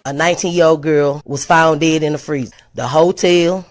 A 19-year-old girl was found dead in the freezer. The hotel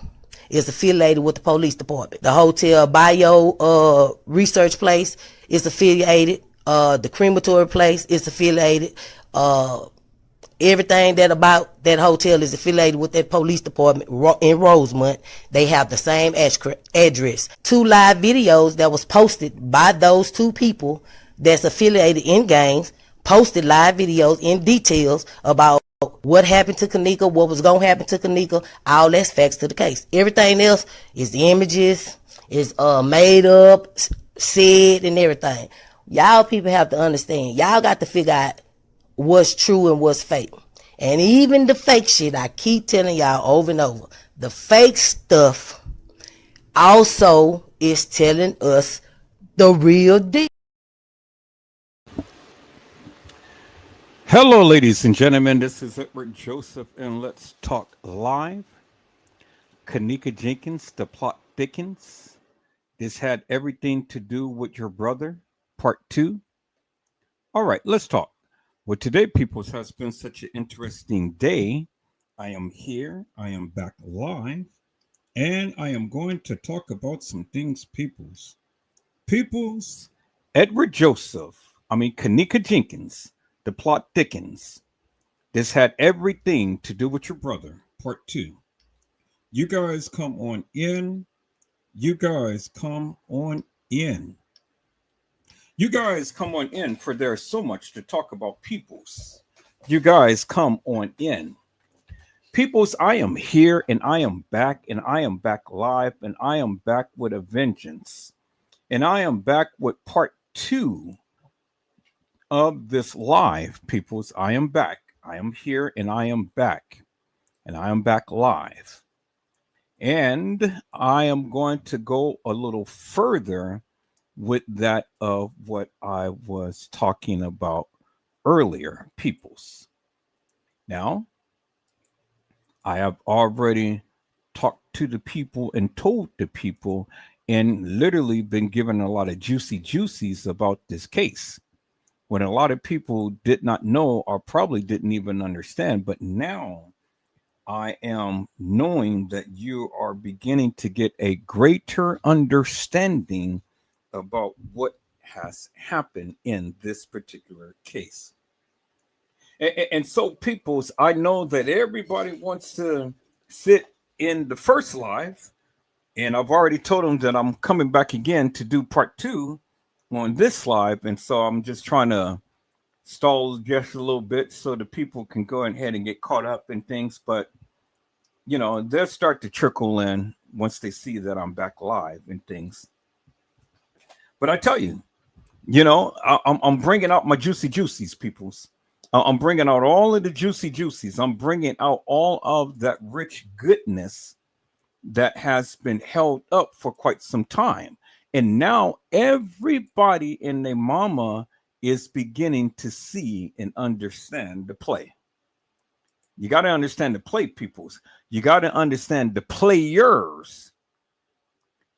is affiliated with the police department. The hotel bio research place is affiliated. The crematory place is affiliated. Everything that about that hotel is affiliated with that police department in Rosemont. They have the same address. 2 live videos that was posted by those 2 people that's affiliated in gangs, posted live videos in details about what happened to Kenneka, what was going to happen to Kenneka. All that's facts to the case. Everything else is the images, is made up, said, and everything. Y'all people have to understand. Y'all got to figure out what's true and what's fake. And even the fake shit, I keep telling y'all over and over, the fake stuff also is telling us the real deal. Hello, ladies and gentlemen. This is Edward Joseph, and let's talk live. Kenneka Jenkins, the plot thickens. This had everything to do with your brother, part 2. All right, let's talk. Well, today, peoples, has been such an interesting day. I am here. I am back live. And I am going to talk about some things, peoples. Peoples, Kenneka Jenkins, the plot thickens. This had everything to do with your brother, part 2. You guys come on in. You guys come on in. You guys come on in, for there's so much to talk about, peoples. You guys come on in. Peoples, I am here and I am back live, and I am back with a vengeance. And I am back with part 2 of this live, peoples. I am back. I am here and I am back. And I am back live. And I am going to go a little further with that of what I was talking about earlier, peoples. Now, I have already talked to the people and told the people and literally been given a lot of juicies about this case, when a lot of people did not know or probably didn't even understand. But now I am knowing that you are beginning to get a greater understanding about what has happened in this particular case. And so, peoples, I know that everybody wants to sit in the first live, and I've already told them that I'm coming back again to do part 2 on this live. And so I'm just trying to stall just a little bit so the people can go ahead and get caught up in things. But, you know, they'll start to trickle in once they see that I'm back live and things. But I tell you, you know, I'm bringing out my juicies, peoples. I'm bringing out all of the juicies. I'm bringing out all of that rich goodness that has been held up for quite some time. And now everybody and their mama is beginning to see and understand the play. You got to understand the play, peoples. You got to understand the players.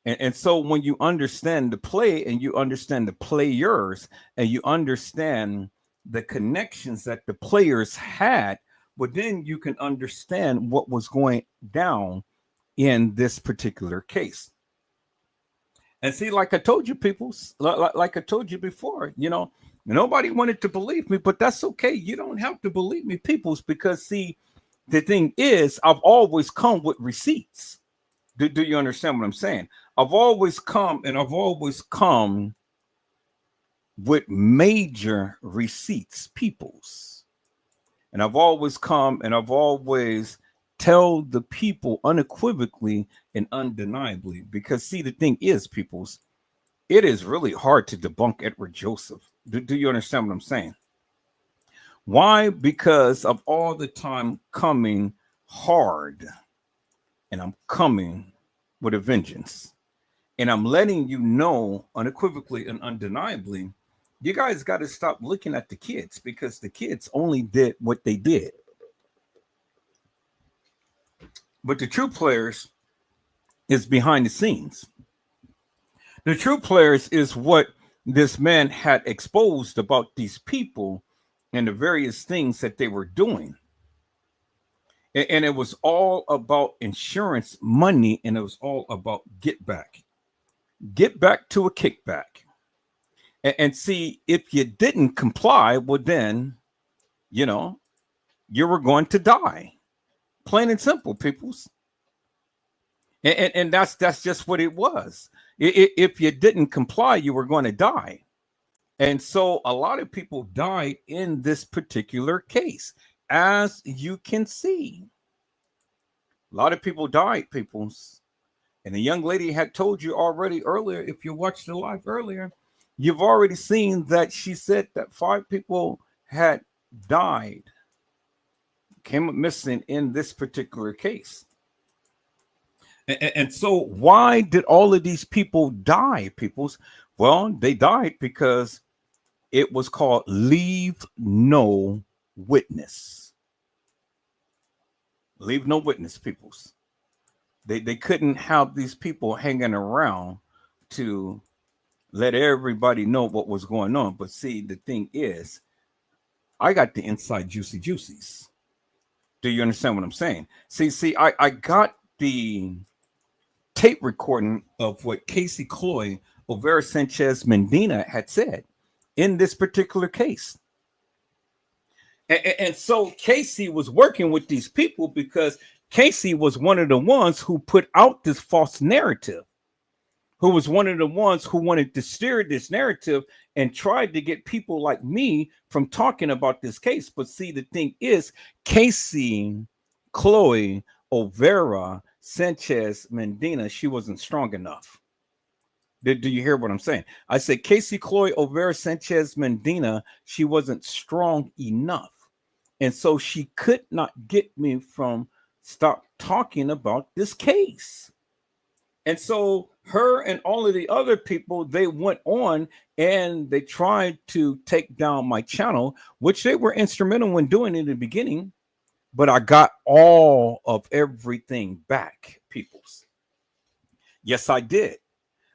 And so when you understand the play and you understand the players and you understand the connections that the players had, well, then you can understand what was going down in this particular case. And see, like I told you, people, like I told you before, you know, nobody wanted to believe me, but that's okay. You don't have to believe me, peoples, because see, the thing is, I've always come with receipts. Do you understand what I'm saying? I've always come with major receipts, peoples. And I've always come and I've always tell the people unequivocally and undeniably, because see, the thing is, peoples, it is really hard to debunk Edward Joseph. Do you understand what I'm saying? Why? Because of all the time coming hard, and I'm coming with a vengeance, and I'm letting you know unequivocally and undeniably, you guys got to stop looking at the kids, because the kids only did what they did. But the true players is behind the scenes. The true players is what this man had exposed about these people and the various things that they were doing. And it was all about insurance money, and it was all about get back to a kickback. And see, if you didn't comply, well, then, you know, you were going to die. Plain and simple, peoples. And that's just what it was. If you didn't comply, you were going to die. And so a lot of people died in this particular case, as you can see. A lot of people died, peoples. And the young lady had told you already earlier, if you watched the live earlier, you've already seen that she said that 5 people had died, came up missing in this particular case. And so why did all of these people die, peoples? Well, they died because it was called leave no witness. Leave no witness, peoples. They couldn't have these people hanging around to let everybody know what was going on. But see, the thing is, I got the inside juicy juicies. Do you understand what I'm saying? See, I got the tape recording of what Casey Cloy Olvera Sanchez Mendina had said in this particular case. And so Casey was working with these people because Casey was one of the ones who put out this false narrative, who was one of the ones who wanted to steer this narrative and tried to get people like me from talking about this case. But see, the thing is, Casey Cloy Olvera Sanchez Mendina, she wasn't strong enough. Do you hear what I'm saying? I said Casey Cloy Olvera Sanchez Mendina, she wasn't strong enough. And so she could not get me from stop talking about this case. And so her and all of the other people, they went on and they tried to take down my channel, which they were instrumental in doing in the beginning. But I got all of everything back, peoples. Yes, I did.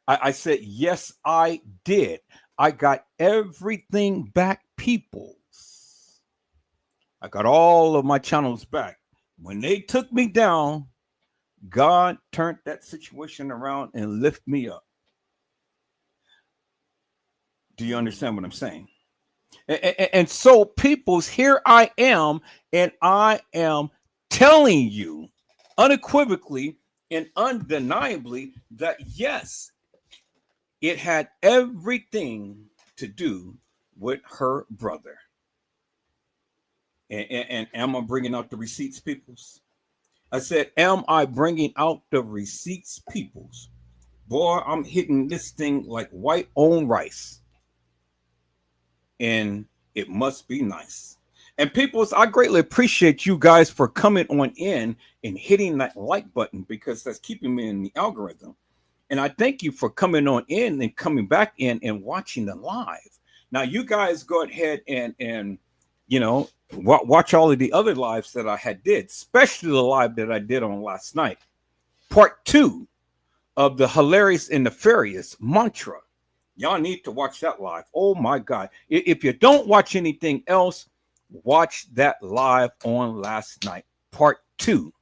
I said, yes, I did. I got everything back, peoples. I got all of my channels back. When they took me down, God turned that situation around and lifted me up. Do you understand what I'm saying? And so, peoples, here I am, and I am telling you unequivocally and undeniably that yes, it had everything to do with her brother. And am I bringing out the receipts, peoples? I said, am I bringing out the receipts, peoples? Boy, I'm hitting this thing like white on rice. And it must be nice. And peoples, I greatly appreciate you guys for coming on in and hitting that like button, because that's keeping me in the algorithm. And I thank you for coming on in and coming back in and watching the live. Now, you guys go ahead and you know, watch all of the other lives that I had did, especially the live that I did on last night. Part 2 of the hilarious and nefarious mantra. Y'all need to watch that live. Oh my God. If you don't watch anything else, watch that live on last night. Part 2.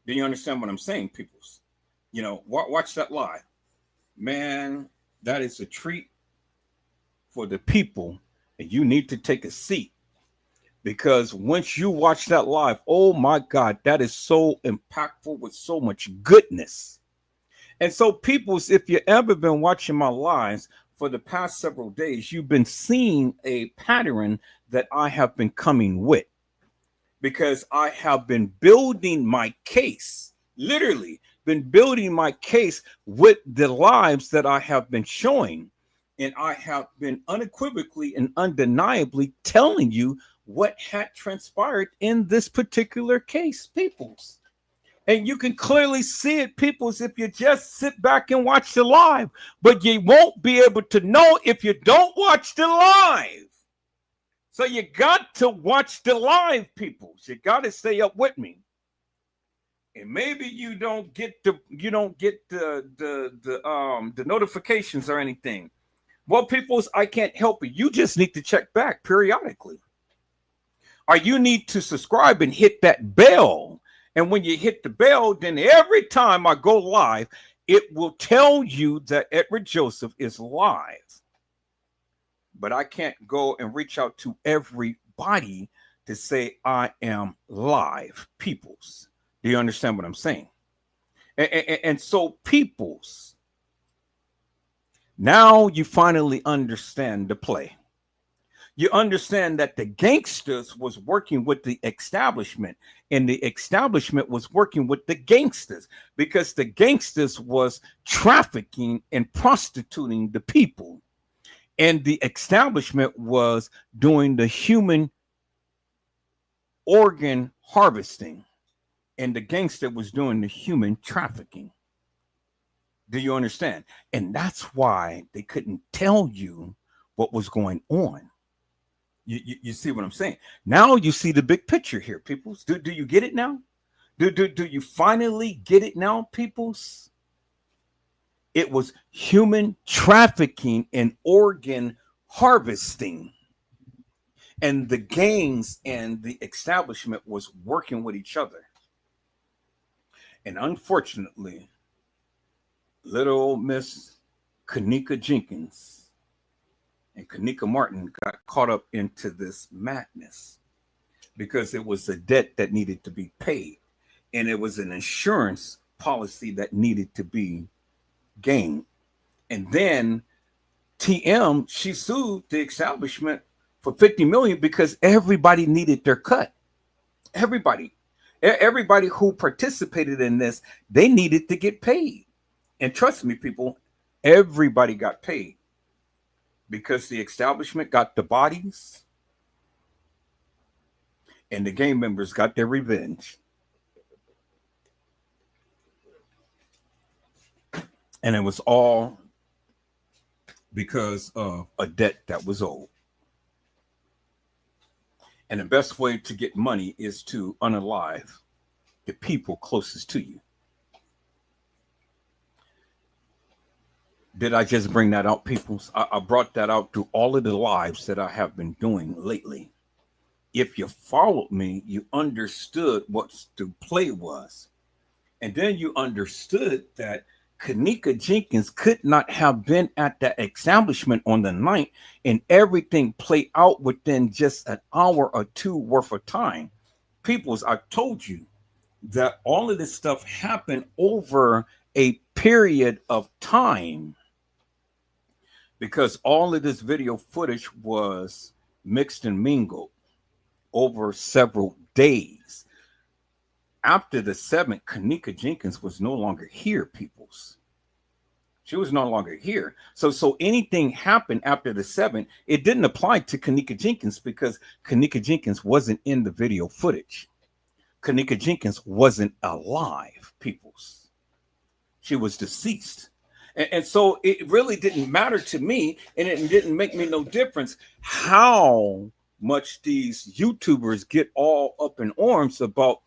Do you understand what I'm saying, peoples? You know, watch that live. Man, that is a treat for the people. And you need to take a seat, because once you watch that live, oh my God, that is so impactful with so much goodness. And so, peoples, if you ever been watching my lives for the past several days, you've been seeing a pattern that I have been coming with, because I have been building my case, literally been building my case with the lives that I have been showing. And I have been unequivocally and undeniably telling you what had transpired in this particular case, peoples. And you can clearly see it, peoples, if you just sit back and watch the live. But you won't be able to know if you don't watch the live. So you got to watch the live, peoples. You got to stay up with me. And maybe you don't get the notifications or anything. Well, peoples, I can't help it. You just need to check back periodically. or you need to subscribe and hit that bell. And when you hit the bell, then every time I go live, it will tell you that Edward Joseph is live. But I can't go and reach out to everybody to say I am live, peoples. Do you understand what I'm saying? And so, peoples, now you finally understand the play. You understand that the gangsters was working with the establishment, and the establishment was working with the gangsters, because the gangsters was trafficking and prostituting the people, and the establishment was doing the human organ harvesting, and the gangster was doing the human trafficking. Do you understand? And that's why they couldn't tell you what was going on. You see what I'm saying? Now you see the big picture here, peoples. Do you get it now? Do you finally get it now, peoples? It was human trafficking and organ harvesting. And the gangs and the establishment was working with each other. And unfortunately, little old Miss Kenneka Jenkins and Kenneka Martin got caught up into this madness because it was a debt that needed to be paid, and it was an insurance policy that needed to be gained. And then TM, she sued the establishment for $50 million because everybody needed their cut. Everybody who participated in this, they needed to get paid. And trust me, people, everybody got paid because the establishment got the bodies and the gang members got their revenge. And it was all because of a debt that was owed. And the best way to get money is to unalive the people closest to you. Did I just bring that out, people? I brought that out through all of the lives that I have been doing lately. If you followed me, you understood what the play was. And then you understood that Kenneka Jenkins could not have been at that establishment on the night, and everything played out within just an hour or two worth of time. Peoples, I told you that all of this stuff happened over a period of time, because all of this video footage was mixed and mingled over several days. After the 7th, Kenneka Jenkins was no longer here, peoples. She was no longer here. So anything happened after the 7th, it didn't apply to Kenneka Jenkins because Kenneka Jenkins wasn't in the video footage. Kenneka Jenkins wasn't alive, peoples. She was deceased. And so it really didn't matter to me, and it didn't make me no difference how much these YouTubers get all up in arms about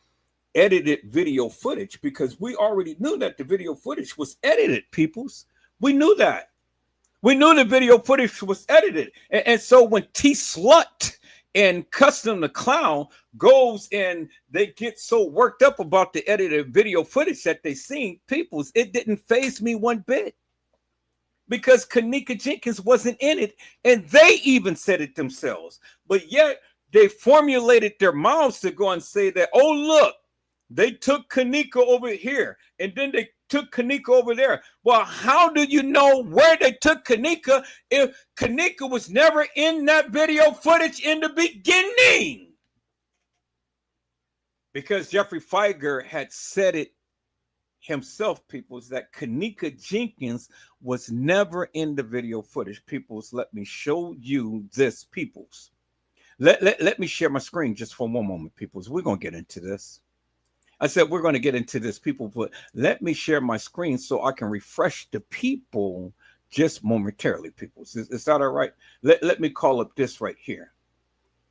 edited video footage, because we already knew that the video footage was edited, peoples. We knew that. We knew the video footage was edited. And so when T-Slut and Custom the Clown goes and they get so worked up about the edited video footage that they seen, peoples, it didn't faze me one bit, because Kenneka Jenkins wasn't in it, and they even said it themselves. But yet they formulated their mouths to go and say that, oh, look, they took Kenneka over here, and then they took Kenneka over there. Well, how do you know where they took Kenneka if Kenneka was never in that video footage in the beginning? Because Jeffrey Feiger had said it himself, peoples, that Kenneka Jenkins was never in the video footage. Peoples, let me show you this, peoples. Let me share my screen just for one moment, peoples. We're going to get into this. I said we're going to get into this, people, but let me share my screen so I can refresh the people just momentarily, people. Is that all right? Let me call up this right here.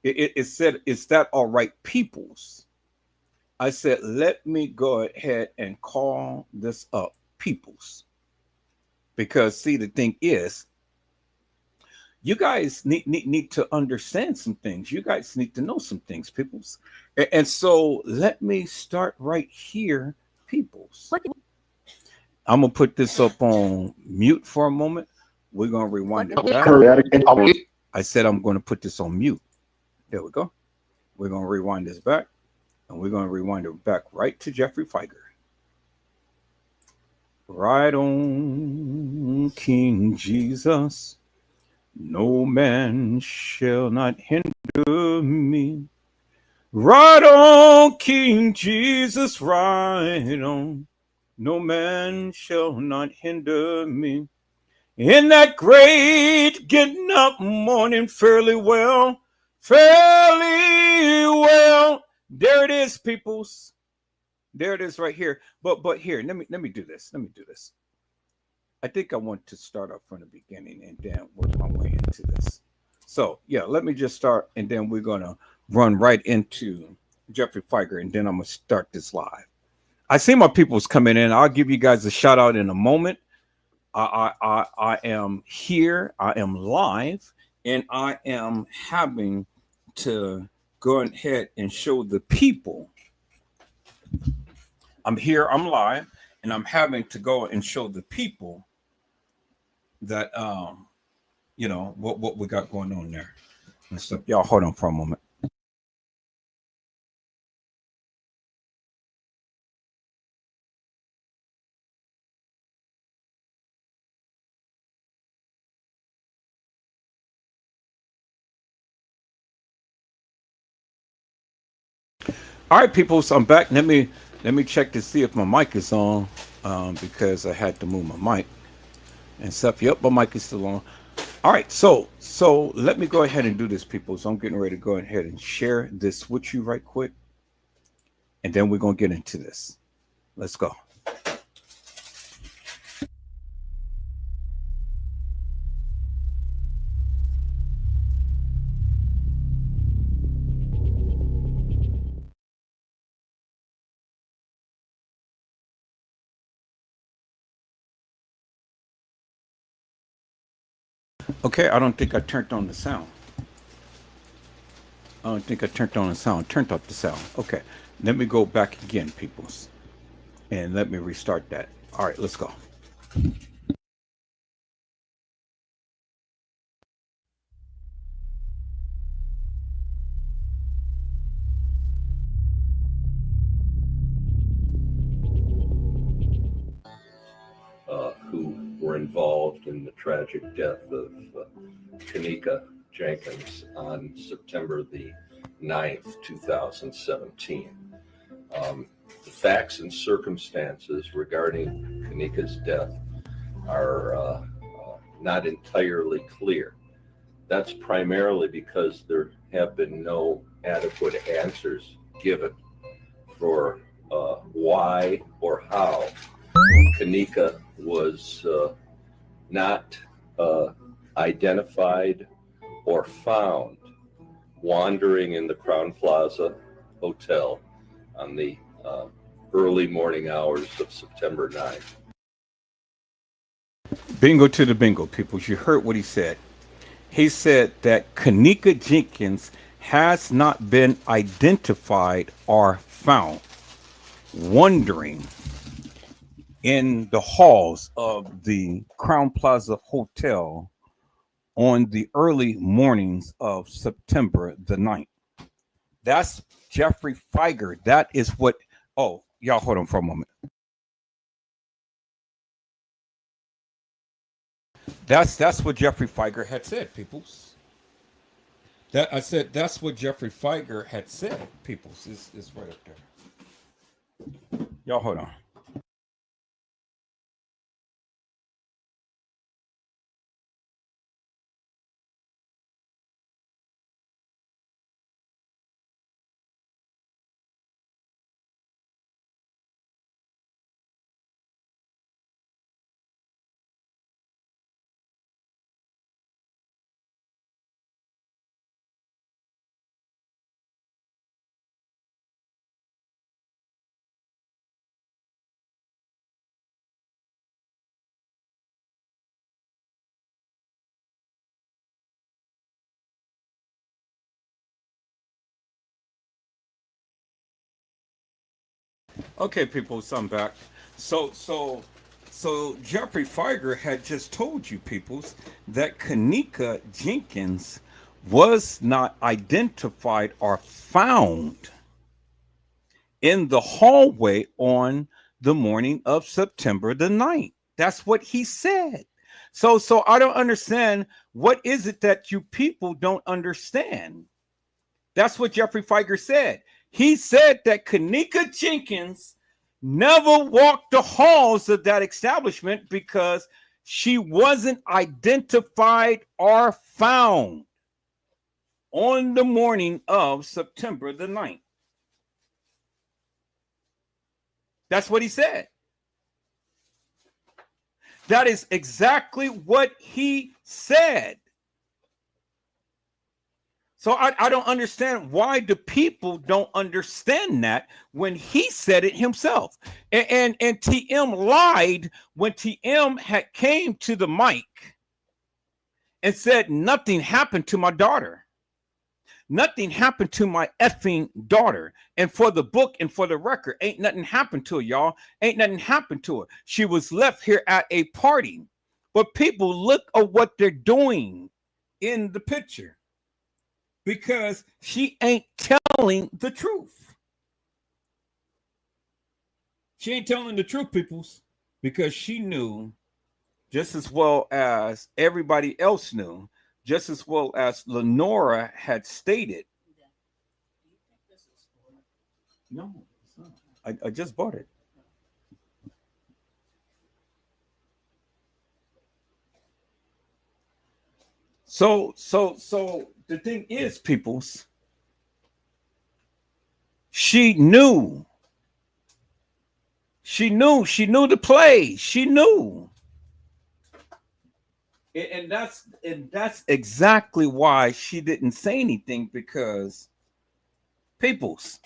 It said, is that all right, peoples? I said, let me go ahead and call this up, peoples. Because, see, the thing is, You guys need to understand some things. You guys need to know some things, peoples. And so let me start right here, peoples. I'm gonna put this up on mute for a moment. We're gonna rewind it back. I said I'm gonna put this on mute. There we go. We're gonna rewind this back, and we're gonna rewind it back right to Jeffrey Feiger. Right on, King Jesus. No man shall not hinder me. Right on, King Jesus, right on. No man shall not hinder me. In that great getting up morning, fairly well, fairly well. There it is, peoples. There it is right here. But here, let me do this. Let me do this. I think I want to start off from the beginning and then work my way into this. So yeah, let me just start, and then we're gonna run right into Jeffrey Feiger, and then I'm gonna start this live. I see my people's coming in. I'll give you guys a shout out in a moment. I am here. I am live, and I am having to go ahead and show the people. I'm here. I'm live, and I'm having to go and show the people that what we got going on there and stuff. Y'all hold on for a moment. All right, people. So I'm back. Let me check to see if my mic is on, because I had to move my mic and stuff. Yep, my mic is still on. All right, so let me go ahead and do this, people. So I'm getting ready to go ahead and share this with you right quick, and then we're gonna get into this. Let's go. Okay, I don't think I turned on the sound. I don't think I turned on the sound. Turned off the sound. Okay, let me go back again, peoples, and let me restart that. All right, let's go. Who were involved in the tragic death of Kenneka Jenkins on September the 9th, 2017. The facts and circumstances regarding Kenneka's death are not entirely clear. That's primarily because there have been no adequate answers given for why or how Kenneka was not identified or found wandering in the Crown Plaza Hotel on the early morning hours of September 9th. Bingo to the bingo, peoples. You heard what he said. He said that Kenneka Jenkins has not been identified or found wandering in the halls of the Crown Plaza Hotel on the early mornings of September the 9th. That's Jeffrey Feiger. That is what. Oh, y'all hold on for a moment. That's what Jeffrey Feiger had said, peoples. That I said that's what Jeffrey Feiger had said, peoples. Is right up there. Y'all hold on. Okay, people, so I'm back. So, so, so Jeffrey Feiger had just told you, peoples, that Kenneka Jenkins was not identified or found in the hallway on the morning of September the 9th. That's what he said. So I don't understand. What is it that you people don't understand? That's what Jeffrey Feiger said. He said that Kenneka Jenkins never walked the halls of that establishment because she wasn't identified or found on the morning of September the 9th. That's what he said. That is exactly what he said. So I don't understand why the people don't understand that when he said it himself. And TM lied when TM had came to the mic and said nothing happened to my daughter. Nothing happened to my effing daughter. And for the book and for the record, ain't nothing happened to her, y'all. Ain't nothing happened to her. She was left here at a party. But people, look at what they're doing in the picture. Because she ain't telling the truth. She ain't telling the truth, peoples. Because she knew just as well as everybody else knew, just as well as Lenora had stated. No, it's not. I just bought it. So the thing is, peoples, she knew the play. She knew. And that's exactly why she didn't say anything, because peoples,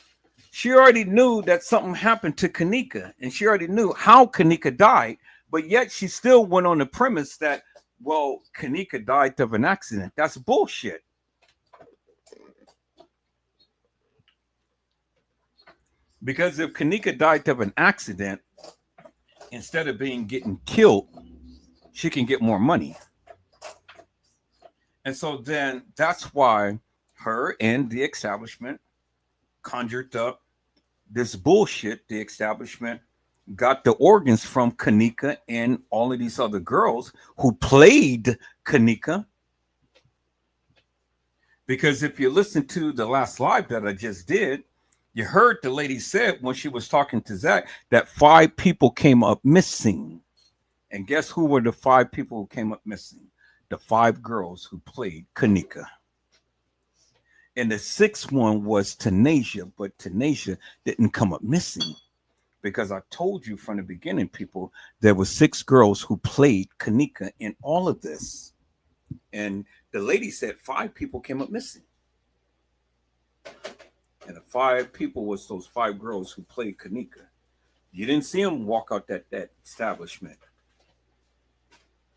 she already knew that something happened to Kenneka, and she already knew how Kenneka died, but yet she still went on the premise that, well, Kenneka died of an accident. That's bullshit. Because if Kenneka died of an accident, instead of getting killed, she can get more money. And so then that's why her and the establishment conjured up this bullshit. The establishment got the organs from Kenneka and all of these other girls who played Kenneka. Because if you listen to the last live that I just did, you heard the lady said when she was talking to Zach that 5 people came up missing. And guess who were the 5 people who came up missing? The 5 girls who played Kenneka. And the 6th one was Tanasia, but Tanasia didn't come up missing. Because I told you from the beginning, people, there were 6 girls who played Kenneka in all of this. And the lady said 5 people came up missing. And the 5 people was those 5 girls who played Kenneka. You didn't see them walk out that establishment.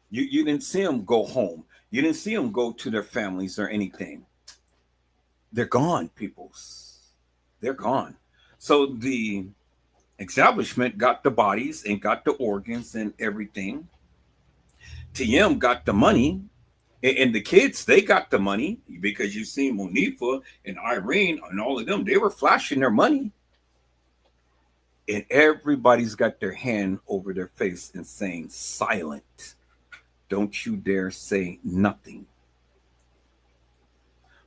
You didn't see them go home. You didn't see them go to their families or anything. They're gone, peoples. They're gone. So the establishment got the bodies and got the organs and everything. TM got the money. And the kids, they got the money because you see Monifa and Irene and all of them, they were flashing their money. And everybody's got their hand over their face and saying, silent. Don't you dare say nothing.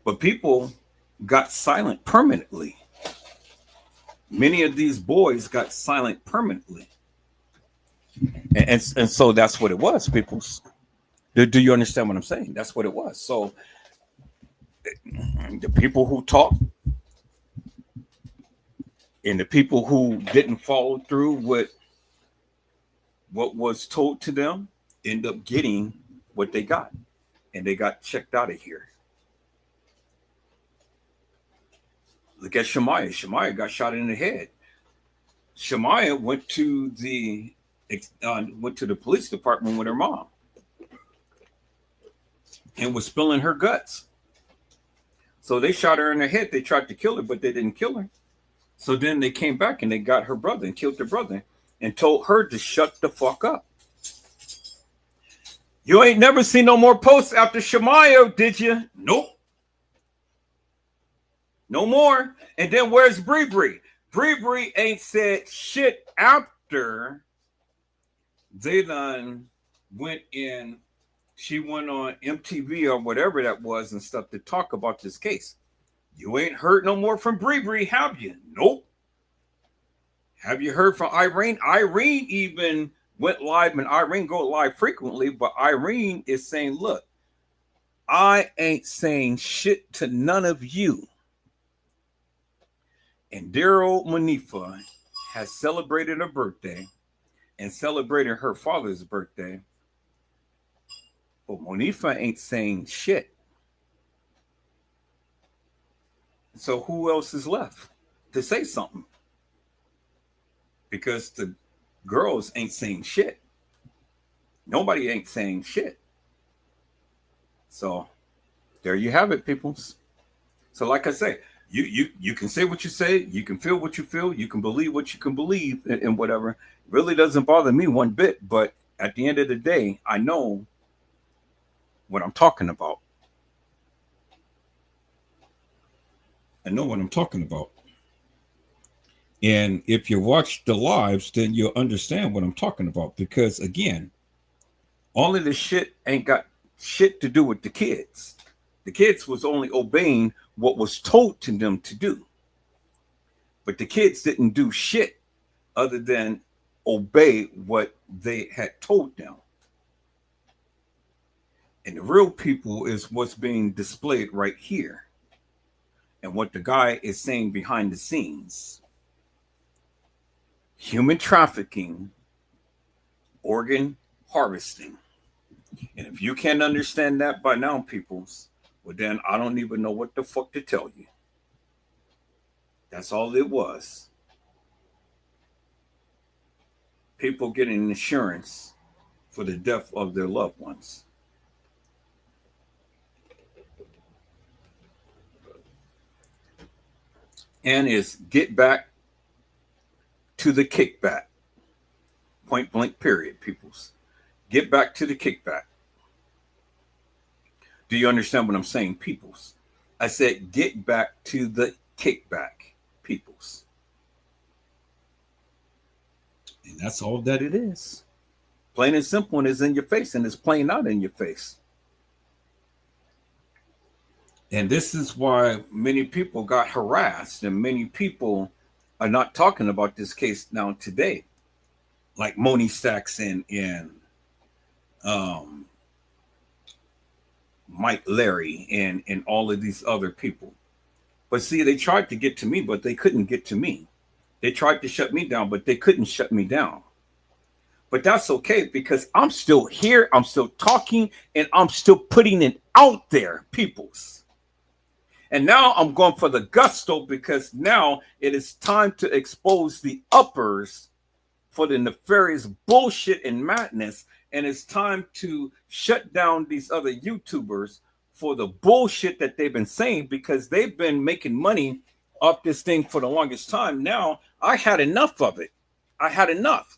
But people got silent permanently. Many of these boys got silent permanently. And so that's what it was, people. Do you understand what I'm saying? That's what it was. So the people who talked and the people who didn't follow through with what was told to them end up getting what they got. And they got checked out of here. Look at Shemaiah. Shemaiah got shot in the head. Shemaiah went to the police department with her mom and was spilling her guts. So they shot her in the head. They tried to kill her, but they didn't kill her. So then they came back and they got her brother and killed her brother and told her to shut the fuck up. You ain't never seen no more posts after Shemaiah, did you? Nope. No more. And then where's Bree Bree? Bree Bree ain't said shit after they done went in. She went on MTV or whatever that was and stuff to talk about this case. You ain't heard no more from Bree Bree, have you? Nope. Have you heard from Irene? Irene even went live, and Irene go live frequently, but Irene is saying, look, I ain't saying shit to none of you. And dear old Monifa has celebrated her birthday and celebrated her father's birthday, but Monifa ain't saying shit. So who else is left to say something? Because the girls ain't saying shit. Nobody ain't saying shit. So there you have it, peoples. So like I say, you can say what you say, you can feel what you feel, you can believe what you can believe, and whatever. It really doesn't bother me one bit. But at the end of the day, I know what I'm talking about. I know what I'm talking about. And if you watch the lives, then you'll understand what I'm talking about. Because again, all of this shit ain't got shit to do with the kids. The kids was only obeying what was told to them to do. But the kids didn't do shit other than obey what they had told them. And the real people is what's being displayed right here. And what the guy is saying behind the scenes. Human trafficking, organ harvesting. And if you can't understand that by now, peoples, well, then I don't even know what the fuck to tell you. That's all it was. People getting insurance for the death of their loved ones. And is get back to the kickback. Point blank period, peoples. Get back to the kickback. Do you understand what I'm saying, peoples? I said get back to the kickback, peoples. And that's all that it is. Plain and simple, and it's in your face, and it's playing out in your face. And this is why many people got harassed, and many people are not talking about this case now today. Like Moni Stacks and Mike Larry and all of these other people. But see, they tried to get to me, but they couldn't get to me. They tried to shut me down, but they couldn't shut me down. But that's okay because I'm still here, I'm still talking, and I'm still putting it out there, peoples. And now I'm going for the gusto because now it is time to expose the uppers for the nefarious bullshit and madness. And it's time to shut down these other YouTubers for the bullshit that they've been saying because they've been making money off this thing for the longest time. Now I had enough of it. I had enough.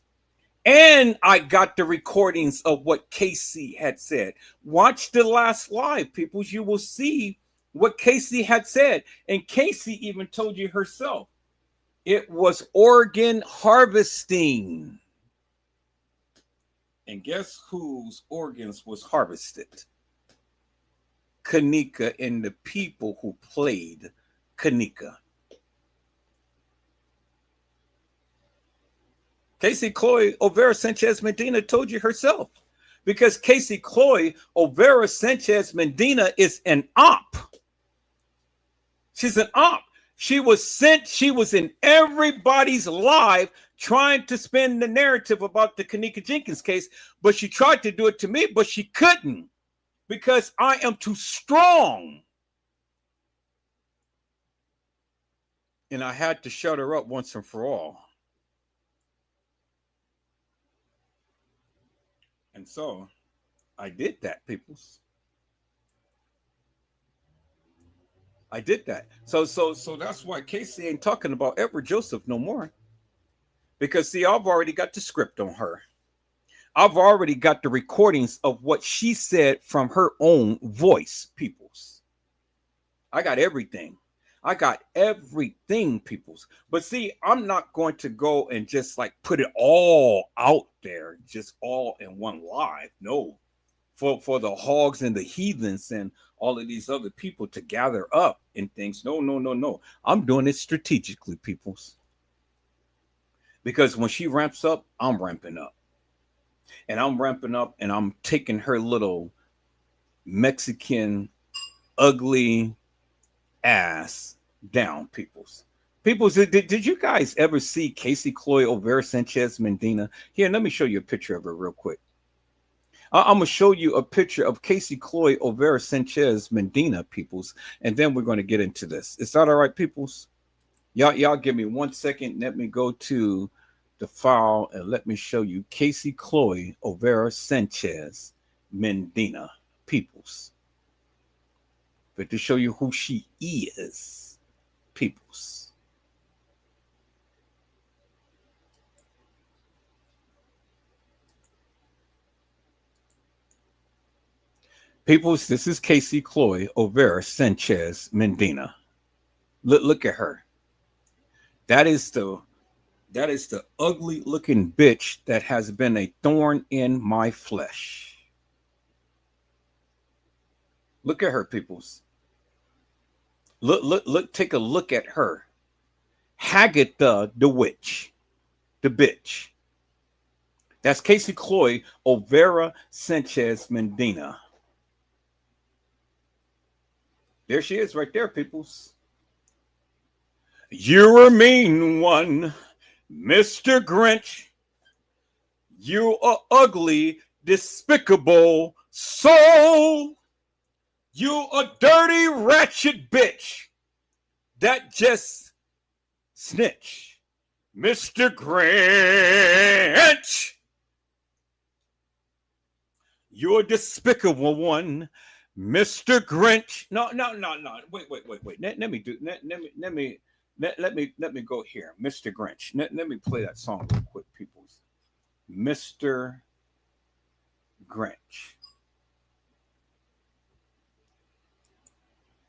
And I got the recordings of what Casey had said. Watch the last live, people. You will see what Casey had said. And Casey even told you herself. It was organ harvesting. And guess whose organs was harvested? Kenneka and the people who played Kenneka. Casey Chloe Overa Sanchez Medina told you herself. Because Casey Chloe Overa Sanchez Medina is an op. She's an op. She was sent, she was in everybody's live trying to spin the narrative about the Kenneka Jenkins case, but she tried to do it to me, but she couldn't because I am too strong. And I had to shut her up once and for all. And so I did that, peoples. I did that. So that's why Casey ain't talking about Edward Joseph no more. Because see, I've already got the script on her. I've already got the recordings of what she said from her own voice, peoples. I got everything. I got everything, peoples. But see, I'm not going to go and just like put it all out there, just all in one live. No. For the hogs and the heathens and all of these other people to gather up and things. No, no, no, no. I'm doing it strategically, peoples. Because when she ramps up, I'm ramping up. And I'm ramping up and I'm taking her little Mexican ugly ass down, peoples. Peoples, did you guys ever see Casey Cloy O'Vera Sanchez Mendina? Here, let me show you a picture of her real quick. I'm gonna show you a picture of Casey Cloy O'Vera Sanchez Mendina, peoples, and then we're gonna get into this. Is that all right, peoples? Y'all give me 1 second. Let me go to the file and let me show you Casey Cloy O'Vera Sanchez Mendina, peoples. But to show you who she is, peoples. Peoples, this is Casey Cloy O'Vera Sanchez Mendina. Look at her. That is the ugly looking bitch that has been a thorn in my flesh. Look at her, peoples. Look, take a look at her. Hagatha the witch, the bitch. That's Casey Cloy O'Vera Sanchez Mendina. There she is right there, peoples. You're a mean one, Mr. Grinch. You are ugly, despicable soul. You a dirty, ratchet bitch. That just snitch. Mr. Grinch. You're a despicable one, Mr. Grinch. No, no, no, no. Wait. Let me do. Let me go here, Mr. Grinch. Let me play that song real quick, peoples. Mr. Grinch.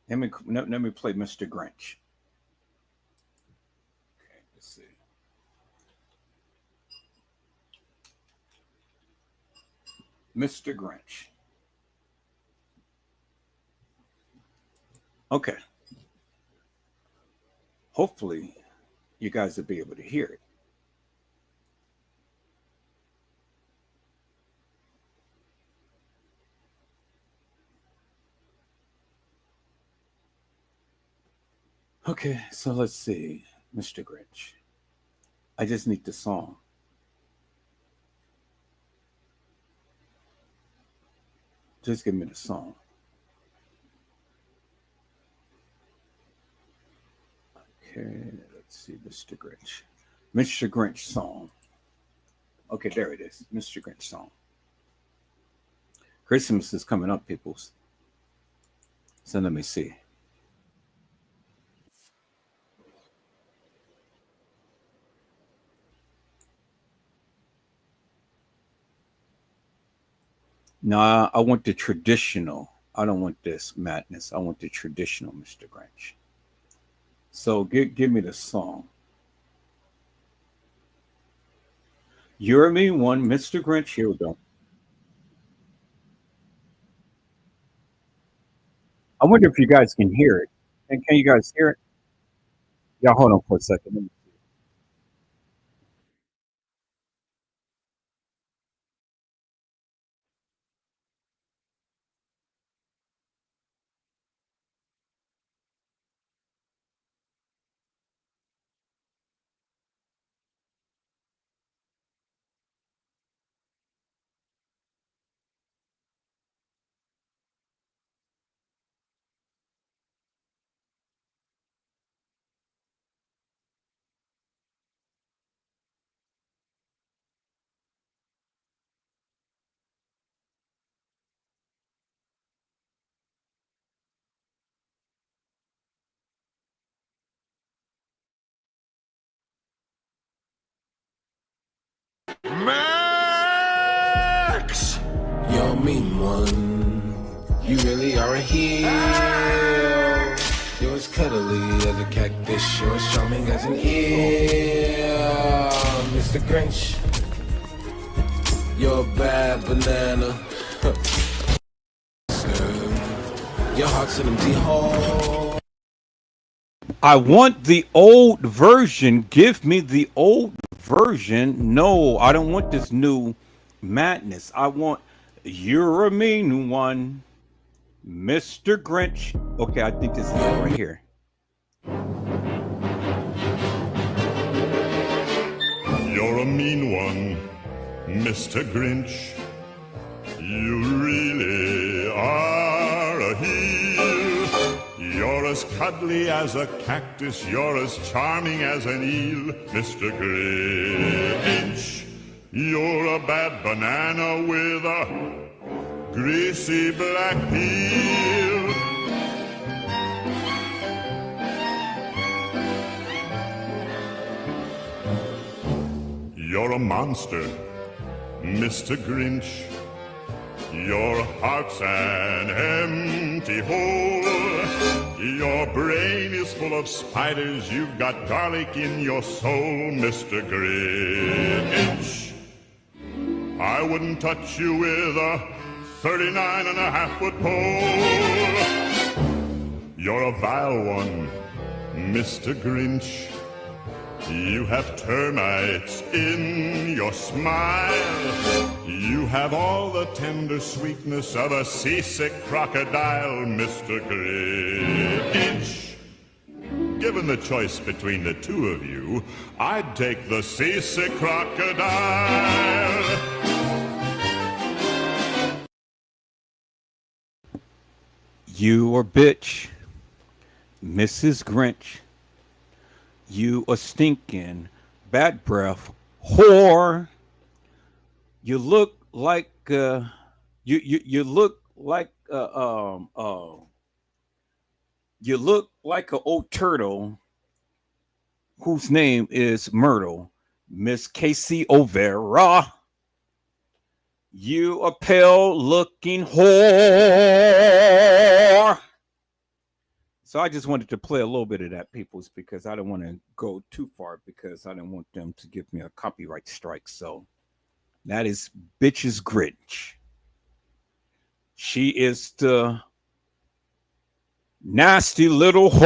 Let me play Mr. Grinch. Okay, let's see. Mr. Grinch. Okay. Hopefully, you guys will be able to hear it. Okay, so let's see, Mr. Grinch. I just need the song. Just give me the song. Okay, let's see, Mr. Grinch. Mr. Grinch song. Okay, there it is. Mr. Grinch song. Christmas is coming up, peoples. So let me see. No, I want the traditional. I don't want this madness. I want the traditional Mr. Grinch. So give me the song. You're me one, Mr. Grinch. Here we go. I wonder if you guys can hear it. And can you guys hear it? Yeah, hold on for a second. Let me see. mean one. You really are a heel. You're as cuddly as a cactus. You're as charming as an eel. Mr. Grinch, you're a bad banana. Your heart's an empty hole. I want the old version. Give me the old version. No, I don't want this new madness. I want You're a Mean One, Mr. Grinch. Okay, I think this is it right here. You're a mean one, Mr. Grinch. You really are a heel. You're as cuddly as a cactus. You're as charming as an eel, Mr. Grinch. You're a bad banana with a greasy black peel. You're a monster, Mr. Grinch. Your heart's an empty hole. Your brain is full of spiders. You've got garlic in your soul, Mr. Grinch. I wouldn't touch you with a 39.5-foot pole. You're a vile one, Mr. Grinch. You have termites in your smile. You have all the tender sweetness of a seasick crocodile, Mr. Grinch. Given the choice between the two of you, I'd take the seasick crocodile. You a bitch, Mrs. Grinch. You a stinking bad breath whore. You look like you look like you look like an old turtle whose name is Myrtle, Miss Casey O'Vera. You a pale looking whore. So I just wanted to play a little bit of that, peoples, because I don't want to go too far because I don't want them to give me a copyright strike. So that is Bitch's Grinch. She is the nasty little whore.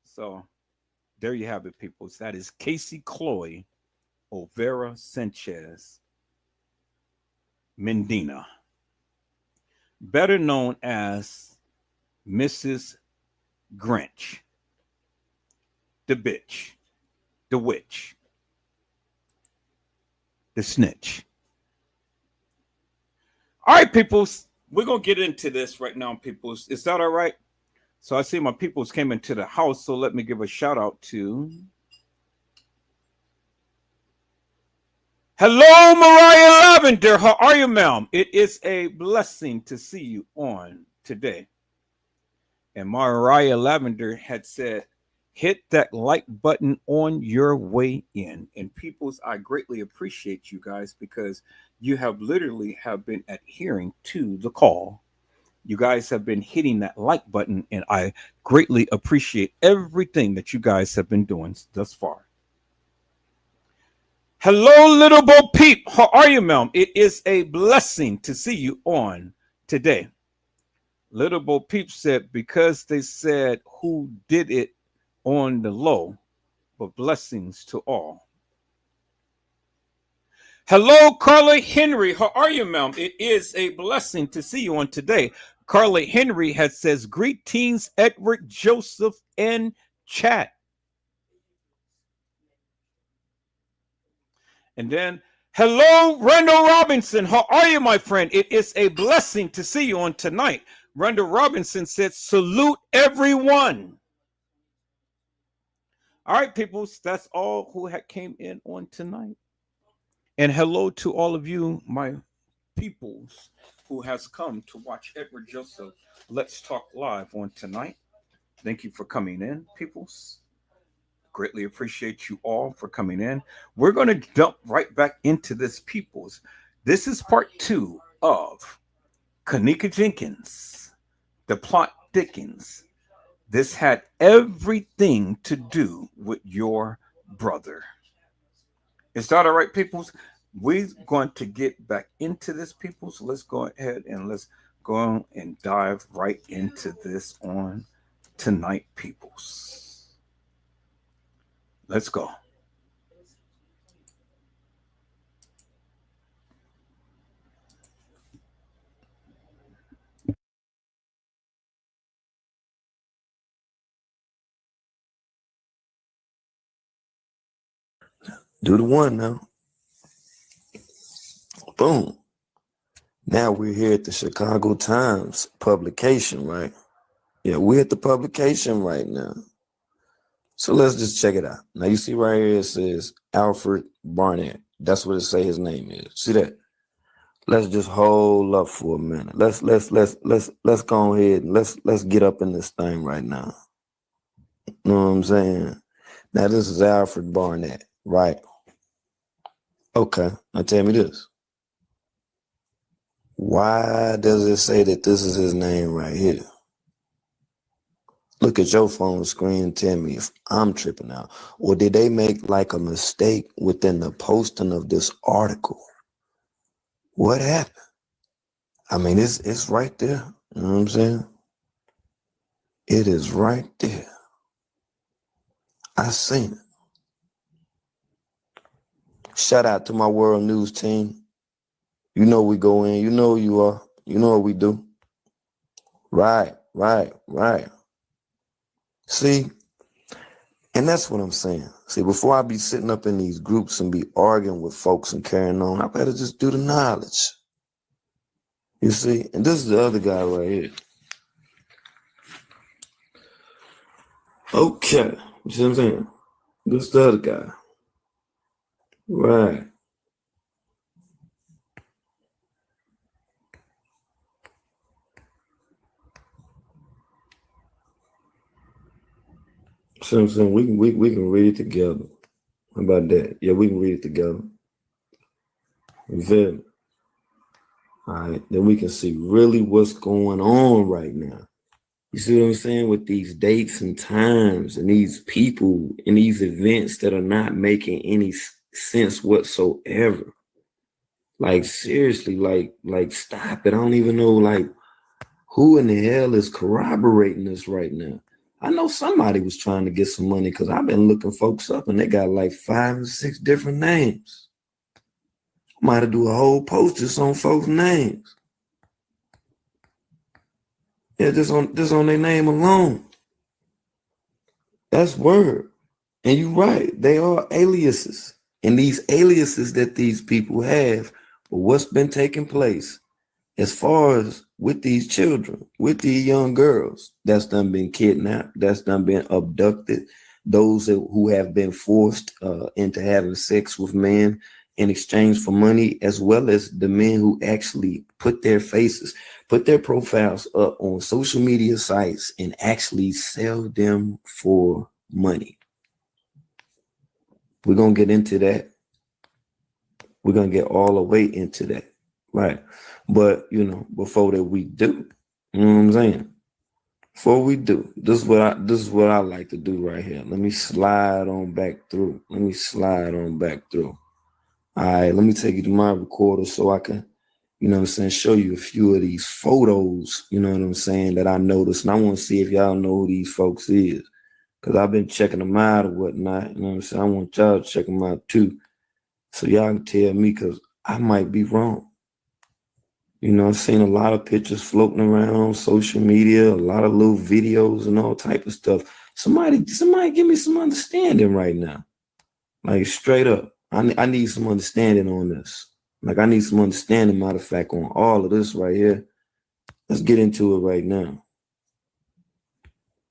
So there you have it, peoples. That is Casey Chloe O'Vera Sanchez Mendina, better known as Mrs. Grinch, the bitch, the witch, the snitch. All right, peoples, we're going to get into this right now, peoples. Is that all right? So I see my peoples came into the house, so let me give a shout out to... Hello, Mariah Lavender. How are you, ma'am? It is a blessing to see you on today. And Mariah Lavender had said, hit that like button on your way in. And peoples, I greatly appreciate you guys because you have literally have been adhering to the call. You guys have been hitting that like button, and I greatly appreciate everything that you guys have been doing thus far. Hello, little Bo Peep. How are you, ma'am? It is a blessing to see you on today. Little Bo Peep said, because they said who did it on the low, but blessings to all. Hello, Carly Henry. How are you, ma'am? It is a blessing to see you on today. Carly Henry has says, greetings, Edward, Joseph, and chat. And then, hello, Randall Robinson. How are you, my friend? It is a blessing to see you on tonight. Randall Robinson said, salute everyone. All right, people, that's all who came in on tonight. And hello to all of you, my peoples, who has come to watch Edward Joseph Let's Talk Live on tonight. Thank you for coming in, peoples. Greatly appreciate you all for coming in. We're going to jump right back into this, peoples. This is part 2 of Kenneka Jenkins, The Plot Thickens. This had everything to do with your brother. Is that all right, peoples? We're going to get back into this, peoples. So let's go ahead and let's go on and dive right into this on tonight, peoples. Let's go. Do the one now. Boom. Now we're here at the Chicago Times publication, right? Yeah, we're at the publication right now. So let's just check it out. Now you see right here it says Alfred Barnett. That's what it say his name is. See that? Let's just hold up for a minute. Let's go ahead and let's get up in this thing right now. You know what I'm saying? Now this is Alfred Barnett, right? Okay, now tell me this. Why does it say that this is his name right here? Look at your phone screen and tell me if I'm tripping out. Or did they make like a mistake within the posting of this article? What happened? I mean, it's right there. You know what I'm saying? It is right there. I seen it. Shout out to my World News team. You know we go in. You know you are. You know what we do. Right. See, and that's what I'm saying. See, before I be sitting up in these groups and be arguing with folks and carrying on, I better just do the knowledge. You see, and this is the other guy right here. Okay, you see what I'm saying? This is the other guy. Right. See what I'm saying? We can read it together. How about that? Yeah, we can read it together. You feel me? All right, then we can see really what's going on right now. You see what I'm saying? With these dates and times and these people and these events that are not making any sense whatsoever. Like seriously, like stop it. I don't even know like who in the hell is corroborating this right now. I know somebody was trying to get some money because I've been looking folks up and they got like 5 or 6 different names. Might have do a whole post just on folks' names. Yeah, just on their name alone. That's word. And you're right. They are aliases. And these aliases that these people have, but what's been taking place as far as with these children, with these young girls, that's done been kidnapped, that's done been abducted, those who have been forced into having sex with men in exchange for money, as well as the men who actually put their faces, put their profiles up on social media sites and actually sell them for money. We're going to get into that. We're going to get all the way into that. Right. But, you know, before that we do, you know what I'm saying? Before we do, this is what I like to do right here. Let me slide on back through. All right, let me take you to my recorder so I can, you know what I'm saying, show you a few of these photos, you know what I'm saying, that I noticed. And I want to see if y'all know who these folks is. Because I've been checking them out or whatnot. You know what I'm saying? I want y'all to check them out too. So y'all can tell me because I might be wrong. You know, I've seen a lot of pictures floating around on social media, a lot of little videos and all type of stuff. Somebody give me some understanding right now. Like straight up. I need some understanding on this. Like I need some understanding, matter of fact, on all of this right here. Let's get into it right now.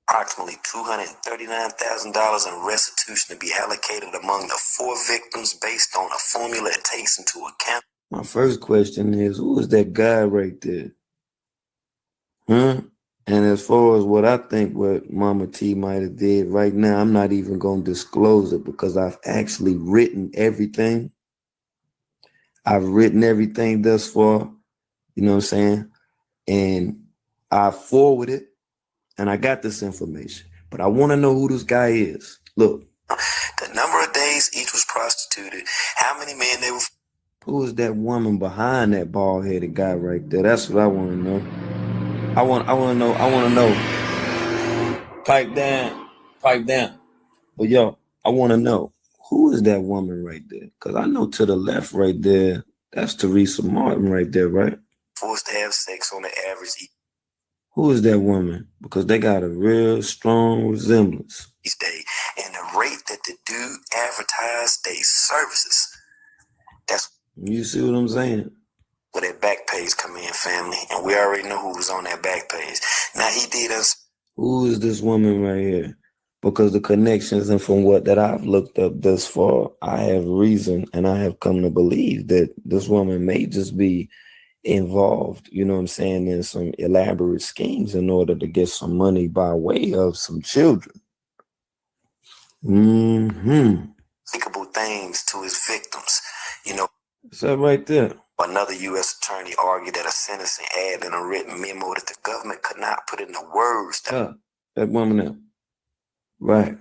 Approximately $239,000 in restitution to be allocated among the 4 victims based on a formula it takes into account. My first question is, who is that guy right there? Huh? And as far as what I think what Mama T might have did right now, I'm not even going to disclose it because I've actually written everything. I've written everything thus far, you know what I'm saying? And I forwarded and I got this information, but I want to know who this guy is. Look, the number of days each was prostituted, how many men they were. Who is that woman behind that bald-headed guy right there? That's what I want to know. I want to know. Pipe down. But yo, I want to know who is that woman right there? Because I know to the left right there, that's Teresa Martin right there, right? Forced to have sex on the average. Who is that woman? Because they got a real strong resemblance. Each day, and the rate that the dude advertised their services. That's you see what I'm saying? Where that back page come in, family, and we already know who was on that back page. Now he did us. Who is this woman right here? Because the connections and from what that I've looked up thus far, I have reason and I have come to believe that this woman may just be involved, you know what I'm saying, in some elaborate schemes in order to get some money by way of some children. Unspeakable things to his victims, you know. Is that right there? Another U.S. attorney argued that a sentencing ad in a written memo that the government could not put into words that woman there. Right.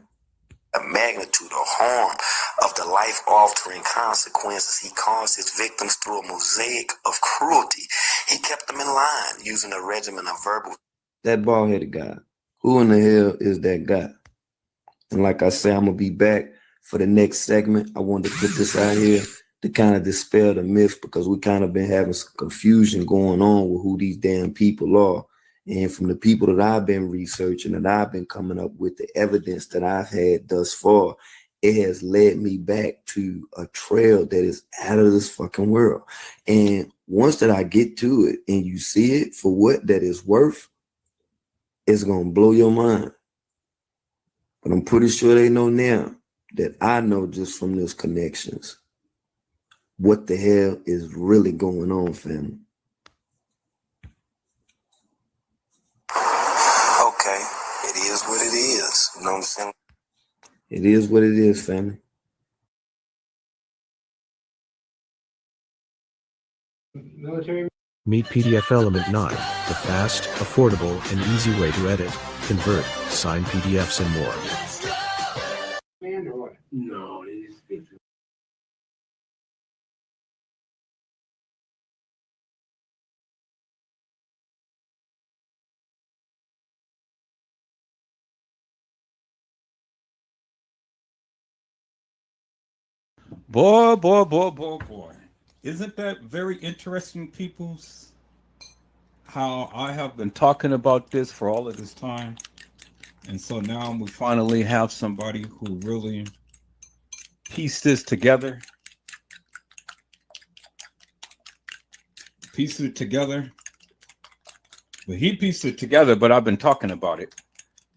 The magnitude or harm of the life-altering consequences he caused his victims through a mosaic of cruelty. He kept them in line using a regimen of verbal. That bald-headed guy. Who in the hell is that guy? And like I say, I'm going to be back for the next segment. I wanted to put this out here to kind of dispel the myth because we kind of been having some confusion going on with who these damn people are. And from the people that I've been researching and I've been coming up with the evidence that I've had thus far, it has led me back to a trail that is out of this fucking world. And once that I get to it and you see it for what that is worth, it's going to blow your mind. But I'm pretty sure they know now that I know just from those connections what the hell is really going on, family. Okay, it is what it is. You know what I'm saying? It is what it is, family. Meet PDF Element 9, the fast, affordable, and easy way to edit, convert, sign PDFs, and more. No, Boy. Isn't that very interesting, peoples? How I have been talking about this for all of this time. And so now we finally have somebody who really pieced this together. But he pieced it together, but I've been talking about it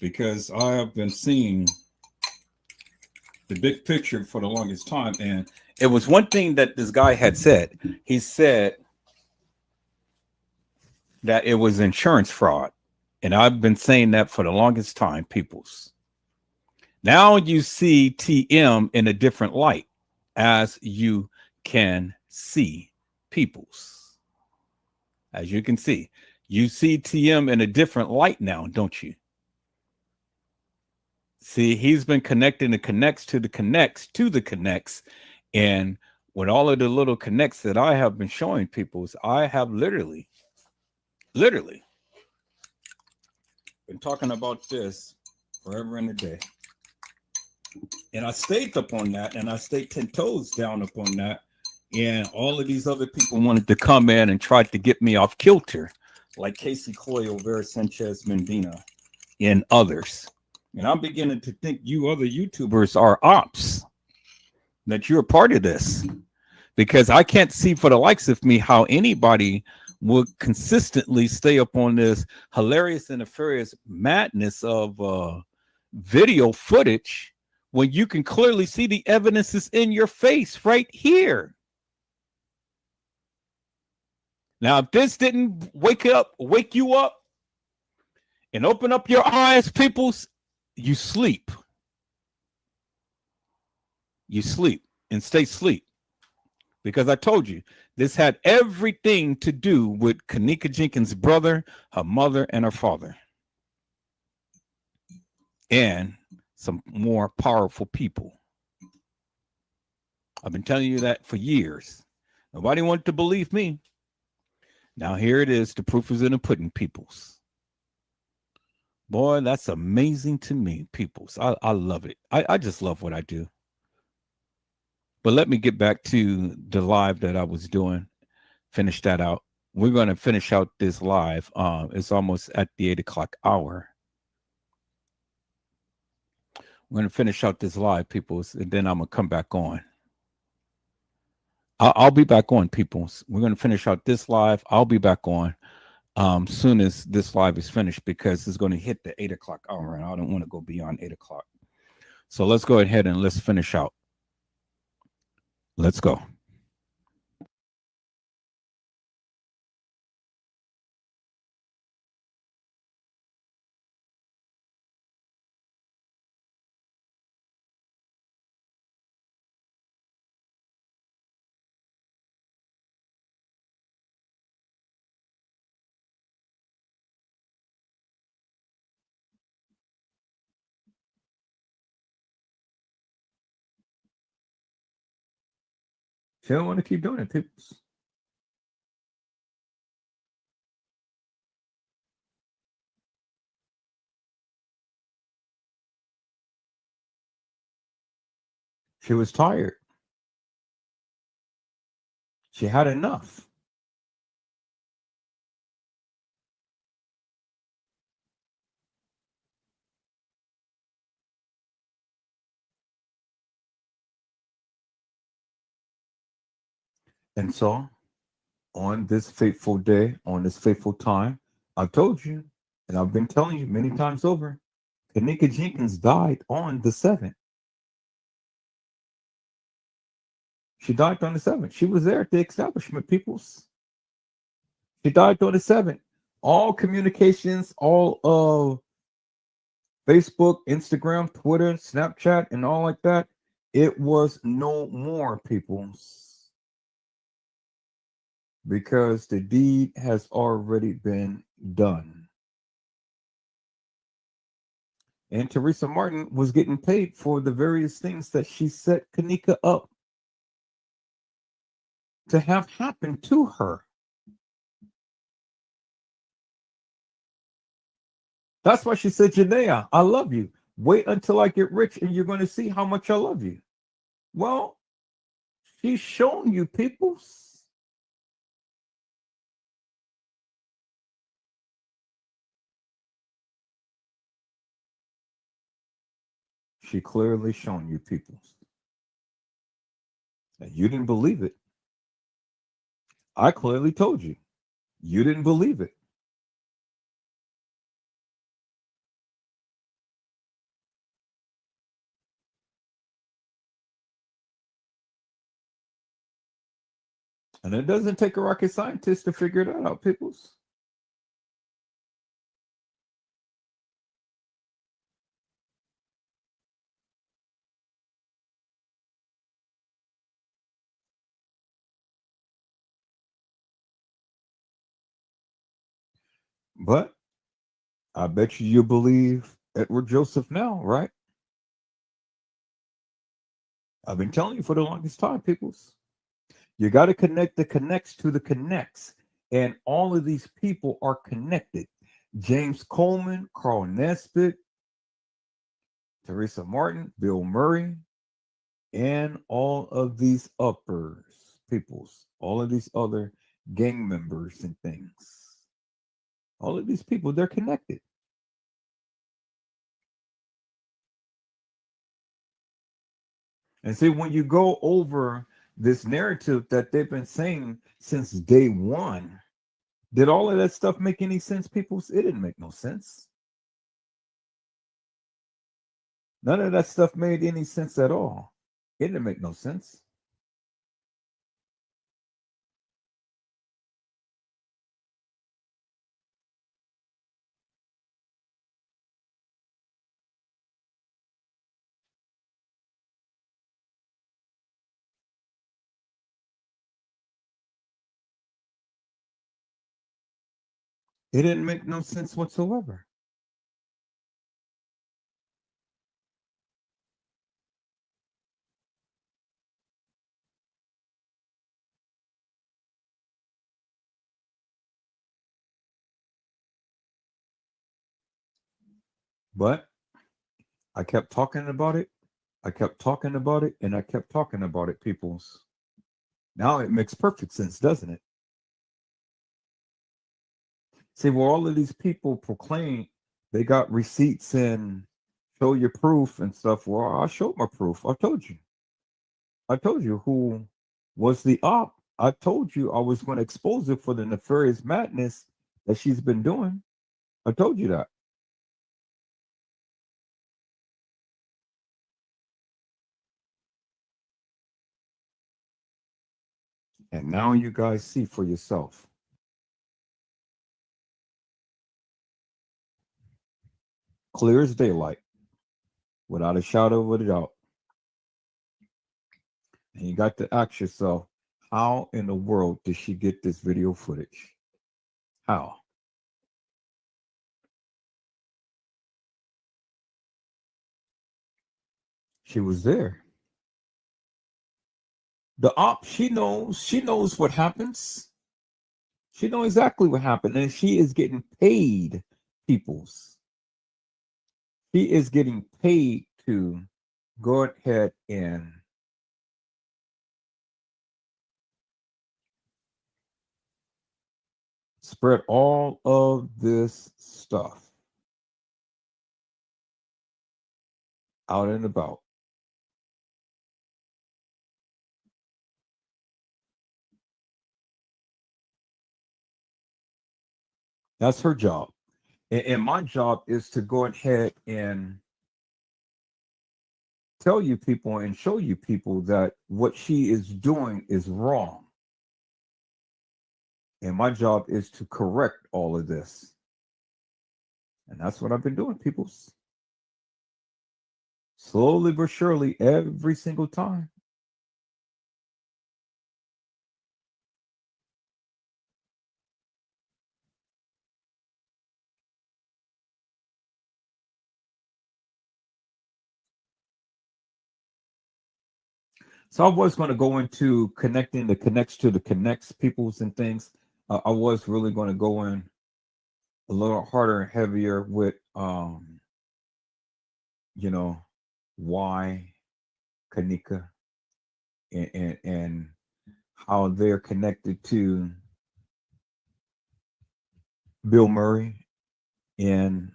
because I have been seeing the big picture for the longest time. And it was one thing that this guy had said. He said that it was insurance fraud. And I've been saying that for the longest time, peoples. Now you see TM in a different light, as you can see, peoples. As you can see, you see TM in a different light now, don't you? See, he's been connecting the connects to the connects to the connects. And with all of the little connects that I have been showing people, I have literally been talking about this forever and a day. And I stayed up on that, and I stayed 10 toes down up on that. And all of these other people wanted to come in and try to get me off kilter, like Casey Coyle, Vera Sanchez Mendina, and others. And I'm beginning to think you other YouTubers are ops, that you're a part of this, because I can't see for the likes of me how anybody would consistently stay up on this hilarious and nefarious madness of video footage when you can clearly see the evidence is in your face right here. Now, if this didn't wake you up, and open up your eyes, peoples. You sleep. You sleep and stay asleep. Because I told you, this had everything to do with Kenneka Jenkins' brother, her mother, and her father. And some more powerful people. I've been telling you that for years. Nobody wanted to believe me. Now here it is. The proof is in the pudding, peoples. Boy, that's amazing to me, peoples. I love it. I just love what I do. But let me get back to the live that I was doing. Finish that out. We're going to finish out this live. It's almost at the 8 o'clock hour. We're going to finish out this live, peoples, and then I'm going to come back on. I'll be back on, peoples. We're going to finish out this live. I'll be back on soon as this live is finished, because it's going to hit the 8 o'clock hour, and I don't want to go beyond 8 o'clock. So let's go ahead and let's finish out. Let's go. She don't want to keep doing it, peoples. She was tired. She had enough. And so, on this fateful day, on this fateful time, I've told you, and I've been telling you many times over, Kenneka Jenkins died on the 7th. She died on the 7th. She was there at the establishment, peoples. She died on the 7th. All communications, all of Facebook, Instagram, Twitter, Snapchat, and all like that, it was no more, peoples. Because the deed has already been done. And Teresa Martin was getting paid for the various things that she set Kenneka up to have happen to her. That's why she said, Janaea, I love you. Wait until I get rich and you're going to see how much I love you. Well, she's shown you, peoples. She clearly shown you, peoples. And you didn't believe it. I clearly told you. You didn't believe it. And it doesn't take a rocket scientist to figure that out, peoples. But I bet you believe Edward Joseph now, right? I've been telling you for the longest time, peoples. You got to connect the connects to the connects. And all of these people are connected. James Coleman, Carl Nesbitt, Teresa Martin, Bill Murray, and all of these uppers, peoples, all of these other gang members and things. All of these people, they're connected. And see, when you go over this narrative that they've been saying since day one, did all of that stuff make any sense, people? It didn't make no sense. None of that stuff made any sense at all. It didn't make no sense. It didn't make no sense whatsoever. But I kept talking about it. I kept talking about it, and I kept talking about it, peoples. Now it makes perfect sense, doesn't it? See, where all of these people proclaim they got receipts and show your proof and stuff. Well, I showed my proof. I told you. I told you who was the op. I told you I was going to expose her for the nefarious madness that she's been doing. I told you that. And now you guys see for yourself. Clear as daylight, without a shadow of a doubt. And you got to ask yourself, how in the world did she get this video footage? How? She was there. The op, she knows what happens. She knows exactly what happened, and she is getting paid, peoples. She is getting paid to go ahead and spread all of this stuff out and about. That's her job. And my job is to go ahead and tell you people and show you people that what she is doing is wrong. And my job is to correct all of this. And that's what I've been doing, people. Slowly but surely, every single time. So I was going to go into connecting the connects to the connects, peoples and things. I was really going to go in a little harder and heavier with, why Kenneka and how they're connected to Bill Murray and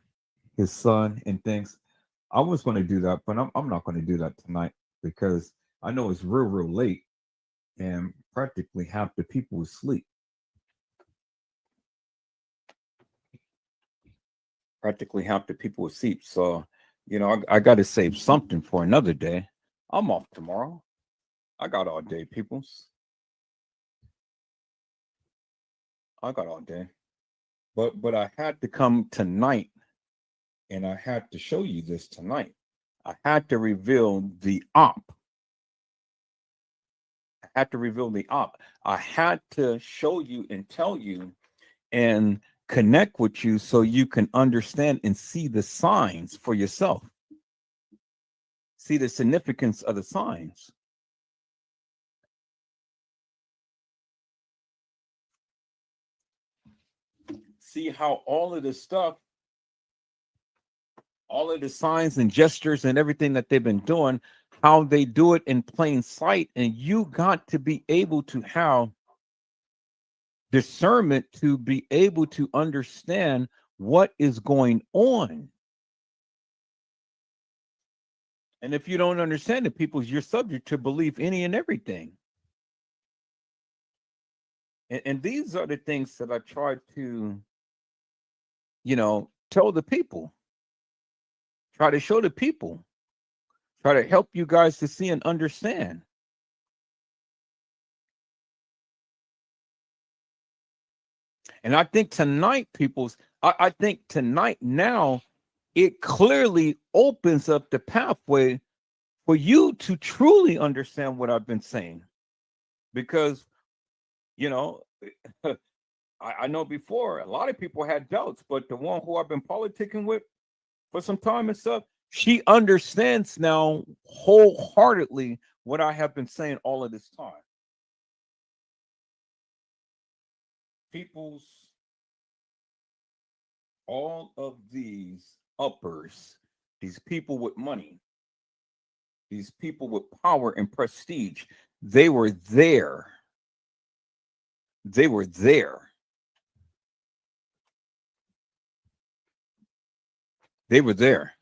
his son and things. I was going to do that, but I'm not going to do that tonight because I know it's real late and practically half the people asleep. Practically half the people asleep. So, I got to save something for another day. I'm off tomorrow. I got all day, peoples. I got all day. But I had to come tonight, and I had to show you this tonight. I had to reveal the op. I had to show you and tell you and connect with you so you can understand and see the signs for yourself. See the significance of the signs. See how all of this stuff, all of the signs and gestures and everything that they've been doing, how they do it in plain sight. And you got to be able to have discernment to be able to understand what is going on. And if you don't understand it, people, you're subject to believe any and everything. And these are the things that I try to, tell the people, try to show the people, try to help you guys to see and understand. And I think tonight, peoples, I think tonight now, it clearly opens up the pathway for you to truly understand what I've been saying. Because, I know before a lot of people had doubts, but the one who I've been politicking with for some time and stuff, she understands now wholeheartedly what I have been saying all of this time. People's, all of these uppers, these people with money, these people with power and prestige, they were there. They were there. They were there.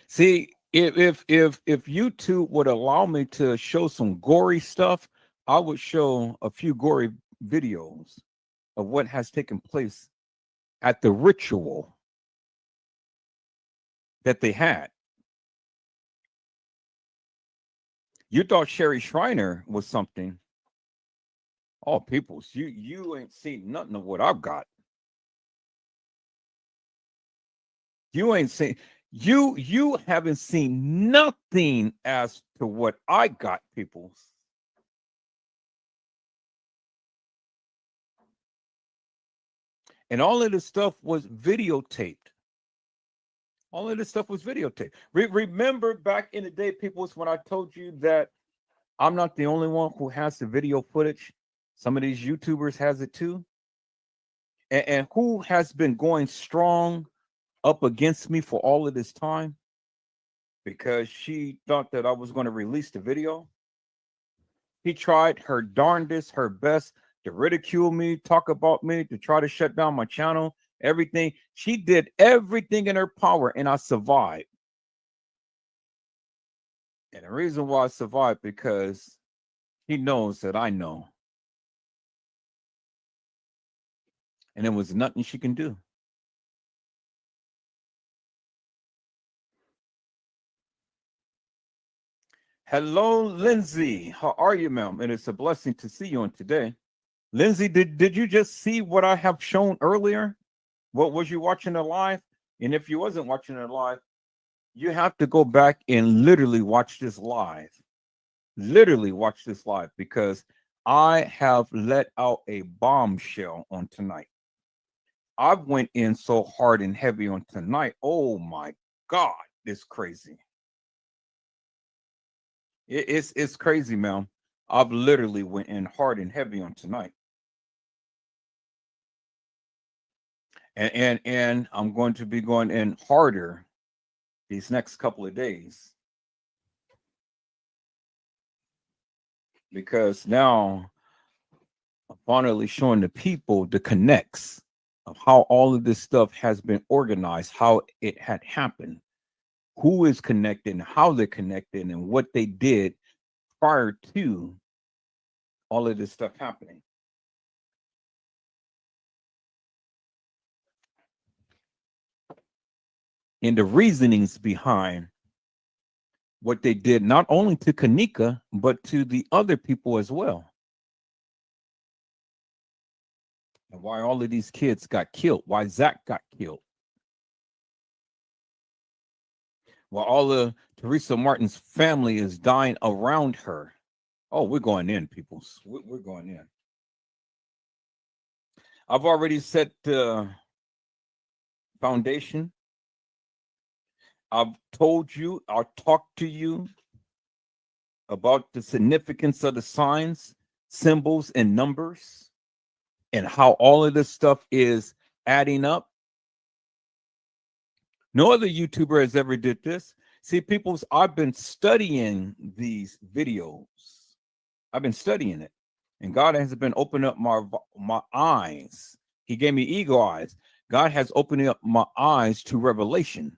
See, if YouTube would allow me to show some gory stuff, I would show a few gory videos of what has taken place at the ritual that they had. You thought Sherry Shriner was something. Oh, peoples, you ain't seen nothing of what I've got. You ain't seen, you haven't seen nothing as to what I got, peoples. And all of this stuff was videotaped. All of this stuff was videotaped. Remember back in the day, peoples, when I told you that I'm not the only one who has the video footage. Some of these YouTubers has it too. And who has been going strong up against me for all of this time? Because she thought that I was going to release the video. She tried her darndest, her best to ridicule me, talk about me, to try to shut down my channel, everything. She did everything in her power, and I survived. And the reason why I survived, because he knows that I know. And there was nothing she can do. Hello, Lindsay. How are you, ma'am? And it's a blessing to see you on today. Lindsay, did you just see what I have shown earlier? What was you watching it live? And if you wasn't watching it live, you have to go back and literally watch this live. Literally watch this live, because I have let out a bombshell on tonight. I went in so hard and heavy on tonight. Oh my God, it's crazy. It's crazy, man. I've literally went in hard and heavy on tonight. And I'm going to be going in harder these next couple of days, because now I'm finally showing the people the connects of how all of this stuff has been organized, how it had happened, who is connected, and how they're connected, and what they did prior to all of this stuff happening. And the reasonings behind what they did, not only to Kenneka, but to the other people as well. And why all of these kids got killed, why Zach got killed, while all of Teresa Martin's family is dying around her. Oh, we're going in, peoples. We're going in. I've already set the foundation. I've told you, I'll talk to you about the significance of the signs, symbols, and numbers, and how all of this stuff is adding up. No other YouTuber has ever did this. See, peoples, I've been studying these videos. I've been studying it. And God has been opening up my eyes. He gave me eagle eyes. God has opened up my eyes to revelation,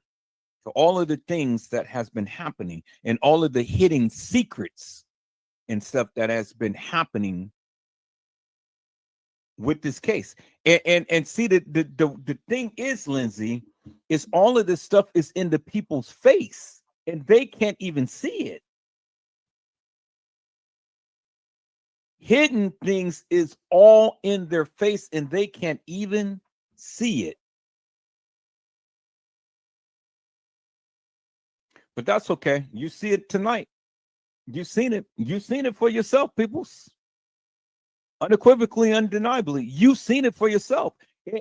to all of the things that has been happening, and all of the hidden secrets and stuff that has been happening with this case. And see, the thing is, Lindsay, is all of this stuff is in the people's face, and they can't even see it. Hidden things is all in their face, and they can't even see it. But that's okay. You see it tonight. You've seen it. You've seen it for yourself, peoples. Unequivocally, undeniably. You've seen it for yourself.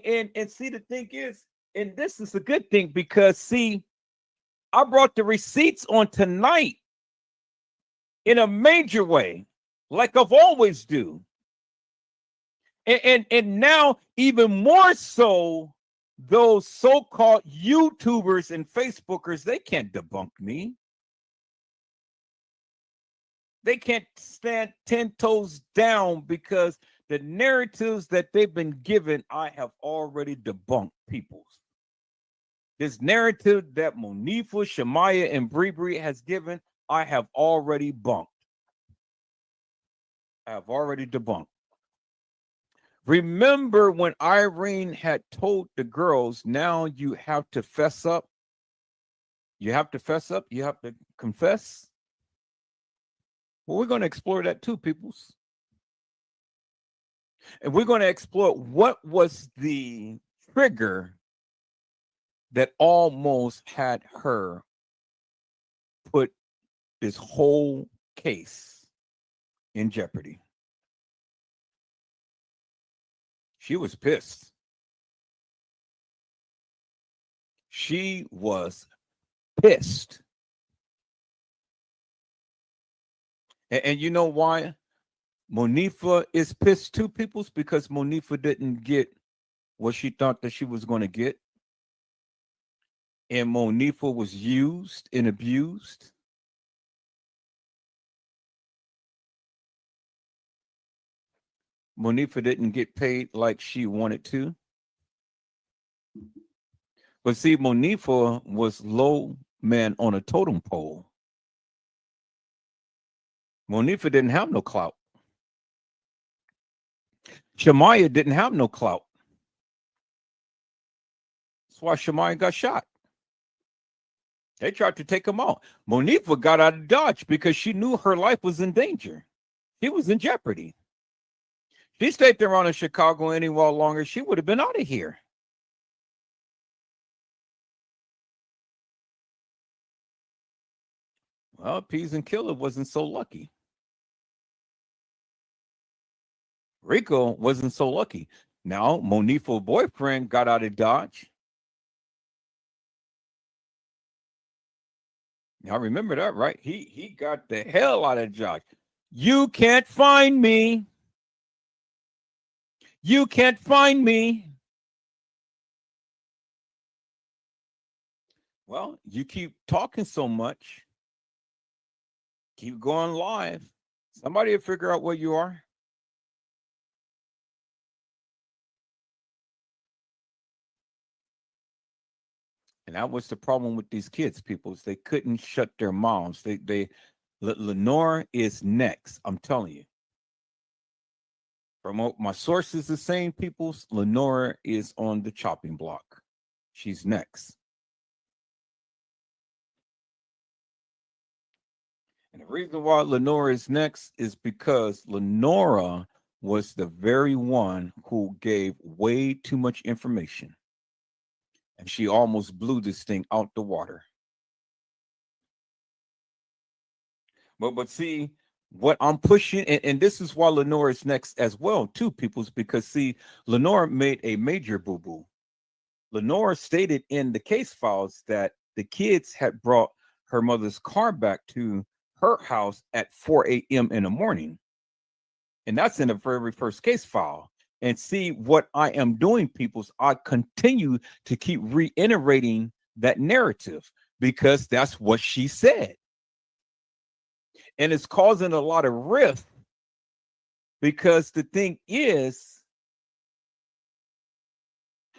And see, the thing is, and this is a good thing because, see, I brought the receipts on tonight in a major way, like I've always do. And now even more so, those so-called YouTubers and Facebookers, they can't debunk me. They can't stand 10 toes down because the narratives that they've been given, I have already debunked, peoples. This narrative that Monifa, Shemaya, and Bree has given, I have already bunked. I have already debunked. Remember when Irene had told the girls, now you have to fess up? You have to fess up? You have to confess? Well, we're going to explore that too, peoples. And we're going to explore what was the trigger that almost had her put this whole case in jeopardy. She was pissed. She was pissed. And you know why Monifa is pissed too, peoples? Because Monifa didn't get what she thought that she was going to get. And Monifa was used and abused. Monifa didn't get paid like she wanted to. But see, Monifa was low man on a totem pole. Monifa didn't have no clout. Shemaya didn't have no clout. That's why Shemaya got shot. They tried to take him out. Monifa got out of Dodge because she knew her life was in danger. She was in jeopardy. She stayed there on in Chicago any while longer, she would have been out of here. Well, Peas and Killer wasn't so lucky. Rico wasn't so lucky. Now, Monifa's boyfriend got out of Dodge. Now, remember that, right? He got the hell out of Dodge. You can't find me. You can't find me. Well, you keep talking so much. Keep going live. Somebody will figure out where you are. And that was the problem with these kids, people, is they couldn't shut their mouths. Lenore is next. I'm telling you. From what my sources are saying, peoples, Lenore is on the chopping block. She's next. And the reason why Lenora is next is because Lenora was the very one who gave way too much information. And she almost blew this thing out the water. But see, what I'm pushing, and this is why Lenora is next as well, too, peoples, because see, Lenora made a major boo-boo. Lenora stated in the case files that the kids had brought her mother's car back to her house at 4 a.m. in the morning. And that's in the very first case file. And see what I am doing, peoples, I continue to keep reiterating that narrative because that's what she said. And it's causing a lot of rift because the thing is,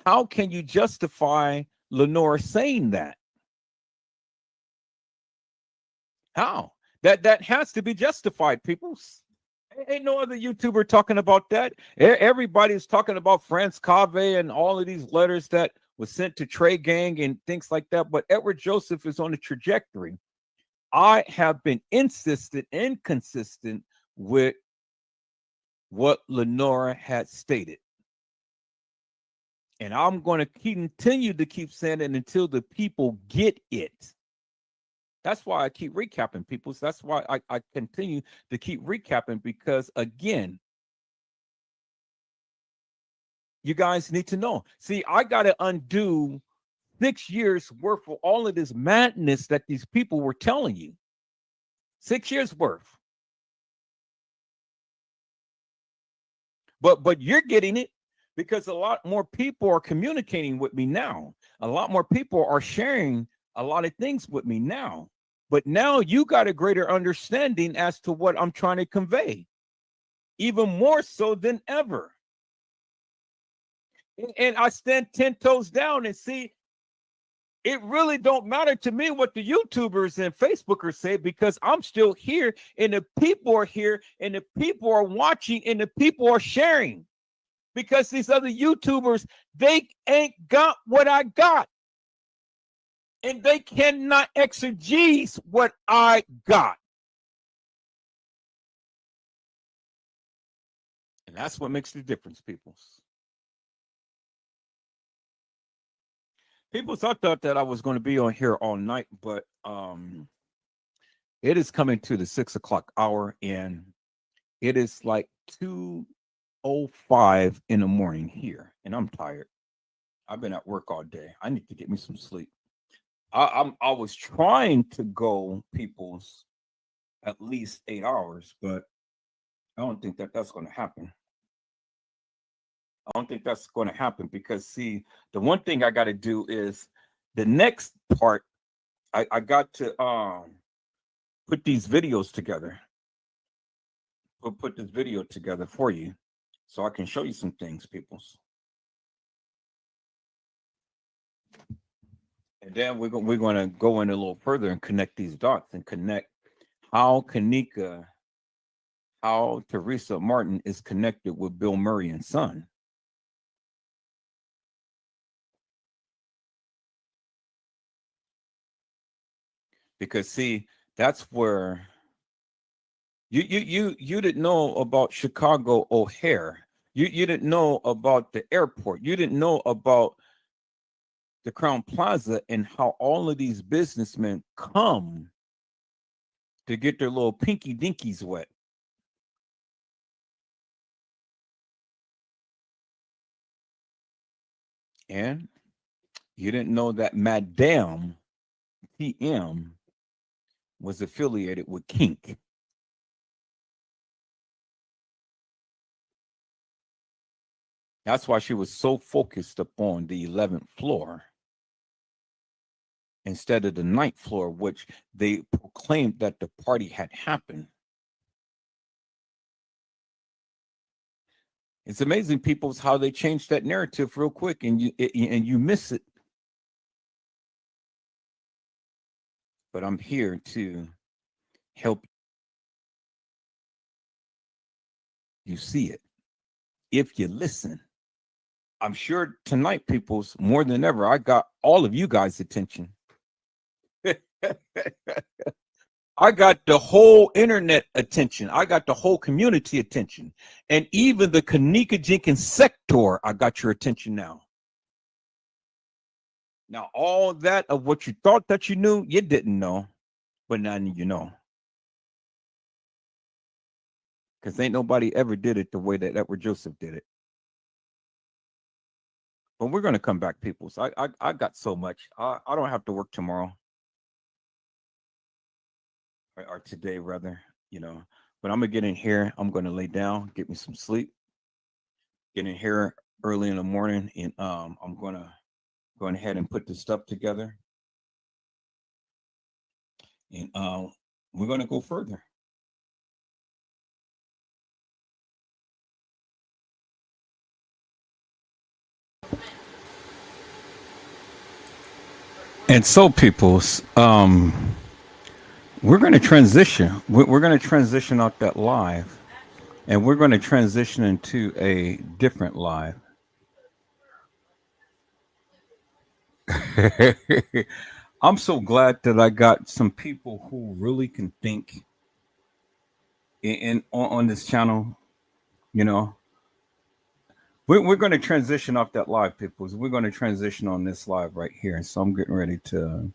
how can you justify Lenore saying that? How? That has to be justified, peoples. Ain't no other YouTuber talking about that. Everybody's talking about France Cave and all of these letters that was sent to Trey Gang and things like that. But Edward Joseph is on a trajectory. I have been insistent and consistent with what Lenora had stated. And I'm going to continue to keep saying it until the people get it. That's why I keep recapping, people. That's why I continue to keep recapping because, again, You guys need to know. See, I got to undo 6 years worth of all of this madness that these people were telling you. 6 years worth. But you're getting it because a lot more people are communicating with me now. A lot more people are sharing a lot of things with me now. But now you got a greater understanding as to what I'm trying to convey, even more so than ever. And I stand 10 toes down and see, it really don't matter to me what the YouTubers and Facebookers say, because I'm still here and the people are here and the people are watching and the people are sharing. Because these other YouTubers, they ain't got what I got. And they cannot exegese what I got. And that's what makes the difference, people. People thought that I was going to be on here all night, but it is coming to the 6 o'clock hour, and it is like 2:05 in the morning here, and I'm tired. I've been at work all day. I need to get me some sleep. I was trying to go, people's, at least 8 hours, but I don't think that's going to happen. I don't think that's going to happen because, see, the one thing I got to do is the next part. I got to put these videos together. Put this video together for you so I can show you some things, peoples. And then we're going to go in a little further and connect these dots and connect how Teresa Martin is connected with Bill Murray and Son. Because, see, that's where you didn't know about Chicago O'Hare. You didn't know about the airport. You didn't know about the Crown Plaza and how all of these businessmen come to get their little pinky dinkies wet. And you didn't know that Madame PM was affiliated with Kink. That's why she was so focused upon the 11th floor instead of the 9th floor, which they proclaimed that the party had happened. It's amazing, people, how they changed that narrative real quick, and you miss it. But I'm here to help you see it if you listen. I'm sure tonight, people's, more than ever, I got all of you guys' attention. I got the whole internet attention. I got the whole community attention. And even the Kenneka Jenkins sector, I got your attention now. Now, all that of what you thought that you knew, you didn't know. But now you know. Because ain't nobody ever did it the way that Edward Joseph did it. But we're going to come back, people. So I got so much. I don't have to work tomorrow. Or today, rather, you know. But I'm going to get in here. I'm going to lay down, get me some sleep. Get in here early in the morning. And I'm going to go ahead and put this stuff together. And we're going to go further. And so, peoples, we're going to transition. We're going to transition out that live, and we're going to transition into a different live. I'm so glad that I got some people who really can think on this channel. You know, we're going to transition off that live, people. We're going to transition on this live right here. So I'm getting ready to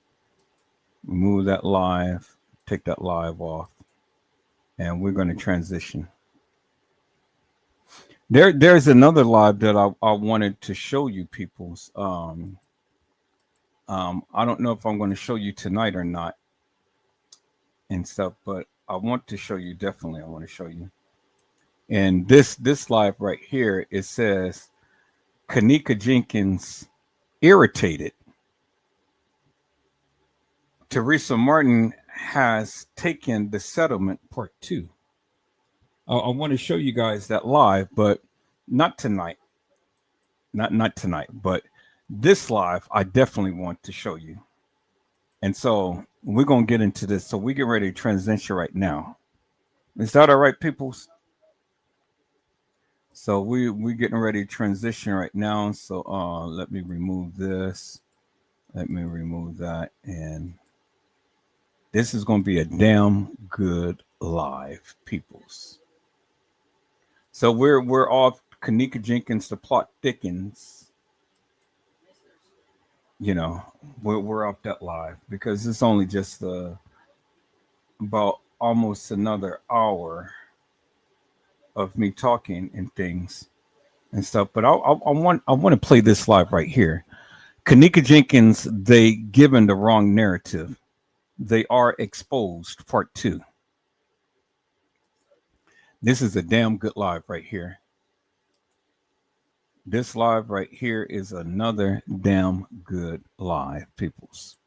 remove that live, take that live off, and we're going to transition. There's another live that I wanted to show you people's. I don't know if I'm going to show you tonight or not and stuff, but I want to show you, definitely I want to show you. And this live right here, it says Kenneka Jenkins irritated. Teresa Martin has taken the settlement part 2. I want to show you guys that live, but not tonight. Not tonight, but this live I definitely want to show you. And so we're going to get into this. So we get ready to transition right now. Is that all right, peoples? So we're getting ready to transition right now. So let me remove this. Let me remove that. And this is going to be a damn good live, peoples. So we're off Kenneka Jenkins, the plot thickens. You know, we're off that live because it's only just about almost another hour of me talking and things and stuff. But I want to play this live right here. Kenneka Jenkins, they given the wrong narrative. They are exposed, part 2. This is a damn good live right here. This live right here is another damn good live, peoples.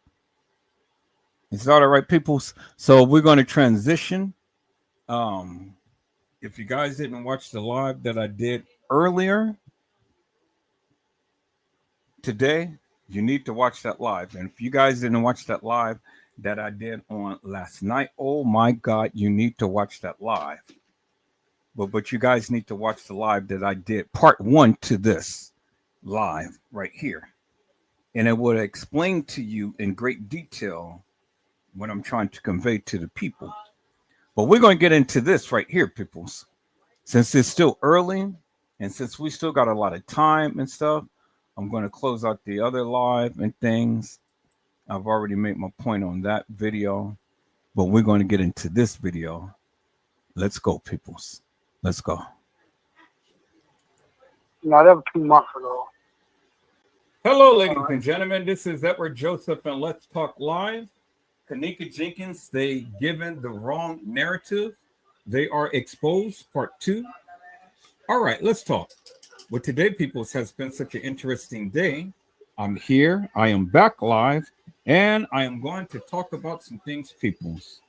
Is that all right, peoples? So we're going to transition. If you guys didn't watch the live that I did earlier today, you need to watch that live. And if you guys didn't watch that live that I did on last night, oh my God, you need to watch that live. But you guys need to watch the live that I did, part 1 to this live right here. And it will explain to you in great detail what I'm trying to convey to the people. But we're going to get into this right here, peoples. Since it's still early and since we still got a lot of time and stuff, I'm going to close out the other live and things. I've already made my point on that video, but we're going to get into this video. Let's go, peoples. Let's go. No, that was 2 months ago. Hello, ladies and gentlemen. This is Edward Joseph, and Let's Talk Live. Kenneka Jenkins, they given the wrong narrative. They are exposed, part 2. All right, let's talk. Well, today, peoples, has been such an interesting day. I'm here. I am back live, and I am going to talk about some things, peoples.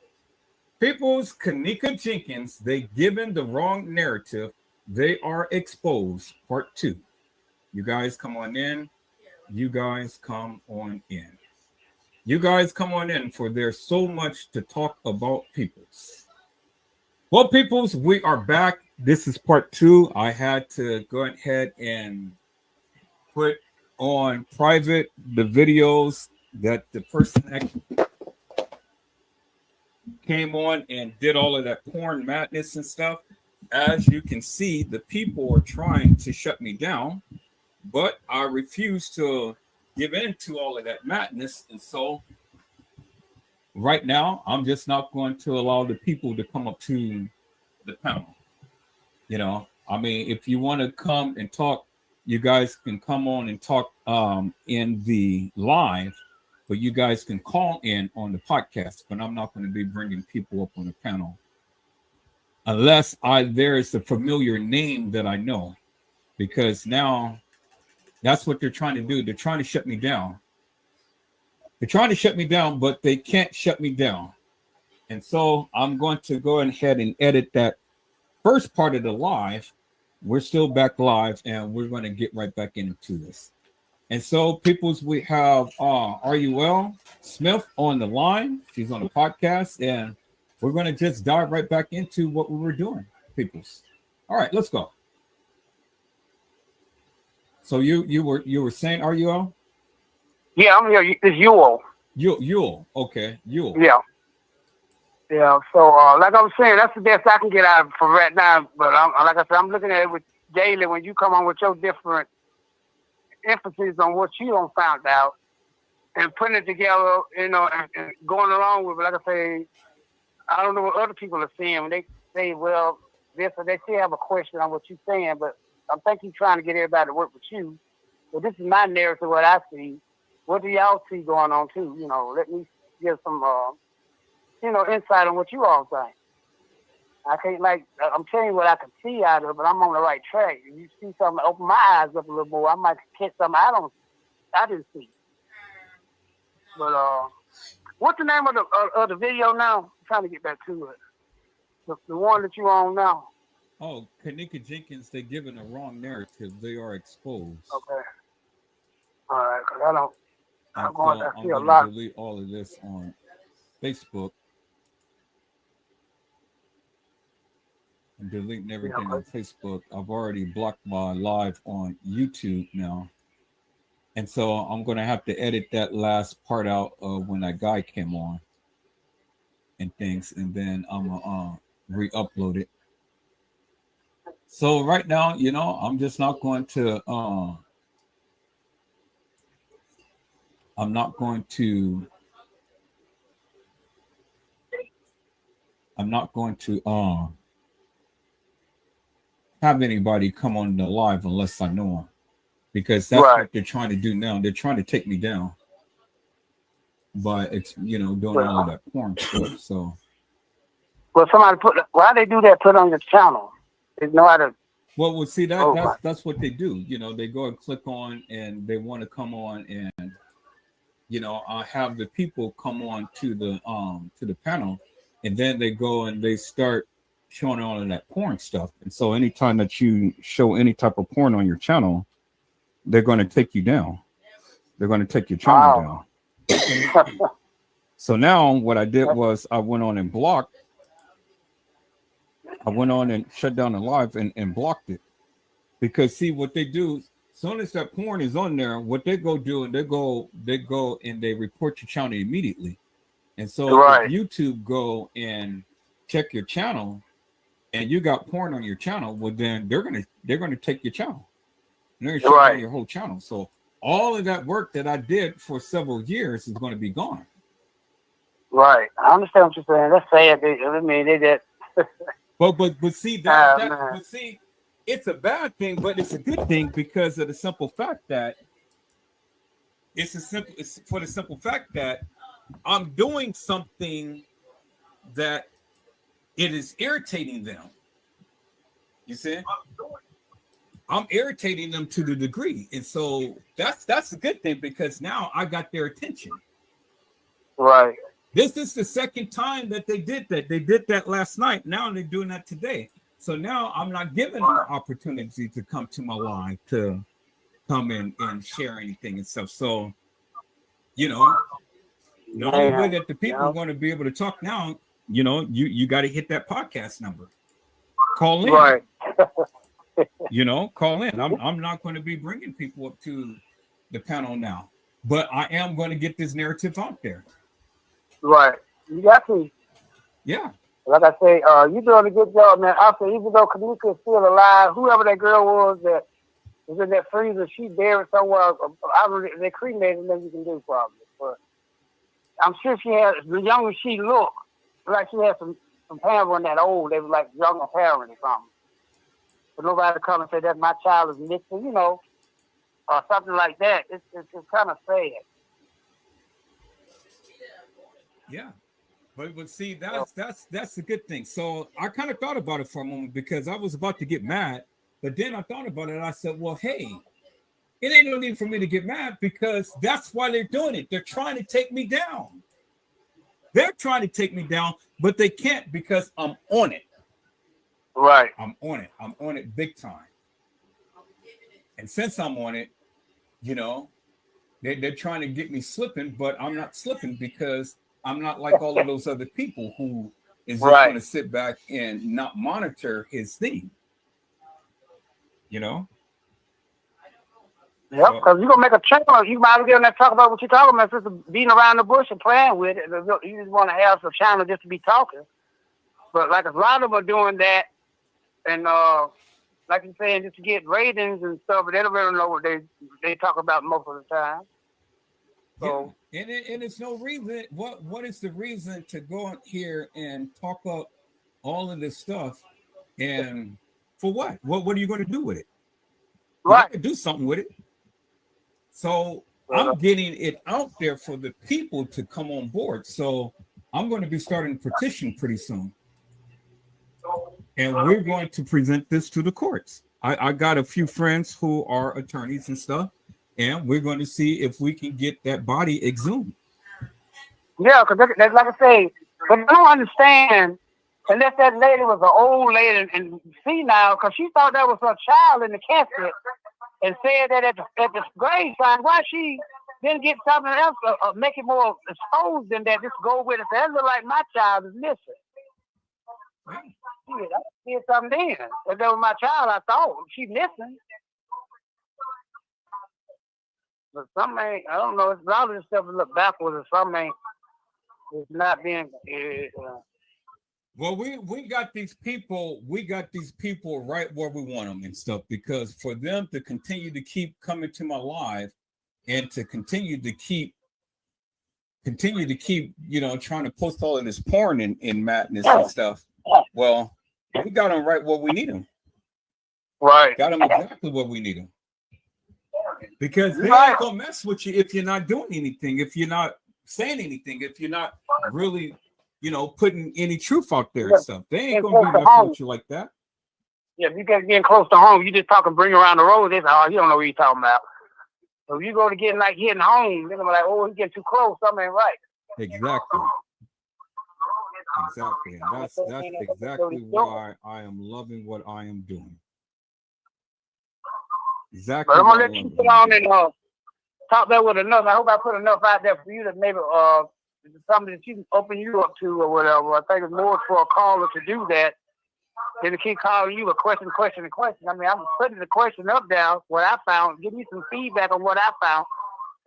People's Kenneka Jenkins, they given the wrong narrative. They are exposed, part 2. You guys come on in. You guys come on in. You guys come on in, for there's so much to talk about, peoples. Well, peoples, we are back. This is part 2. I had to go ahead and put on private the videos that the person that came on and did all of that porn madness and stuff. As you can see, the people are trying to shut me down, but I refuse to give in to all of that madness. And so right now, I'm just not going to allow the people to come up to the panel. You know, I mean, if you want to come and talk, you guys can come on and talk in the live, but you guys can call in on the podcast. But I'm not going to be bringing people up on the panel unless there is a familiar name that I know, because now that's what they're trying to do. They're trying to shut me down. They're trying to shut me down, but they can't shut me down. And so I'm going to go ahead and edit that first part of the live. We're still back live, and we're going to get right back into this. And so, peoples, we have RUL Smith on the line. She's on the podcast, and we're going to just dive right back into what we were doing, peoples. All right, let's go. So you were saying RUL? Yeah, I'm here. It's Yule. Yule. Okay, Yule. Yeah. Yeah. So, like I was saying, that's the best I can get out of it for right now. But like I said, I'm looking at it with daily when you come on with your different emphasis on what you don't found out and putting it together, you know, and going along with it. Like I say, I don't know what other people are saying when they say, well, this, or they still have a question on what you're saying, but I think he's trying to get everybody to work with you. But this is my narrative, what I see. What do y'all see going on too? You know, let me give some, insight on what you all think. I can't I'm telling you what I can see out of it, but I'm on the right track. If you see something, open my eyes up a little more. I might catch something I didn't see. But what's the name of the video now? I'm trying to get back to it. The one that you on now. Oh, Kenneka Jenkins, they're giving a wrong narrative. They are exposed. Okay. All right, because I'm going to see a I'm lot. going to delete all of this on Facebook. I'm deleting everything on Facebook. I've already blocked my live on YouTube now. And so I'm going to have to edit that last part out of when that guy came on and things. And then I'm going to re-upload it. So right now, I'm just not going to, have anybody come on the live unless I know them, because that's what they're trying to do now. They're trying to take me down by doing all of that porn stuff. So, well, why they do that? Put on your channel. They know how to. Well, see that's what they do. They go and click on, and they want to come on, and I have the people come on to the panel, and then they go and they start showing all of that porn stuff. And so anytime that you show any type of porn on your channel, they're going to take you down. They're going to take your channel down. So now what I did was I went on and blocked. I went on and shut down the live and blocked it, because see what they do, as soon as that porn is on there, what they go do, and they go and they report your channel immediately. And so if YouTube go and check your channel and you got porn on your channel, well then they're gonna take your channel. And they're gonna shut down your whole channel. So all of that work that I did for several years is going to be gone. Right. I understand what you're saying. That's sad. They did. But see but see, it's a bad thing, but it's a good thing because of the simple fact that it's for the simple fact that I'm doing something that it is irritating them. You see? I'm irritating them to the degree. And so that's a good thing, because now I got their attention. Right. This is the second time that they did that. They did that last night. Now they're doing that today. So now I'm not giving them the opportunity to come to my live to come in and share anything and stuff. So, the only way that the people are going to be able to talk now, you got to hit that podcast number. Call in. Right. Call in. I'm not going to be bringing people up to the panel now, but I am going to get this narrative out there. Right. You got to. Yeah. Like I say, you're doing a good job, man. I say, even though Kenneka is still alive, whoever that girl was that was in that freezer, she buried somewhere. They cremated, and then you can do probably. But I'm sure she had, the younger she looked, like she had some parents weren't that old. They were like younger parents or something. But nobody come and say that my child is missing, or something like that. It's kind of sad. Yeah. But see, that's a good thing. So I kind of thought about it for a moment, because I was about to get mad, but then I thought about it and I said, well, hey, it ain't no need for me to get mad, because that's why they're doing it. They're trying to take me down. They're trying to take me down, but they can't, because I'm on it. Right. I'm on it. I'm on it big time. And since I'm on it, they're trying to get me slipping, but I'm not slipping, because I'm not like all of those other people who is just going to sit back and not monitor his thing. Yep, because you're going to make a channel. You might as well get on there and talk about what you're talking about, instead of beating around the bush and playing with it. You just want to have some channel just to be talking. But like a lot of them are doing that, and like you're saying, just to get ratings and stuff, but they don't really know what they talk about most of the time. So, yeah. And it's no reason. What is the reason to go out here and talk up all of this stuff? And for what? What are you going to do with it? I could do something with it. So I'm getting it out there for the people to come on board. So I'm going to be starting a petition pretty soon. And we're going to present this to the courts. I got a few friends who are attorneys and stuff, and we're going to see if we can get that body exhumed. Yeah, because like I say, but I don't understand unless that lady was an old lady and senile, because she thought that was her child in the casket and said that at the grave sign, why she didn't get something else make it more exposed than that, just go with it. That look like my child is missing. Shit, I did something then. If that was my child, I thought she missing. But something ain't, I don't know, it's a lot of this stuff look backwards or something it's not being well, we got these people right where we want them and stuff, because for them to continue to keep coming to my live and to continue to keep trying to post all of this porn in madness and stuff. Well, we got them right where we need them. Right. Got them exactly where we need them. Because they ain't gonna mess with you if you're not doing anything, if you're not saying anything, if you're not really, putting any truth out there and stuff. They ain't gonna be messing with you like that. Yeah, if you get getting close to home, you just talk and bring around the road. They say, oh, you don't know what you're talking about. So if you go to getting home, they're gonna be like, oh, he getting too close, something ain't right. Exactly. And that's exactly why I am loving what I am doing. Exactly. But I'm gonna let you sit on and talk that with enough. I hope I put enough out there for you that maybe something that you can open you up to or whatever. I think it's more for a caller to do that than to keep calling you a question. I mean, I'm putting the question up there, what I found, give me some feedback on what I found,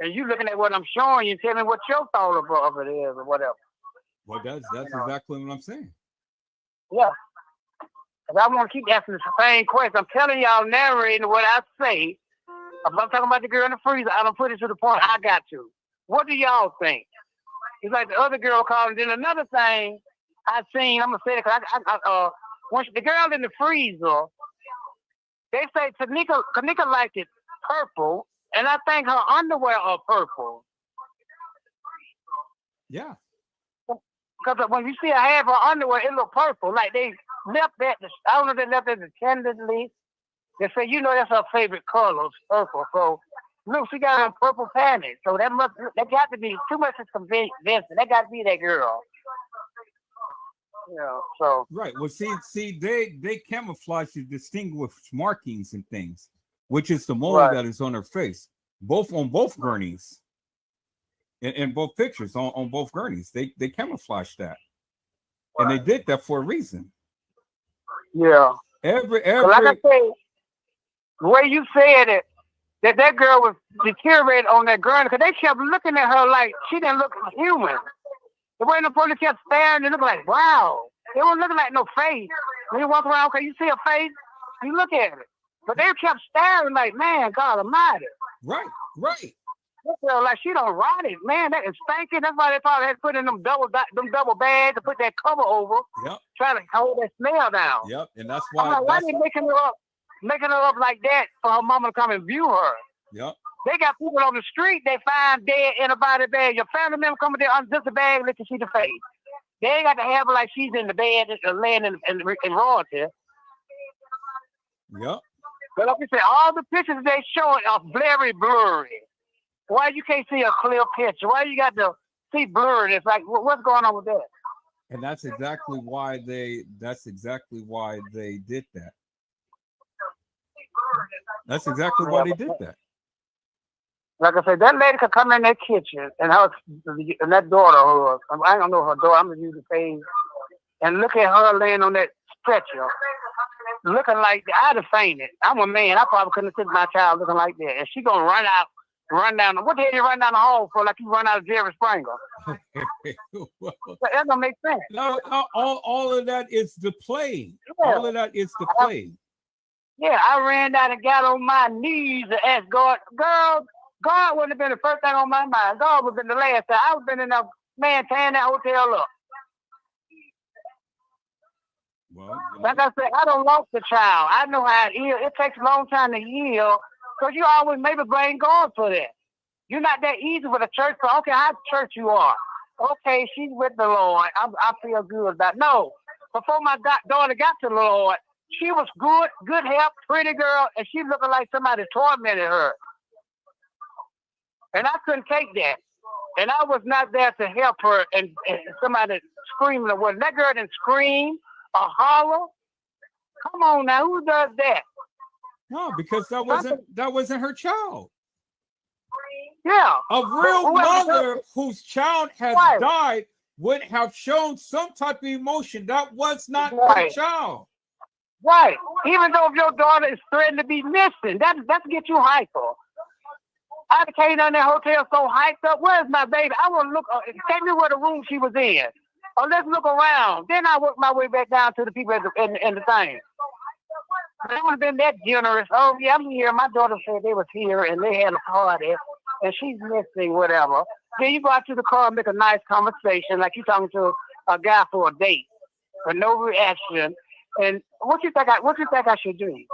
and you looking at what I'm showing you, tell me what your thought of it is or whatever. Well, that's exactly what I'm saying. Yeah. Because I want to keep asking the same question. I'm telling y'all, narrating what I say. I'm talking about the girl in the freezer. I don't put it to the point I got to. What do y'all think? It's like the other girl called. And then another thing I seen, I'm going to say it because when the girl in the freezer, they say Kenneka liked it purple, and I think her underwear are purple. Yeah. Because when you see her have her underwear, it look purple. Like they left that, I don't know if they left it intendedly. They say, that's her favorite color, purple. So, look, she got on purple panties. So that got to be too much to convince. That got to be that girl. So. Right. Well, see, they camouflage to distinguish markings and things, which is the mole that is on her face. On both gurneys. In both pictures, on both gurneys. They camouflage that. And they did that for a reason. Yeah. Every like I say, the way you said it, that girl was deteriorated on that gurney, because they kept looking at her like she didn't look human. The way the police kept staring, they looked like, wow. They weren't looking like no face. When you walk around, okay, you see a face, you look at it. But they kept staring like, man, God almighty. Right. Like she don't rot it, man. That is stinking. That's why they probably had to put in them double bags to put that cover over. Yep. Trying to hold that smell down. Yep. And that's why. I'm like, why they making her up like that for her mama to come and view her? Yep. They got people on the street they find dead in a body bag. Your family member coming there under the bag, let you see the face. They ain't got to have her like she's in the bed laying in royalty. Yep. But like I said, all the pictures they showing are very blurry. Why you can't see a clear picture? Why you got to see blurred? It's like, what's going on with that? And that's exactly why they did that. That's exactly why they did that. Like I said, that lady could come in that kitchen and that daughter, I don't know her daughter, I'm gonna use the face, and look at her laying on that stretcher, looking like I'd have fainted. I'm a man. I probably couldn't sit my child looking like that. And she gonna run down. What the hell you run down the hall for? Like you run out of Jerry Springer? That don't make sense. No, all of that is the play. Yeah. All of that is the play. Yeah, I ran down and got on my knees and asked God, God wouldn't have been the first thing on my mind. God would have been the last time. I would have been in a man tearing that hotel up. Well, like I said, I don't lost the child. I know how it is. It takes a long time to heal. So you always maybe blame God for that. You're not that easy with a church. So, okay, how church you are? Okay, she's with the Lord. I feel good about it. No. Before my daughter got to the Lord, she was good health, pretty girl, and she looking like somebody tormented her. And I couldn't take that. And I was not there to help her and somebody screaming or what. That girl didn't scream or holler. Come on now, who does that? No, because that wasn't her child. Yeah. A real mother whose child has died would have shown some type of emotion. That was not her child. Right. Even though if your daughter is threatened to be missing, that's get you hyper. I came down that hotel so hyped up. Where's my baby? I want to look. Take me where the room she was in. Or let's look around. Then I work my way back down to the people in the thing. They would have been that generous. Oh, yeah, I'm here. My daughter said they was here and they had a party and she's missing, whatever. Then you go out to the car and make a nice conversation like you talking to a guy for a date with no reaction. And what you think I should do?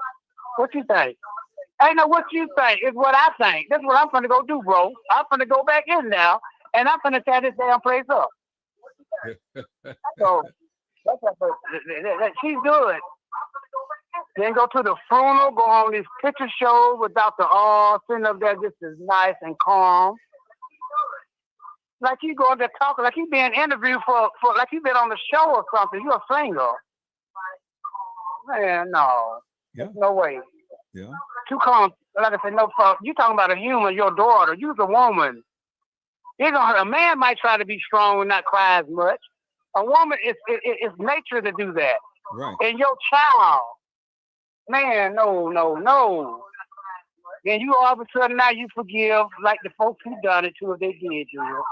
What you think? I know what you think is what I think. That's what I'm going to go do, bro. I'm going to go back in now and I'm going to tear this damn place up. So, she's good. Then go to the funeral, go on this picture show with Dr. R, sitting up there just as nice and calm. Like you going to talk, like you being interviewed for like you been on the show or something. You're a singer. Man, no. Yeah. No way. Yeah. Too calm. Like I said, no fault. You talking about a human, your daughter. You's a woman. A man might try to be strong and not cry as much. A woman, it's nature to do that. Right. And your child, man, no. Then you all of a sudden now you forgive like the folks who done it to if they did you.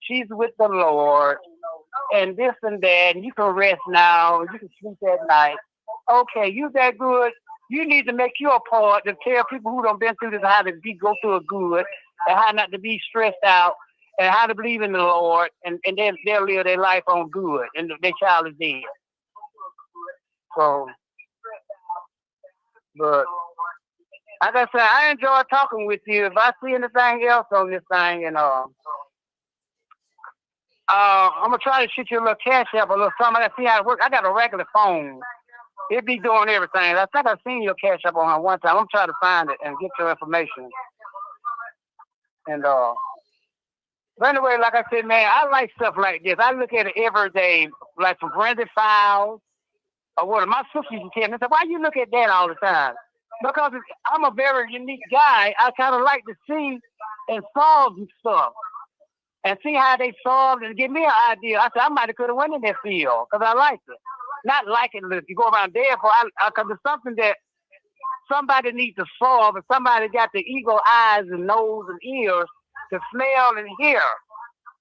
She's with the Lord and this and that, and you can rest now, you can sleep at night. Okay, you that good. You need to make your part to tell people who done been through this how to go through a good and how not to be stressed out and how to believe in the Lord and then they'll live their life on good and their child is dead. So, but like I said, I enjoy talking with you. If I see anything else on this thing, and I'm gonna try to shoot you a little cash up, a little something. I gotta see how it works. I got a regular phone. It be doing everything. I think I've seen your cash up on her one time. I'm trying to find it and get your information. And but anyway, like I said, man, I like stuff like this. I look at it every day, like some forensic files. Or what my sister used to tell me, why you look at that all the time? Because I'm a very unique guy. I kind of like to see and solve stuff and see how they solved and give me an idea. I said, I might have could have went in that field because I liked it. Not like it if you go around there because it's something that somebody needs to solve and somebody got the eagle eyes and nose and ears to smell and hear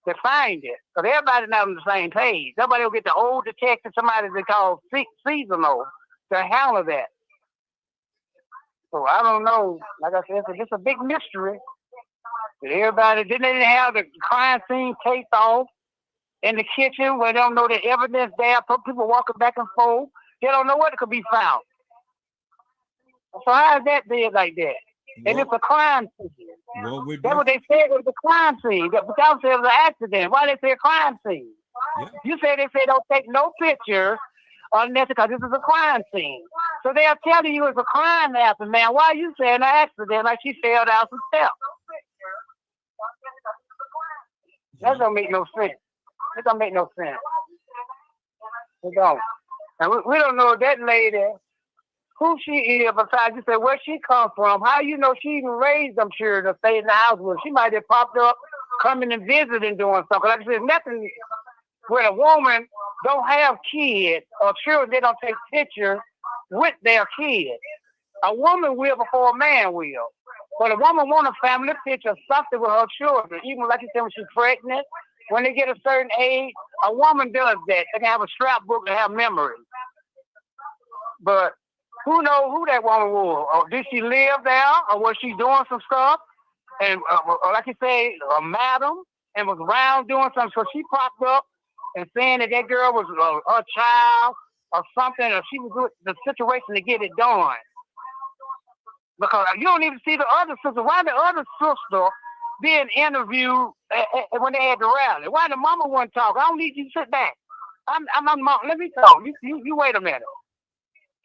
to find it. Because everybody's not on the same page. Somebody will get the old detective, somebody they call seasonal to handle that. So I don't know. Like I said, it's a big mystery. Everybody didn't have the crime scene taped off in the kitchen where they don't know the evidence there. People walking back and forth. They don't know what could be found. So how is that dead like that? And it's a crime scene. That's what they said. It was a crime scene. But y'all said it was an accident. Why they say a crime scene? Yeah. You say they say don't take no picture unless because this is a crime scene. So they are telling you it's a crime happened, man. Why are you saying an accident like she fell down some steps? That don't make no sense. It don't make no sense. It don't. And we don't know that lady, who she is, besides you say where she come from. How you know she even raised them children to stay in the house with her? She might have popped up, coming and visiting, doing something. Like I said, nothing when a woman don't have kids or children, they don't take pictures with their kids. A woman will before a man will. But a woman want a family picture, something with her children. Even like you said, when she's pregnant, when they get a certain age, a woman does that. They can have a scrapbook to have memories. But who knows who that woman was? Or did she live there? Or was she doing some stuff? And like you say, a madam, and was around doing something. So she popped up and saying that girl was her child, or something, or she was doing the situation to get it done. Because you don't even see the other sister. Why the other sister being interviewed when they had the rally? Why the mama wasn't talking? I don't need you to sit back. I'm mom. Let me talk. You wait a minute.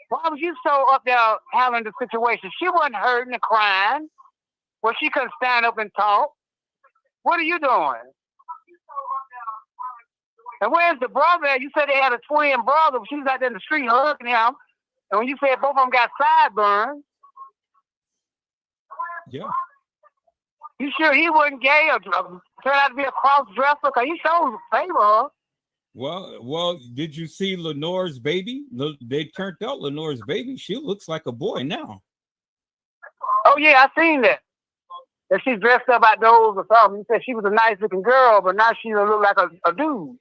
Why was you so up there having the situation? She wasn't hurting and crying. Well, she couldn't stand up and talk. What are you doing? And where's the brother? You said they had a twin brother. She was out there in the street hugging him. And when you said both of them got sideburns. Yeah. You sure he wasn't gay or turned out to be a cross-dresser? Because he showed favor her. Well, did you see Lenore's baby? They turned out Lenore's baby. She looks like a boy now. Oh, yeah, I seen that. That she's dressed up like those or something. You said she was a nice-looking girl, but now she look like a dude.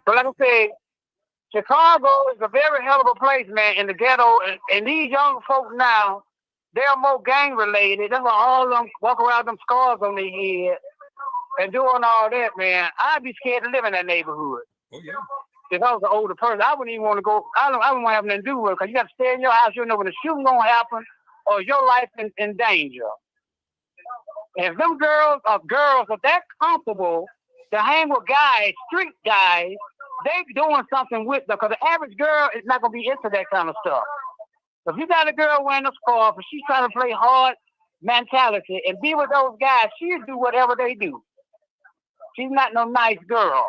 But like I said, Chicago is a very hell of a place, man, in the ghetto. And these young folks now, they're more gang-related. That's why all of them walk around with them scars on their head and doing all that, man. I'd be scared to live in that neighborhood. Oh, yeah. If I was an older person, I wouldn't even want to go. I wouldn't want to have nothing to do with it because you got to stay in your house. You don't know when the shooting going to happen or your life in danger. And if them girls are that comfortable to hang with guys, street guys, they doing something with them because the average girl is not going to be into that kind of stuff. If you got a girl wearing a scarf and she's trying to play hard mentality and be with those guys, she'll do whatever they do. She's not no nice girl.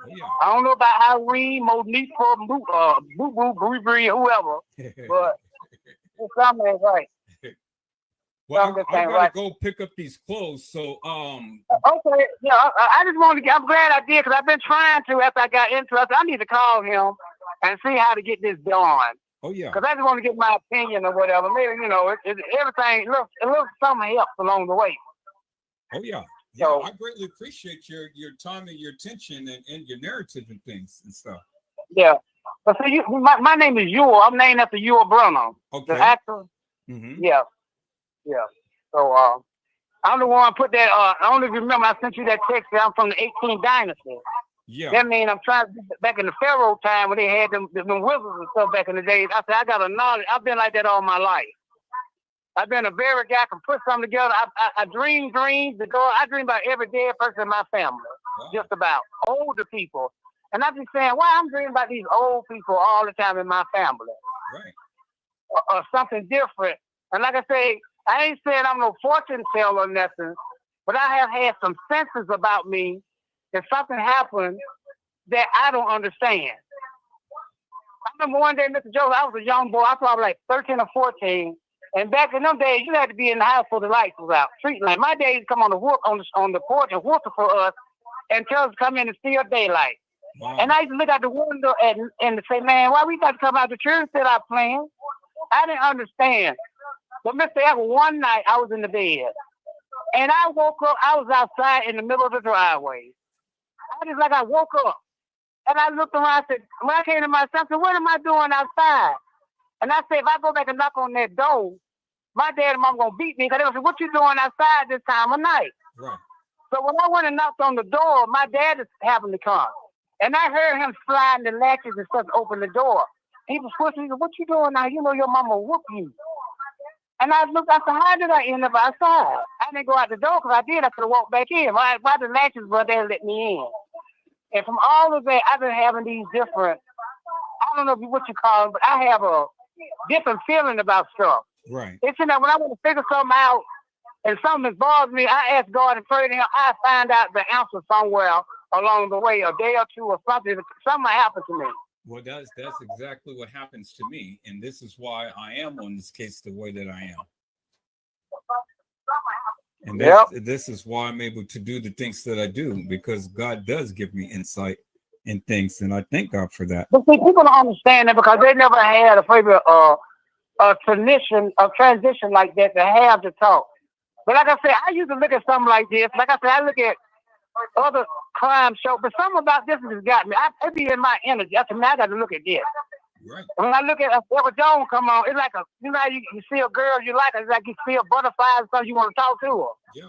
Yeah. I don't know about Irene, Monique, Boo Boo, Bree, whoever, but something ain't right. Well, I gotta go pick up these clothes. So, okay, yeah, I just want to get. I'm glad I did because I've been trying to. After I got into it, I need to call him and see how to get this done. Oh yeah. Because I just want to get my opinion or whatever. Maybe everything. Look, something helps along the way. Oh yeah. Yeah, so, I greatly appreciate your time and your attention and your narrative and things and stuff. Yeah, but see, my name is Yul. I'm named after Yul Brynner, the actor. Mm-hmm. Yeah. So I'm the one put that. I don't even remember. I sent you that text. I'm from the 18th dynasty. Yeah. That means I'm trying to back in the Pharaoh time when they had them wizards and stuff back in the days. I said I got a knowledge. I've been like that all my life. I've been a very guy can put something together. I dream dreams. I dream about every dead person in my family, just about older people. And I'm just saying, why I'm dreaming about these old people all the time in my family, right? Or something different. And like I say, I ain't saying I'm no fortune teller or nothing, but I have had some senses about me that something happened that I don't understand. I remember one day, Mr. Joe, I was a young boy. I was probably like 13 or 14. And back in them days, you had to be in the house for the lights was out. Street light. My days come on the porch and whistle for us and tell us to come in and steal daylight. Wow. And I used to look out the window and say, man, why we got to come out the church instead of playing? I didn't understand. But Mr. Ever, one night I was in the bed and I woke up. I was outside in the middle of the driveway. I woke up and I looked around. I said, when I came to myself, I said, what am I doing outside? And I said, if I go back and knock on that door, my dad and mom going to beat me because they going to say, what you doing outside this time of night? Right. So when I went and knocked on the door, my dad is having to come. And I heard him sliding the latches and stuff to open the door. He was pushing. He said, what you doing now? You know your mama will whoop you. And I looked, I said, how did I end up outside? I didn't go out the door because I did. I could have walked back in. Why the latches were there to let me in? And from all of that, I've been having these different, I don't know what you call them, but I have a different feeling about stuff. Right. It's in that when I want to figure something out and something bothers me, I ask God and pray to him. I find out the answer somewhere along the way, a day or two or something. Something happened to me. Well, that's exactly what happens to me. And this is why I am on this case the way that I am. And this is why I'm able to do the things that I do, because God does give me insight in things. And I thank God for that. But see, people don't understand that because they never had a transition like that to have to talk. But like I said, I used to look at something like this. Like I said, I look at other crime shows, but something about this has got me. It be in my energy. I said, man, I got to look at this. Right. When I look at Edward Jones come on, it's like you see a girl you like, it's like you see a butterfly or something you want to talk to her. Yeah.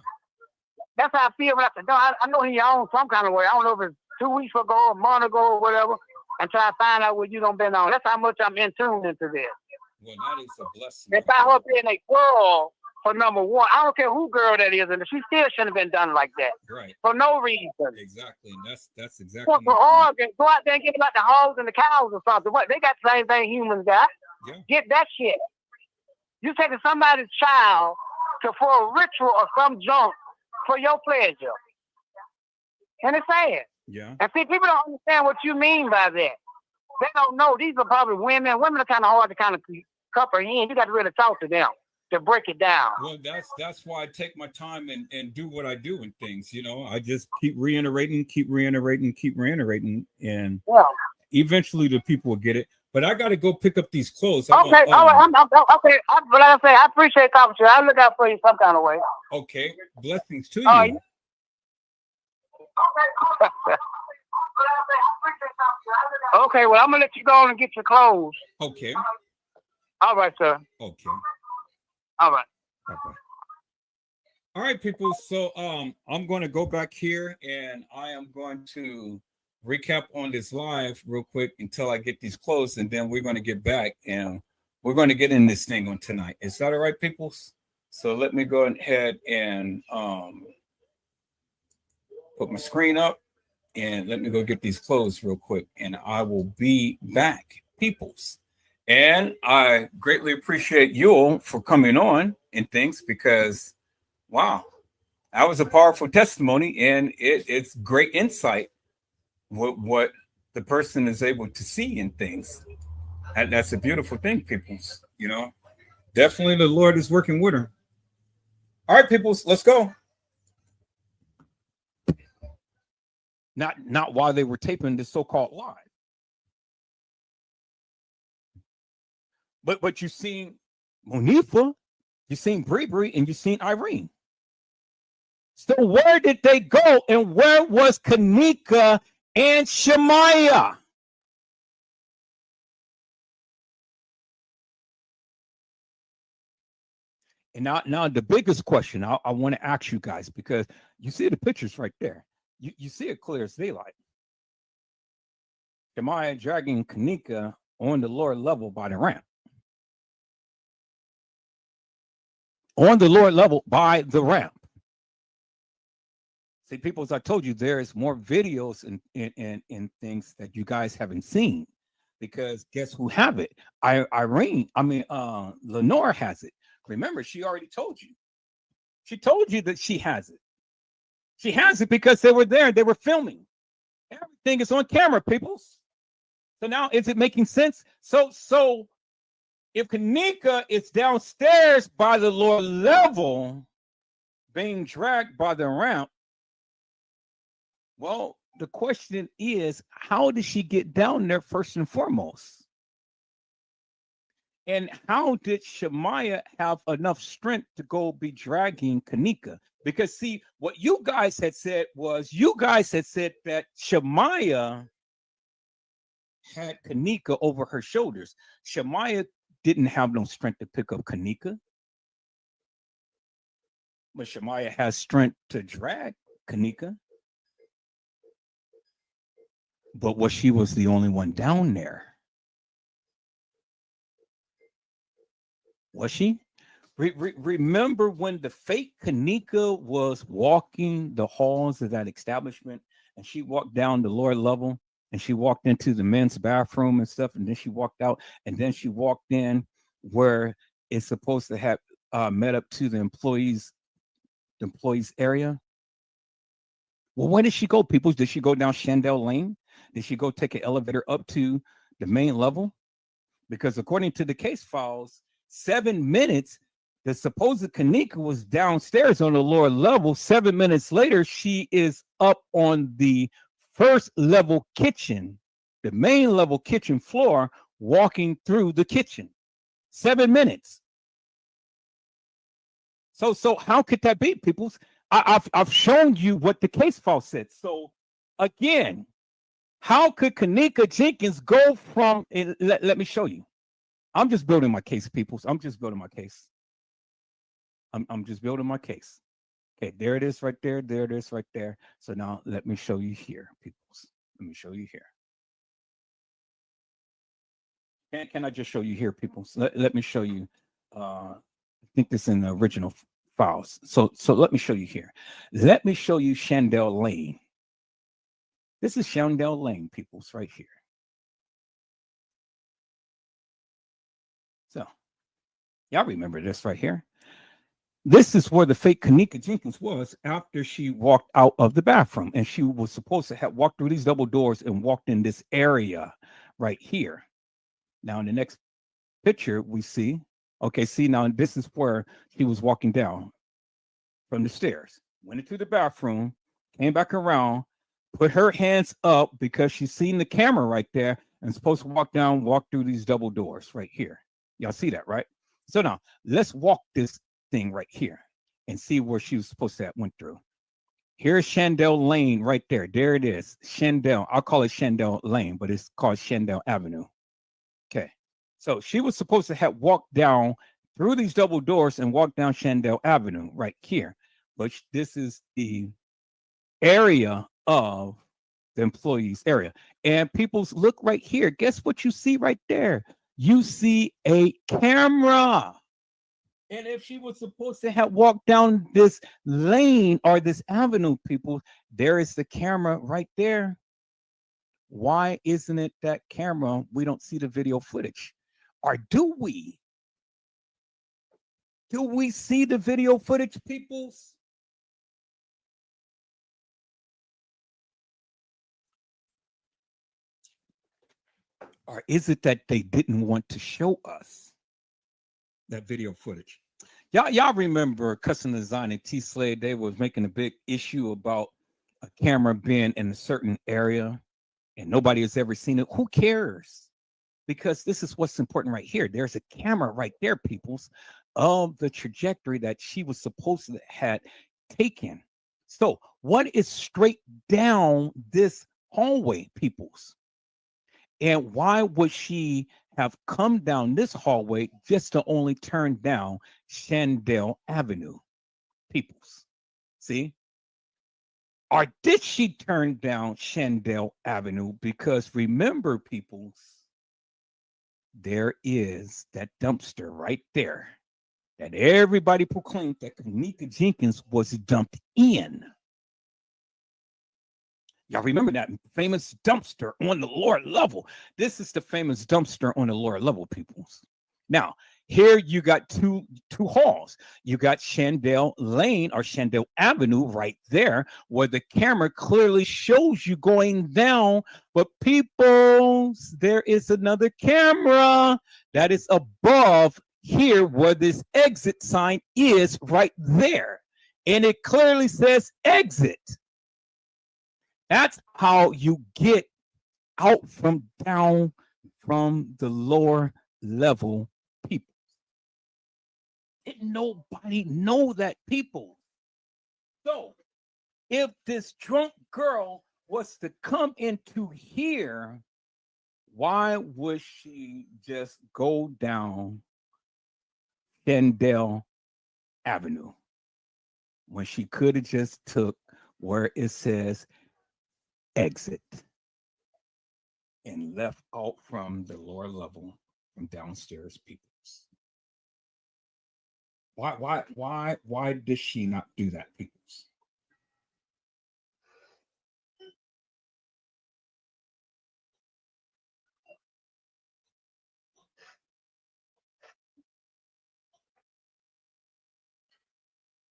That's how I feel when I said, no, I know he owns some kind of way. I don't know if it's 2 weeks ago, a month ago, or whatever, and try to find out what you done been on. That's how much I'm in tune into this. Well, that is a blessing. If I her being a girl for number one, I don't care who girl that is, and she still shouldn't have been done like that. Right. For no reason. Exactly. And that's exactly. For organs, go out there and get like the hogs and the cows or something. What they got the same thing humans got. Yeah. Get that shit. You taking somebody's child for a ritual or some junk for your pleasure. And it's sad. Yeah. And see, people don't understand what you mean by that. They don't know. These are probably women. Women are kind of hard to kind of comprehend. You got to really talk to them to break it down. Well, that's why I take my time and do what I do in things. You know, I just keep reiterating, and eventually the people will get it. But I got to go pick up these clothes. Okay, okay. But like I say, I appreciate talking to you. I'll look out for you some kind of way. Okay, blessings to you. Okay, well, I'm gonna let you go on and get your clothes. Okay. All right, sir. Okay. All right. Okay. All right, people. So I'm going to go back here and I am going to recap on this live real quick until I get these clothes, and then we're going to get back and we're going to get in this thing on tonight. Is that all right, people? So let me go ahead and put my screen up. And let me go get these clothes real quick, and I will be back, peoples. And I greatly appreciate you all for coming on and things, because, wow, that was a powerful testimony, and it's great insight what the person is able to see in things. And that's a beautiful thing, peoples. You know, definitely the Lord is working with her. All right, peoples, let's go. Not while they were taping this so-called live. But you've seen Monifa, you've seen Bree, and you've seen Irene. So where did they go, and where was Kenneka and Shemaiah? And now the biggest question I want to ask you guys, because you see the pictures right there. You see it clear as daylight. Shemaiah dragging Kenneka on the lower level by the ramp. On the lower level by the ramp. See, people, as I told you, there is more videos and things that you guys haven't seen, because guess who have it? Lenore has it. Remember, she already told you. She told you that she has it. She has it because they were there. They were filming. Everything is on camera, people. So now, is it making sense? So if Kenneka is downstairs by the lower level, being dragged by the ramp, well, the question is, how did she get down there first and foremost? And how did Shemaiah have enough strength to go be dragging Kenneka? Because see, what you guys had said was, that Shemaiah had Kenneka over her shoulders. Shemaiah didn't have no strength to pick up Kenneka, but Shemaiah has strength to drag Kenneka. But she was the only one down there. Was she? Remember when the fake Kenneka was walking the halls of that establishment, and she walked down the lower level, and she walked into the men's bathroom and stuff, and then she walked out, and then she walked in where it's supposed to have met up to the employees area? Well, where did she go, people? Did she go down Shandell Lane? Did she go take an elevator up to the main level? Because according to the case files, 7 minutes, the supposed Kenneka was downstairs on the lower level. 7 minutes later, she is up on the first level kitchen, the main level kitchen floor, walking through the kitchen. 7 minutes. So how could that be, people? I've shown you what the case file said. So again, how could Kenneka Jenkins go from? Let me show you. I'm just building my case, people. I'm just building my case. I'm just building my case. Okay, there it is right there. There it is right there. So now let me show you here, peoples. Let me show you here. Can I just show you here, peoples? Let me show you. I think this is in the original files. So let me show you here. Let me show you Shandell Lane. This is Shandell Lane, peoples, right here. So y'all remember this right here. This is where the fake Kenneka Jenkins was after she walked out of the bathroom, and she was supposed to have walked through these double doors and walked in this area right here. Now in the next picture we see, okay, see now this is where she was walking down from the stairs, went into the bathroom, came back around, put her hands up because she's seen the camera right there and supposed to walk down, walk through these double doors right here. Y'all see that, right? So now let's walk this thing right here and see where she was supposed to have went through. Here's Shandell Lane right there. There it is. Shandell. I'll call it Shandell Lane, but it's called Shandell Avenue. Okay. So she was supposed to have walked down through these double doors and walked down Shandell Avenue right here. But this is the area of the employees area. And people's look right here. Guess what you see right there? You see a camera. And if she was supposed to have walked down this lane or this avenue, people, there is the camera right there. Why isn't it that camera? We don't see the video footage. Or do we? Do we see the video footage, peoples? Or is it that they didn't want to show us that video footage? Y'all remember Custom Design and T-Slade, they was making a big issue about a camera being in a certain area and nobody has ever seen it. Who cares? Because this is what's important right here. There's a camera right there, peoples, of the trajectory that she was supposed to have taken. So what is straight down this hallway, peoples? And why would she have come down this hallway just to only turn down Shandell Avenue, peoples? See? Or did she turn down Shandell Avenue? Because remember, peoples, there is that dumpster right there that everybody proclaimed that Kenneka Jenkins was dumped in. Y'all remember that famous dumpster on the lower level? This is the famous dumpster on the lower level, peoples. Now, here you got two halls. You got Shandell Lane or Shandell Avenue right there, where the camera clearly shows you going down. But peoples, there is another camera that is above here where this exit sign is right there. And it clearly says exit. That's how you get out from down from the lower level people. Didn't nobody know that, people? So if this drunk girl was to come into here, why would she just go down Shandell Avenue when she could have just took where it says exit and left out from the lower level from downstairs peoples? Why does she not do that, peoples?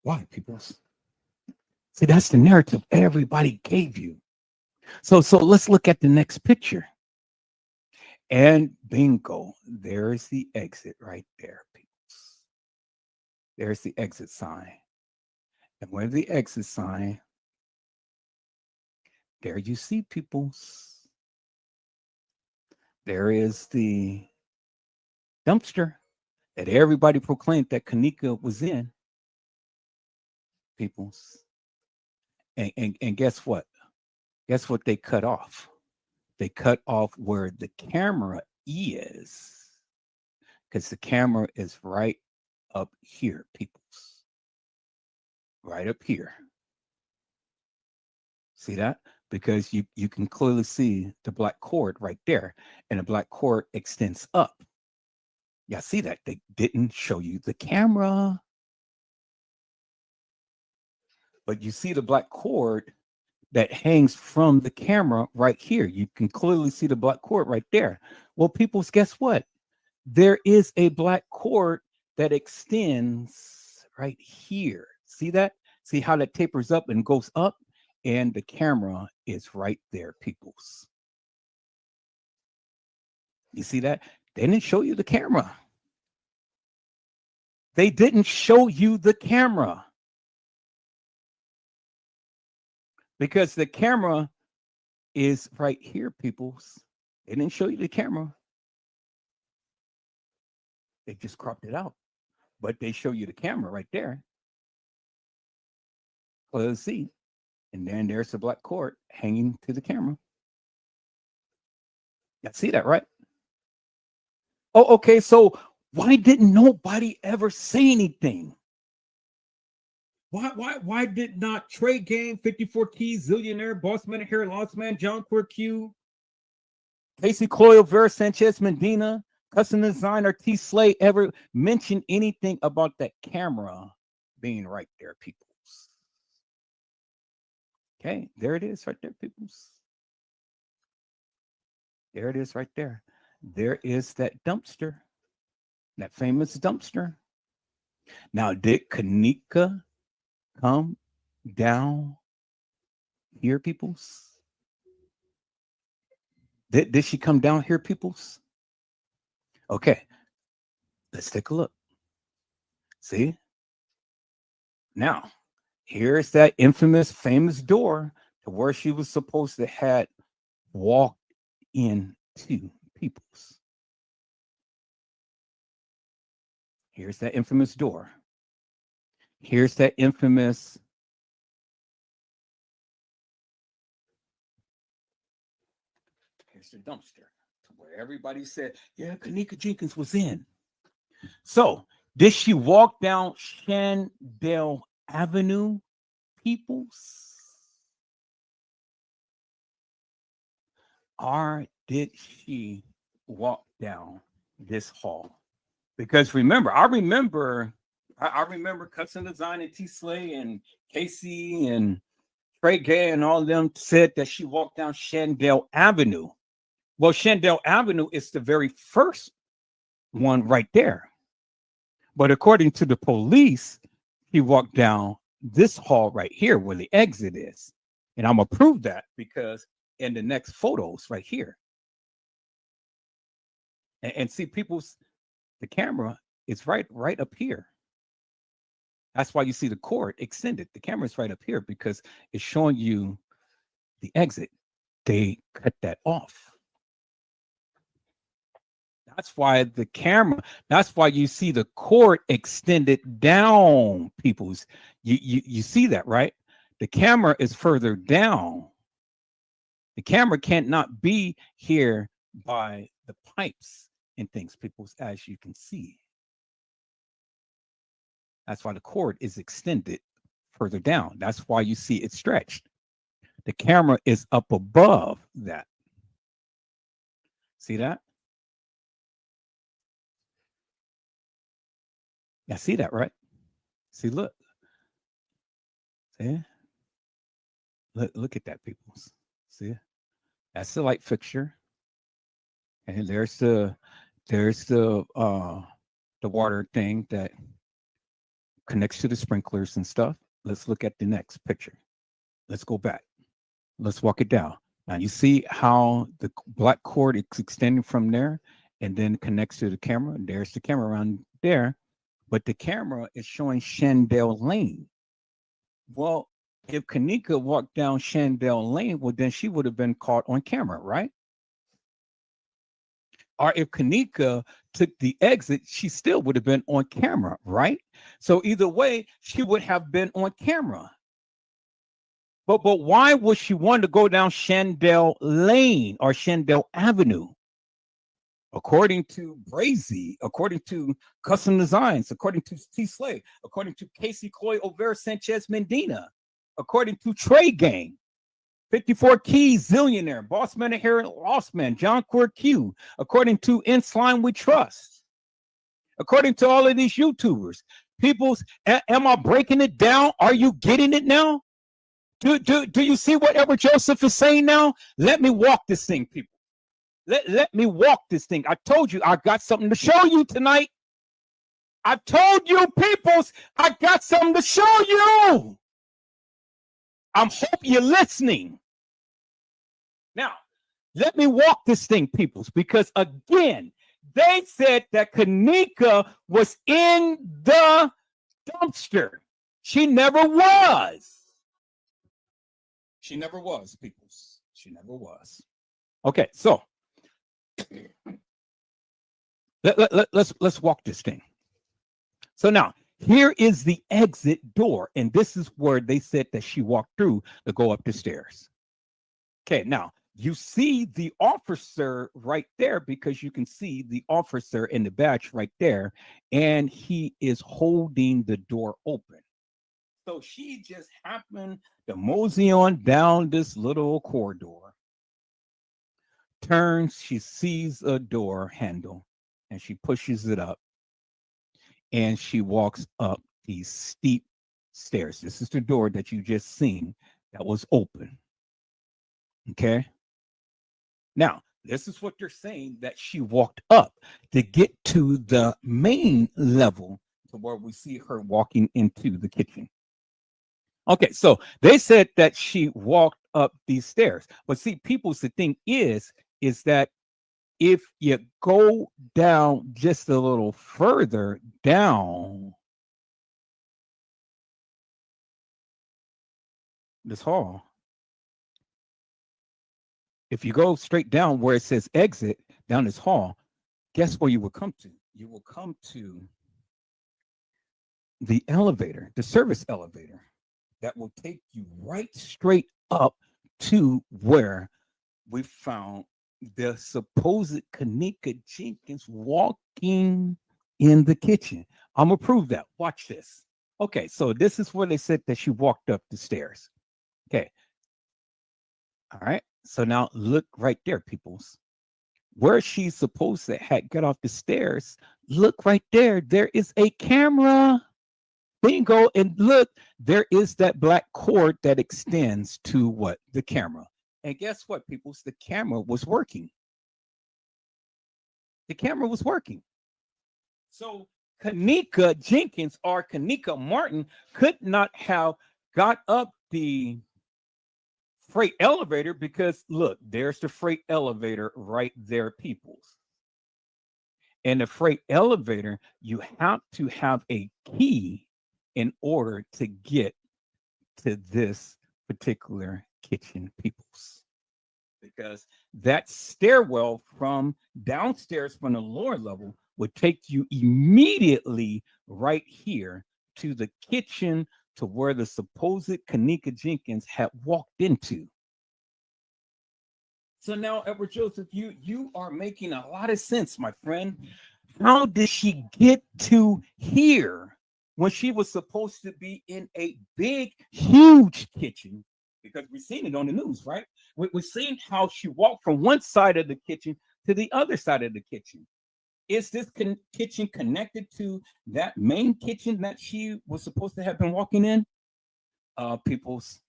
Why, peoples? See, that's the narrative everybody gave you. So let's look at the next picture. And bingo, there's the exit right there, peoples. There's the exit sign. And where the exit sign, there you see, peoples. There is the dumpster that everybody proclaimed that Kenneka was in, peoples. And guess what? Guess what they cut off? They cut off where the camera is, because the camera is right up here, peoples. right up here. See that? Because you can clearly see the black cord right there, and the black cord extends up. Yeah, see that? They didn't show you the camera. But you see the black cord that hangs from the camera right here. You can clearly see the black cord right there. Well, people, guess what? There is a black cord that extends right here. See that? See how that tapers up and goes up? And the camera is right there, peoples. You see that? They didn't show you the camera. They didn't show you the camera. Because the camera is right here, peoples. They didn't show you the camera. They just cropped it out. But they show you the camera right there. Well, let's see. And then there's the black cord hanging to the camera. You see that, right? Oh, okay. So why didn't nobody ever say anything? Why did not Trey Game, 54 Keys, Zillionaire, Bossman Hair, Lost Man, John Q, Casey Coyle, Vera Sanchez, Medina, Custom Designer, T Slay ever mention anything about that camera being right there, peoples? Okay, there it is right there, peoples. There it is right there. There is that dumpster, that famous dumpster. Now, did Kenneka come down here, peoples? Did she come down here, peoples? Okay, let's take a look. See? Now, here's that infamous, famous door to where she was supposed to have walked into, peoples. Here's that infamous door. Here's that infamous here's the dumpster where everybody said, yeah, Kenneka Jenkins was in. So, did she walk down Shandell Avenue, peoples? Or did she walk down this hall? Because remember, I remember Custom Design and T Slay and Casey and Trey Gay and all of them said that she walked down Shandell Avenue. Well, Shandell Avenue is the very first one right there. But according to the police, he walked down this hall right here where the exit is. And I'm going to prove that because in the next photos right here. And see, the camera is right up here. That's why you see the cord extended. The camera is right up here because it's showing you the exit. They cut that off. That's why the camera, that's why you see the cord extended down, peoples. You see that, right? The camera is further down. The camera can't not be here by the pipes and things, peoples, as you can see. That's why the cord is extended further down. That's why you see it stretched. The camera is up above that. See that? Yeah, see that, right? See, look. See? Look at that, people. See? That's the light fixture. And there's the water thing that connects to the sprinklers and stuff. Let's look at the next picture. Let's go back. Let's walk it down. Now you see how the black cord is extending from there and then connects to the camera. There's the camera around there, but the camera is showing Shandell Lane. Well, if Kenneka walked down Shandell Lane, well, then she would have been caught on camera, right? Or if Kenneka took the exit, she still would have been on camera, right? So either way, she would have been on camera. But why would she want to go down Shandell Lane or Shandell Avenue? according to Brazy, according to Custom Designs, according to T. Slay, according to Casey Cloy Overa Sanchez Mendina, according to Trey Gang, 54 Keys Zillionaire, Boss Man Inherent Lost Man, John Quirk Q, according to In Slime We Trust, according to all of these YouTubers. People's, am I breaking it down? Are you getting it now? Do you see what Edward Joseph is saying now? Let me walk this thing, people. Let me walk this thing. I told you I got something to show you tonight. I told you, peoples, I got something to show you. I'm hope you're listening. Now, let me walk this thing, peoples, because again, they said that Kenneka was in the dumpster. She never was. She never was, peoples. She never was. Okay, so let's walk this thing. So now here is the exit door, and this is where they said that she walked through to go up the stairs. Okay, now you see the officer right there because you can see the officer in the badge right there, and he is holding the door open. So she just happened to mosey on down this little corridor. Turns, she sees a door handle, and she pushes it up, and she walks up these steep stairs. This is the door that you just seen that was open. Okay. Now, this is what they're saying, that she walked up to get to the main level to where we see her walking into the kitchen. Okay, so they said that she walked up these stairs. But see, people's, the thing is that if you go down just a little further down this hall, if you go straight down where it says exit down this hall, guess where you will come to? You will come to the elevator, the service elevator that will take you right straight up to where we found the supposed Kenneka Jenkins walking in the kitchen. I'm gonna prove that. Watch this. Okay, so this is where they said that she walked up the stairs. Okay. All right. So now look right there, peoples. Where she's supposed to have got off the stairs, look right there. There is a camera. Bingo. And look, there is that black cord that extends to what? The camera. And guess what, peoples? The camera was working. The camera was working. So Kenneka Jenkins or Kenneka Martin could not have got up the freight elevator because look, there's the freight elevator right there, peoples. And the freight elevator, you have to have a key in order to get to this particular kitchen, peoples, because that stairwell from downstairs from the lower level would take you immediately right here to the kitchen, to where the supposed Kenneka Jenkins had walked into. So now, Edward Joseph, you are making a lot of sense, my friend. How did she get to here when she was supposed to be in a big, huge kitchen? Because we've seen it on the news, right? We've seen how she walked from one side of the kitchen to the other side of the kitchen. Is this kitchen connected to that main kitchen that she was supposed to have been walking in? Peoples,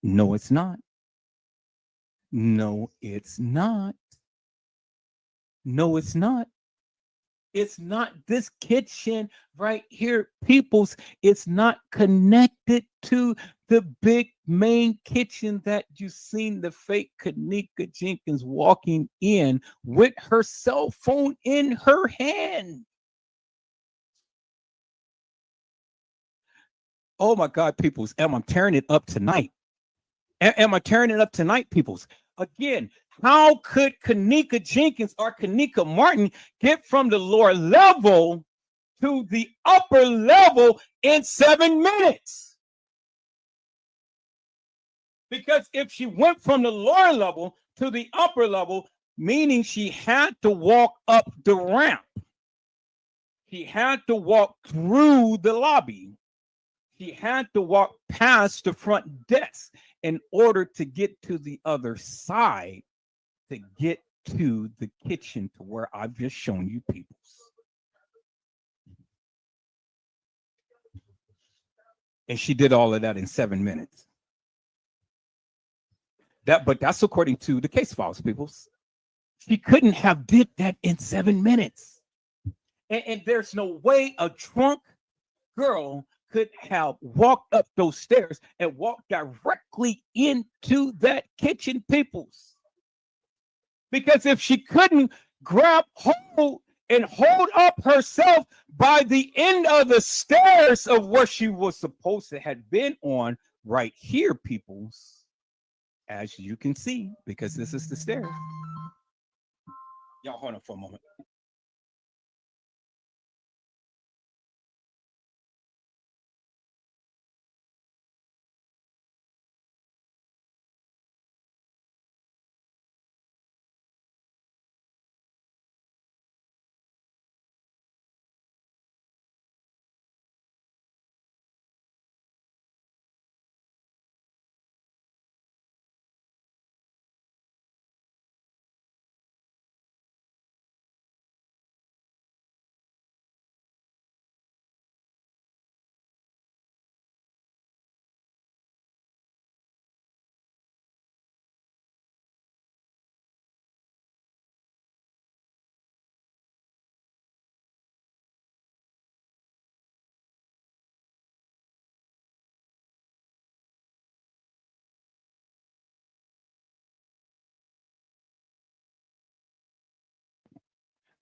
no, it's not. No, it's not. No, it's not. It's not this kitchen right here, peoples. It's not connected to the big main kitchen that you seen the fake Kenneka Jenkins walking in with her cell phone in her hand. Oh my God, peoples. Am I tearing it up tonight? Am I tearing it up tonight, peoples? Again, how could Kenneka Jenkins or Kenneka Martin get from the lower level to the upper level in 7 minutes? Because if she went from the lower level to the upper level, meaning she had to walk up the ramp. She had to walk through the lobby. She had to walk past the front desk in order to get to the other side to get to the kitchen to where I've just shown you people. And she did all of that in 7 minutes. But that's according to the case files, people. She couldn't have did that in 7 minutes. And there's no way a drunk girl could have walked up those stairs and walked directly into that kitchen, peoples. Because if she couldn't grab hold and hold up herself by the end of the stairs of where she was supposed to have been on right here, peoples, as you can see, because this is the stairs. Y'all hold on for a moment.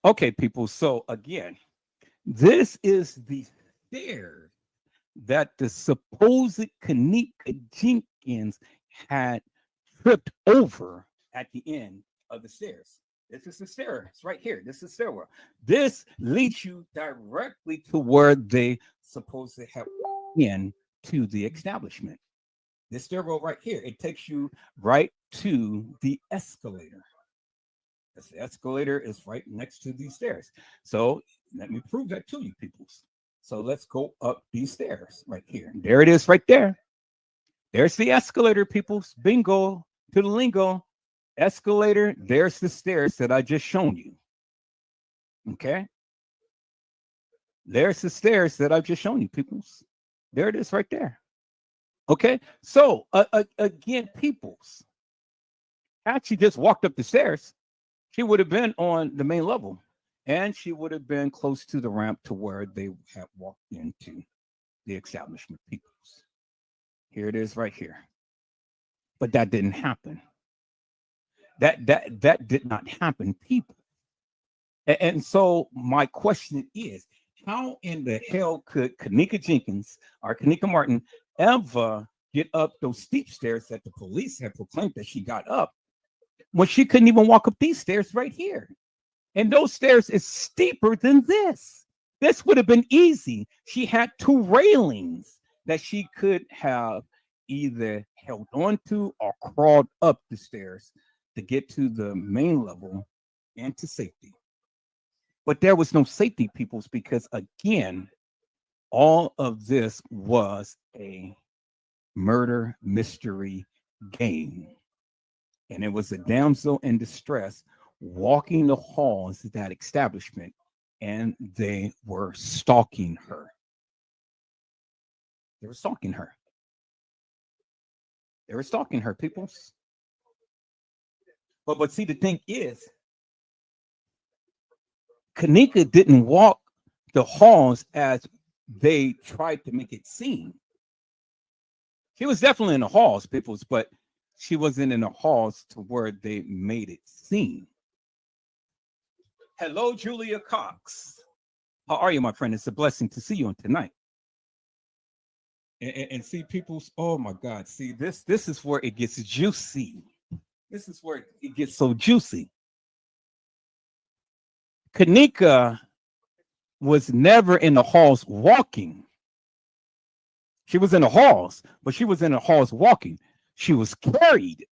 Okay, people. So again, this is the stairs that the supposed Kenneka Jenkins had tripped over at the end of the stairs. This is the stairs right here. This is stairwell. This leads you directly to where they supposed to have in to the establishment. This stairwell right here, it takes you right to the escalator. The escalator is right next to these stairs. So let me prove that to you, people. So let's go up these stairs right here. There it is right there. There's the escalator, people. Bingo to the lingo. Escalator, there's the stairs that I just shown you. Okay. There's the stairs that I've just shown you, people. There it is right there. Okay. So again, peoples, had she just walked up the stairs, she would have been on the main level and she would have been close to the ramp to where they had walked into the establishment, peoples. Here it is right here. But that didn't happen. That did not happen, people. And so my question is, how in the hell could Kenneka Jenkins or Kenneka Martin ever get up those steep stairs that the police had proclaimed that she got up when she couldn't even walk up these stairs right here? And those stairs is steeper than this. This would have been easy. She had two railings that she could have either held onto or crawled up the stairs to get to the main level and to safety. But there was no safety, peoples, because again, all of this was a murder mystery game. And it was a damsel in distress walking the halls of that establishment, and they were stalking her. They were stalking her. They were stalking her, peoples. But see, the thing is, Kenneka didn't walk the halls as they tried to make it seem. She was definitely in the halls, peoples, but she wasn't in the halls to where they made it seem. Hello, Julia Cox. How are you, my friend? It's a blessing to see you on tonight. And see, people's, oh my God, see, this is where it gets juicy. This is where it gets so juicy. Kenneka was never in the halls walking. She was in the halls, but she was in the halls walking. She was carried.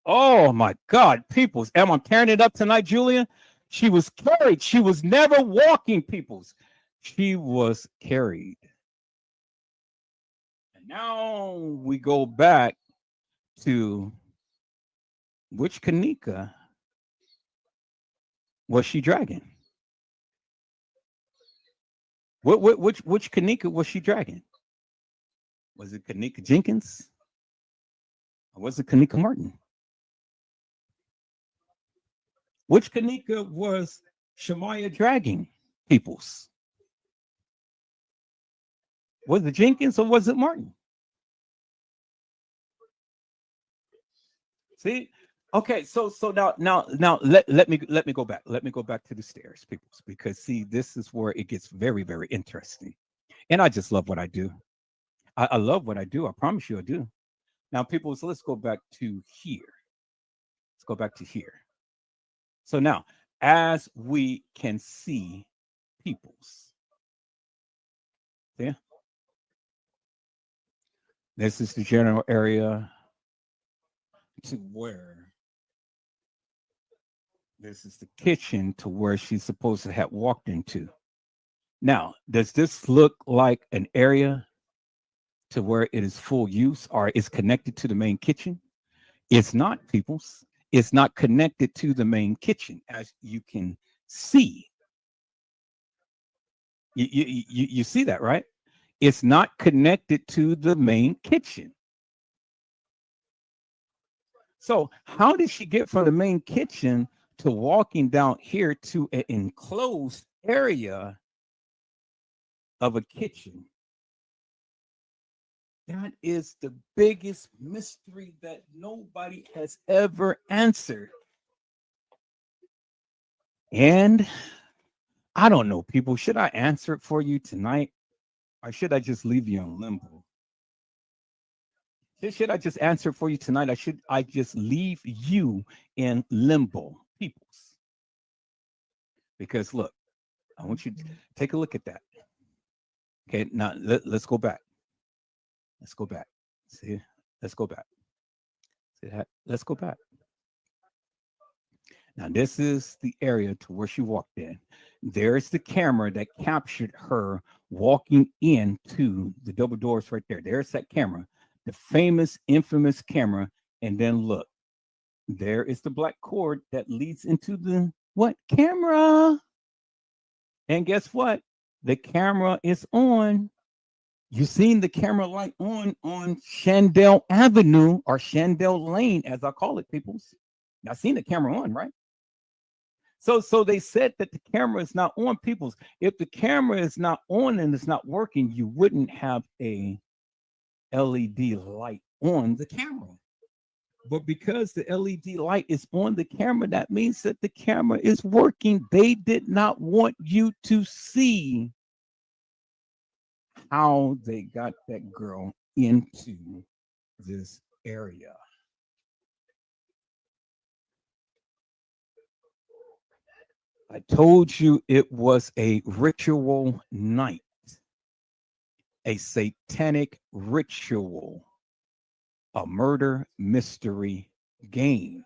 Oh my God, peoples. Am I tearing it up tonight, Julia? She was carried. She was never walking, peoples. She was carried. And now we go back to which Kenneka was she dragging? Which Kenneka was she dragging? Was it Kenneka Jenkins? Or was it Kenneka Martin? Which Kenneka was Shemaiah dragging, peoples? Was it Jenkins or was it Martin? See? Okay, so now let me go back. Let me go back to the stairs, peoples, because see, this is where it gets very, very interesting. And I just love what I do. I love what I do. I promise you I do. Now, peoples, let's go back to here. Let's go back to here. So now, as we can see, peoples. Yeah. This is the general area to where this is the kitchen to where she's supposed to have walked into. Now, does this look like an area to where it is full use or is connected to the main kitchen? It's not, peoples. It's not connected to the main kitchen, as you can see. You see that, right? It's not connected to the main kitchen. So how did she get from the main kitchen to walking down here to an enclosed area of a kitchen? That is the biggest mystery that nobody has ever answered. And I don't know, people, should I answer it for you tonight? Or should I just leave you in limbo? Should I just answer it for you tonight? Or should I just leave you in limbo, peoples? Because look, I want you to take a look at that. Okay, now let's go back. Let's go back. See, let's go back. See that? Let's go back. Now, this is the area to where she walked in. There's the camera that captured her walking into the double doors right there. There's that camera, the famous, infamous camera. And then look, there is the black cord that leads into the what? Camera. And guess what? The camera is on. You've seen the camera light on Shandell Avenue or Shandell Lane, as I call it, peoples. Now, I've seen the camera on, right? So they said that the camera is not on, peoples. If the camera is not on and it's not working, you wouldn't have a LED light on the camera. But because the LED light is on the camera, that means that the camera is working. They did not want you to see how they got that girl into this area. I told you it was a ritual night, a satanic ritual, a murder mystery game.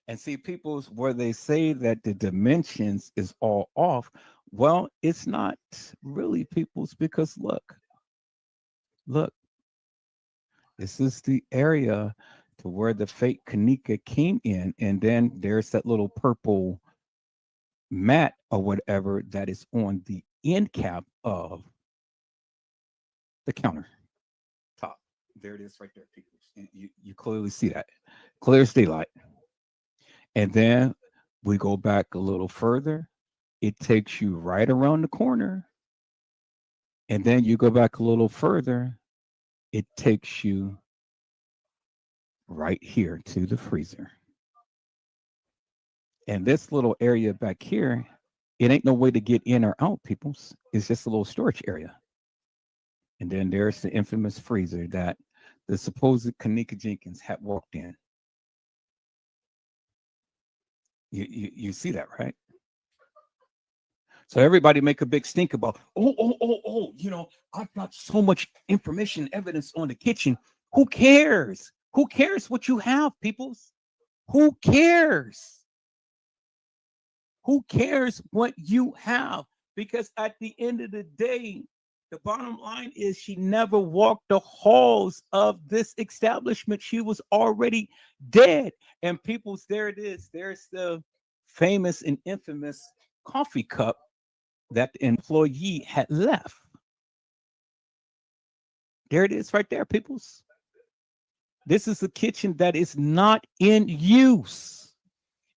And see, people's where they say that the dimensions is all off. Well, it's not really, people's, because look, this is the area to where the fake Kenneka came in, and then there's that little purple mat or whatever that is on the end cap of the counter top. There it is right there, people. You clearly see that, clear as daylight. And then we go back a little further. It takes you right around the corner. And then you go back a little further. It takes you right here to the freezer. And this little area back here, it ain't no way to get in or out, peoples. It's just a little storage area. And then there's the infamous freezer that the supposed Kenneka Jenkins had walked in. You see that, right? So everybody make a big stink about, you know, I've got so much information, evidence on the kitchen. Who cares? Who cares what you have, peoples? Who cares? Who cares what you have? Because at the end of the day, the bottom line is she never walked the halls of this establishment. She was already dead. And peoples, there it is. There's the famous and infamous coffee cup that the employee had left. There it is right there, peoples. This is a kitchen that is not in use.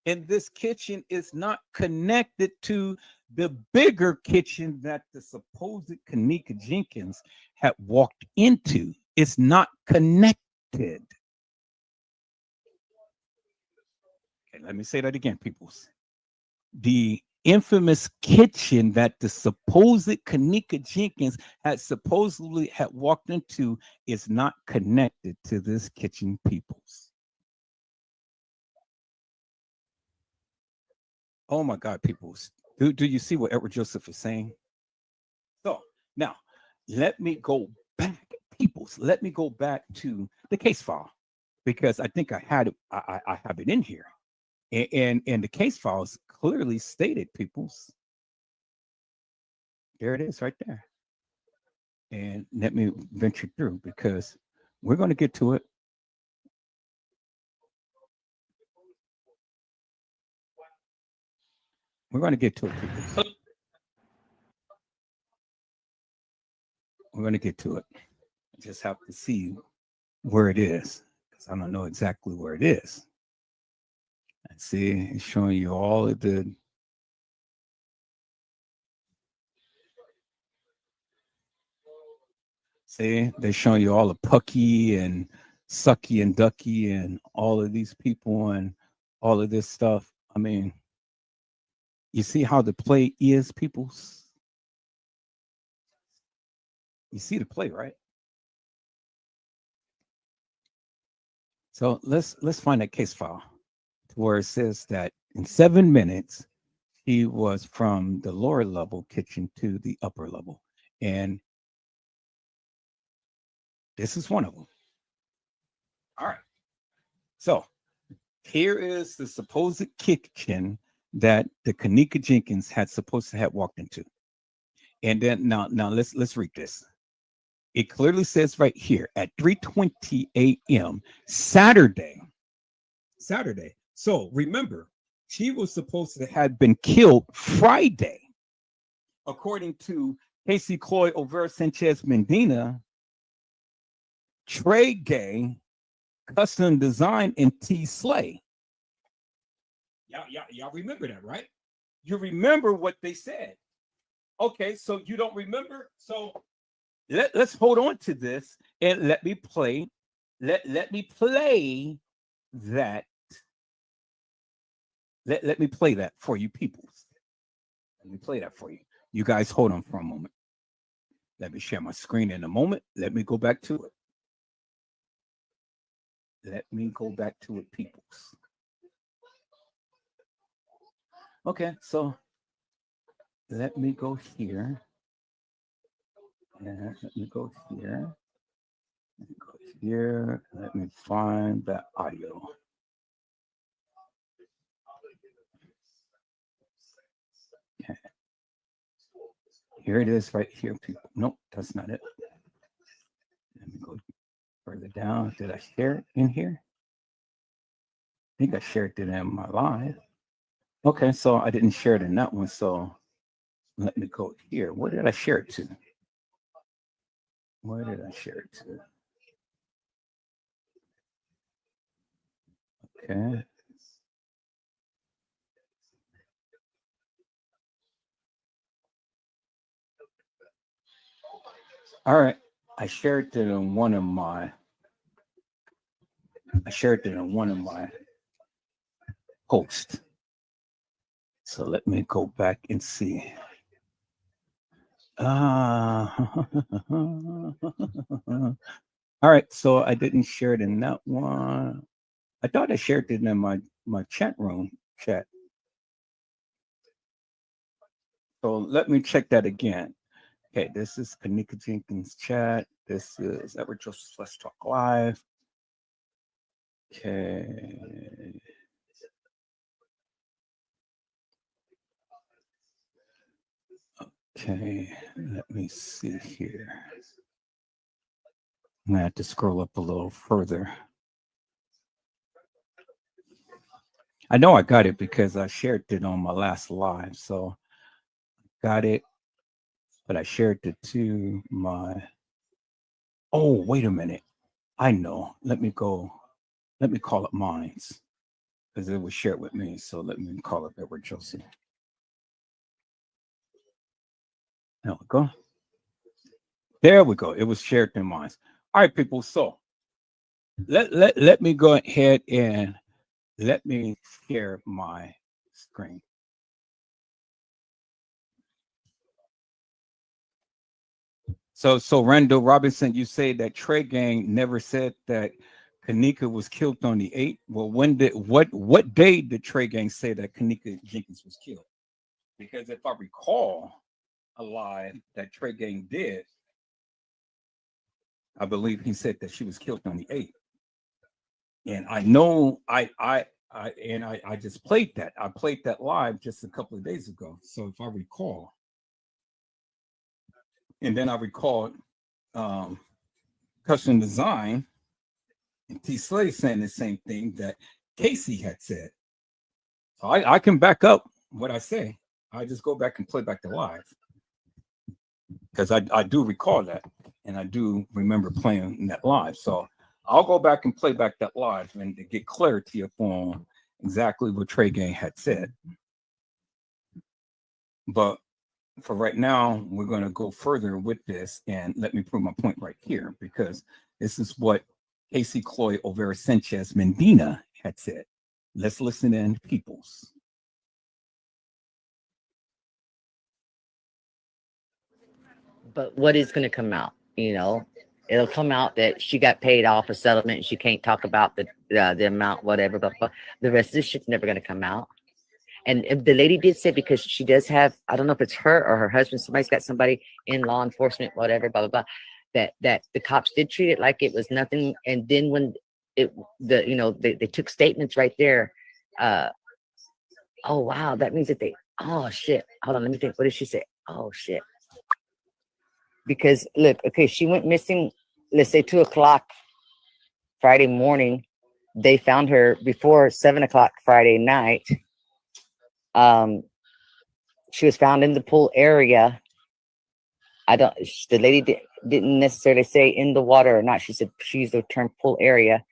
And this kitchen is not connected to the bigger kitchen that the supposed Kenneka Jenkins had walked into. It's not connected. Okay, let me say that again, peoples. The infamous kitchen that the supposed Kenneka Jenkins supposedly had walked into is not connected to this kitchen, peoples. Oh my God, people. Do you see what Edward Joseph is saying? So now let me go back, peoples. Let me go back to the case file because I think I had it, I have it in here. And the case files clearly stated, peoples. There it is right there. And let me venture through because we're going to get to it. We're going to get to it, people. We're going to get to it. I just have to see where it is because I don't know exactly where it is. Let's see, it's showing you all of the. See, they're showing you all the Pucky and Sucky and Ducky and all of these people and all of this stuff. I mean, you see how the play is, peoples? You see the play, right? So let's find that case file where it says that in 7 minutes, he was from the lower level kitchen to the upper level. And this is one of them. All right. So here is the supposed kitchen that the Kenneka Jenkins had supposed to have walked into. And then now let's read this. It clearly says right here at 3:20 a.m. Saturday. So remember, she was supposed to have been killed Friday. According to Casey Cloyd Overa Sanchez Medina, Trey Gay, Custom Design, and T. Slay. Y'all remember that, right? You remember what they said. Okay, so you don't remember? So let's hold on to this and let me play. Let me play that. Let me play that for you people. Let me play that for you. You guys hold on for a moment. Let me share my screen in a moment. Let me go back to it. Let me go back to it, peoples. Okay, so let me go here. And let me go here. Let me go here. Let me find that audio. Okay. Here it is right here, people. Nope, that's not it. Let me go further down. Did I share it in here? I think I shared it in my live. Okay, so I didn't share it in that one. So let me go here. Where did I share it to? Where did I share it to? Okay. All right. I shared it in one of my posts. So let me go back and see. All right, so I didn't share it in that one. I thought I shared it in my chat room chat. So let me check that again. Okay, this is Kenneka Jenkins chat. This is Edward Joseph Let's Talk Live. Okay. Okay, let me see here. I'm gonna have to scroll up a little further. I know I got it because I shared it on my last live. So got it, but I shared it to my. Oh, wait a minute. I know. Let me go. Let me call it mine's because it was shared with me. So let me call it Edward Josie. There we go. There we go. It was shared in mine. All right, people. So let me go ahead and let me share my screen. So Randall Robinson, you say that Trey Gang never said that Kenneka was killed on the 8th. Well, what day did Trey Gang say that Kenneka Jenkins was killed? Because if I recall a lie that Trey Gang did, I believe he said that she was killed on the 8th. And I know I just played that. I played that live just a couple of days ago. So if I recall, and then I recalled Custom Design and T Slay saying the same thing that Casey had said. So I can back up what I say. I just go back and play back the live. Because I do recall that. And I do remember playing that live. So I'll go back and play back that live and to get clarity upon exactly what Trey Gang had said. But for right now, we're going to go further with this and let me prove my point right here, because this is what Casey Chloe Overa Sanchez Mendina had said. Let's listen in, peoples. But what is going to come out? You know, it'll come out that she got paid off a settlement and she can't talk about the amount, whatever, but the rest of this shit's never going to come out. And if the lady did say, because she does have, I don't know if it's her or her husband, somebody's got somebody in law enforcement, whatever, blah, blah, blah, that the cops did treat it like it was nothing. And then when they took statements right there. Oh, wow. That means that oh shit. Hold on. Let me think. What did she say? Oh shit. Because look, okay, she went missing, let's say 2:00 Friday morning. They found her before 7:00 Friday night. She was found in the pool area. The lady didn't necessarily say in the water or not. She said she used the term pool area.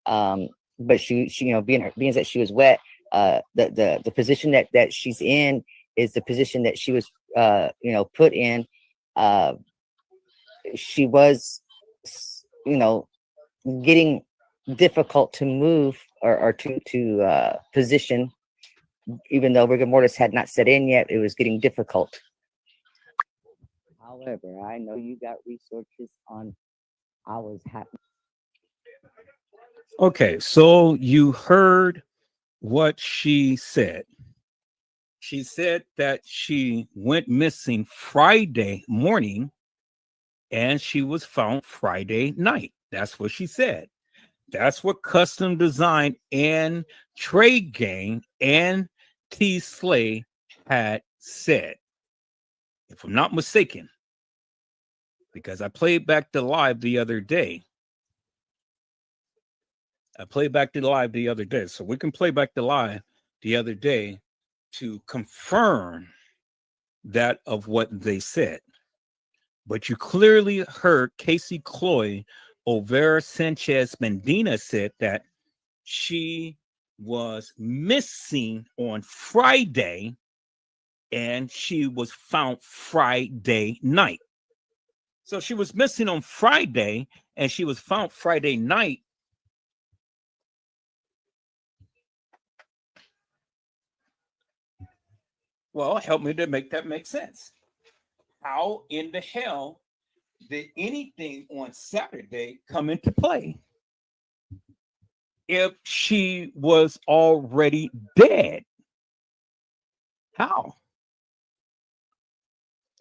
But she being that she was wet, the position that she's in is the position that she was put in. She was getting difficult to move or to position, even though rigor mortis had not set in yet. It was getting difficult. However, I know you got resources on how was happening. Okay, so you heard what she said. She said that she went missing Friday morning and she was found Friday night. That's what she said. That's what Custom Design and Trey Gang and T Slay had said, if I'm not mistaken, because I played back the live the other day. So we can play back the live the other day to confirm that of what they said. But you clearly heard Casey Chloe Overa Sanchez Mendina said that she was missing on Friday and she was found Friday night. So she was missing on Friday and she was found Friday night. Well, help me to make that make sense. How in the hell did anything on Saturday come into play if she was already dead? How?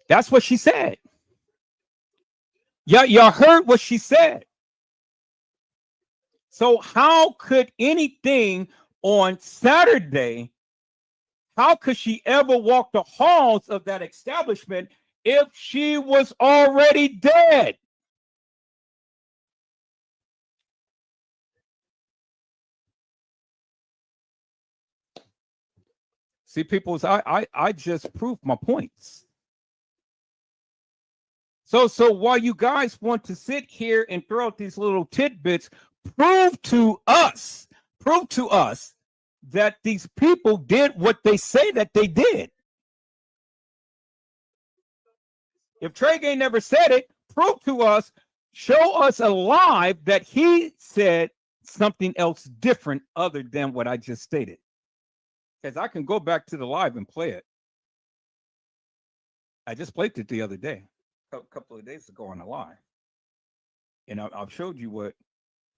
That's what she said. Y'all heard what she said. So how could anything on Saturday, how could she ever walk the halls of that establishment if she was already dead? See, people, I just proved my points. So while you guys want to sit here and throw out these little tidbits, prove to us that these people did what they say that they did. If Trey Gay never said it, prove to us, show us alive that he said something else different other than what I just stated. Because I can go back to the live and play it. I just played it the other day, a couple of days ago on the live. And I've showed you what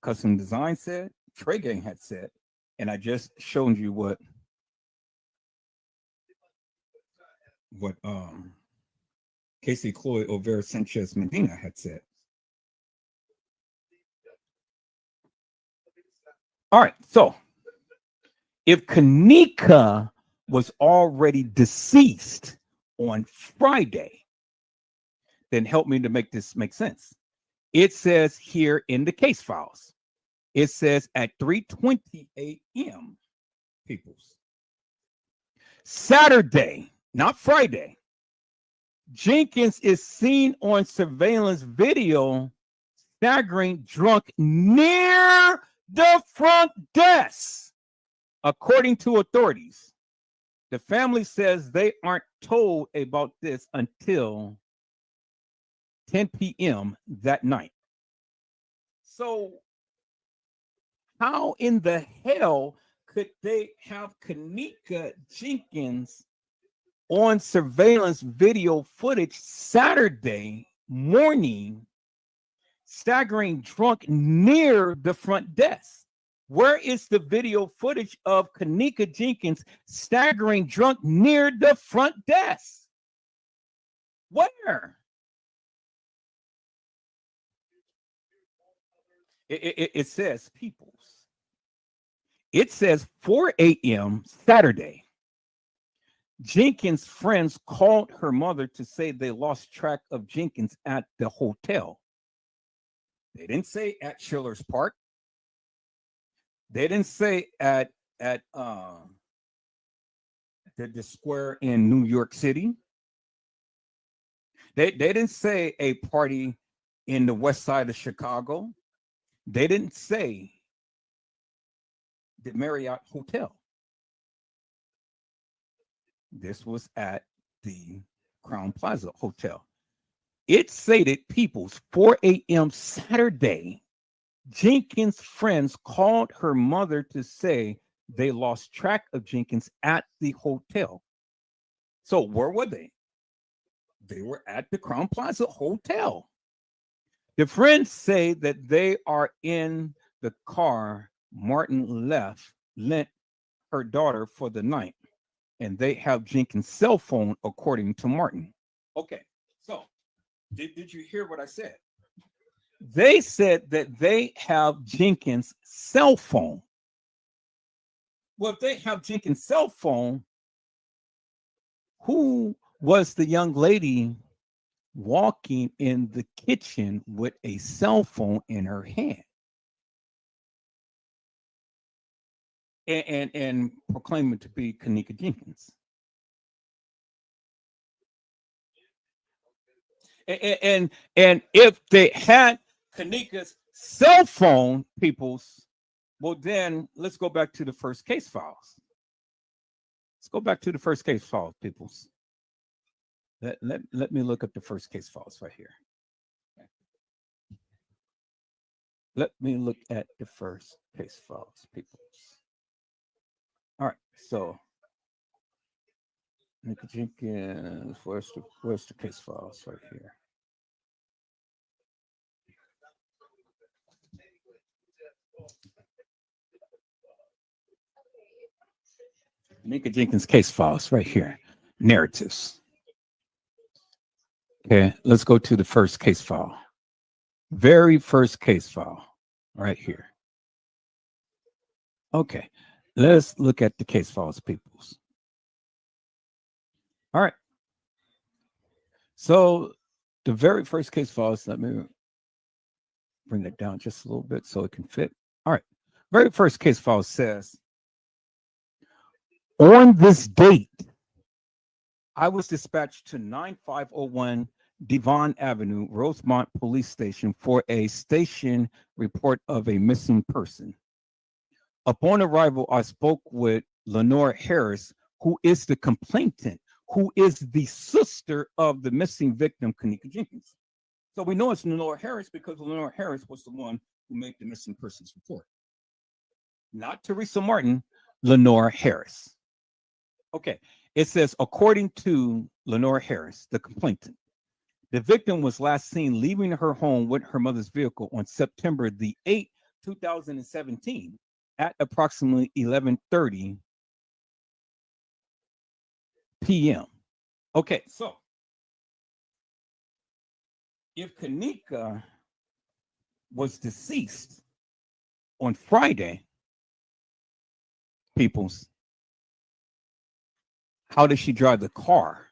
Custom Design said, Trey Gang had said, and I just showed you what Casey Cloyd Overa Sanchez Medina had said. All right, so if Kenneka was already deceased on Friday, then help me to make this make sense. It says here in the case files, it says at 3:20 a.m. peoples. Saturday, not Friday, Jenkins is seen on surveillance video staggering drunk near the front desk. According to authorities, the family says they aren't told about this until 10 p.m. that night. So how in the hell could they have Kenneka Jenkins on surveillance video footage Saturday morning staggering drunk near the front desk? Where is the video footage of Kenneka Jenkins staggering drunk near the front desk? Where? It says, peoples. It says 4 a.m. Saturday. Jenkins' friends called her mother to say they lost track of Jenkins at the hotel. They didn't say at Schiller's Park. They didn't say at the square in New York City. They didn't say a party in the west side of Chicago. They didn't say the Marriott Hotel. This was at the Crown Plaza Hotel. It stated, peoples, 4 a.m. Saturday, Jenkins' friends called her mother to say they lost track of Jenkins at the hotel. So where were they? They were at the Crown Plaza Hotel. The friends say that they are in the car Martin lent her daughter for the night, and they have Jenkins' cell phone, according to Martin. Okay, so did you hear what I said? They said that they have Jenkins' cell phone. Well, if they have Jenkins' cell phone, who was the young lady walking in the kitchen with a cell phone in her hand and proclaiming to be Kenneka Jenkins? And if they had Kenneka's cell phone, peoples, well, then let's go back to the first case files. Let's go back to the first case files, peoples. Let me look up the first case files right here. Let me look at the first case files, peoples. All right, so Kenneka Jenkins, where's the case files right here? Kenneka Jenkins case files right here. Narratives. Okay, let's go to the first case file. Very first case file right here. Okay, let's look at the case files, peoples. All right. So the very first case files, let me bring that down just a little bit so it can fit. All right. Very first case file says, on this date, I was dispatched to 9501 Devon Avenue, Rosemont Police Station for a station report of a missing person. Upon arrival, I spoke with Lenore Harris, who is the complainant, who is the sister of the missing victim, Kenneka Jenkins. So we know it's Lenore Harris because Lenore Harris was the one who made the missing persons report. Not Teresa Martin, Lenore Harris. Okay, it says, according to Lenore Harris, the complainant, the victim was last seen leaving her home with her mother's vehicle on September the 8th, 2017 at approximately 11:30 p.m. Okay, so if Kenneka was deceased on Friday, peoples, how did she drive the car?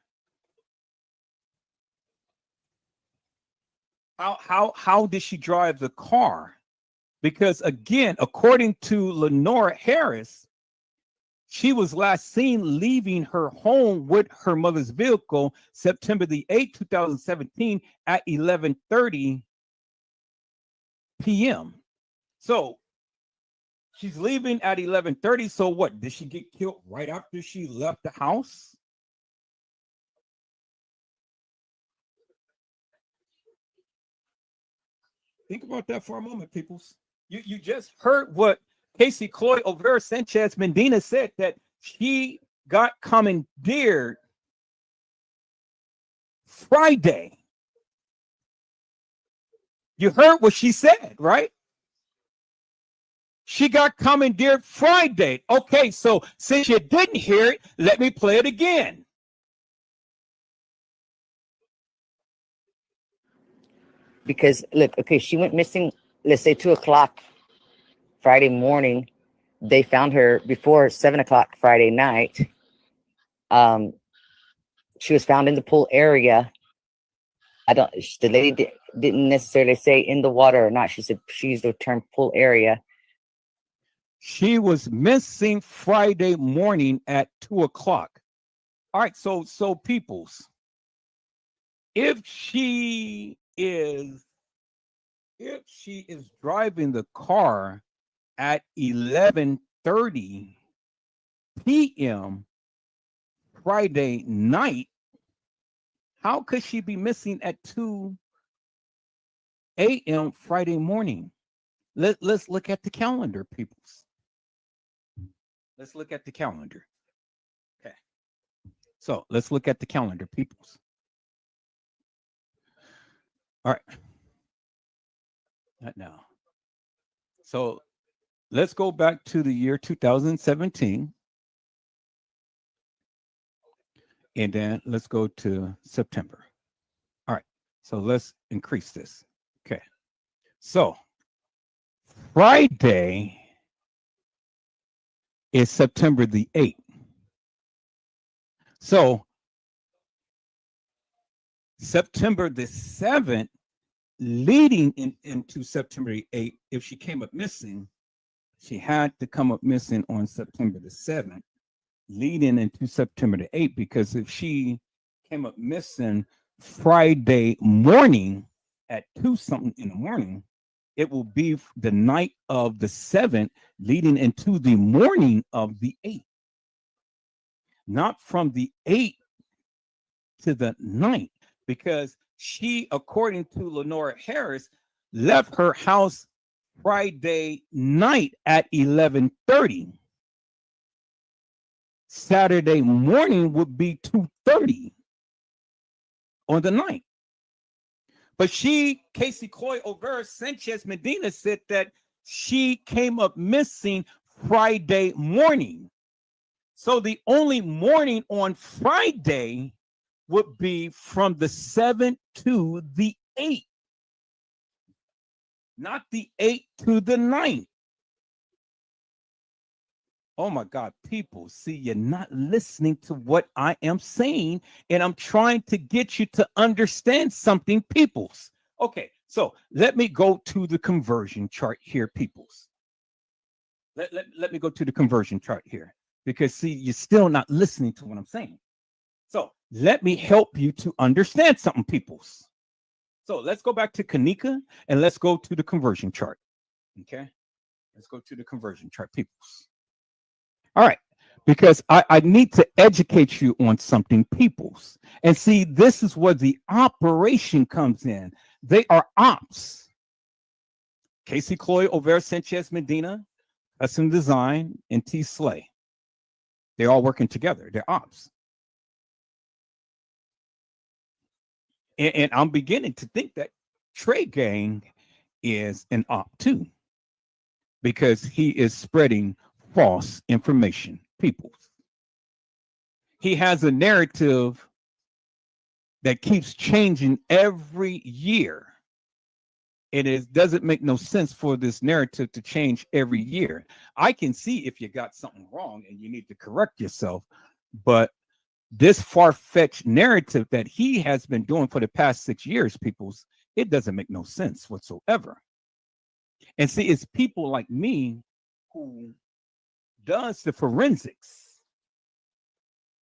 How did she drive the car? Because again, according to Lenore Harris, she was last seen leaving her home with her mother's vehicle September the 8th, 2017 at 11:30 p.m. So she's leaving at 11:30. So what? Did she get killed right after she left the house? Think about that for a moment, peoples. You just heard what Casey Cloyd Olvera Sanchez Medina said, that she got commandeered Friday. You heard what she said, right? She got commandeered Friday. Okay, so since you didn't hear it, let me play it again. Because look, okay, she went missing, let's say 2:00 Friday morning. They found her before 7:00 Friday night. She was found in the pool area. The lady didn't necessarily say in the water or not. She said she used the term pool area. She was missing Friday morning at 2:00. All right, so peoples, if she is driving the car at 11:30 p.m. Friday night, how could she be missing at 2 a.m. Friday morning? Let's look at the calendar, peoples. Let's look at the calendar. Okay. So let's look at the calendar, peoples. All right. Not now. So let's go back to the year 2017. And then let's go to September. All right. So let's increase this. Okay. So Friday is September the 8th. So September the 7th, leading into September the 8th, if she came up missing, she had to come up missing on September the 7th, leading into September the 8th, because if she came up missing Friday morning at 2-something in the morning, it will be the night of the 7th, leading into the morning of the 8th. Not from the 8th to the 9th, because she, according to Lenore Harris, left her house Friday night at 11:30. Saturday morning would be 2:30 on the 9th. But Casey Coy Olvera Sanchez Medina, said that she came up missing Friday morning. So the only morning on Friday would be from the 7th to the 8th, not the 8th to the 9th. Oh my God, people, see, you're not listening to what I am saying, and I'm trying to get you to understand something, peoples. Okay, so let me go to the conversion chart here, peoples. Let me go to the conversion chart here, because see, you're still not listening to what I'm saying. So let me help you to understand something, peoples. So let's go back to Kenneka and let's go to the conversion chart. Okay, let's go to the conversion chart, peoples. All right, because I need to educate you on something, peoples. And see, this is where the operation comes in. They are ops. Casey Cloy, Over Sanchez Medina, Custom Design, and T. Slay. They're all working together. They're ops. And I'm beginning to think that Trey Gang is an op too, because he is spreading false information, people. He has a narrative that keeps changing every year. It doesn't make no sense for this narrative to change every year. I can see if you got something wrong and you need to correct yourself, but this far-fetched narrative that he has been doing for the past 6 years, peoples, it doesn't make no sense whatsoever. And see, it's people like me who does the forensics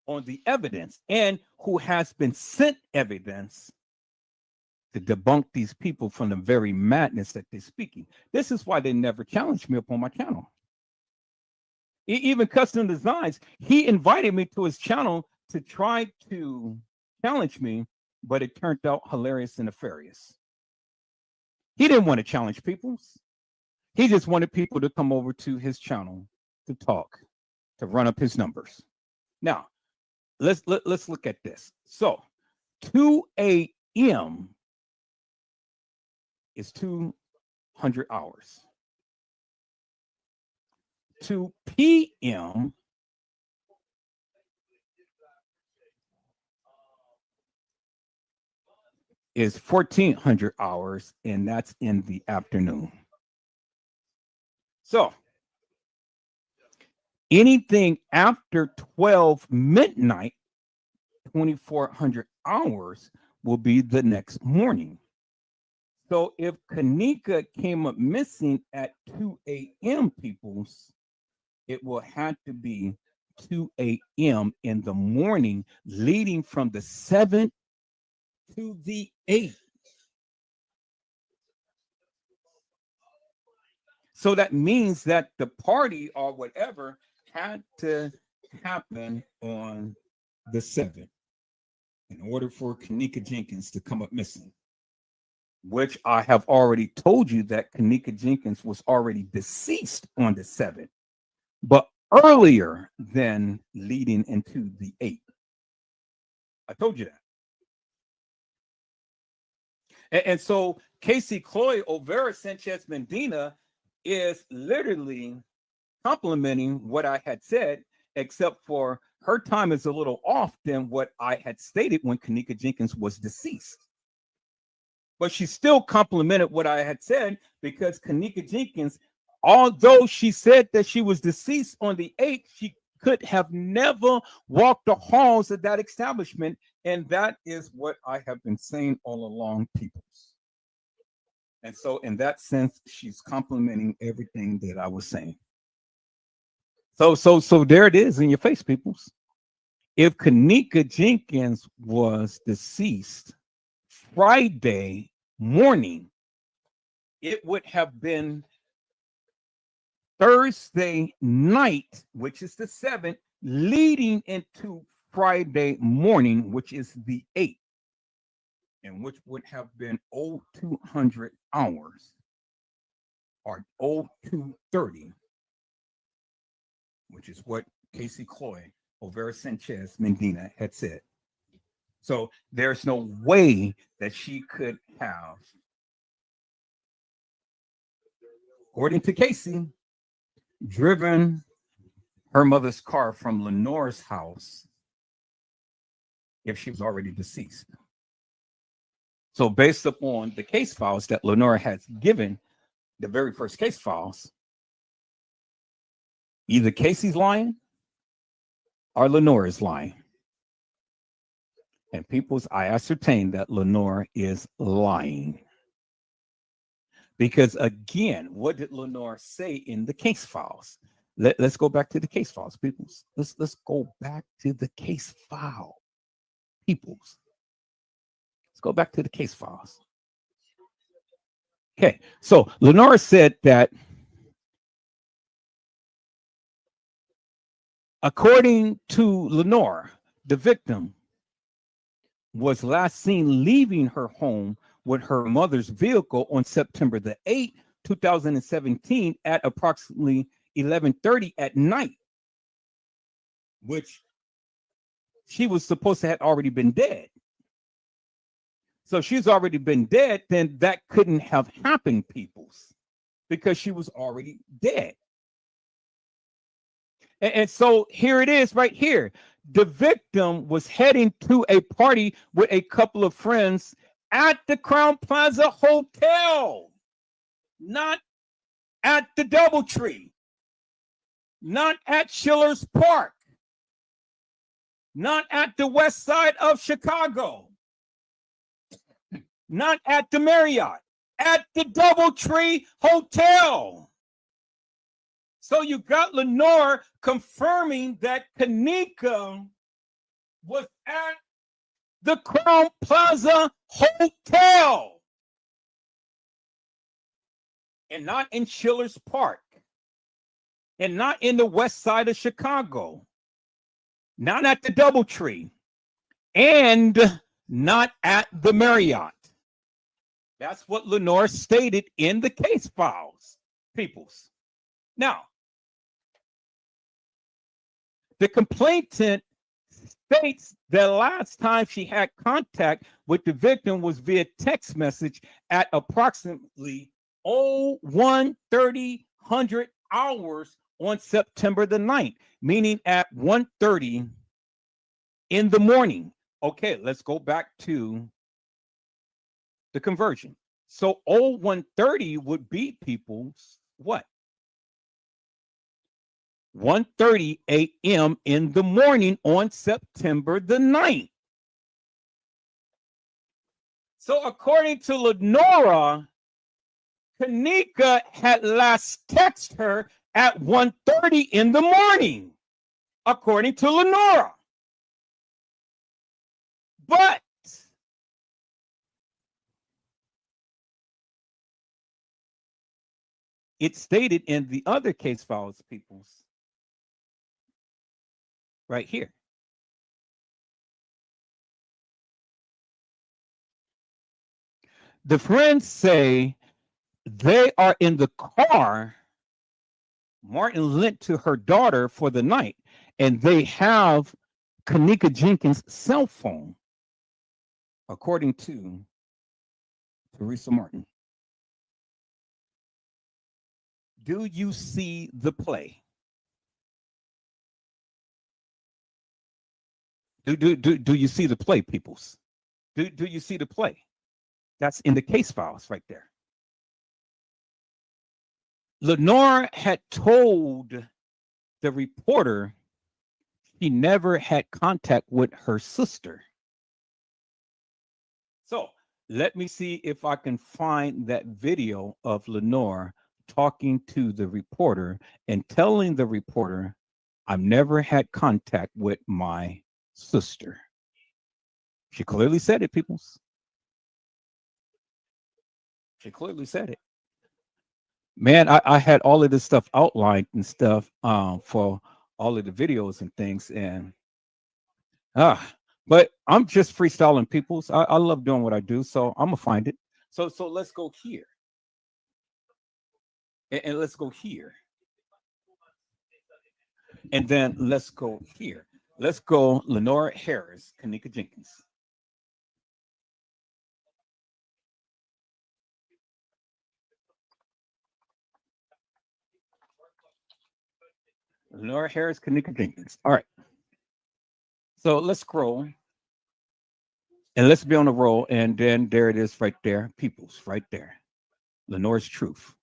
on the evidence and who has been sent evidence to debunk these people from the very madness that they're speaking. This is why they never challenged me up on my channel. Even Custom Designs, he invited me to his channel to try to challenge me, but it turned out hilarious and nefarious. He didn't want to challenge people. He just wanted people to come over to his channel to talk, to run up his numbers. Now, let's look at this. So 2 a.m. is 200 hours. 2 p.m. is 1400 hours, and that's in the afternoon. So anything after 12 midnight, 2400 hours, will be the next morning. So if Kenneka came up missing at 2 a.m., peoples, it will have to be 2 a.m. in the morning, leading from the 7th to the 8th. So that means that the party or whatever had to happen on the 7th in order for Kenneka Jenkins to come up missing, which I have already told you that Kenneka Jenkins was already deceased on the 7th, but earlier than leading into the 8th. I told you that. And so Casey Cloy, Over Sanchez Medina is literally complimenting what I had said, except for her time is a little off than what I had stated when Kenneka Jenkins was deceased. But she still complimented what I had said, because Kenneka Jenkins, although she said that she was deceased on the 8th, she could have never walked the halls of that establishment. And that is what I have been saying all along, peoples. And so in that sense, she's complimenting everything that I was saying. So there it is in your face, peoples. If Kenneka Jenkins was deceased Friday morning, it would have been Thursday night, which is the 7th, leading into Friday morning, which is the 8th, and which would have been 0200 hours or 0230, which is what Casey Cloy, Over Sanchez Medina had said. So there's no way that she could have, according to Casey, driven her mother's car from Lenore's house if she was already deceased. So based upon the case files that Lenore has given, the very first case files, Either Casey's lying or Lenore is lying. And peoples, I ascertained that Lenore is lying. Because again, what did Lenore say in the case files? Let's go back to the case files, peoples. Let's go back to the case file, peoples. Let's go back to the case files. Okay, so Lenore said that according to Lenore, the victim was last seen leaving her home with her mother's vehicle on September the 8th, 2017 at approximately 11:30 at night, which she was supposed to have already been dead. So she's already been dead, then that couldn't have happened, peoples, because she was already dead. And so here it is right here. The victim was heading to a party with a couple of friends at the Crown Plaza Hotel, not at the DoubleTree, not at Schiller's Park, not at the west side of Chicago, not at the Marriott, at the DoubleTree Hotel. So you got Lenore confirming that Kenneka was at the Crown Plaza Hotel and not in Schiller's Park and not in the west side of Chicago, not at the DoubleTree, and not at the Marriott. That's what Lenore stated in the case files, peoples. Now, the complainant states that last time she had contact with the victim was via text message at approximately 01:30 hours on September the 9th, meaning at 1:30 in the morning. Okay, let's go back to the conversion. So 01:30 would be people's what? 1:30 a.m. in the morning on September the 9th. So according to Lenora, Kenneka had last texted her at 1:30 in the morning, according to Lenora. But it stated in the other case files, peoples, right here. The friends say they are in the car Martin lent to her daughter for the night, and they have Kenneka Jenkins' cell phone, according to Teresa Martin. Do you see the play? Do you see the play, peoples? Do you see the play? That's in the case files right there. Lenore had told the reporter she never had contact with her sister. So let me see if I can find that video of Lenore talking to the reporter and telling the reporter, I've never had contact with my sister. She clearly said it, peoples. She clearly said it. Man, I had all of this stuff outlined and stuff for all of the videos and things, and but I'm just freestyling, peoples. I love doing what I do, so I'm gonna find it. So let's go here. And let's go here. And then let's go here. Let's go Lenora Harris, Kenneka Jenkins. Lenora Harris, Kenneka Jenkins. All right. So let's scroll. And let's be on the roll. And then there it is right there. Peoples, right there. Lenore's truth.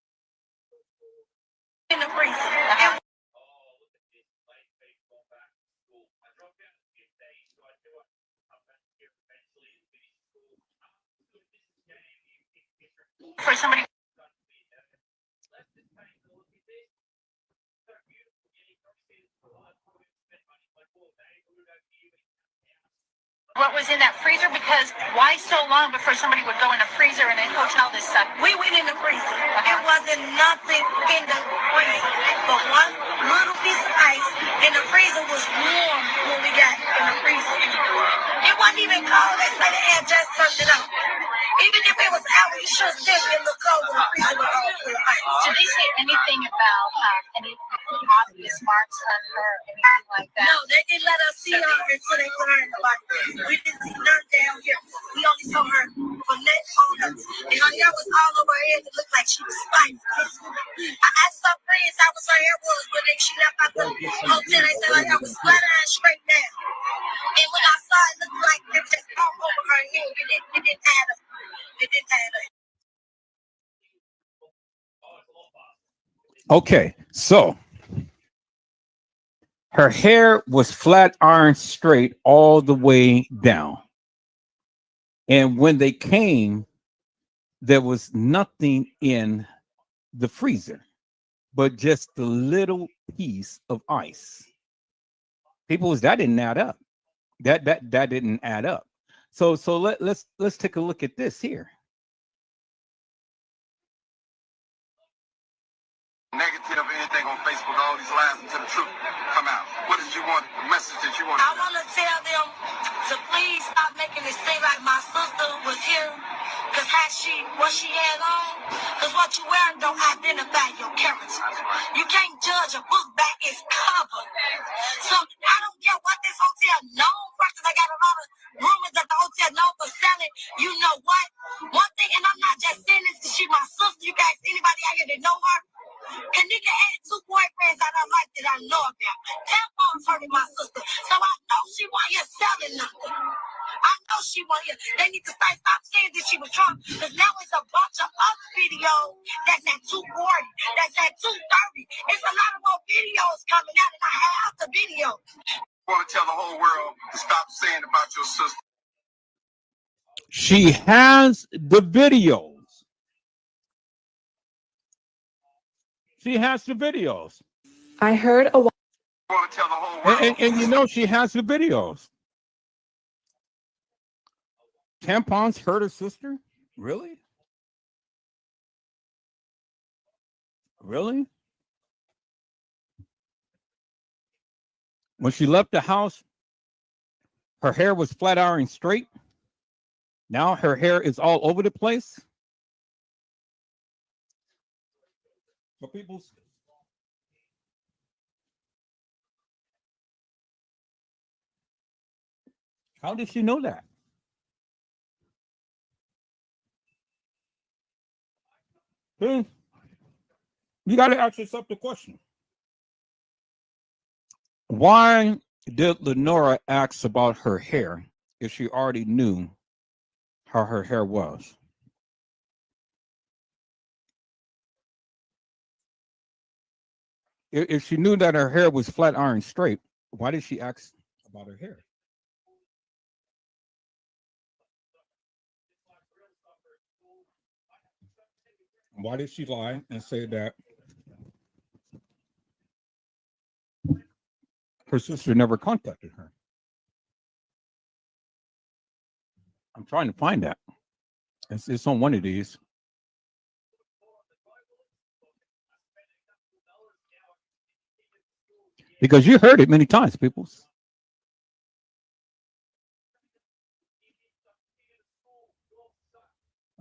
For somebody. What was in that freezer? Because why so long before somebody would go in a freezer in a hotel this stuff? We went in the freezer. It wasn't nothing in the freezer, but one little piece of ice, and the freezer was warm when we got in the freezer. It wasn't even cold. They said they had just turned it up. Even if it was out, you should still be a little cold when the freezer was all full of ice. Did they say anything about any obvious marks on her, anything like that? No, they didn't let us see her until they put her in the bike. We didn't see none down here. We only saw her from neck on up. And her hair was all over her head. It looked like she was spiky. I asked her friends how was her hair was when she left out the hotel. They said her hair was flat and straight down. And when I saw it, it looked like it was just all over her head. It didn't add up. It didn't add up. Okay, so her hair was flat iron straight all the way down. And when they came, there was nothing in the freezer, but just the little piece of ice. People, that didn't add up. That didn't add up. So let's take a look at this here. Negative anything on Facebook, all these lies until the truth come out. What did you want? The message that you want? I want to tell them to please stop making it seem like my sister was here. Because what she had on, because what you wearing don't identify your character. You can't judge a book by its cover. So I don't care what this hotel known for, because I got a lot of rumors that the hotel known for selling. You know what? One thing, and I'm not just saying this because she's my sister. You guys, anybody out here that know her? Kenneka had 2 boyfriends that I like that I know about. Tampons hurting my sister. So I know she wasn't here selling nothing. I know she wasn't here. They need to stop saying that she was drunk. Because now it's a bunch of other videos that's at 2:40, that's at 2:30. It's a lot of more videos coming out, and I have the videos. I want to tell the whole world to stop saying about your sister. She has the videos. She has the videos. I heard a while. I want to tell the whole world. And you know she has the videos. Tampons hurt her sister? Really? Really? When she left the house, her hair was flat iron straight. Now her hair is all over the place. For people, how did she know that? You got to ask yourself the question. Why did Lenora ask about her hair if she already knew how her hair was? If she knew that her hair was flat iron straight, why did she ask about her hair? Why did she lie and say that her sister never contacted her? I'm trying to find that. It's on one of these. Because you heard it many times, people.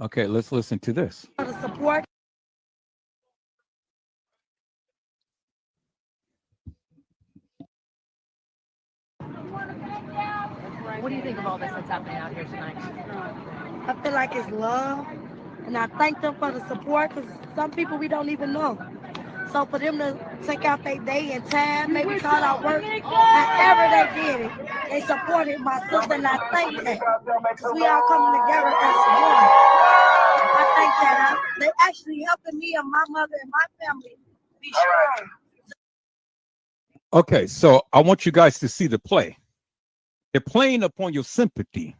Okay, let's listen to this. Support. What do you think of all this that's happening out here tonight? I feel like it's love, and I thank them for the support, because some people we don't even know. So for them to take out their day and time, maybe call out work, however they did it, they supported my sister, and I thank that. Because we all coming together as one. I think that they actually helping me and my mother and my family be strong. Okay, so I want you guys to see the play. They're playing upon your sympathy.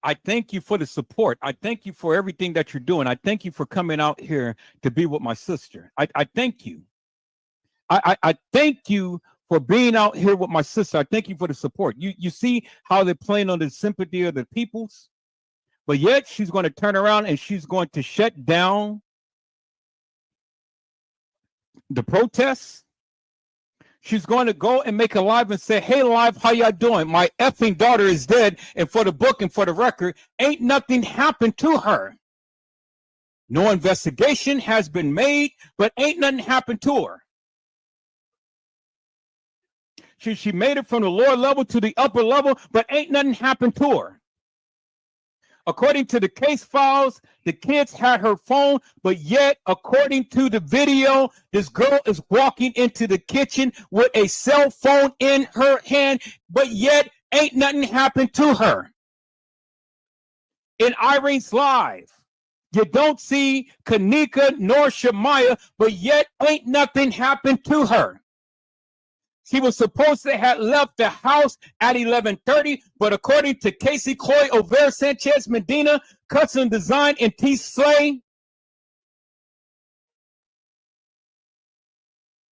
I thank you for the support. I thank you for everything that you're doing. I thank you for coming out here to be with my sister. I thank you. I thank you for being out here with my sister. I thank you for the support. You see how they're playing on the sympathy of the peoples, but yet she's going to turn around and she's going to shut down the protests. She's going to go and make a live and say, hey, live, how y'all doing? My effing daughter is dead. And for the book and for the record, ain't nothing happened to her. No investigation has been made, but ain't nothing happened to her. She made it from the lower level to the upper level, but ain't nothing happened to her. According to the case files, the kids had her phone, but yet, according to the video, this girl is walking into the kitchen with a cell phone in her hand, but yet ain't nothing happened to her. In Irene's live, you don't see Kenneka nor Shemaya, but yet ain't nothing happened to her. She was supposed to have left the house at 11:30, but according to Casey Chloe Over Sanchez Medina, Custom Design, and T. Slay,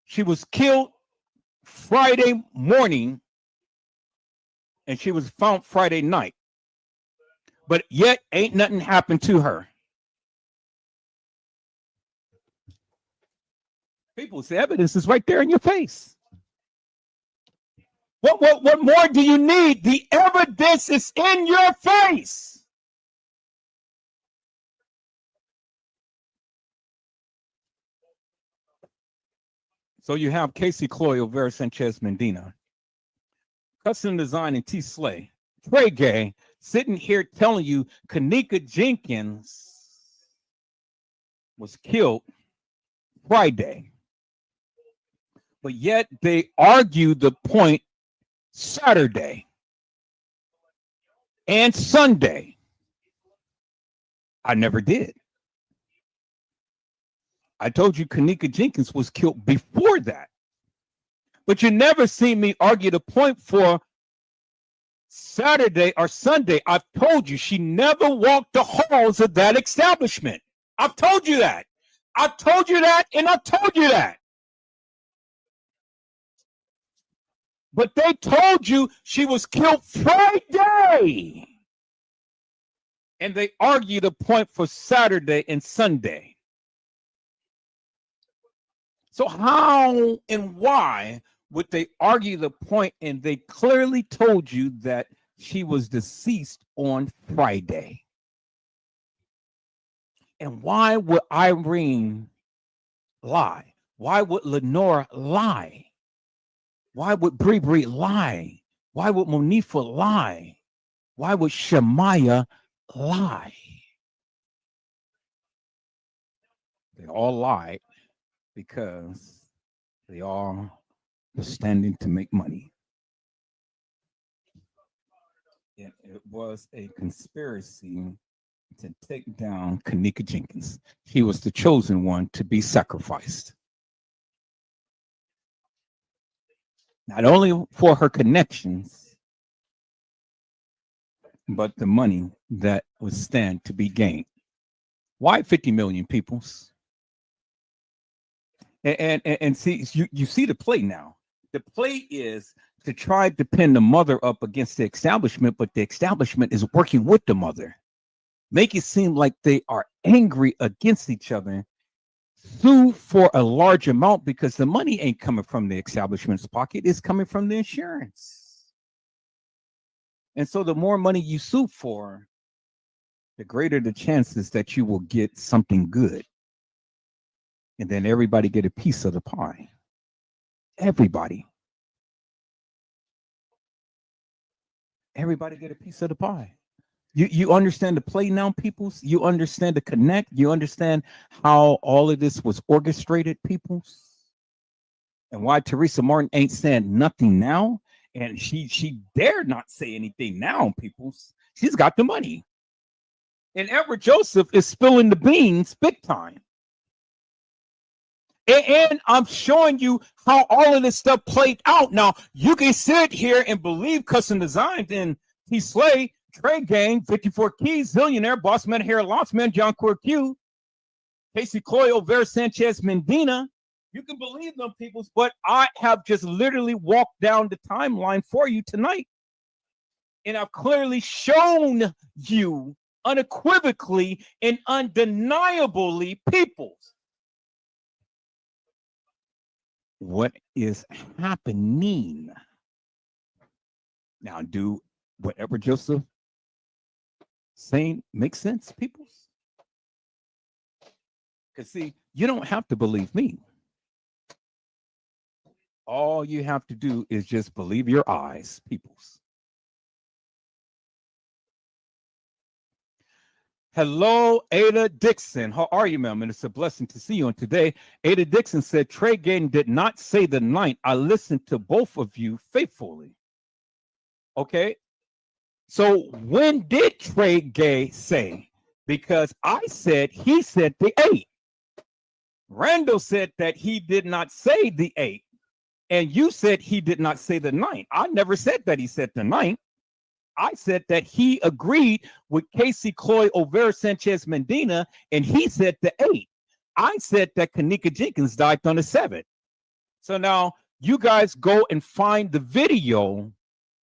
she was killed Friday morning, and she was found Friday night. But yet, ain't nothing happened to her. People's evidence is right there in your face. What more do you need? The evidence is in your face. So you have Casey Chloe Over Sanchez Medina, Custom Design, and T. Slay, Trey Gay, sitting here telling you Kenneka Jenkins was killed Friday. But yet they argue the point Saturday and Sunday. I never did. I told you Kenneka Jenkins was killed before that. But you never seen me argue the point for Saturday or Sunday. I've told you she never walked the halls of that establishment. I've told you that. I told you that, and I told you that. But they told you she was killed Friday. And they argued a point for Saturday and Sunday. So how and why would they argue the point? And they clearly told you that she was deceased on Friday. And why would Irene lie? Why would Lenora lie? Why would Bree lie? Why would Monifa lie? Why would Shemaya lie? They all lied because they all were standing to make money. And it was a conspiracy to take down Kenneka Jenkins. She was the chosen one to be sacrificed. Not only for her connections, but the money that would stand to be gained. Why 50 million peoples? And see, you see the play now. The play is to try to pin the mother up against the establishment, but the establishment is working with the mother. Make it seem like they are angry against each other. Sue for a large amount because the money ain't coming from the establishment's pocket, it's coming from the insurance. And so the more money you sue for, the greater the chances that you will get something good. And then everybody get a piece of the pie. Everybody. Everybody get a piece of the pie. You understand the play now, peoples? You understand the connect? You understand how all of this was orchestrated, peoples? And why Teresa Martin ain't saying nothing now? And she dare not say anything now, peoples. She's got the money. And Edward Joseph is spilling the beans big time. And I'm showing you how all of this stuff played out. Now, you can sit here and believe Custom Design and T. Slay Trey Gang, 54 Keys, Zillionaire, Bossman Hair, Lotsman, John Q, Casey Cloyo, Vera Sanchez, Mendina. You can believe them, peoples, but I have just literally walked down the timeline for you tonight. And I've clearly shown you unequivocally and undeniably, peoples, what is happening. Now, do whatever Joseph saying makes sense, peoples? Because, see, you don't have to believe me. All you have to do is just believe your eyes, peoples. Hello, Ada Dixon. How are you, ma'am? And it's a blessing to see you. And today, Ada Dixon said, Trey Gay did not say the 9th. I listened to both of you faithfully. Okay. So when did Trey Gay say? Because I said he said the 8th. Randall said that he did not say the 8th. And you said he did not say the 9th. I never said that he said the 9th. I said that he agreed with Casey Cloy Overa Sanchez Mendina, and he said the 8th. I said that Kenneka Jenkins died on the 7th. So now you guys go and find the video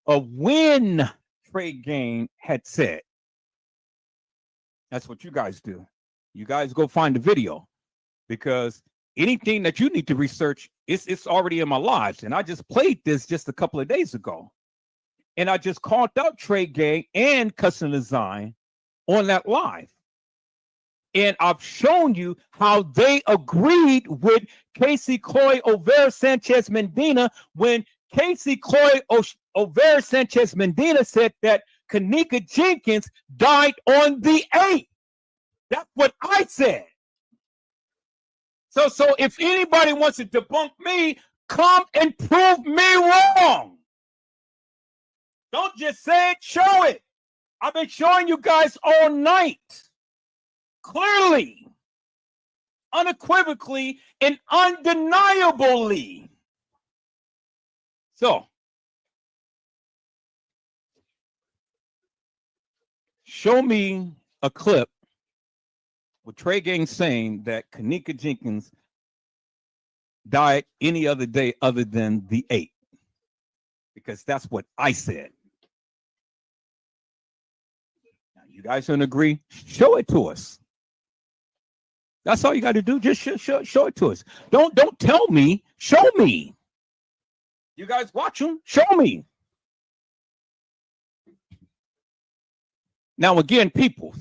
of when Trey Gang had said. That's what you guys do. You guys go find the video, because anything that you need to research, it's already in my lives. And I just played this just a couple of days ago. And I just called out Trey Gang and Custom Design on that live. And I've shown you how they agreed with Casey Cloy Overa Sanchez Mendina when Casey Cloy Overa Sanchez Mendina said that Kenneka Jenkins died on the 8th. That's what I said. So if anybody wants to debunk me, come and prove me wrong. Don't just say it, show it. I've been showing you guys all night. Clearly, unequivocally, and undeniably. So, show me a clip with Trey Gang saying that Kenneka Jenkins died any other day other than the 8th. Because that's what I said. Now, you guys don't agree? Show it to us. That's all you got to do. Just show it to us. Don't tell me. Show me. You guys watch them. Show me. Now, again, people,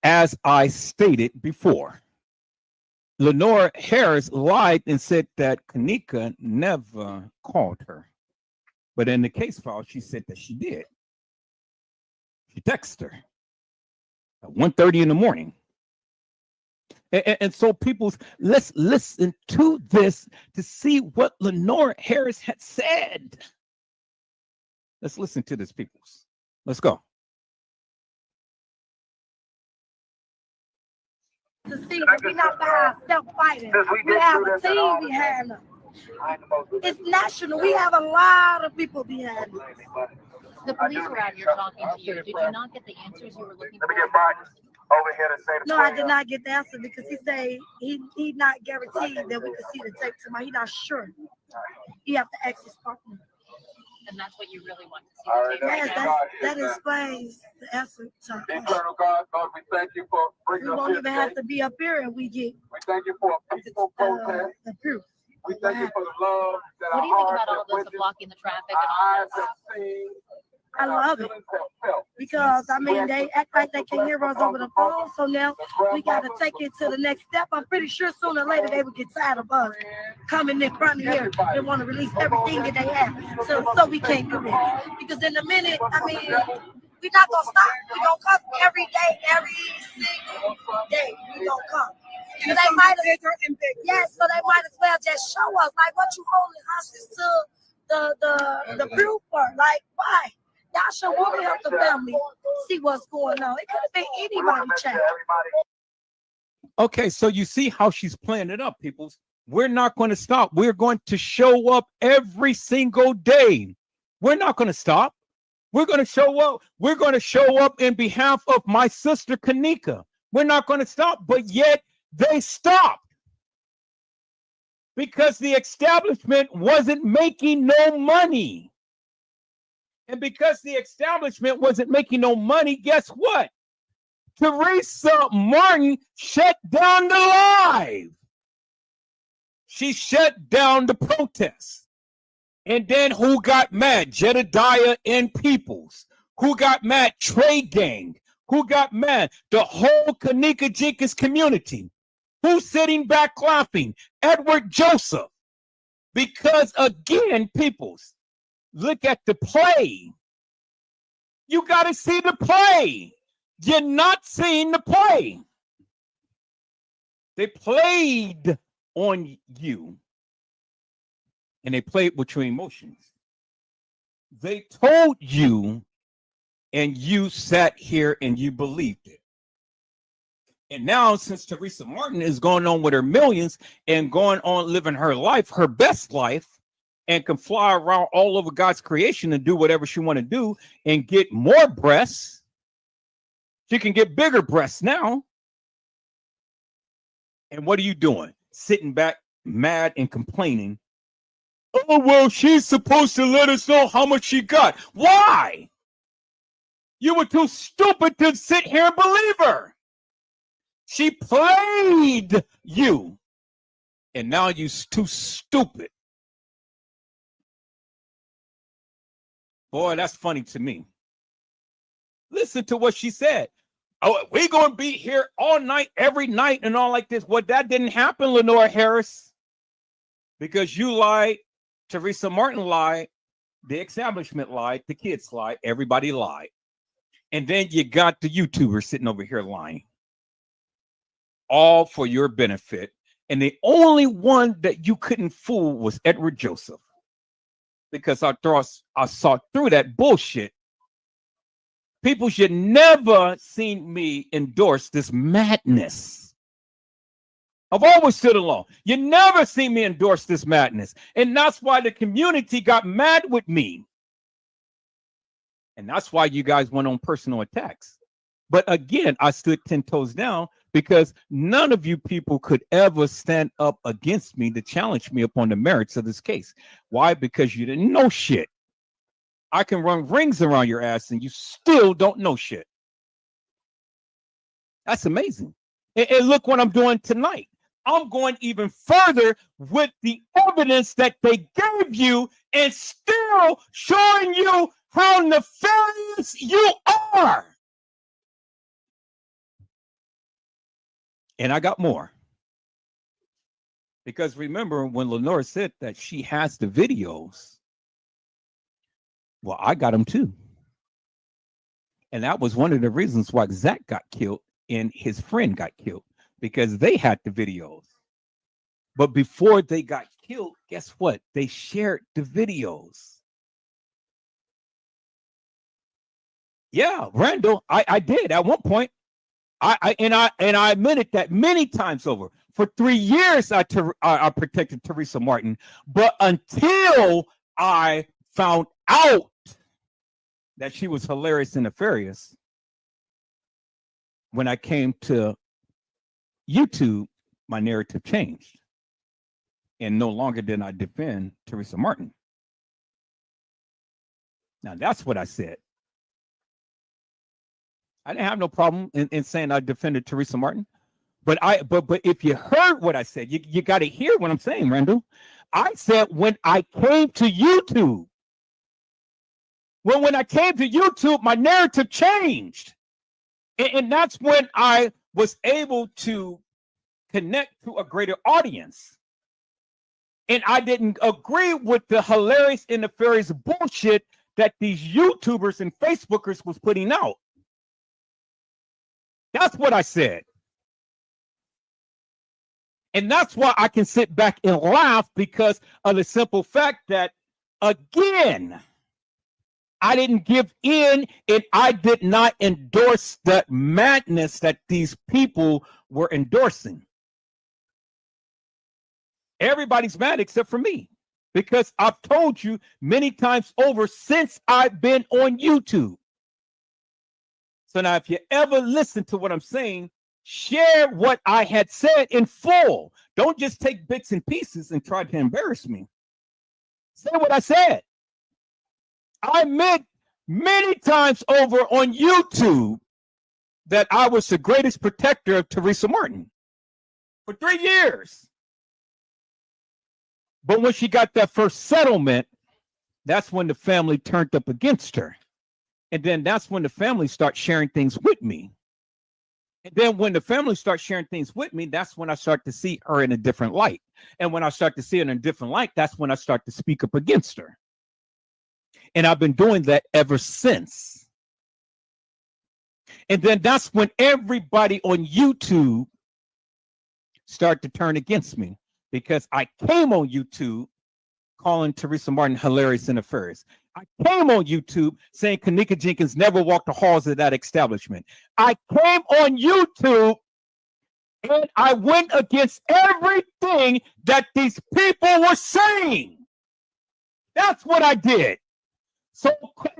as I stated before, Lenore Harris lied and said that Kenneka never called her. But in the case file, she said that she did. She texted her at 1:30 in the morning. And so, people, let's listen to this to see what Lenore Harris had said. Let's listen to this, people. Let's go. To see that we're not by ourselves fighting. We have a team behind us. It's national. We have a lot of people behind us. The police were out here talking to you. Did you not get the answers you were looking for? Over here to say the No, I did not get the answer because he said he not guaranteed that we could see the tape tomorrow. He's not sure. You have to ask his partner. And that's what you really want to see. Yes, that explains the answer to our question. Eternal God, Lord, we thank you for bringing us We here won't even today. have to be up here and we get We thank you for a peaceful protest. the proof. We thank you for the love that What our do you think hearts about all have this of witnessed, blocking the traffic our and all eyes this? have seen, I and our love it feelings have felt. because I mean they act like they can hear us over the phone, so now we got to take it to the next step. I'm pretty sure sooner or later they will get tired of us coming in front of here and want to release everything that they have, so we can't do that because in a minute, I mean, we're not gonna stop. We're gonna come every day, every single day. We're gonna come. So they might yes, so they might as well just show us like what you holding hostage to the proof for. Like why? Y'all should really help the family see what's going on. It could have been anybody, child. Okay, so you see how she's playing it up, people. We're not going to stop. We're going to show up every single day. We're not going to stop. We're going to show up. We're going to show up in behalf of my sister Kenneka. We're not going to stop, but yet they stopped because the establishment wasn't making no money. And because the establishment wasn't making no money, guess what? Teresa Martin shut down the live. She shut down the protests. And then who got mad? Jedediah and Peoples. Who got mad? Trey Gang. Who got mad? The whole Kenneka Jenkins community. Who's sitting back laughing? Edward Joseph. Because again, Peoples, look at the play. You got to see the play. You're not seeing the play. They played on you. And they played with your emotions. They told you, and you sat here and you believed it. And now, since Teresa Martin is going on with her millions and going on living her life, her best life, and can fly around all over God's creation and do whatever she want to do and get more breasts, she can get bigger breasts now. And what are you doing? Sitting back, mad and complaining. Oh, well, she's supposed to let us know how much she got. Why? You were too stupid to sit here and believe her. She played you. And now you're too stupid. Boy, that's funny to me. Listen to what she said. Oh, we're going to be here all night, every night, and all like this. Well, that didn't happen, Lenore Harris. Because you lied. Teresa Martin lied, the establishment lied, the kids lied, everybody lied. And then you got the YouTubers sitting over here lying. All for your benefit. And the only one that you couldn't fool was Edward Joseph. Because I saw through that bullshit. People should never seen me endorse this madness. I've always stood alone. You never see me endorse this madness. And that's why the community got mad with me. And that's why you guys went on personal attacks. But again, I stood 10 toes down because none of you people could ever stand up against me to challenge me upon the merits of this case. Why? Because you didn't know shit. I can run rings around your ass and you still don't know shit. That's amazing. And look what I'm doing tonight. I'm going even further with the evidence that they gave you and still showing you how nefarious you are. And I got more. Because remember when Lenore said that she has the videos, well, I got them too. And that was one of the reasons why Zach got killed and his friend got killed. Because they had the videos. But before they got killed, guess what? They shared the videos. Yeah, Randall, I did at one point. I admitted that many times over. For 3 years, I protected Teresa Martin. But until I found out that she was hilarious and nefarious, when I came to YouTube, my narrative changed. And no longer did I defend Teresa Martin. Now, that's what I said. I didn't have no problem in saying I defended Teresa Martin. But if you heard what I said, you got to hear what I'm saying, Randall. I said when I came to YouTube, when I came to YouTube, my narrative changed. And that's when I was able to connect to a greater audience. And I didn't agree with the hilarious and nefarious bullshit that these YouTubers and Facebookers was putting out. That's what I said. And that's why I can sit back and laugh, because of the simple fact that, again, I didn't give in and I did not endorse that madness that these people were endorsing. Everybody's mad except for me. because I've told you many times over since I've been on YouTube. So now if you ever listen to what I'm saying, share what I had said in full. Don't just take bits and pieces and try to embarrass me. Say what I said. I admit many times over on YouTube that I was the greatest protector of Teresa Martin for 3 years. But when she got that first settlement, that's when the family turned up against her. And then that's when the family starts sharing things with me. And then when the family starts sharing things with me, that's when I start to see her in a different light. And when I start to see her in a different light, that's when I start to speak up against her. And I've been doing that ever since. And then that's when everybody on YouTube started to turn against me, because I came on YouTube calling Teresa Martin hilarious and nefarious. I came on YouTube saying Kenneka Jenkins never walked the halls of that establishment. I came on YouTube and I went against everything that these people were saying. That's what I did. So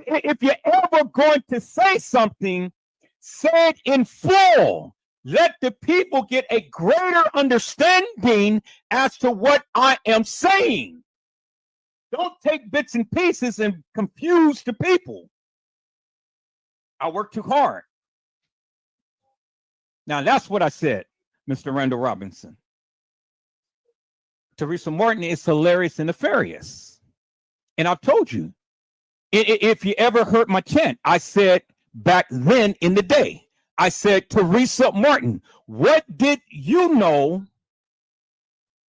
if you're ever going to say something, say it in full. Let the people get a greater understanding as to what I am saying. Don't take bits and pieces and confuse the people. I work too hard. Now, that's what I said, Mr. Randall Robinson. Teresa Martin is hilarious and nefarious. And I've told you, if you ever heard my chant, I said back then in the day, I said, Teresa Martin, what did you know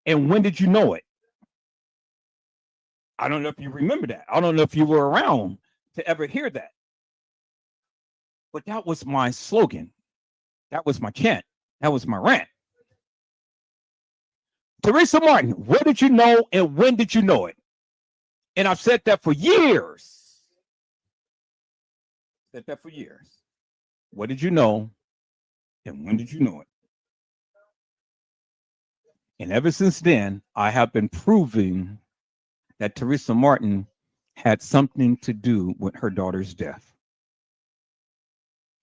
and when did you know it? I don't know if you remember that. I don't know if you were around to ever hear that. But that was my slogan. That was my chant. That was my rant. Teresa Martin, what did you know and when did you know it? And I've said that for years. Said that for years. What did you know and when did you know it? And ever since then, I have been proving that Teresa Martin had something to do with her daughter's death.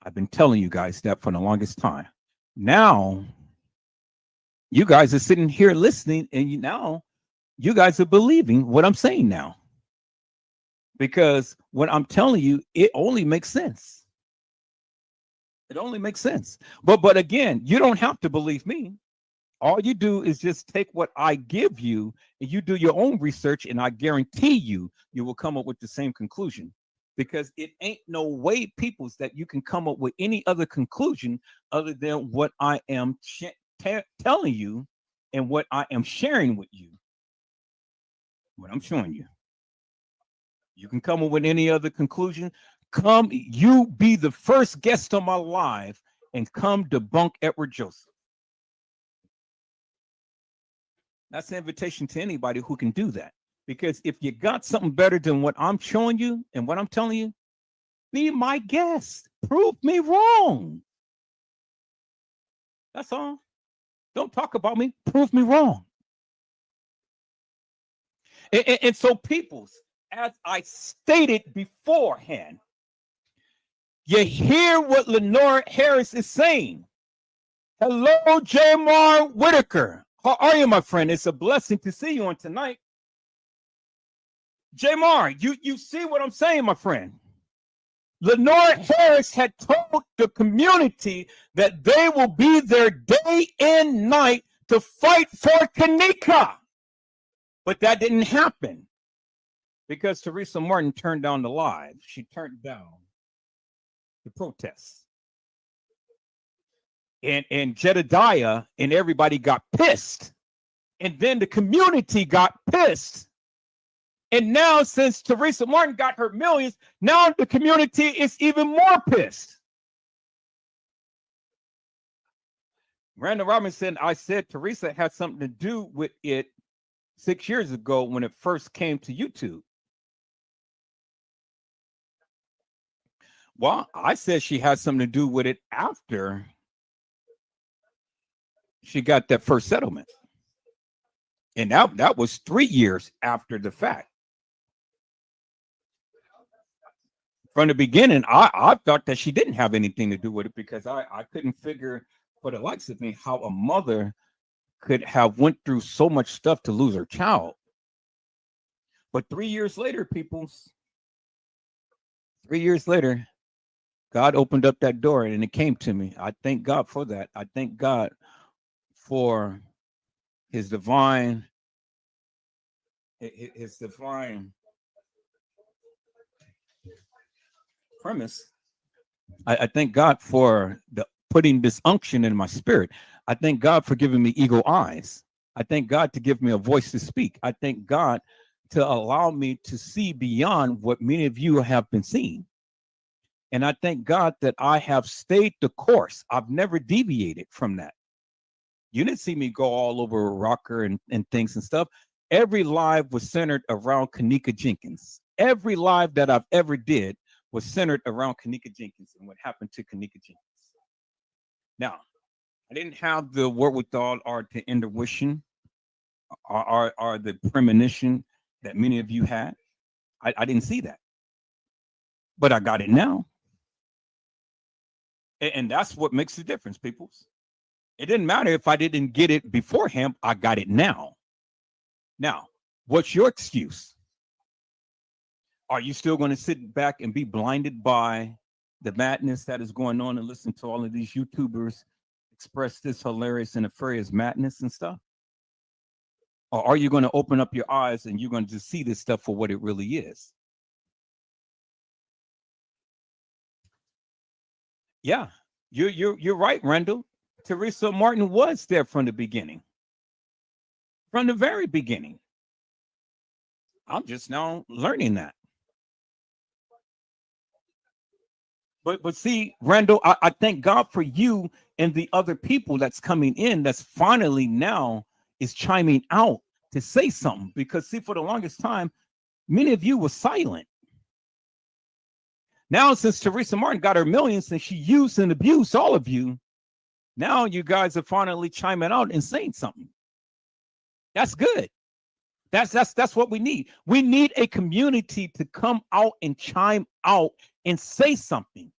I've been telling you guys that for the longest time. Now, you guys are sitting here listening, and now you guys are believing what I'm saying now. Because what I'm telling you, it only makes sense. It only makes sense. But again, you don't have to believe me. All you do is just take what I give you and you do your own research, and I guarantee you will come up with the same conclusion, because it ain't no way, peoples, that you can come up with any other conclusion other than what I am telling you and what I am sharing with you, what I'm showing you. You can come up with any other conclusion. Come, you be the first guest on my live and come debunk Edward Joseph. That's an invitation to anybody who can do that. Because if you got something better than what I'm showing you and what I'm telling you, be my guest. Prove me wrong. That's all. Don't talk about me. Prove me wrong. And so, peoples, as I stated beforehand, you hear what Lenore Harris is saying. Hello, Jamar Whitaker. How are you, my friend? It's a blessing to see you on tonight. Jamar, you see what I'm saying, my friend? Lenore Harris had told the community that they will be there day and night to fight for Kenneka. But that didn't happen because Teresa Martin turned down the live. She turned down the protests. And Jedediah and everybody got pissed. And then the community got pissed. And now, since Teresa Martin got her millions, now the community is even more pissed. Randall Robinson, I said Teresa had something to do with it 6 years ago when it first came to YouTube. Well, I said she had something to do with it after she got that first settlement. And that was 3 years after the fact. From the beginning, I thought that she didn't have anything to do with it, because I couldn't figure for the likes of me how a mother could have went through so much stuff to lose her child. But 3 years later, 3 years later, God opened up that door and it came to me. I thank God for that. I thank God for his divine premise. I thank God for the putting this unction in my spirit. I thank God for giving me eagle eyes. I thank God to give me a voice to speak. I thank God to allow me to see beyond what many of you have been seeing. And I thank God that I have stayed the course. I've never deviated from that. You didn't see me go all over rocker and things and stuff. Every live was centered around Kenneka Jenkins. Every live that I've ever did was centered around Kenneka Jenkins and what happened to Kenneka Jenkins. Now, I didn't have the wherewithal or the intuition or the premonition that many of you had. I didn't see that. But I got it now. And that's what makes the difference, peoples. It didn't matter if I didn't get it beforehand. I got it now. Now, what's your excuse? Are you still going to sit back and be blinded by the madness that is going on and listen to all of these YouTubers express this hilarious and nefarious madness and stuff? Or are you going to open up your eyes and you're going to just see this stuff for what it really is? Yeah, you're right, Randall. Teresa Martin was there from the beginning, from the very beginning. I'm just now learning that. But see, Randall, I thank God for you and the other people that's coming in that's finally now is chiming out to say something. Because see, for the longest time, many of you were silent. Now, since Teresa Martin got her millions and she used and abused all of you, now you guys are finally chiming out and saying something. That's good. That's what we need. We need a community to come out and chime out and say something,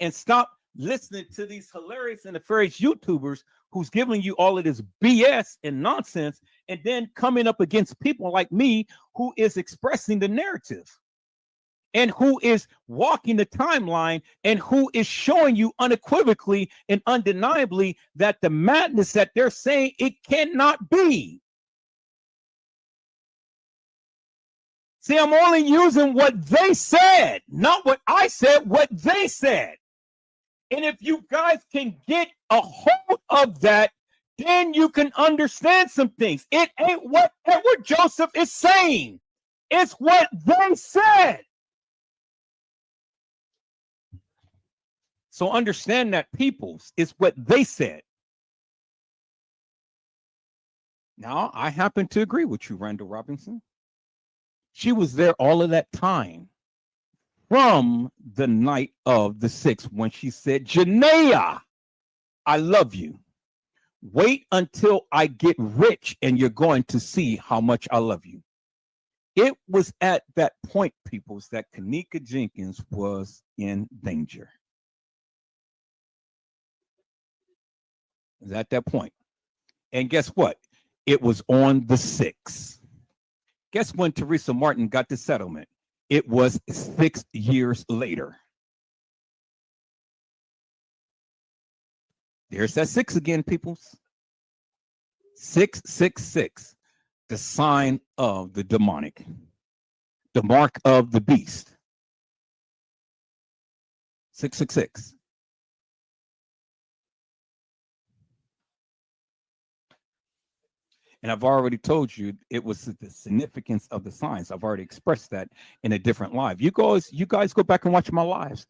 and stop listening to these hilarious and nefarious YouTubers who's giving you all of this BS and nonsense, and then coming up against people like me who is expressing the narrative and who is walking the timeline and who is showing you unequivocally and undeniably that the madness that they're saying, it cannot be. See, I'm only using what they said, not what I said, what they said. And if you guys can get a hold of that, then you can understand some things. It ain't what Edward Joseph is saying. It's what they said. So understand that, peoples, it's what they said. Now, I happen to agree with you, Randall Robinson. She was there all of that time from the night of the 6th when she said, Janaea, I love you. Wait until I get rich and you're going to see how much I love you. It was at that point, peoples, that Kenneka Jenkins was in danger. It was at that point. And guess what? It was on the 6th. Guess when Teresa Martin got the settlement? It was 6 years later. There's that 6 again, peoples. 666, the sign of the demonic, the mark of the beast. 666. And I've already told you it was the significance of the signs. I've already expressed that in a different live. You guys go back and watch my lives.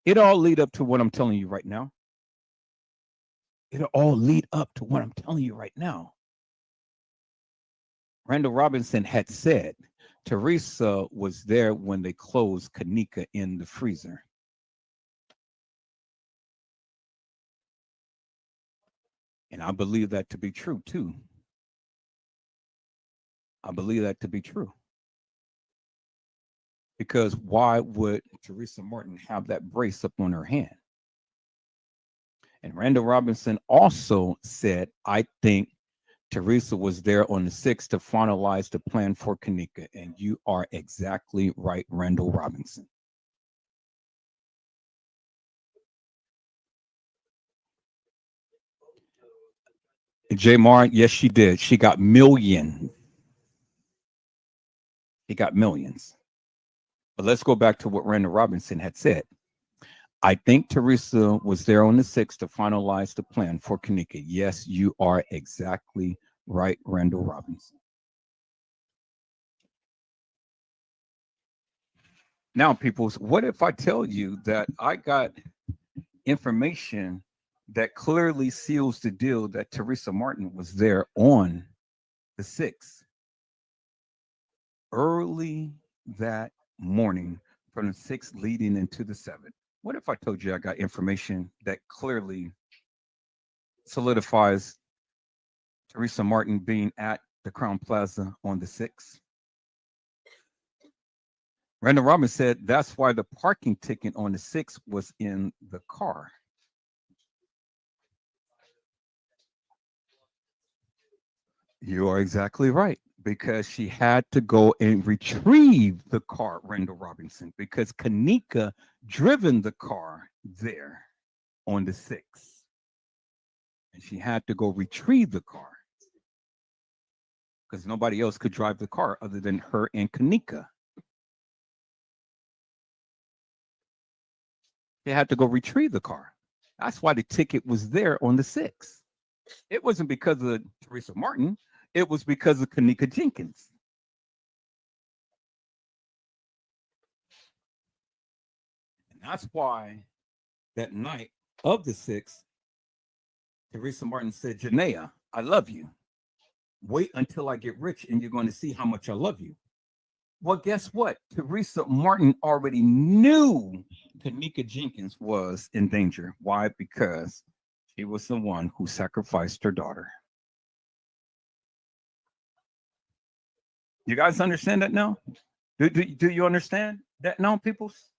It all lead up to what I'm telling you right now. It'll all lead up to what I'm telling you right now. Randall Robinson had said Teresa was there when they closed Kenneka in the freezer. And I believe that to be true too. I believe that to be true. Because why would Teresa Martin have that brace up on her hand? And Randall Robinson also said, I think Teresa was there on the 6th to finalize the plan for Kenneka. And you are exactly right, Randall Robinson. Jamar, yes, she did. She got millions. He got millions. But let's go back to what Randall Robinson had said. I think Teresa was there on the 6th to finalize the plan for Kenneka. Yes, you are exactly right, Randall Robinson. Now, people, what if I tell you that I got information that clearly seals the deal that Teresa Martin was there on the 6th, early that morning from the 6th leading into the 7th? What if I told you I got information that clearly solidifies Teresa Martin being at the Crown Plaza on the 6th? Randall Robinson said that's why the parking ticket on the 6th was in the car. You are exactly right, because she had to go and retrieve the car, Randall Robinson, because Kenneka driven the car there on the 6th. And she had to go retrieve the car because nobody else could drive the car other than her and Kenneka. They had to go retrieve the car. That's why the ticket was there on the 6th. It wasn't because of Teresa Martin. It was because of Kenneka Jenkins. And that's why that night of the 6th, Teresa Martin said, Janaea, I love you. Wait until I get rich and you're going to see how much I love you. Well, guess what? Teresa Martin already knew Kenneka Jenkins was in danger. Why? Because she was the one who sacrificed her daughter. You guys understand that now? Do you understand that now, peoples?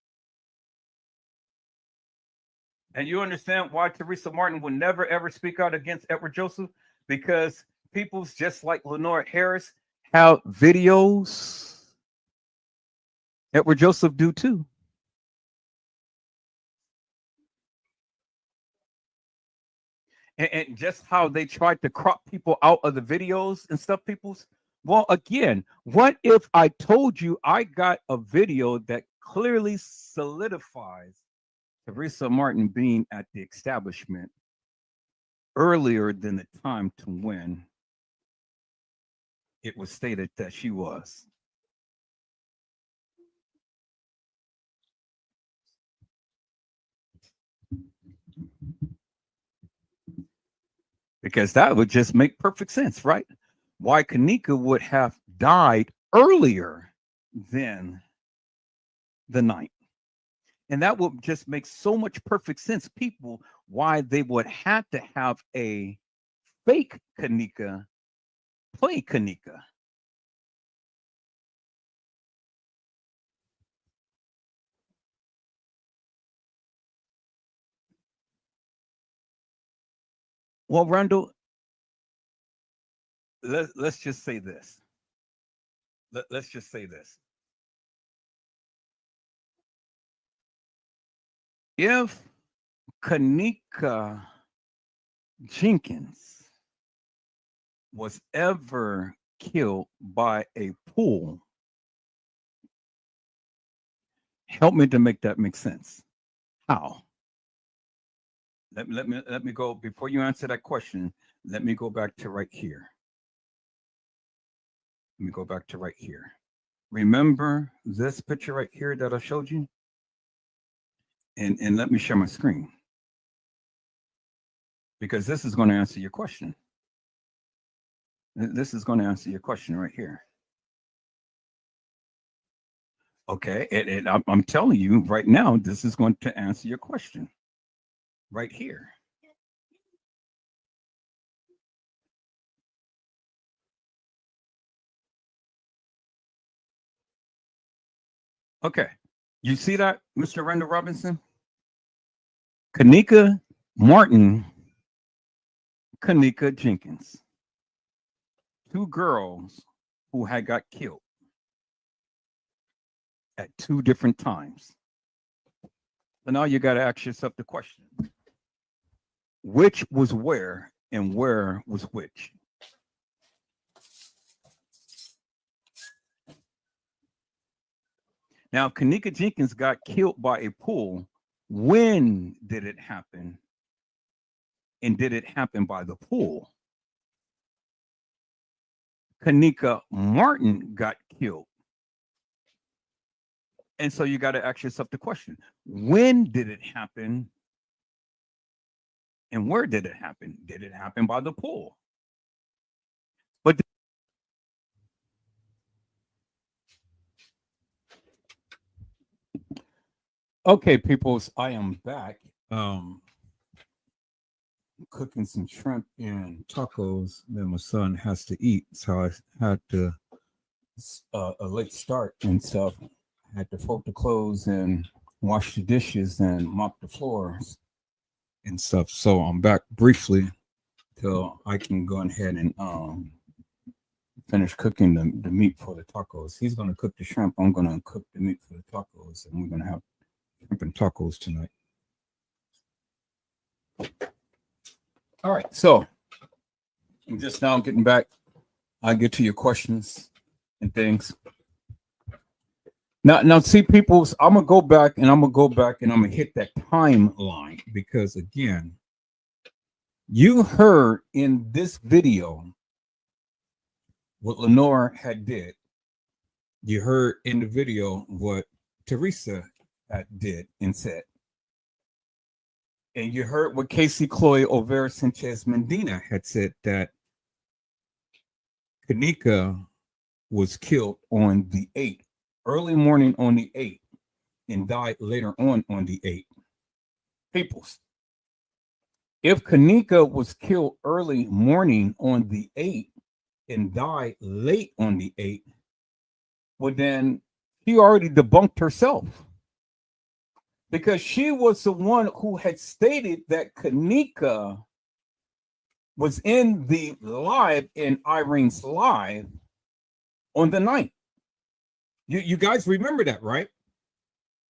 And you understand why Teresa Martin would never, ever speak out against Edward Joseph? Because peoples just like Lenore Harris have videos. Edward Joseph do too. And just how they tried to crop people out of the videos and stuff, peoples. Well, again, what if I told you I got a video that clearly solidifies Teresa Martin being at the establishment earlier than the time to when it was stated that she was? Because that would just make perfect sense, right? Why Kenneka would have died earlier than the night. And that would just make so much perfect sense, people, why they would have to have a fake Kenneka play Kenneka. Well, Randall, let's just say this. Let's just say this. If Kenneka Jenkins was ever killed by a pool, help me to make that make sense. How? Let me go before you answer that question. Let me go back to right here. Let me go back to right here. Remember this picture right here that I showed you? And let me share my screen, because this is going to answer your question. This is going to answer your question right here. Okay, and I'm telling you right now, this is going to answer your question right here. Okay. You see that, Mr. Randall Robinson? Kenneka Martin, Kenneka Jenkins. Two girls who had got killed at two different times. So now you got to ask yourself the question: which was where and where was which? Now, if Kenneka Jenkins got killed by a pool, when did it happen? And did it happen by the pool? Kenneka Martin got killed. And so you got to ask yourself the question: when did it happen? And where did it happen? Did it happen by the pool? But okay, peoples, I am back. Cooking some shrimp and tacos that my son has to eat. So I had to a late start and stuff. I had to fold the clothes and wash the dishes and mop the floors and stuff. So I'm back briefly till I can go ahead and finish cooking the meat for the tacos. He's gonna cook the shrimp. I'm gonna cook the meat for the tacos, and we're gonna have shrimp and tacos tonight. All right, so I'm just now getting back. I'll get to your questions and things. Now, see, peoples, I'm gonna go back and I'm gonna hit that timeline because again, you heard in this video what Lenore had did. You heard in the video what Teresa had did and said. And you heard what Casey Chloe Olvera Sanchez Medina had said, that Kenneka was killed on the 8th, early morning on the 8th, and died later on the 8th. Peoples, if Kenneka was killed early morning on the 8th and died late on the 8th, well, then she already debunked herself. Because she was the one who had stated that Kenneka was in the live, in Irene's live on the 9th. You guys remember that, right?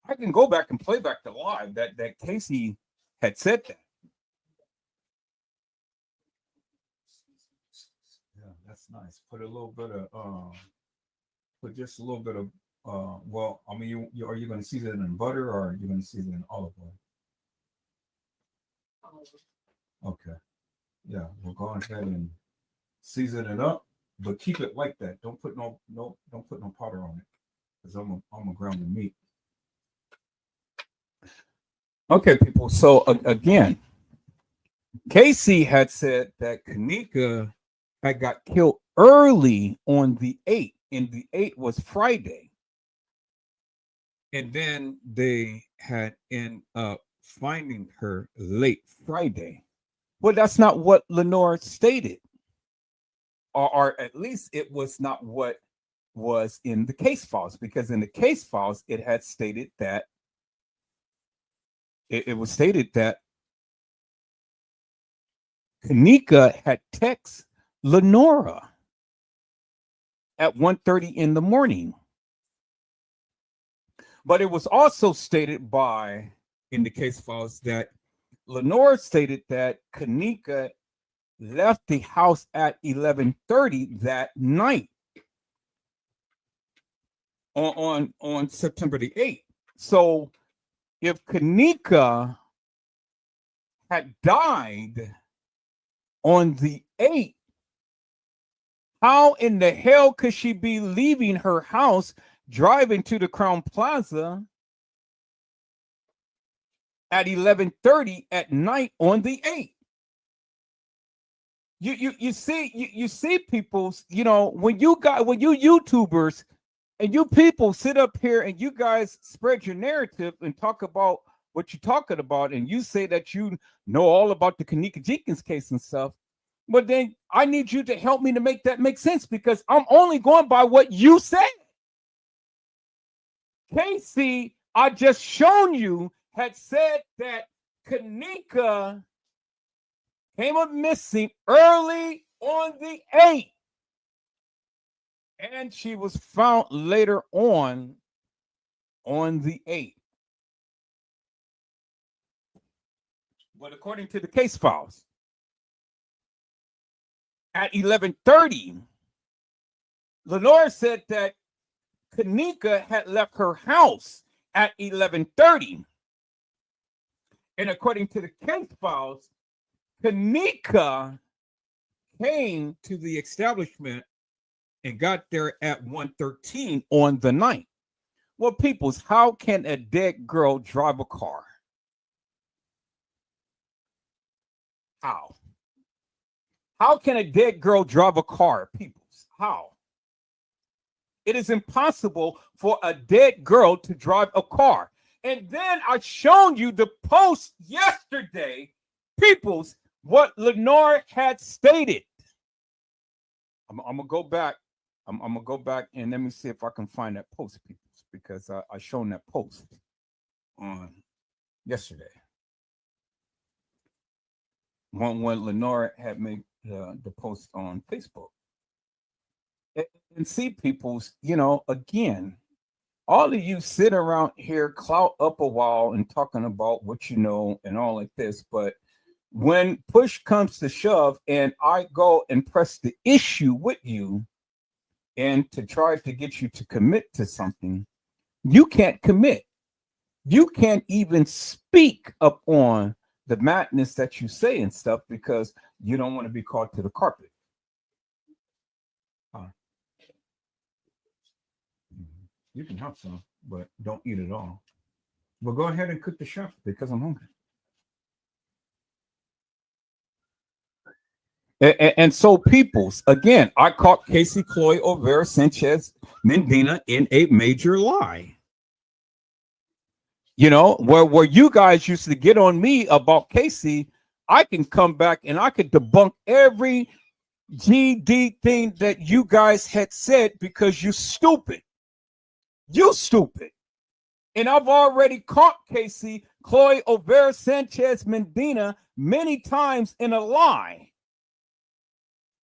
I can go back and play back the live that Casey had said that. Yeah, that's nice. Put a little bit of put just a little bit of well, I mean, are you going to season it in butter or are you going to season it in olive oil? Okay. Yeah, we'll go ahead and season it up, but keep it like that. Don't put no powder on it, because I'm gonna ground the meat. Okay, people. So again, Casey had said that Kenneka had got killed early on the 8th, and the 8th was Friday. And then they had ended up finding her late Friday. Well, that's not what Lenore stated. Or at least it was not what was in the case files, because in the case files, it had stated that it was stated that Kenneka had texted Lenora at 1:30 in the morning. But it was also stated by, in the case files, that Lenore stated that Kenneka left the house at 11:30 that night on September the 8th. So if Kenneka had died on the 8th, how in the hell could she be leaving her house, driving to the Crown Plaza at 11:30 at night on the 8th? You see people, you know, when you YouTubers and you people sit up here and you guys spread your narrative and talk about what you're talking about, and you say that you know all about the Kenneka Jenkins case and stuff, but then I need you to help me to make that make sense, because I'm only going by what you said. Casey, I just shown you, had said that Kenneka came up missing early on the 8th. And she was found later on the 8th. But according to the case files, at 11:30, Lenore said that Kenneka had left her house at 11:30. And according to the case files, Kenneka came to the establishment and got there at 1:13 on the 9th. Well, peoples, how can a dead girl drive a car? How? How can a dead girl drive a car, peoples? How? It is impossible for a dead girl to drive a car. And then I shown you the post yesterday, peoples, what Lenore had stated. I'm gonna go back. I'm gonna go back and let me see if I can find that post, peoples, because I shown that post on yesterday. When Lenore had made the post on Facebook. And see, peoples, you know, again, all of you sit around here, clout up a while and talking about what you know and all like this, but when push comes to shove and I go and press the issue with you and to try to get you to commit to something, you can't commit. You can't even speak up on the madness that you say and stuff because you don't want to be called to the carpet. You can have some, but don't eat it all. But go ahead and cook the chef because I'm hungry. And so, peoples, again, I caught Casey Chloe Olvera Sanchez Mendina in a major lie. You know, where you guys used to get on me about Casey, I can come back and I could debunk every GD thing that you guys had said because you're stupid. You stupid. And I've already caught Casey Chloe Olvera Sanchez Mendina many times in a lie.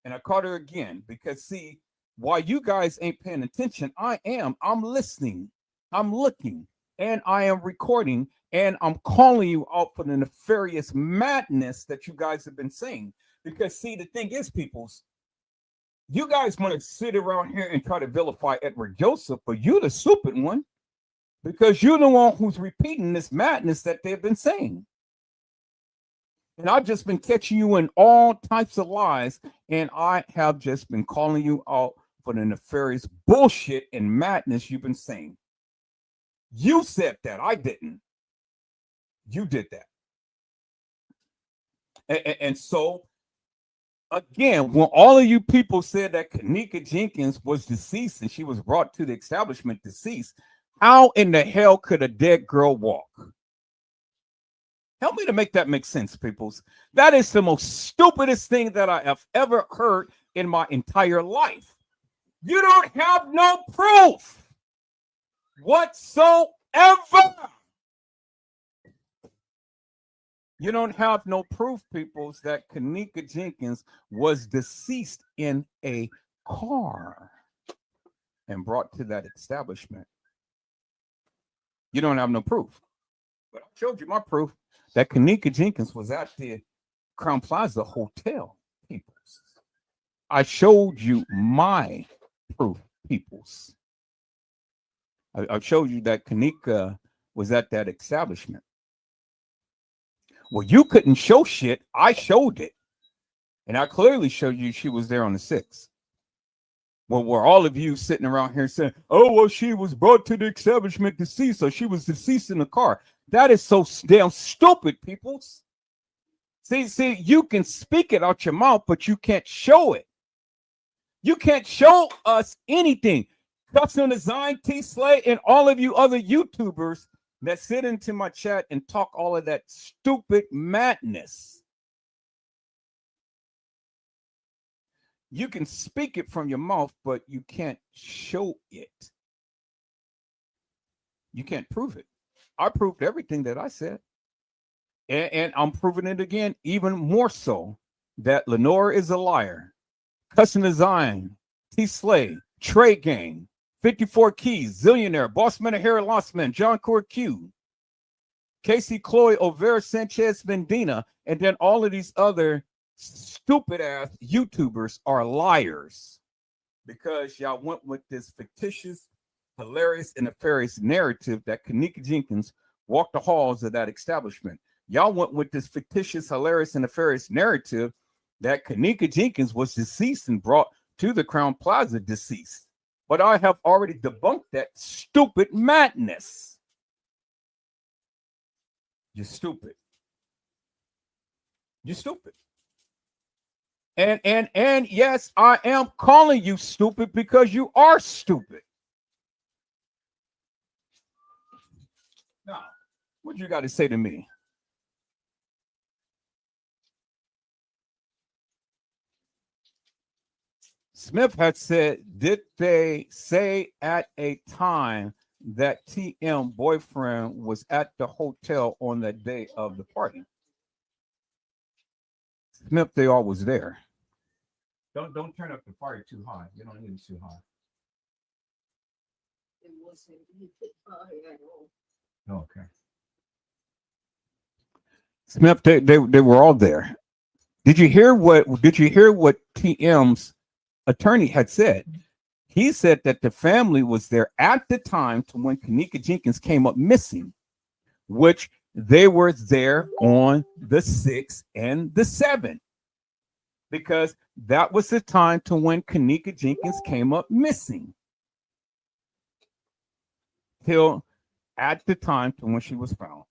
And I caught her again because, see, while you guys ain't paying attention, I am. I'm listening. I'm looking. And I am recording. And I'm calling you out for the nefarious madness that you guys have been saying. Because, see, the thing is, peoples, you guys want to sit around here and try to vilify Edward Joseph, but you're the stupid one. Because you're the one who's repeating this madness that they've been saying. And I've just been catching you in all types of lies, and I have just been calling you out for the nefarious bullshit and madness you've been saying. You said that. I didn't. You did that. And so, again, when all of you people said that Kenneka Jenkins was deceased and she was brought to the establishment deceased, how in the hell could a dead girl walk? Help me to make that make sense, peoples. That is the most stupidest thing that I have ever heard in my entire life. You don't have no proof whatsoever. You don't have no proof, peoples, that Kenneka Jenkins was deceased in a car and brought to that establishment. You don't have no proof. But I showed you my proof that Kenneka Jenkins was at the Crown Plaza Hotel, peoples. I showed you my proof, peoples. I showed you that Kenneka was at that establishment. Well, you couldn't show shit. I showed it. And I clearly showed you she was there on the 6th. Well, were all of you sitting around here saying, oh, well, she was brought to the establishment deceased, so she was deceased in the car. That is so damn stupid, peoples. See, you can speak it out your mouth, but you can't show it. You can't show us anything. Custom Design, T-Slay, and all of you other YouTubers that sit into my chat and talk all of that stupid madness. You can speak it from your mouth, but you can't show it. You can't prove it. I proved everything that I said. And I'm proving it again, even more so, that Lenore is a liar. Custom Design, T. Slay, Trade Gang, 54 Keys, Zillionaire, Bossman, Harry Lossman, John Core Q, Casey Chloe, Overa Sanchez Mendina, and then all of these other stupid ass YouTubers are liars because y'all went with this fictitious, hilarious, and nefarious narrative that Kenneka Jenkins walked the halls of that establishment. Y'all went with this fictitious, hilarious, and nefarious narrative that Kenneka Jenkins was deceased and brought to the Crown Plaza deceased. But I have already debunked that stupid madness. You're stupid. You're stupid. And yes, I am calling you stupid because you are stupid. Now, what you got to say to me? Smith had said, did they say at a time that TM boyfriend was at the hotel on the day of the party? Smith, they all was there. Don't turn up the fire too high. You don't need it too high. Okay. Smith, they were all there. Did you hear what TM's attorney had said? He said that the family was there at the time to when Kenneka Jenkins came up missing, which they were there on the 6th and the 7th, because that was the time to when Kenneka Jenkins came up missing, till at the time to when she was found.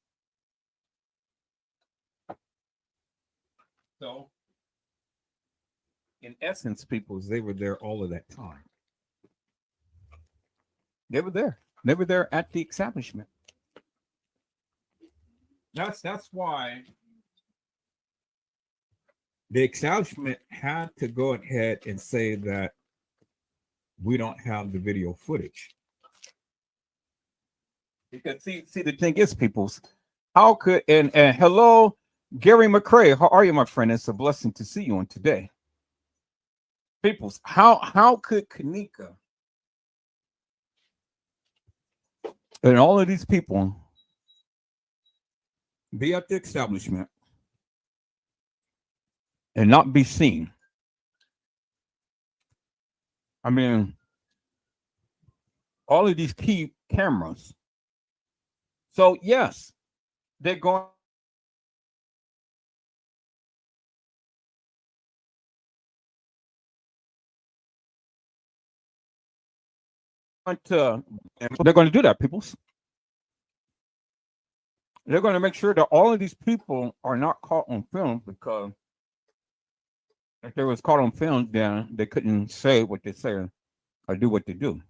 So, in essence, they were there all of that time. They were there. They were there at the establishment. That's why the establishment had to go ahead and say that we don't have the video footage. Because see the thing is, peoples, how could and hello, Gary McCrae, how are you, my friend? It's a blessing to see you on today. Peoples, how could Kenneka and all of these people be at the establishment and not be seen? I mean, all of these key cameras. So yes, they're going to, they're going to do that, people. They're going to make sure that all of these people are not caught on film, because if they was caught on film, then they couldn't say what they say or do what they do.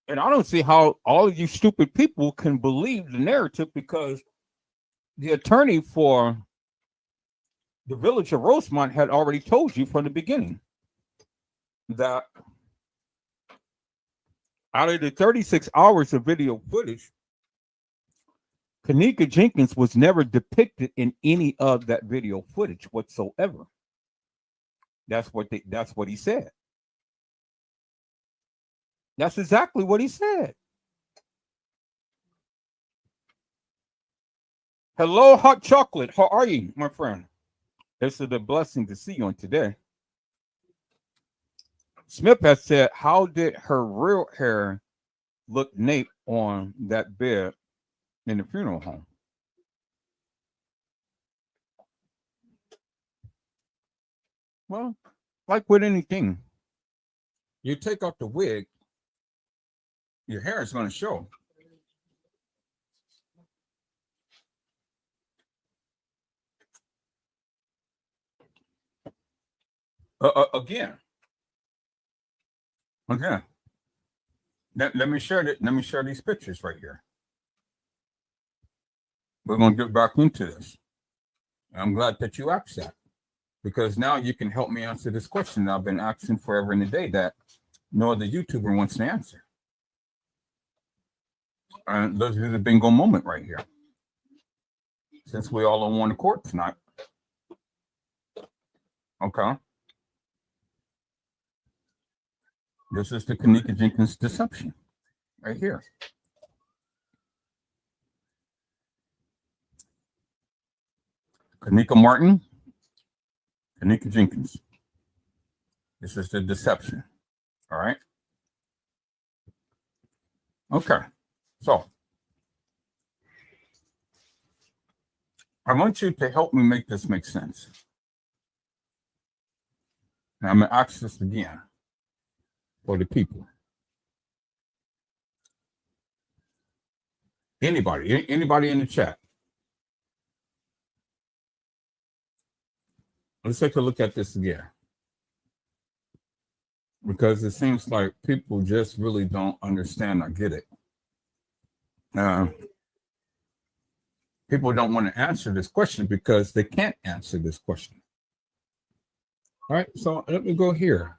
And I don't see how all of you stupid people can believe the narrative, because the attorney for the village of Rosemont had already told you from the beginning that out of the 36 hours of video footage, Kenneka Jenkins was never depicted in any of that video footage whatsoever. That's what he said. That's exactly what he said. Hello, hot chocolate. How are you, my friend? This is a blessing to see you on today. Smith has said, how did her real hair look naked on that bed in the funeral home? Well, like with anything, you take off the wig, your hair is going to show. Again. Let me share that. Let me share these pictures right here. We're going to get back into this. I'm glad that you asked that, because now you can help me answer this question that I've been asking forever and a day, that no other YouTuber wants to answer. And this is a bingo moment right here. Since we all on one accord tonight. Okay. This is the Kenneka Jenkins deception right here. Kenneka Martin, Kenneka Jenkins. This is the deception. All right. Okay. So I want you to help me make this make sense. Now I'm going to ask this again for the people. Anybody in the chat. Let's take a look at this again. Because it seems like people just really don't understand or get it. People don't want to answer this question because they can't answer this question. All right, so let me go here,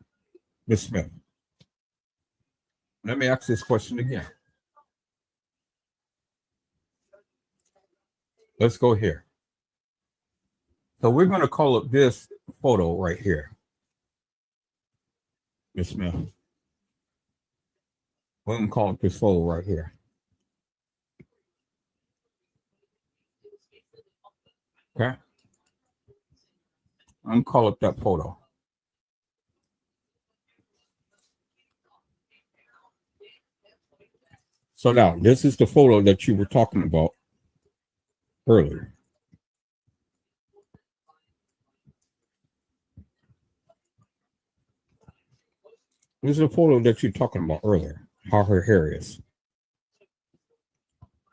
Ms. Smith. Let me ask this question again. Let's go here. So we're going to call up this photo right here. Ms. Smith. We're going to call up this photo right here. Okay. I'm going to call up that photo. So now, this is the photo that you were talking about earlier. This is a photo that you're talking about earlier, how her hair is.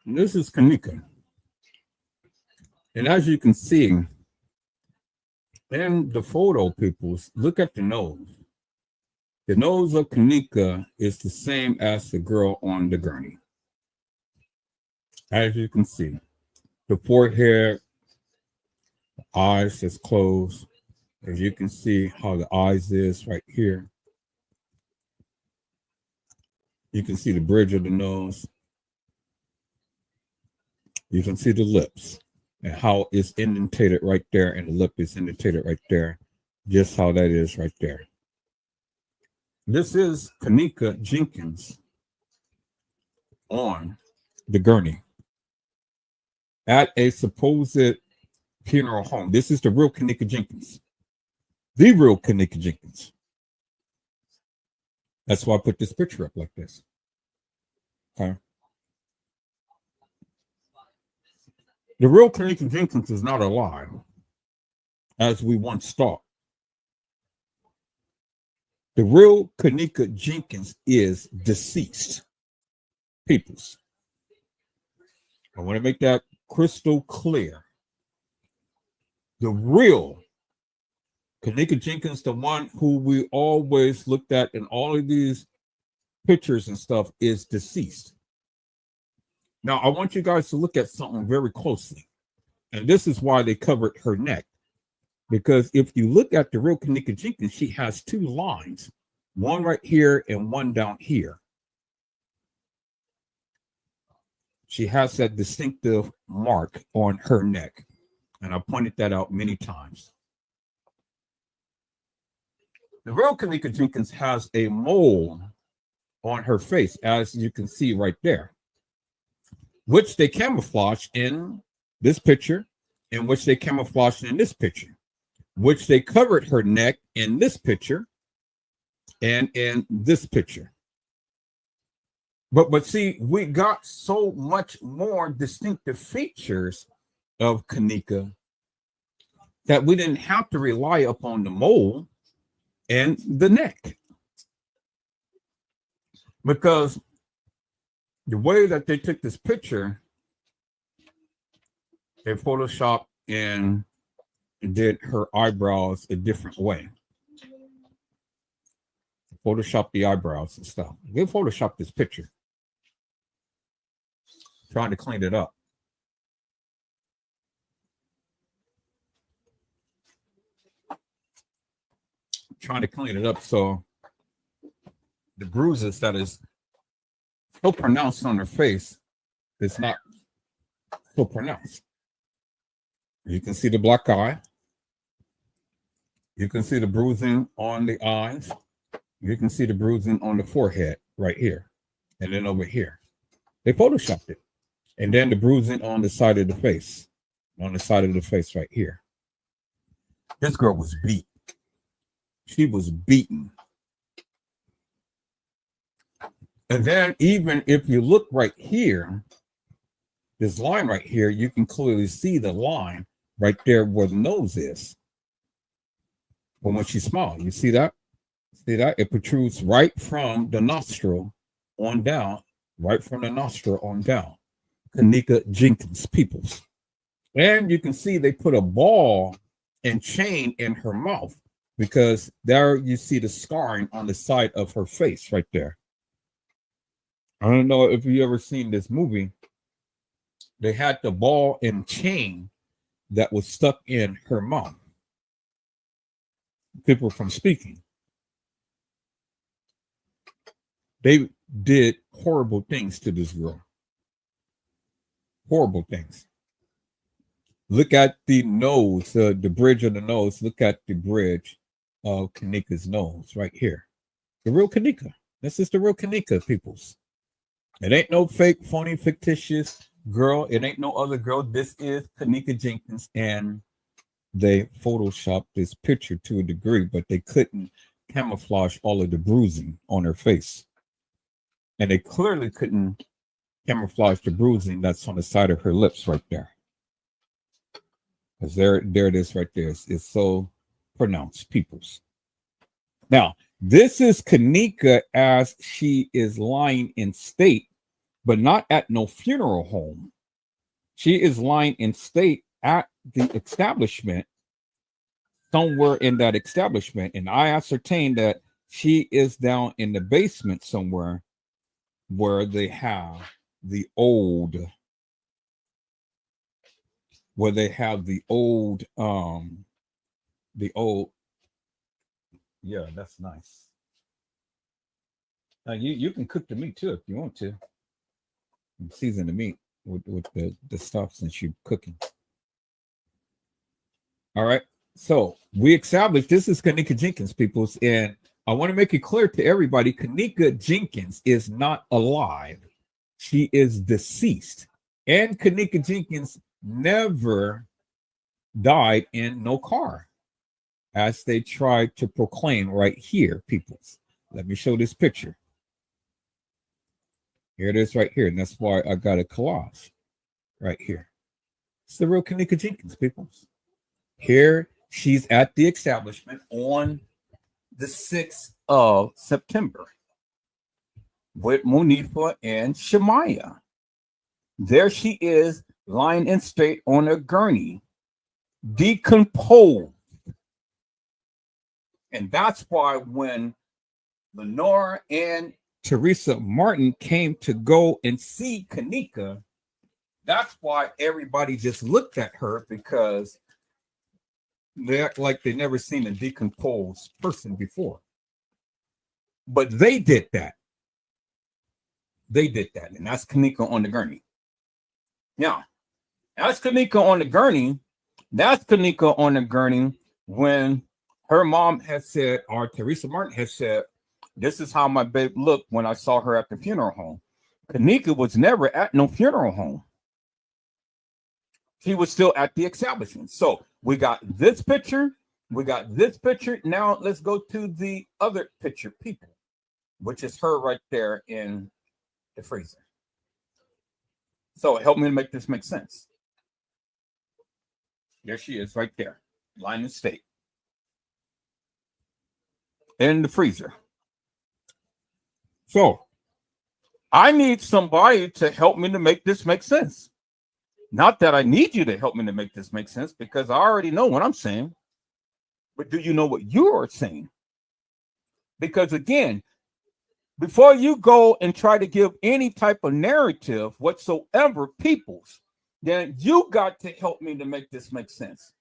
And this is Kenneka. And as you can see in the photo, people, look at the nose. The nose of Kenneka is the same as the girl on the gurney. As you can see, the forehead, the eyes is closed. As you can see how the eyes is right here. You can see the bridge of the nose. You can see the lips and how it's indentated right there, and the lip is indentated right there. Just how that is right there. This is Kenneka Jenkins on the gurney at a supposed funeral home. This is the real Kenneka Jenkins. The real Kenneka Jenkins. That's why I put this picture up like this. Okay. The real Kenneka Jenkins is not alive, as we once thought. The real Kenneka Jenkins is deceased. Peoples. I want to make that crystal clear. The real Kenneka Jenkins, the one who we always looked at in all of these pictures and stuff, is deceased. Now, I want you guys to look at something very closely. And this is why they covered her neck. Because if you look at the real Kenneka Jenkins, she has two lines, one right here and one down here. She has that distinctive mark on her neck. And I pointed that out many times. The real Kenneka Jenkins has a mole on her face, as you can see right there, which they camouflage in this picture, in which they camouflaged in this picture, which they covered her neck in this picture and in this picture. But see, we got so much more distinctive features of Kenneka that we didn't have to rely upon the mole and the neck. Because the way that they took this picture, they photoshopped and did her eyebrows a different way. Photoshopped the eyebrows and stuff. They photoshopped this picture. Trying to clean it up. Trying to clean it up so the bruises that is so pronounced on her face is not so pronounced. You can see the black eye. You can see the bruising on the eyes. You can see the bruising on the forehead right here. And then over here. They photoshopped it. And then the bruising on the side of the face. On the side of the face right here. This girl was beat. She was beaten. And then even if you look right here, this line right here, you can clearly see the line right there where the nose is. But when she smiles, you see that? See that? It protrudes right from the nostril on down, right from the nostril on down. Kenneka Jenkins, peoples. And you can see they put a ball and chain in her mouth because there you see the scarring on the side of her face right there. I don't know if you ever seen this movie. They had the ball and chain that was stuck in her mouth. People from speaking. They did horrible things to this girl. Horrible things. Look at the nose, the bridge of the nose. Look at the bridge of Kenneka's nose right here. The real Kenneka. This is the real Kenneka, peoples. It ain't no fake, phony, fictitious girl. It ain't no other girl. This is Kenneka Jenkins, and they photoshopped this picture to a degree, but they couldn't camouflage all of the bruising on her face. And they clearly couldn't camouflage the bruising that's on the side of her lips right there. Because there it is right there. It's so pronounced, peoples. Now, this is Kenneka as she is lying in state, but not at no funeral home. She is lying in state at the establishment, somewhere in that establishment. And I ascertained that she is down in the basement somewhere where they have the old, yeah, that's nice. Now you can cook the meat too if you want to. And season the meat with the stuff since you're cooking. All right. So we established this is Kenneka Jenkins, peoples, and I want to make it clear to everybody, Kenneka Jenkins is not alive. She is deceased. And Kenneka Jenkins never died in no car, as they tried to proclaim right here, peoples. Let me show this picture. Here it is right here, and that's why I got a collage right here. It's the real Kenneka Jenkins, peoples. Here she's at the establishment on the 6th of September with Monifa and Shemaya. There she is lying in state on a gurney, decomposed. And that's why when Lenore and Teresa Martin came to go and see Kenneka, that's why everybody just looked at her, because they act like they never seen a decomposed person before. But they did that. They did that. And that's Kenneka on the gurney. Now, that's Kenneka on the gurney. That's Kenneka on the gurney when her mom had said, or Teresa Martin had said, this is how my babe looked when I saw her at the funeral home. Kenneka was never at no funeral home. She was still at the establishment. So we got this picture. We got this picture. Now let's go to the other picture, people, which is her right there in the freezer. So help me to make this make sense. There she is right there, lying in state. In the freezer. So I need somebody to help me to make this make sense. Not that I need you to help me to make this make sense, because I already know what I'm saying. But do you know what you are saying? Because again, before you go and try to give any type of narrative whatsoever, peoples, then you got to help me to make this make sense.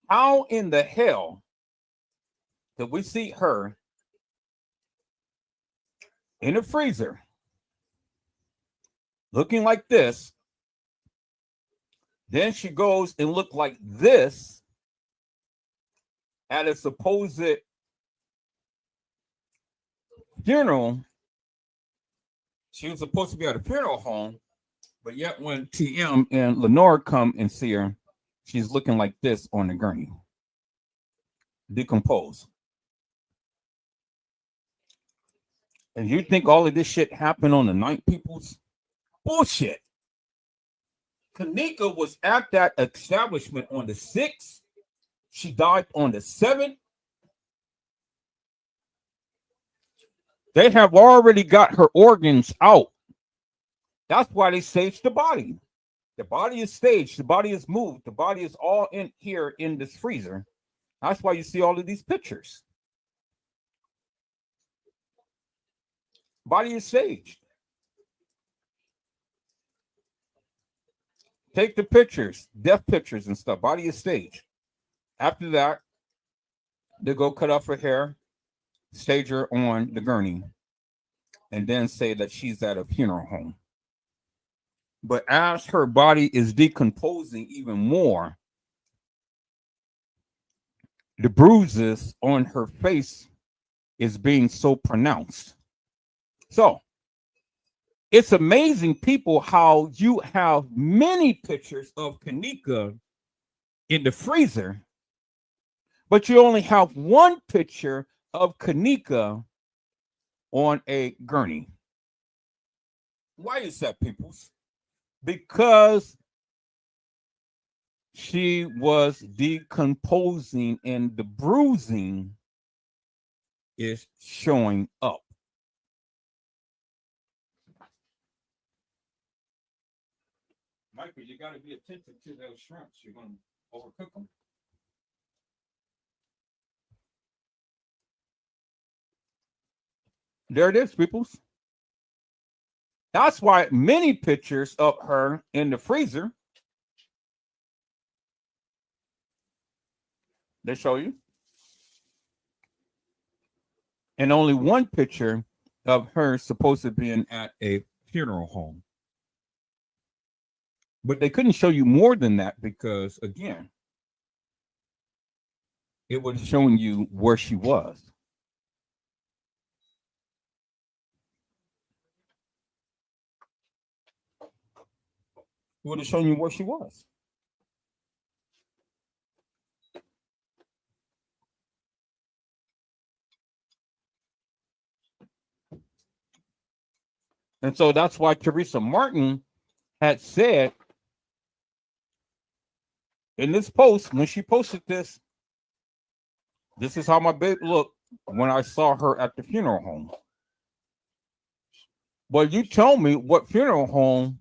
How in the hell did we see her in the freezer, looking like this. Then she goes and look like this at a supposed funeral. She was supposed to be at a funeral home, but yet when TM and Lenore come and see her, she's looking like this on the gurney, decomposed. And you think all of this shit happened on the night, peoples? Bullshit. Kenneka was at that establishment on the 6th. She died on the 7th. They have already got her organs out. That's why they staged the body. The body is staged. The body is moved. The body is all in here in this freezer. That's why you see all of these pictures. Body is staged. Take the pictures, death pictures and stuff. Body is staged. After that, they go cut off her hair, stage her on the gurney, and then say that she's at a funeral home. But as her body is decomposing even more, the bruises on her face is being so pronounced. So it's amazing, people, how you have many pictures of Kenneka in the freezer, but you only have one picture of Kenneka on a gurney. Why is that, peoples? Because she was decomposing and the bruising is showing up. Michael, you got to be attentive to those shrimps. You're going to overcook them. There it is, peoples. That's why many pictures of her in the freezer, they show you. And only one picture of her supposed to be at a funeral home. But they couldn't show you more than that because, again, it was showing you where she was. It would have shown you where she was. And so that's why Teresa Martin had said in this post, when she posted this, this is how my babe looked when I saw her at the funeral home. Well, you tell me what funeral home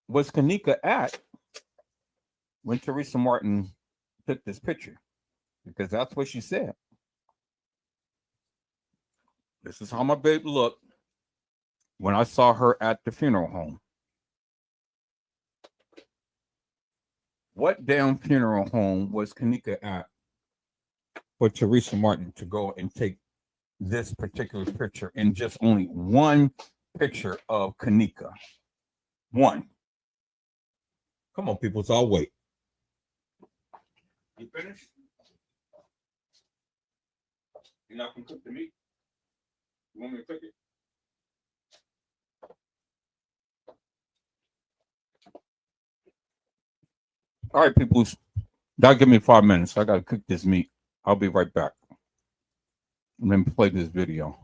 was Kenneka at when Teresa Martin took this picture, because that's what she said. This is how my babe looked when I saw her at the funeral home. What damn funeral home was Kenneka at for Teresa Martin to go and take this particular picture and just only one picture of Kenneka? One. Come on, people, so I'll wait. You finished? You're not going to cook the meat? You want me to cook it? All right, people, that'll give me 5 minutes. I got to cook this meat. I'll be right back. Let me play this video.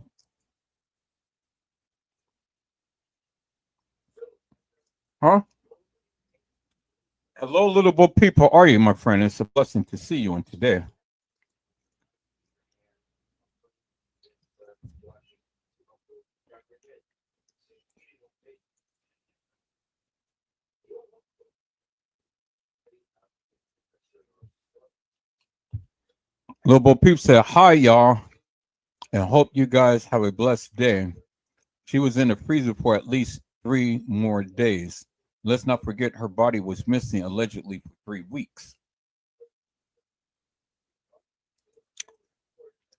Huh? Hello, little boy people. How are you, my friend? It's a blessing to see you on today. Little boy people said, hi, y'all, and hope you guys have a blessed day. She was in the freezer for at least 3 more days. Let's not forget her body was missing allegedly for 3 weeks.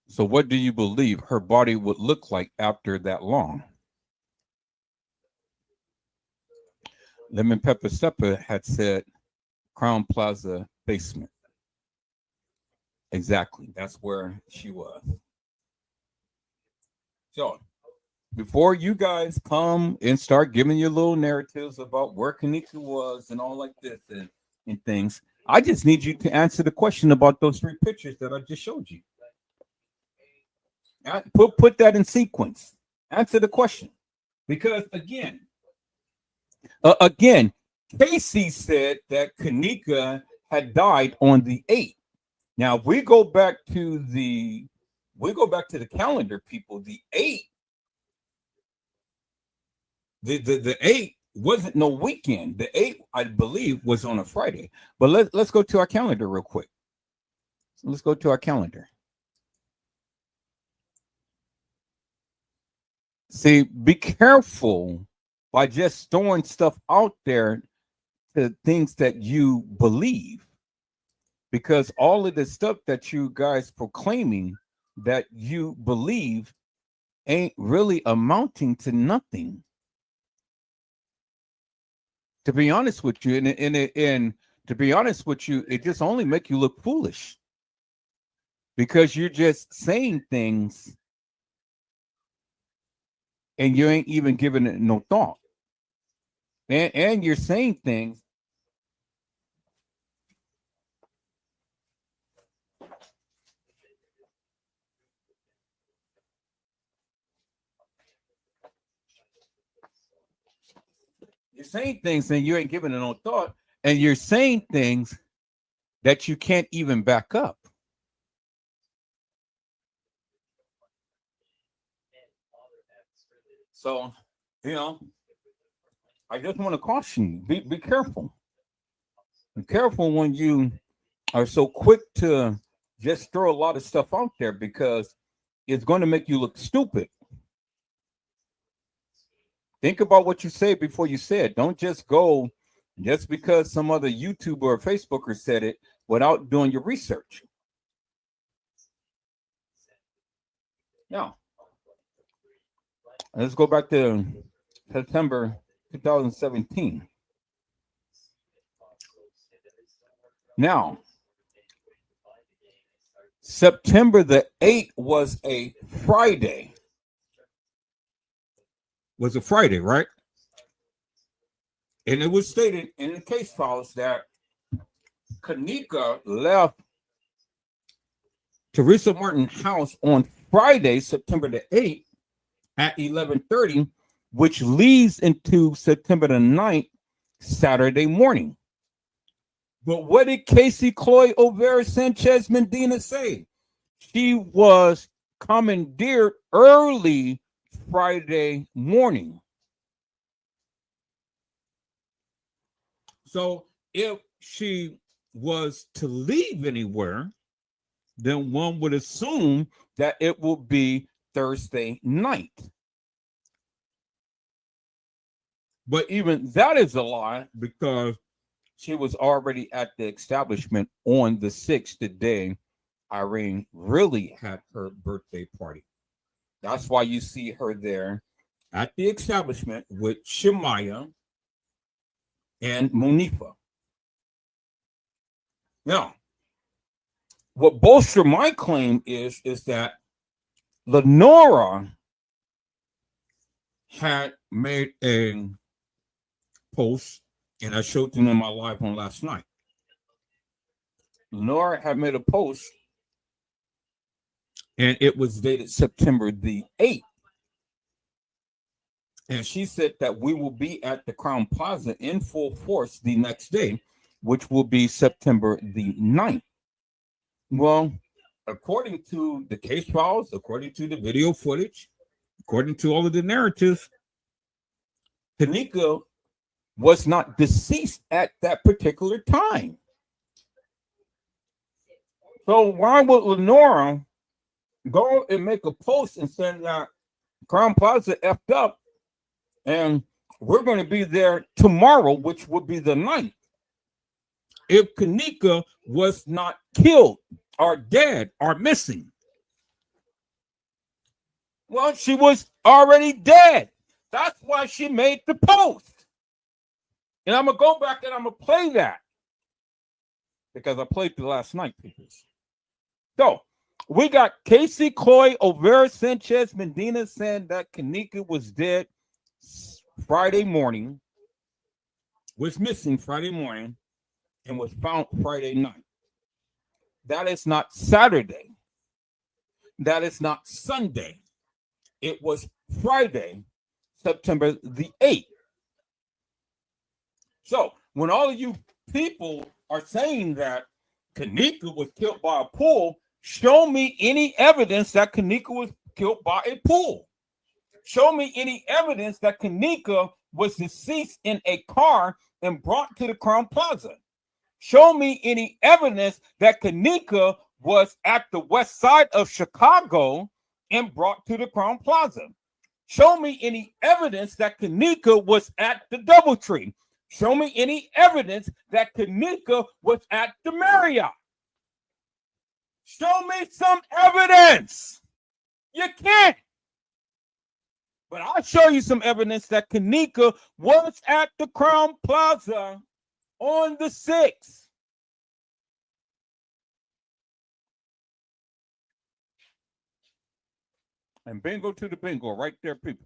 So what do you believe her body would look like after that long? Lemon Pepper Stepper had said Crown Plaza basement. Exactly. That's where she was. So before you guys come and start giving your little narratives about where Kenneka was and all like this and things, I just need you to answer the question about those 3 pictures that I just showed you. Put that in sequence. Answer the question. Because again, Casey said that Kenneka had died on the 8th. Now, if we go back to the calendar, people, the 8th, the 8th wasn't no weekend. The 8th, I believe, was on a Friday. But let's go to our calendar real quick. Let's go to our calendar. See, be careful by just throwing stuff out there to things that you believe, because all of the stuff that you guys proclaiming that you believe ain't really amounting to nothing. To be honest with you, and to be honest with you, it just only make you look foolish, because you're just saying things and you ain't even giving it no thought. And you're saying things. You're saying things and you ain't giving it no thought, and you're saying things that you can't even back up. So, I just want to caution you, be careful. Be careful when you are so quick to just throw a lot of stuff out there, because it's going to make you look stupid. Think about what you say before you say it. Don't just go just because some other YouTuber or Facebooker said it without doing your research. Now, let's go back to September 2017. Now, September the 8th was a Friday. Was a Friday, right? And it was stated in the case files that Kenneka left Teresa Martin's house on Friday, September the 8th at 11:30, which leads into September the 9th, Saturday morning. But what did Casey Chloe O'Vera Sanchez Medina say? She was commandeered early Friday morning. So if she was to leave anywhere, then one would assume that it will be Thursday night. But even that is a lie, because she was already at the establishment on the 6th, the day Irene really had her birthday party. That's why you see her there at the establishment with Shemaya and Monifa. Now, what bolsters my claim is that Lenora had made a post, and I showed them in my live on last night. Lenora had made a post, and it was dated September the 8th. And she said that we will be at the Crown Plaza in full force the next day, which will be September the 9th. Well, according to the case files, according to the video footage, according to all of the narratives, Kenneka was not deceased at that particular time. So why would Lenora go and make a post and say that Crown Plaza effed up and we're going to be there tomorrow, which would be the 9th, if Kenneka was not killed or dead or missing? Well, she was already dead. That's why she made the post. And I'm going to go back and I'm going to play that. Because I played it last night, people. So, we got Casey Coy, Olvera Sanchez Medina saying that Kenneka was dead Friday morning, was missing Friday morning, and was found Friday night. That is not Saturday. That is not Sunday. It was Friday, September the 8th. So, when all of you people are saying that Kenneka was killed by a pool, show me any evidence that Kenneka was killed by a pool. Show me any evidence that Kenneka was deceased in a car and brought to the Crown Plaza. Show me any evidence that Kenneka was at the west side of Chicago and brought to the Crown Plaza. Show me any evidence that Kenneka was at the DoubleTree. Show me any evidence that Kenneka was at the Marriott. Show me some evidence. You can't. But I'll show you some evidence that Kenneka was at the Crown Plaza on the 6th. And bingo to the bingo right there, people.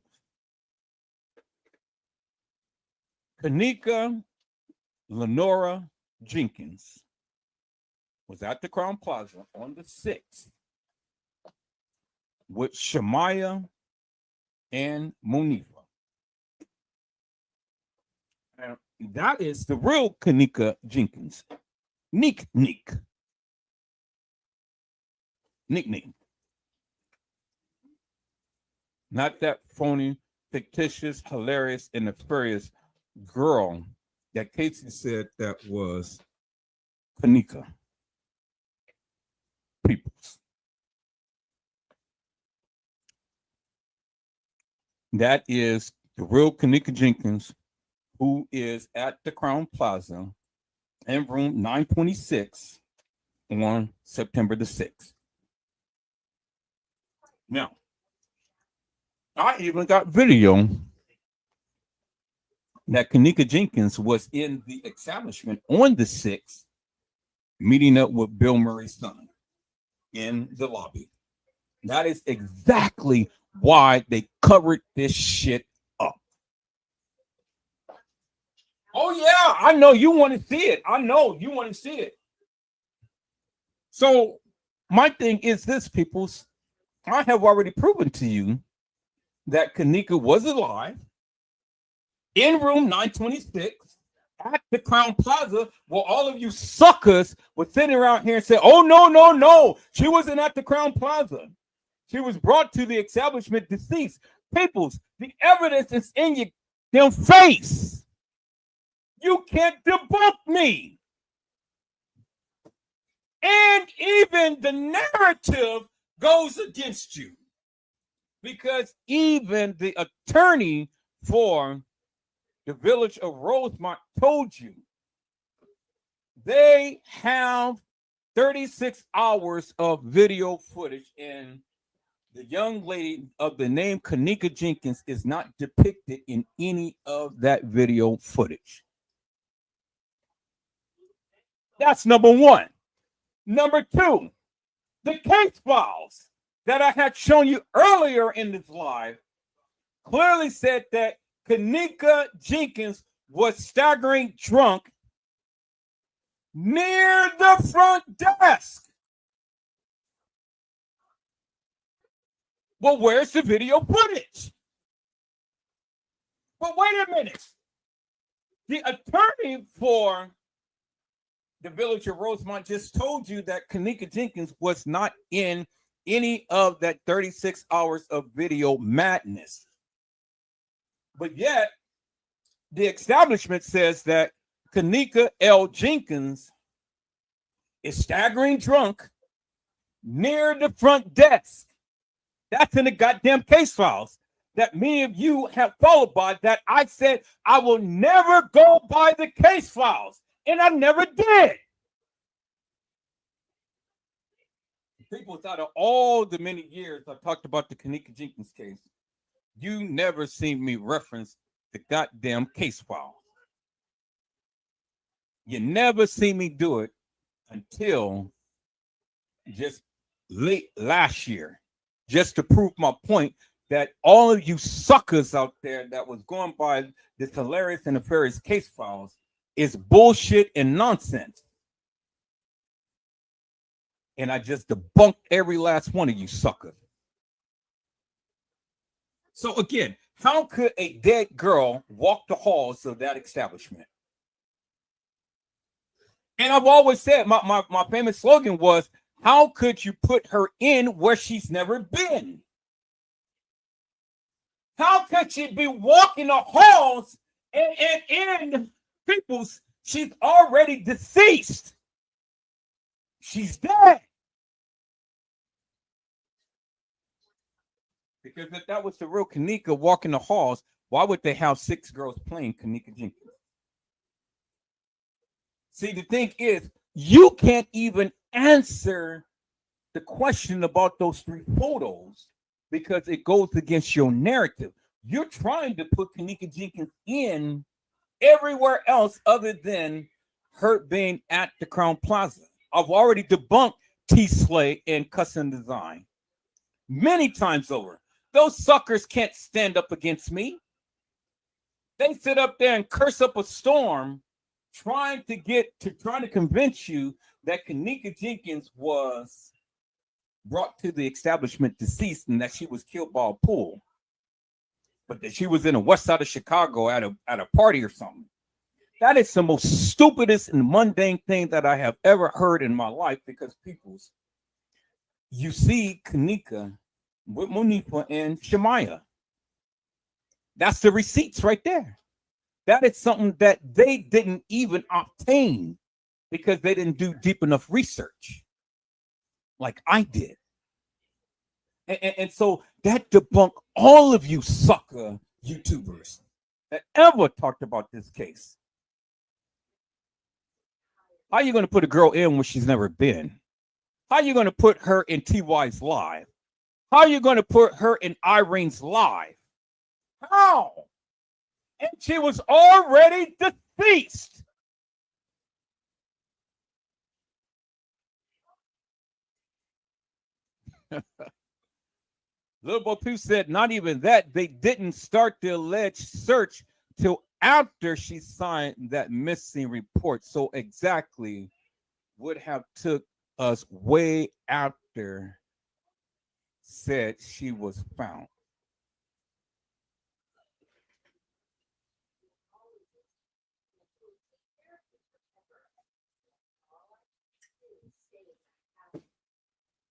Kenneka Lenora Jenkins was at the Crown Plaza on the 6th with Shamaya and Monifa. And that is the real Kenneka Jenkins. Nick. Not that phony, fictitious, hilarious, and nefarious girl that Casey said that was Kenneka Peoples. That is the real Kenneka Jenkins, who is at the Crown Plaza in room 926 on September the 6th. Now, I even got video that Kenneka Jenkins was in the establishment on the 6th, meeting up with Bill Murray's son in the lobby. That is exactly why they covered this shit up. Oh, yeah, I know you want to see it. I know you want to see it. So my thing is this, peoples. I have already proven to you that Kenneka was alive in room 926 at the Crown Plaza, where all of you suckers were sitting around here and say, oh, no. She wasn't at the Crown Plaza. She was brought to the establishment deceased. Peoples, the evidence is in your damn face. You can't debunk me. And even the narrative goes against you. Because even the attorney for the village of Rosemont told you they have 36 hours of video footage, and the young lady of the name Kenneka Jenkins is not depicted in any of that video footage. That's number one. Number two, the case files that I had shown you earlier in this live clearly said that Kenneka Jenkins was staggering drunk near the front desk. Well, where's the video footage? But wait a minute. The attorney for the village of Rosemont just told you that Kenneka Jenkins was not in any of that 36 hours of video madness. But yet, the establishment says that Kenneka L. Jenkins is staggering drunk near the front desk. That's in the goddamn case files that many of you have followed by, that I said I will never go by the case files, and I never did. People, out of all the many years I talked about the Kenneka Jenkins case, you never seen me reference the goddamn case file. You never see me do it until just late last year, just to prove my point that all of you suckers out there that was going by this hilarious and nefarious case files is bullshit and nonsense. And I just debunked every last one of you suckers. So again, how could a dead girl walk the halls of that establishment? And I've always said, my famous slogan was, how could you put her in where she's never been? How could she be walking the halls and in people's, she's already deceased. She's dead. Because if that was the real Kenneka walking the halls, why would they have 6 girls playing Kenneka Jenkins? See, the thing is, you can't even answer the question about those 3 photos because it goes against your narrative. You're trying to put Kenneka Jenkins in everywhere else other than her being at the Crown Plaza. I've already debunked T-Slay and Custom Design many times over. Those suckers can't stand up against me. They sit up there and curse up a storm trying to convince you that Kenneka Jenkins was brought to the establishment deceased and that she was killed by a pool, but that she was in the west side of Chicago at a party or something. That is the most stupidest and mundane thing that I have ever heard in my life, because people's, you see Kenneka with Monifa and Shemaya. That's the receipts right there. That is something that they didn't even obtain because they didn't do deep enough research like I did. And so that debunked all of you sucker YouTubers that ever talked about this case. How are you going to put a girl in when she's never been? How are you going to put her in TY's live? How are you going to put her in Irene's live? How? And she was already deceased. Little Bo Pooh said, not even that. They didn't start the alleged search till after she signed that missing report. So exactly would have took us way after said she was found.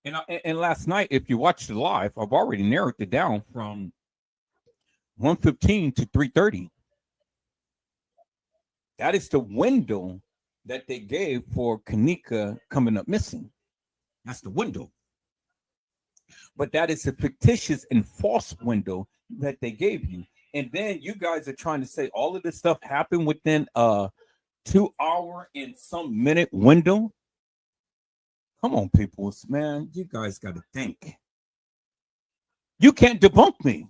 And last night, if you watched the live, I've already narrowed it down from 1:15 to 3:30. That is the window that they gave for Kenneka coming up missing. That's the window. But that is a fictitious and false window that they gave you. And then you guys are trying to say all of this stuff happened within a 2-hour and some minute window. Come on, people, man, you guys got to think. You can't debunk me.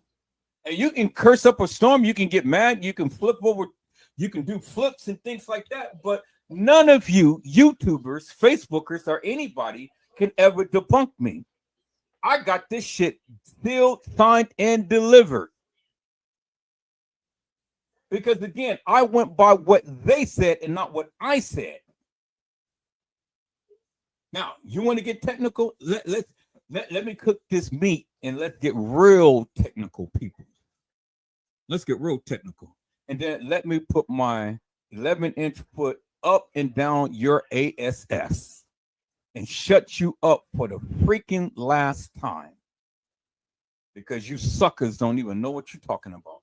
And you can curse up a storm, you can get mad, you can flip over, you can do flips and things like that, but none of you YouTubers, Facebookers, or anybody can ever debunk me. I got this shit sealed, signed, and delivered. Because again, I went by what they said and not what I said. Now, you want to get technical? Let me cook this meat and let's get real technical, people. Let's get real technical. And then let me put my 11-inch foot up and down your ASS and shut you up for the freaking last time. Because you suckers don't even know what you're talking about.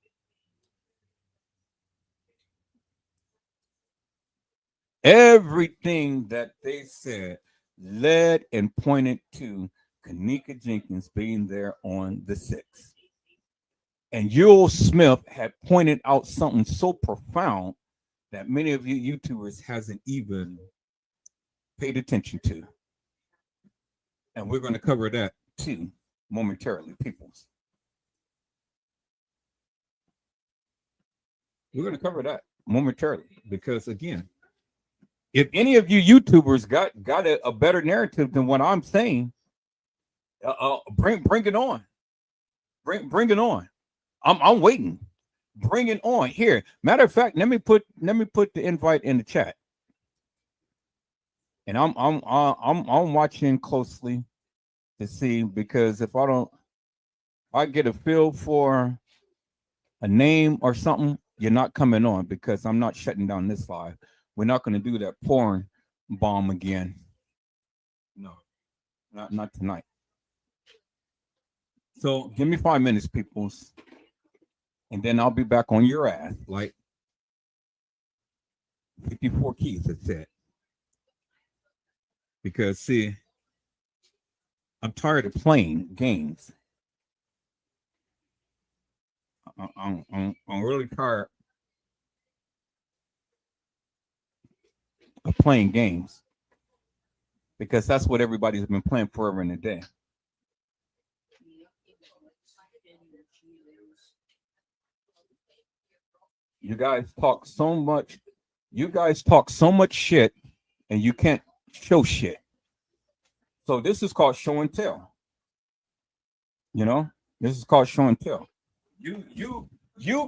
Everything that they said led and pointed to Kenneka Jenkins being there on the 6th. And Yul Smith had pointed out something so profound that many of you YouTubers hasn't even paid attention to. And we're going to cover that too momentarily, peoples. We're going to cover that momentarily because, again, if any of you YouTubers got a better narrative than what I'm saying, bring it on. Bring it on. I'm waiting. Bring it on. Here. Matter of fact, let me put the invite in the chat. And I'm watching closely to see, because if I get a feel for a name or something, you're not coming on, because I'm not shutting down this live. We're not going to do that porn bomb again. No, not tonight. So give me 5 minutes, peoples, and then I'll be back on your ass. Like 54 keys, that's it. Because see, I'm tired of playing games. I'm really tired of playing games, because that's what everybody's been playing forever and a day. You guys talk so much. You guys talk so much shit, and you can't show shit. So this is called show and tell. You know, this is called show and tell. You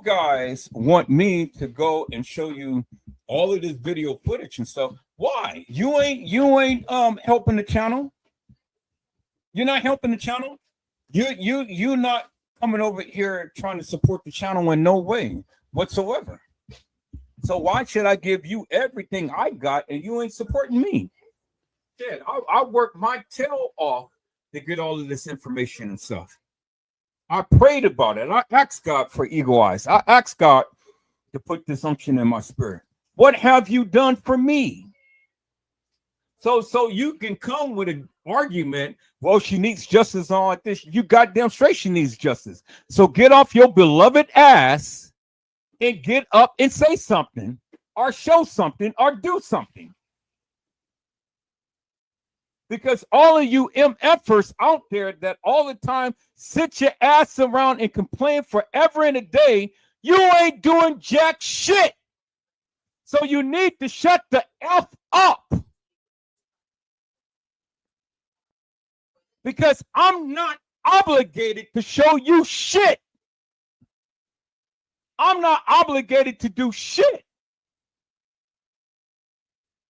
guys want me to go and show you all of this video footage and stuff. Why? You ain't helping the channel. You're not helping the channel. You're not coming over here trying to support the channel in no way whatsoever. So why should I give you everything I got and you ain't supporting me? Shit, I work my tail off to get all of this information and stuff. I prayed about it. I asked God for eagle eyes. I asked God to put this unction in my spirit. What have you done for me? So you can come with an argument. Well, she needs justice on like this. You goddamn straight she needs justice. So get off your beloved ass and get up and say something, or show something, or do something. Because all of you MFers out there that all the time sit your ass around and complain forever and a day, you ain't doing jack shit. So you need to shut the F up. Because I'm not obligated to show you shit. I'm not obligated to do shit.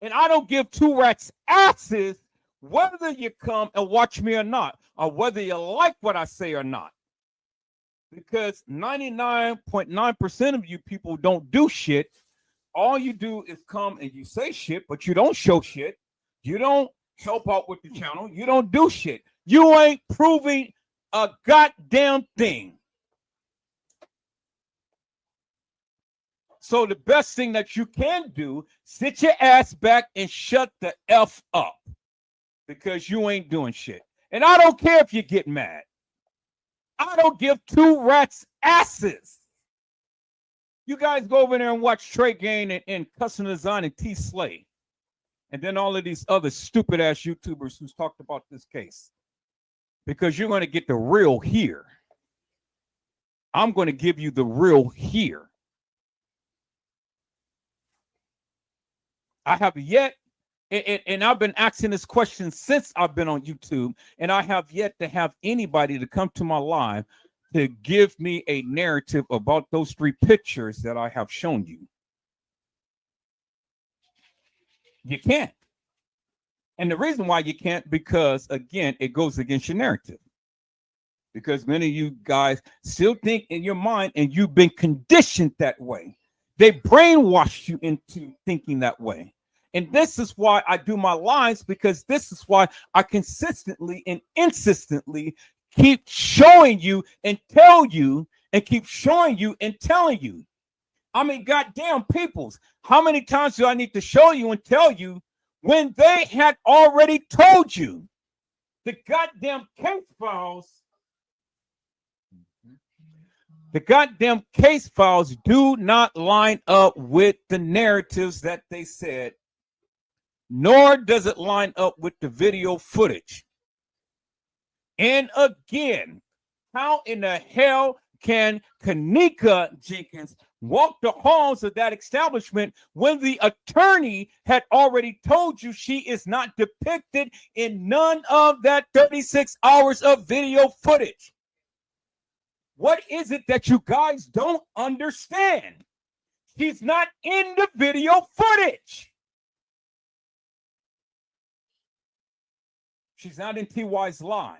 And I don't give two rats asses whether you come and watch me or not, or whether you like what I say or not. Because 99.9% of you people don't do shit. All you do is come and you say shit, but you don't show shit. You don't help out with the channel. You don't do shit. You ain't proving a goddamn thing. So the best thing that you can do, sit your ass back and shut the F up. Because you ain't doing shit. And I don't care if you get mad. I don't give two rats asses. You guys go over there and watch Trey Gain and Custom Design and T Slay. And then all of these other stupid ass YouTubers who's talked about this case. Because you're going to get the real here. I'm going to give you the real here. I have yet, and I've been asking this question since I've been on YouTube, and I have yet to have anybody to come to my live to give me a narrative about those three pictures that I have shown you. You can't. And the reason why you can't, because, again, it goes against your narrative. Because many of you guys still think in your mind, and you've been conditioned that way. They brainwashed you into thinking that way. And this is why I do my lives, because this is why I consistently and insistently keep showing you and tell you, and keep showing you and telling you. I mean, goddamn peoples, how many times do I need to show you and tell you when they had already told you? The goddamn case files. The goddamn case files do not line up with the narratives that they said, nor does it line up with the video footage. and again. How in the hell can Kenneka Jenkins walk the halls of that establishment when the attorney had already told you she is not depicted in none of that 36 hours of video footage? What is it that you guys don't understand? She's not in the video footage. She's not in TY's live.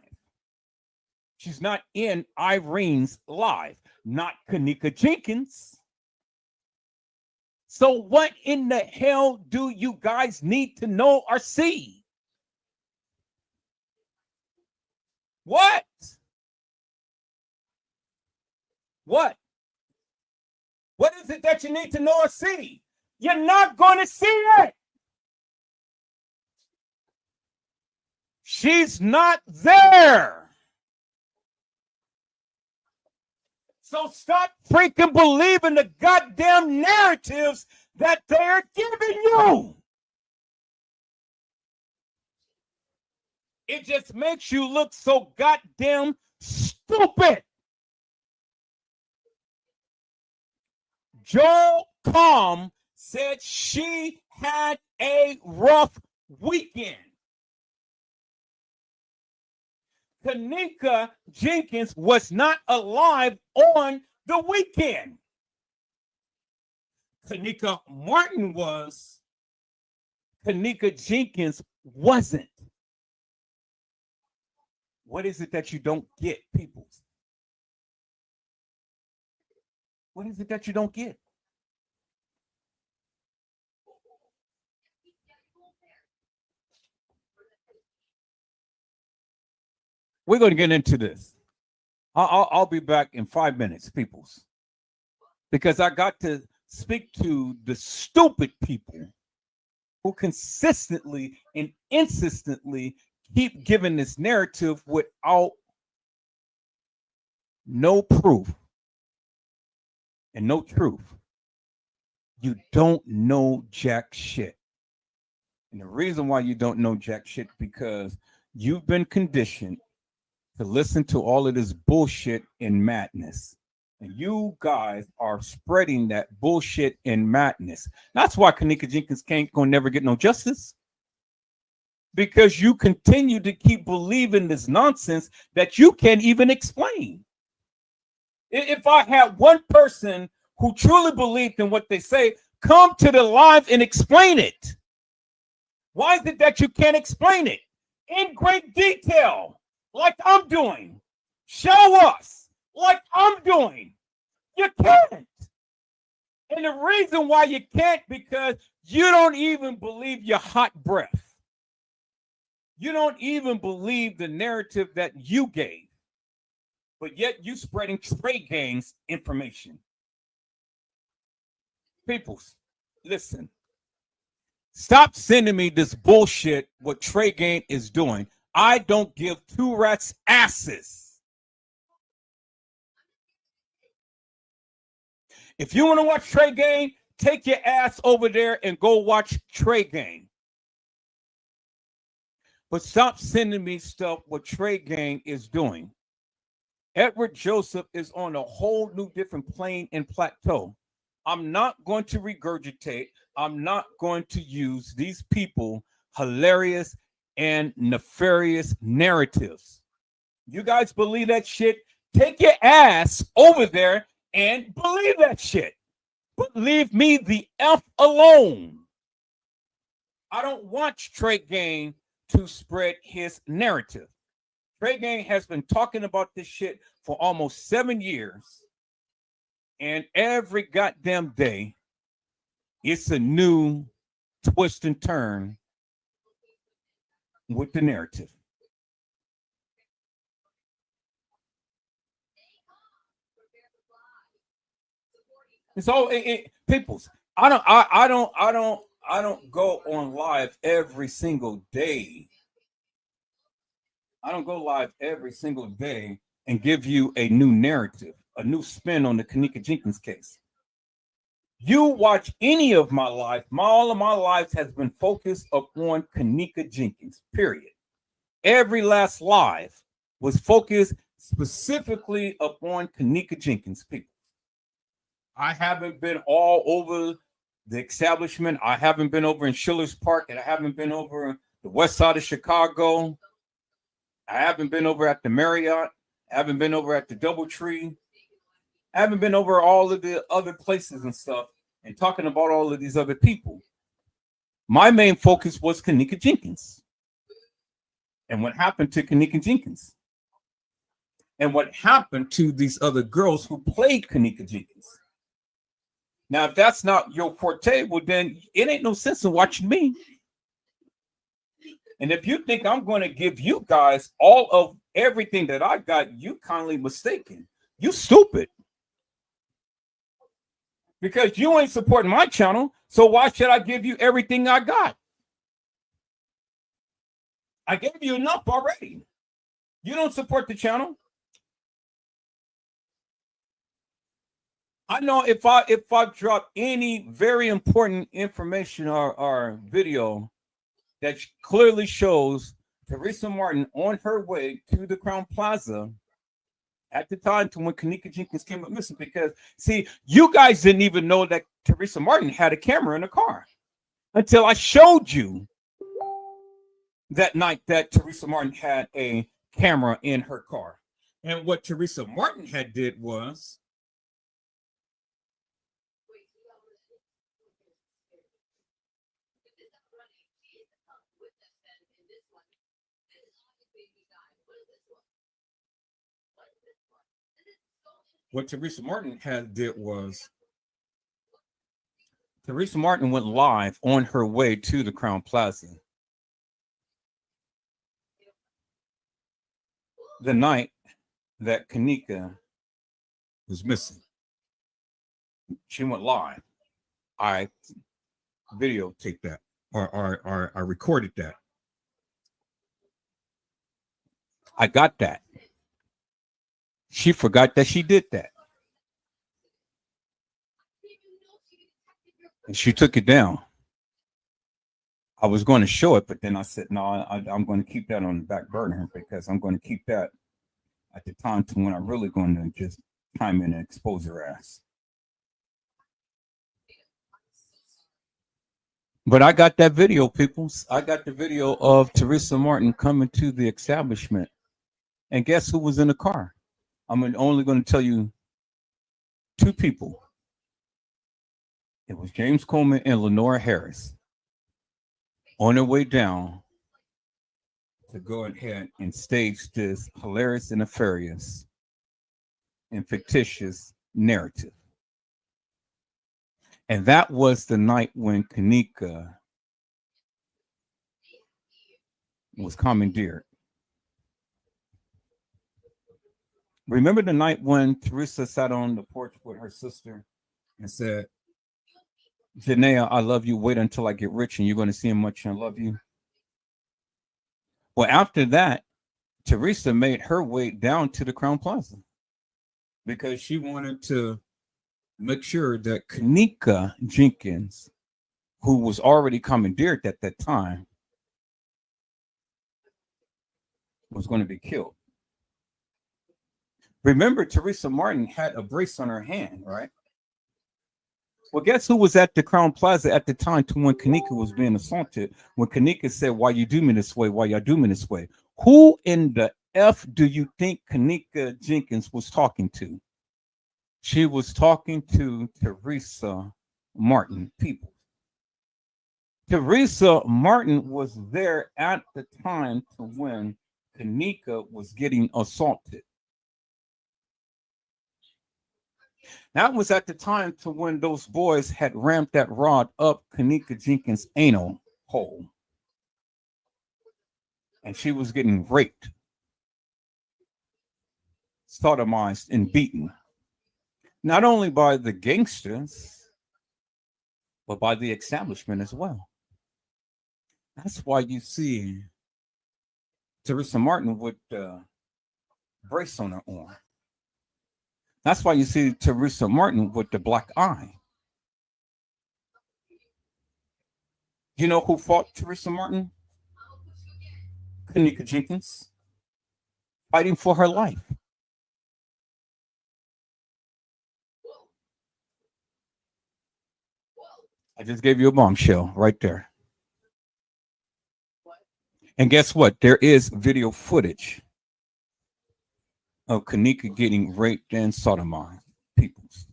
She's not in Irene's live, not Kenneka Jenkins. So what in the hell do you guys need to know or see? What? What? What is it that you need to know or see? You're not going to see it. She's not there. So stop freaking believing the goddamn narratives that they're giving you. It just makes you look so goddamn stupid. Joel Comm said she had a rough weekend. Kenneka Jenkins was not alive on the weekend. Kenneka Martin was. Kenneka Jenkins wasn't. What is it that you don't get, people? What is it that you don't get? We're going to get into this. I'll be back in 5 minutes, peoples, because I got to speak to the stupid people who consistently and insistently keep giving this narrative without no proof and no truth. You don't know jack shit. And the reason why you don't know jack shit because you've been conditioned to listen to all of this bullshit and madness. And you guys are spreading that bullshit and madness. That's why Kenneka Jenkins can't go never get no justice. Because you continue to keep believing this nonsense that you can't even explain. If I had one person who truly believed in what they say, come to the live and explain it. Why is it that you can't explain it in great detail? Like I'm doing. Show us like I'm doing. You can't. And the reason why you can't because you don't even believe your hot breath. You don't even believe the narrative that you gave. But yet you spreading trade gangs information. People, listen. Stop sending me this bullshit what Trey Gang is doing. I don't give two rats asses. If you want to watch Trey Gang, take your ass over there and go watch Trey Gang. But stop sending me stuff what Trey Gang is doing. Edward Joseph is on a whole new different plane and plateau. I'm not going to regurgitate. I'm not going to use these people hilarious and nefarious narratives. You guys believe that shit? Take your ass over there and believe that shit. But leave me the F alone. I don't want Trey Gang to spread his narrative. Trey Gang has been talking about this shit for almost 7 years. And every goddamn day, it's a new twist and turn with the narrative. And so, peoples, I don't go on live every single day. I don't go live every single day and give you a new narrative, a new spin on the Kenneka Jenkins case. You watch any of my life, all of my life has been focused upon Kenneka Jenkins, period. Every last live was focused specifically upon Kenneka Jenkins, people. I haven't been all over the establishment. I haven't been over in Schiller's Park, and I haven't been over the west side of Chicago. I haven't been over at the Marriott. I haven't been over at the Doubletree. I haven't been over all of the other places and stuff and talking about all of these other people. My main focus was Kenneka Jenkins and what happened to Kenneka Jenkins and what happened to these other girls who played Kenneka Jenkins. Now, if that's not your forte, well, then it ain't no sense in watching me. And if you think I'm going to give you guys all of everything that I got, you kindly mistaken. You stupid. Because you ain't supporting my channel, so why should I give you everything I got? I gave you enough already. You don't support the channel. I know if I drop any very important information or video that clearly shows Teresa Martin on her way to the Crown Plaza at the time to when Kenneka Jenkins came up missing, because see, you guys didn't even know that Teresa Martin had a camera in the car until I showed you that night that Teresa Martin had a camera in her car. And what Teresa Martin had did was Teresa Martin went live on her way to the Crown Plaza the night that Kenneka was missing. She went live. I videotaped that, or I recorded that. I got that. She forgot that she did that. And she took it down. I was going to show it, but then I said, no, I'm going to keep that on the back burner because I'm going to keep that at the time to when I'm really going to just chime in and expose her ass. But I got that video, people. I got the video of Teresa Martin coming to the establishment. And guess who was in the car? I'm only going to tell you two people. It was James Coleman and Lenora Harris on their way down to go ahead and stage this hilarious and nefarious and fictitious narrative. And that was the night when Kenneka was commandeered. Remember the night when Teresa sat on the porch with her sister and said, Janaea, I love you. Wait until I get rich and you're going to see how much I love you. Well, after that, Teresa made her way down to the Crown Plaza because she wanted to make sure that Kenneka Jenkins, who was already commandeered at that time, was going to be killed. Remember, Teresa Martin had a brace on her hand, right? Well, guess who was at the Crown Plaza at the time to when Kenneka was being assaulted? When Kenneka said, why you do me this way? Why y'all do me this way? Who in the F do you think Kenneka Jenkins was talking to? She was talking to Teresa Martin, people. Teresa Martin was there at the time to when Kenneka was getting assaulted. That was at the time to when those boys had ramped that rod up Kenneka Jenkins' anal hole. And she was getting raped, sodomized, and beaten. Not only by the gangsters, but by the establishment as well. That's why you see Teresa Martin with the brace on her arm. That's why you see Teresa Martin with the black eye. You know who fought Teresa Martin? Kenneka Jenkins. fighting for her life. I just gave you a bombshell right there. And guess what? There is video footage of Kenneka getting raped and sodomized, peoples.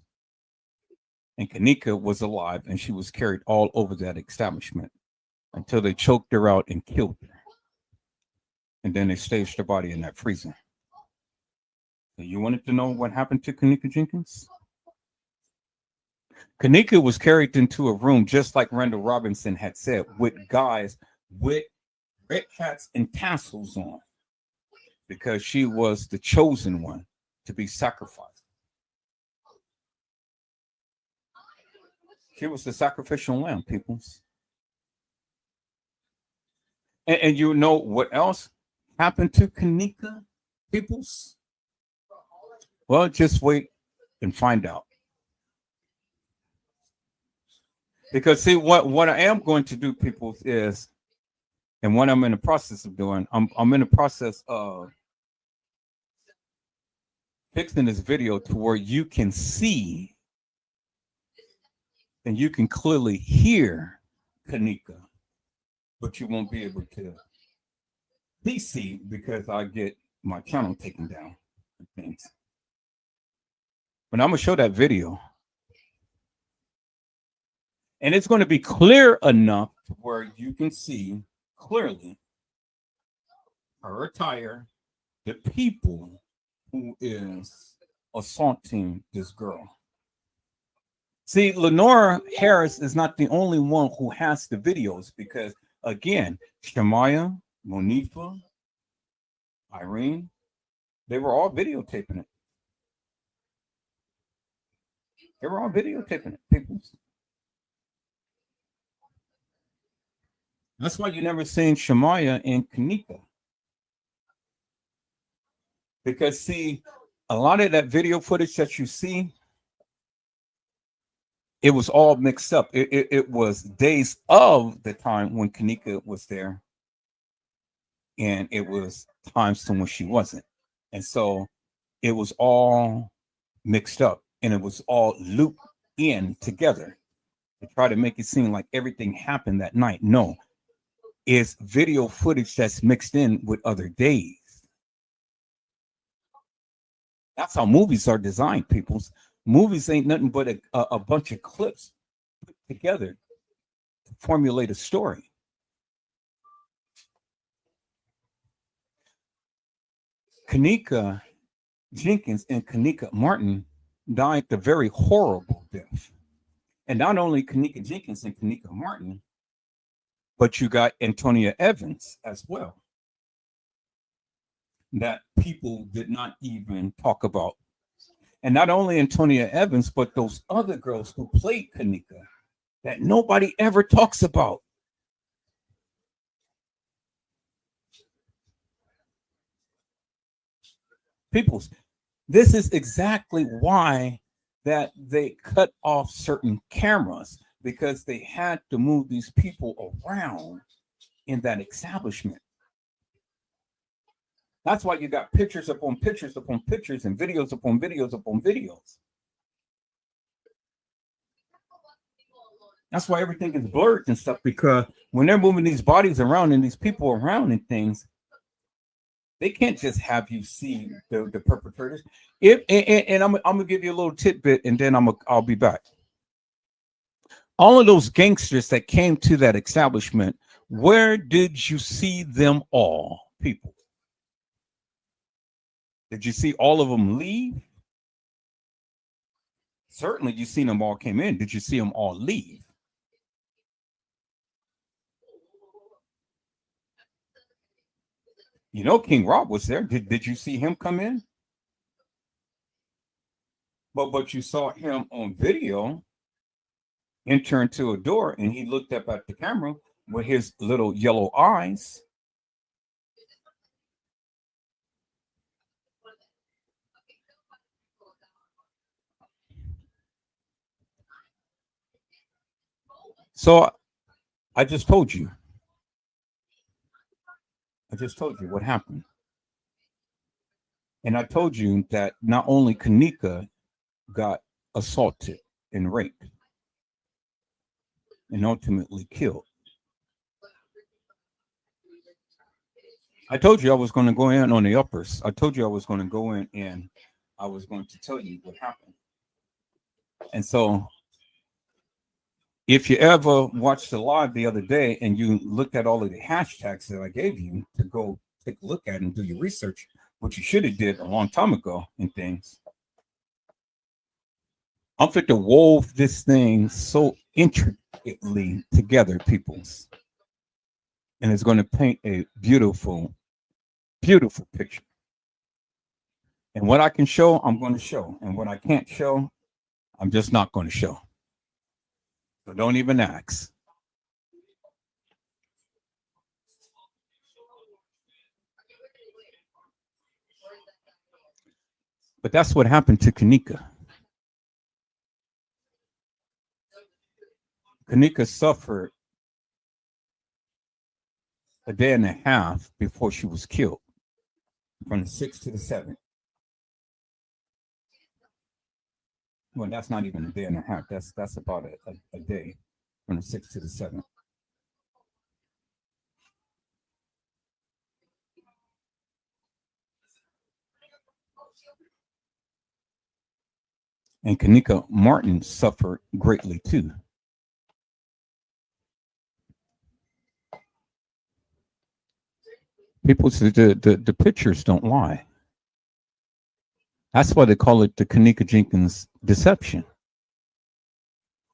And Kenneka was alive, and she was carried all over that establishment until they choked her out and killed her. And then they staged her body in that freezer. So you wanted to know what happened to Kenneka Jenkins? Kenneka was carried into a room just like Randall Robinson had said, with guys with red hats and tassels on, because she was the chosen one to be sacrificed. She was the sacrificial lamb, peoples. And you know what else happened to Kenneka, peoples? Well, just wait and find out. Because see, what I am going to do, peoples, is, and what I'm in the process of doing, I'm in the process of fixing this video to where you can see and you can clearly hear Kenneka, but you won't be able to see because I get my channel taken down and things. But I'm gonna show that video, and it's going to be clear enough to where you can see clearly her attire, the people who is assaulting this girl. See, Lenora Harris is not the only one who has the videos, because again, Shamaya, Monifa, Irene, they were all videotaping it. They were all videotaping it, people. That's why you never seen Shamaya and Kenneka. Because see, a lot of that video footage that you see, it was all mixed up. It was days of the time when Kenneka was there, and it was times to when she wasn't. And so it was all mixed up, and it was all looped in together to try to make it seem like everything happened that night. No, it's video footage that's mixed in with other days. That's how movies are designed, peoples. Movies ain't nothing but a bunch of clips put together to formulate a story. Kenneka Jenkins and Kenneka Martin died a very horrible death. And not only Kenneka Jenkins and Kenneka Martin, but you got Antonia Evans as well, that people did not even talk about. And not only Antonia Evans, but those other girls who played Kenneka that nobody ever talks about. Peoples, this is exactly why that they cut off certain cameras, because they had to move these people around in that establishment. That's why you got pictures upon pictures upon pictures and videos upon videos upon videos. That's why everything is blurred and stuff, because when they're moving these bodies around and these people around and things, they can't just have you see the perpetrators. And I'm gonna give you a little tidbit, and then I'll be back. All of those gangsters that came to that establishment, where did you see them all, people? Did you see all of them leave? Certainly you seen them all came in. Did you see them all leave? You know, King Rob was there. Did you see him come in? But you saw him on video enter into a door, and he looked up at the camera with his little yellow eyes. So I just told you. I just told you what happened. And I told you that not only Kenneka got assaulted and raped and ultimately killed. I told you I was going to go in on the uppers. I told you I was going to go in and I was going to tell you what happened. And so if you ever watched the live the other day and you looked at all of the hashtags that I gave you to go take a look at and do your research, which you should have did a long time ago and things, I'm fit to wove this thing so intricately together, peoples. And it's going to paint a beautiful, beautiful picture. And what I can show, I'm going to show. And what I can't show, I'm just not going to show. So don't even ask. But that's what happened to Kenneka. Kenneka suffered a day and a half before she was killed, from the 6th to the 7th. Well, that's not even a day and a half. That's about a day, from the 6th to the 7th. And Kenneka Martin suffered greatly too. People say the pictures don't lie. That's why they call it the Kenneka Jenkins deception.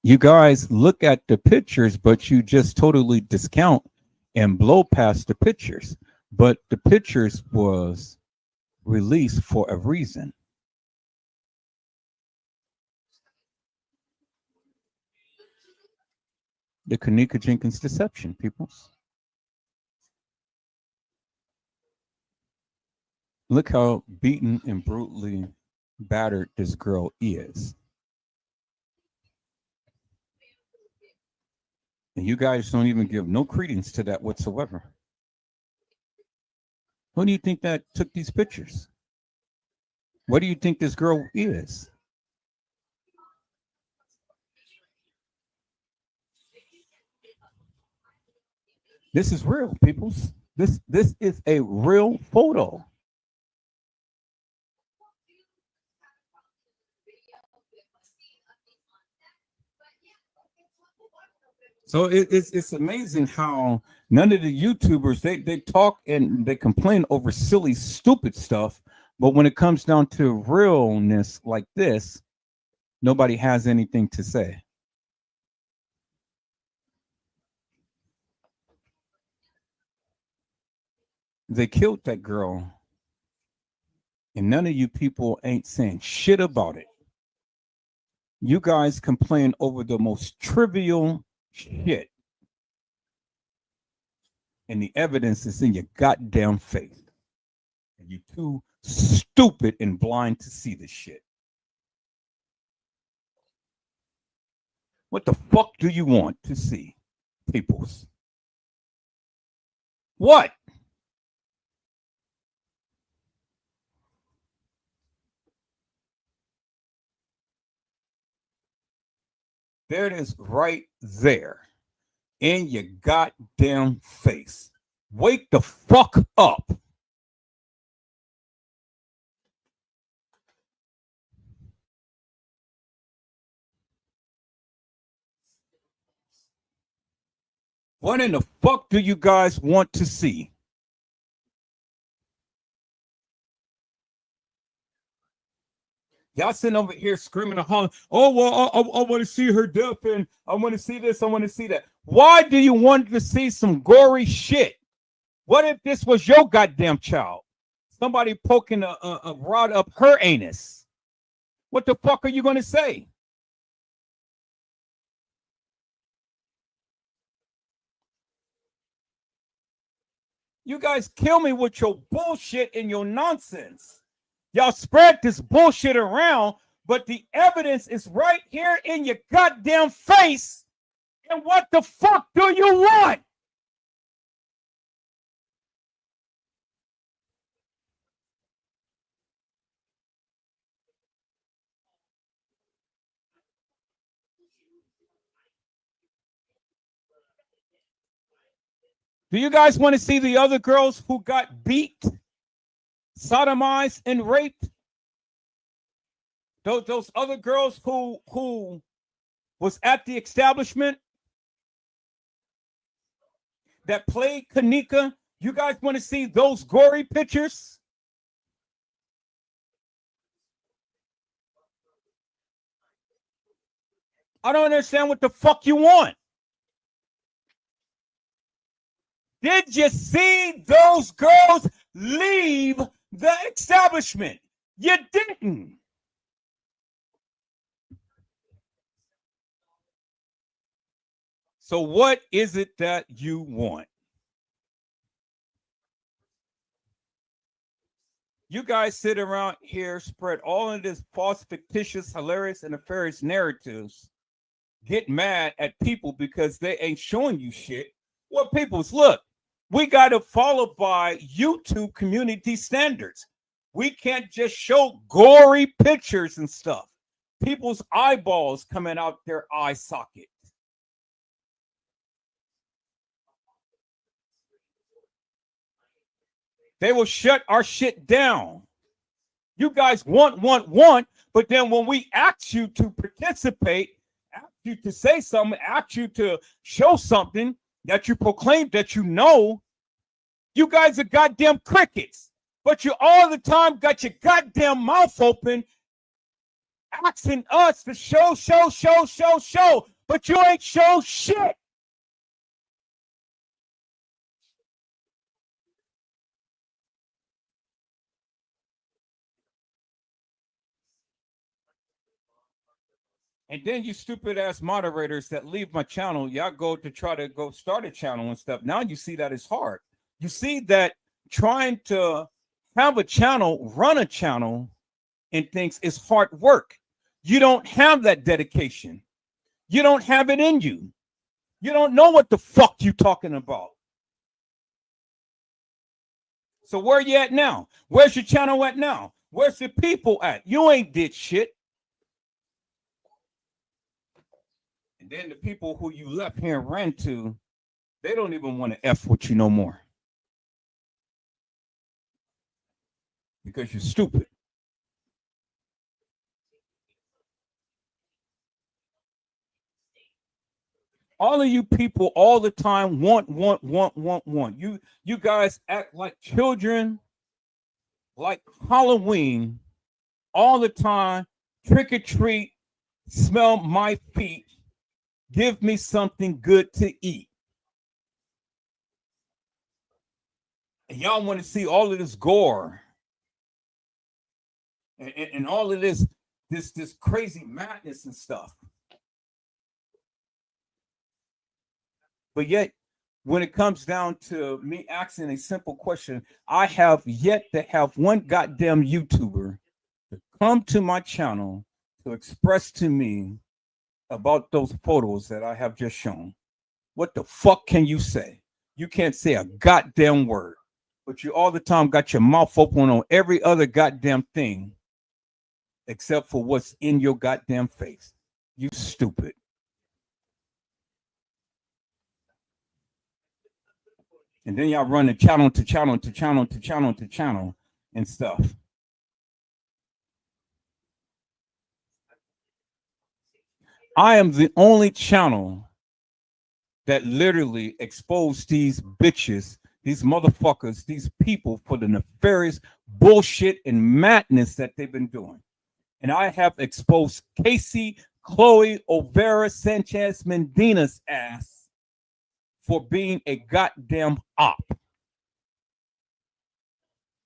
You guys look at the pictures, but you just totally discount and blow past the pictures. But the pictures was released for a reason. The Kenneka Jenkins deception, peoples. Look how beaten and brutally battered this girl is. And you guys don't even give no credence to that whatsoever. Who do you think that took these pictures? What do you think this girl is? This is real, peoples. This is a real photo. So it's amazing how none of the YouTubers they talk and they complain over silly, stupid stuff, but when it comes down to realness like this, nobody has anything to say. They killed that girl, and none of you people ain't saying shit about it. You guys complain over the most trivial shit, and the evidence is in your goddamn face. And you're too stupid and blind to see this shit. What the fuck do you want to see, peoples? What? There it is right there in your goddamn face. Wake the fuck up. What in the fuck do you guys want to see? Y'all sitting over here screaming and hollering, oh, well, I want to see her death and I want to see this, I want to see that. Why do you want to see some gory shit? What if this was your goddamn child? Somebody poking a rod up her anus. What the fuck are you going to say? You guys kill me with your bullshit and your nonsense. Y'all spread this bullshit around, but the evidence is right here in your goddamn face. And what the fuck do you want? Do you guys want to see the other girls who got beat, sodomized, and raped? Those other girls who was at the establishment that played Kenneka? You guys want to see those gory pictures? I don't understand what the fuck you want. Did you see those girls leave the establishment? You didn't. So what is it that you want? You guys sit around here, spread all of this false, fictitious, hilarious, and nefarious narratives, get mad at people because they ain't showing you shit. Well, peoples, look, we got to follow by YouTube community standards. We can't just show gory pictures and stuff. People's eyeballs coming out their eye socket. They will shut our shit down. You guys want, but then when we ask you to participate, ask you to say something, ask you to show something that you proclaim that you know, you guys are goddamn crickets. But you all the time got your goddamn mouth open, asking us to show. But you ain't show shit. And then you stupid ass moderators that leave my channel, y'all go to try to go start a channel and stuff. Now you see that it's hard. You see that trying to have a channel, run a channel, and things is hard work. You don't have that dedication. You don't have it in you. You don't know what the fuck you talking about. So where you at now? Where's your channel at now? Where's the people at? You ain't did shit. And then the people who you left here and ran to, they don't even want to F with you no more. Because you're stupid. All of you people all the time want. You guys act like children, like Halloween, all the time. Trick or treat, smell my feet, give me something good to eat. And y'all want to see all of this gore and all of this crazy madness and stuff. But yet, when it comes down to me asking a simple question, I have yet to have one goddamn YouTuber to come to my channel to express to me about those photos that I have just shown. What the fuck can you say? You can't say a goddamn word, but you all the time got your mouth open on every other goddamn thing except for what's in your goddamn face. You stupid. And then y'all run the channel to channel and stuff. I am the only channel that literally exposed these bitches, these motherfuckers, these people for the nefarious bullshit and madness that they've been doing. And I have exposed Casey, Chloe, Overa, Sanchez, Medina's ass for being a goddamn op.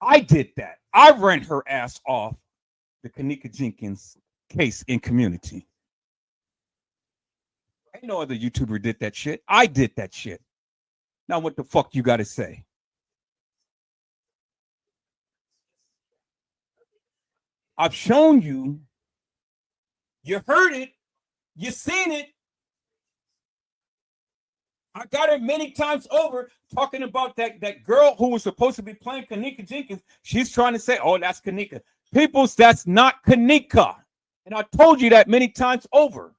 I did that. I ran her ass off the Kenneka Jenkins case in community. Ain't no other YouTuber did that shit. I did that shit. Now what the fuck you gotta say? I've shown you. You heard it. You seen it. I got it many times over talking about that girl who was supposed to be playing Kenneka Jenkins. She's trying to say, oh, that's Kenneka. Peoples, that's not Kenneka. And I told you that many times over.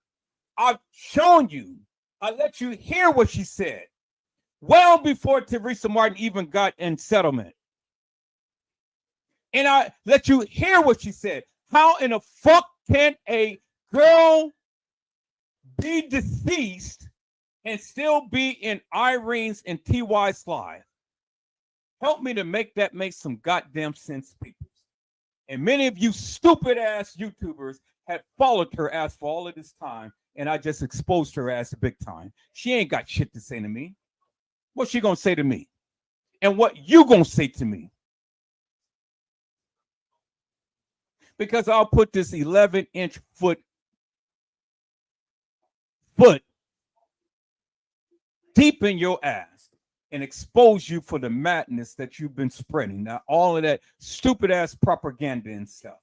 I've shown you. I let you hear what she said. Well before Teresa Martin even got in settlement. And I let you hear what she said. How in the fuck can a girl be deceased and still be in Irene's and TY's life? Help me to make that make some goddamn sense, people. And many of you stupid ass YouTubers have followed her ass for all of this time, and I just exposed her ass big time. She ain't got shit to say to me. What's she gonna say to me? And what you gonna say to me? Because I'll put this 11-inch foot deep in your ass and expose you for the madness that you've been spreading. Now, all of that stupid ass propaganda and stuff.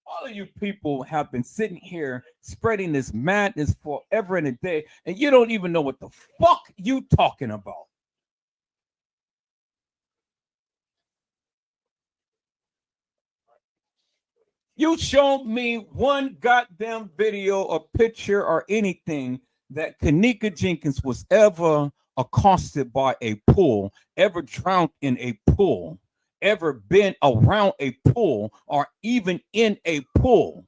All of you people have been sitting here spreading this madness forever and a day, and you don't even know what the fuck you talking about. You showed me one goddamn video or picture or anything that Kenneka Jenkins was ever accosted by a pool, ever drowned in a pool, ever been around a pool, or even in a pool.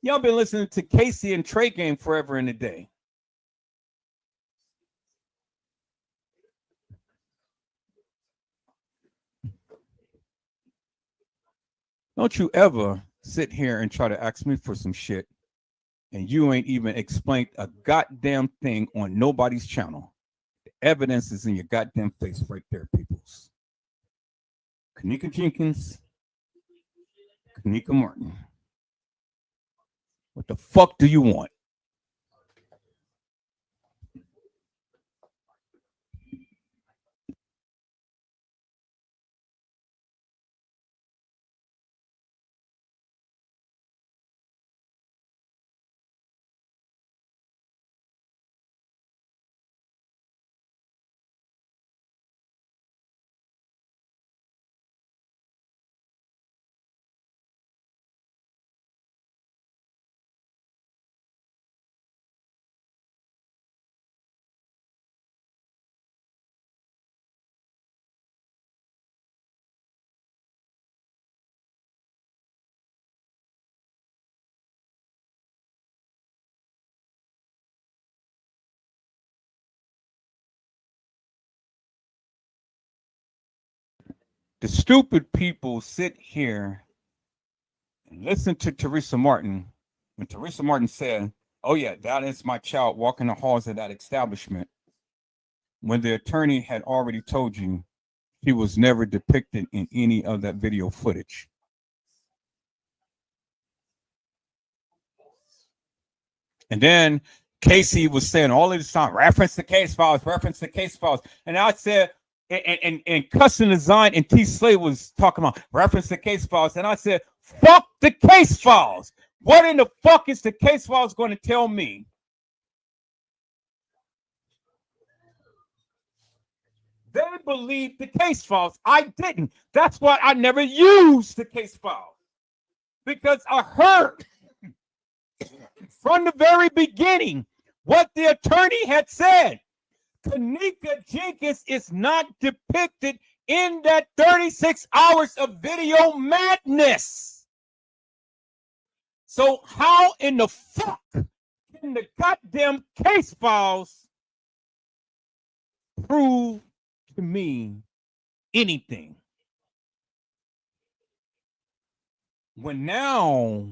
Y'all been listening to Casey and Trey Game forever and a day. Don't you ever sit here and try to ask me for some shit and you ain't even explained a goddamn thing on nobody's channel. The evidence is in your goddamn face right there, peoples. Kenneka Jenkins, Kenneka Martin. What the fuck do you want? The stupid people sit here and listen to Teresa Martin when Teresa Martin said, "Oh yeah, that is my child walking the halls of that establishment," when the attorney had already told you she was never depicted in any of that video footage. And then Casey was saying all of this time, reference the case files, reference the case files. And I said, and Custom Design and T. Slade was talking about reference the case files. And I said, fuck the case files. What in the fuck is the case files going to tell me? They believed the case files. I didn't. That's why I never used the case files. Because I heard from the very beginning what the attorney had said. Kenneka Jenkins is not depicted in that 36 hours of video madness. So how in the fuck can the goddamn case files prove to me anything? When now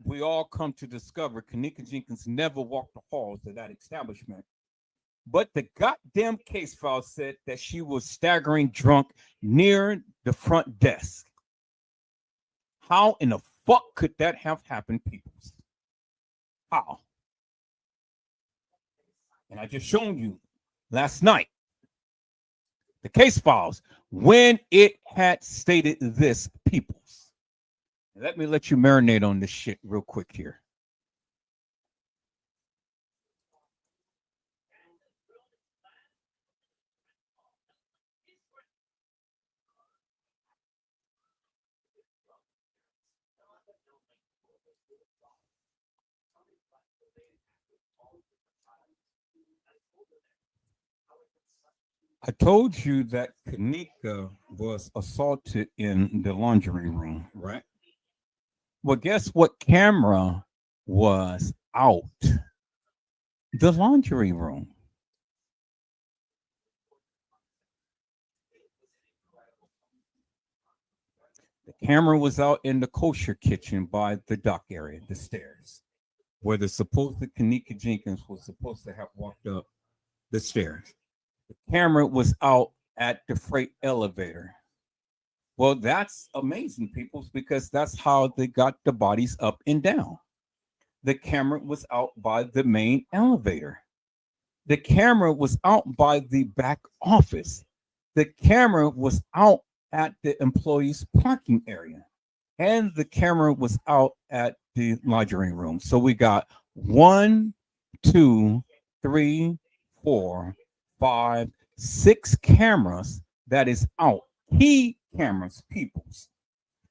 we all come to discover Kenneka Jenkins never walked the halls of that establishment. But the goddamn case file said that she was staggering drunk near the front desk. How in the fuck could that have happened, people? How? And I just shown you last night the case files when it had stated this, peoples. Let me let you marinate on this shit real quick here. I told you that Kenneka was assaulted in the laundry room, right? Well, guess what camera was out? The laundry room. The camera was out in the kosher kitchen by the dock area, the stairs, where the supposed Kenneka Jenkins was supposed to have walked up the stairs. The camera was out at the freight elevator. Well, that's amazing, people, because that's how they got the bodies up and down. The camera was out by the main elevator. The camera was out by the back office. The camera was out at the employees' parking area. And the camera was out at the laundry room. So we got 1, 2, 3, 4, 5, 6 cameras that is out. Key cameras, peoples.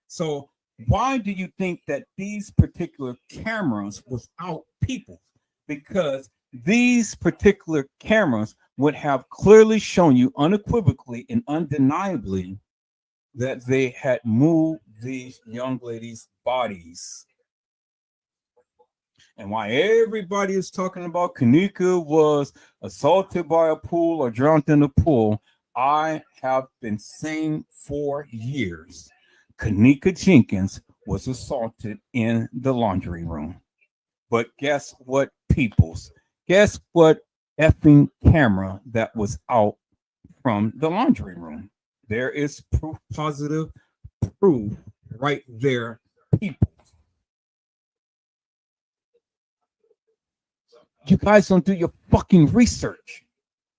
So why do you think that these particular cameras was out, people? Because these particular cameras would have clearly shown you unequivocally and undeniably that they had moved these young ladies' bodies. And why everybody is talking about Kenneka was assaulted by a pool or drowned in a pool, I have been saying for years. Kenneka Jenkins was assaulted in the laundry room. But guess what, peoples? Guess what effing camera that was out from the laundry room? There is proof, positive proof right there, people. You guys don't do your fucking research.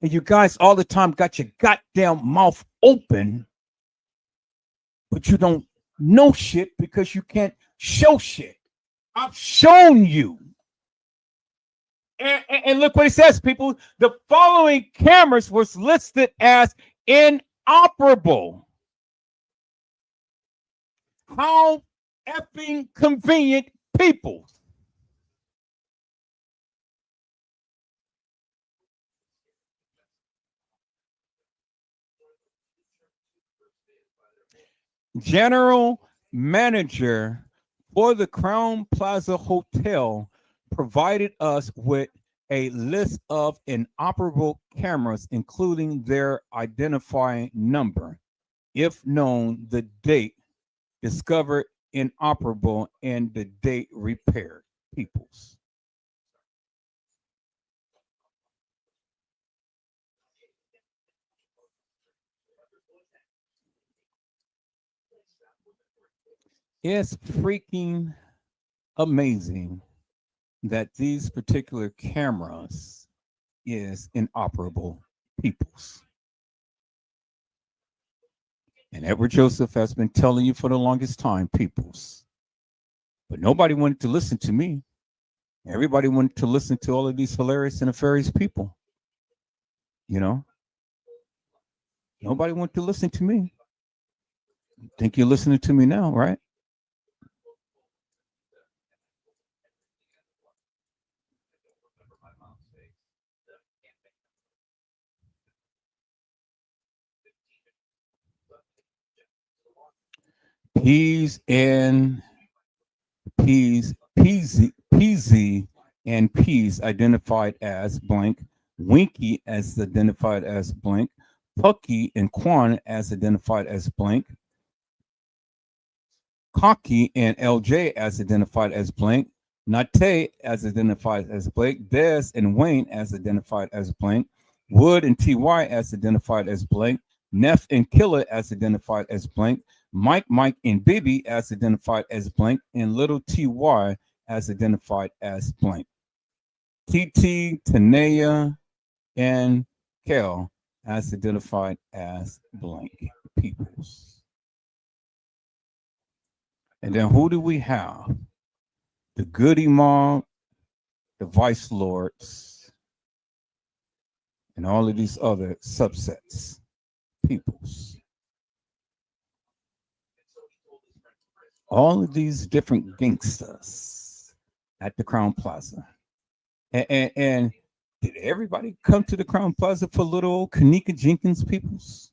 And you guys all the time got your goddamn mouth open, but you don't know shit because you can't show shit. I've shown you. And look what it says, people. The following cameras was listed as inoperable. How effing convenient, people. General manager for the Crown Plaza Hotel provided us with a list of inoperable cameras, including their identifying number, if known, the date discovered inoperable, and the date repaired, peoples. It's freaking amazing that these particular cameras is inoperable, peoples. And Edward Joseph has been telling you for the longest time, peoples. But nobody wanted to listen to me. Everybody wanted to listen to all of these hilarious and nefarious people. You know? Nobody wanted to listen to me. Think you're listening to me now, right? P's and P's, PZ and P's identified as blank, Winky as identified as blank, Pucky and Quan as identified as blank, Cocky and LJ as identified as blank, Nate as identified as blank, Des and Wayne as identified as blank, Wood and TY as identified as blank, Neff and Killer as identified as blank, Mike, and Bibi as identified as blank, and Little TY as identified as blank. TT, Tanea, and Kel as identified as blank peoples. And then who do we have? The Goody Mob, the Vice Lords, and all of these other subsets, peoples. All of these different gangsters at the Crown Plaza. And did everybody come to the Crown Plaza for little old Kenneka Jenkins, peoples?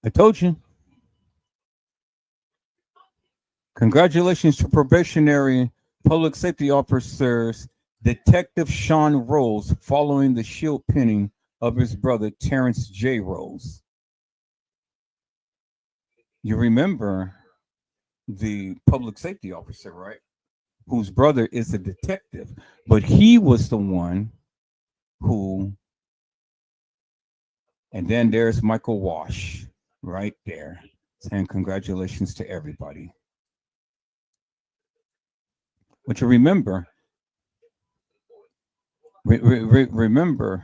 I told you. Congratulations to probationary public safety officers Detective Sean Rose following the shield pinning of his brother Terrence J. Rose. You remember the public safety officer, right? Whose brother is a detective, but he was the one who, and then there's Michael Wash right there saying congratulations to everybody. But you remember, remember,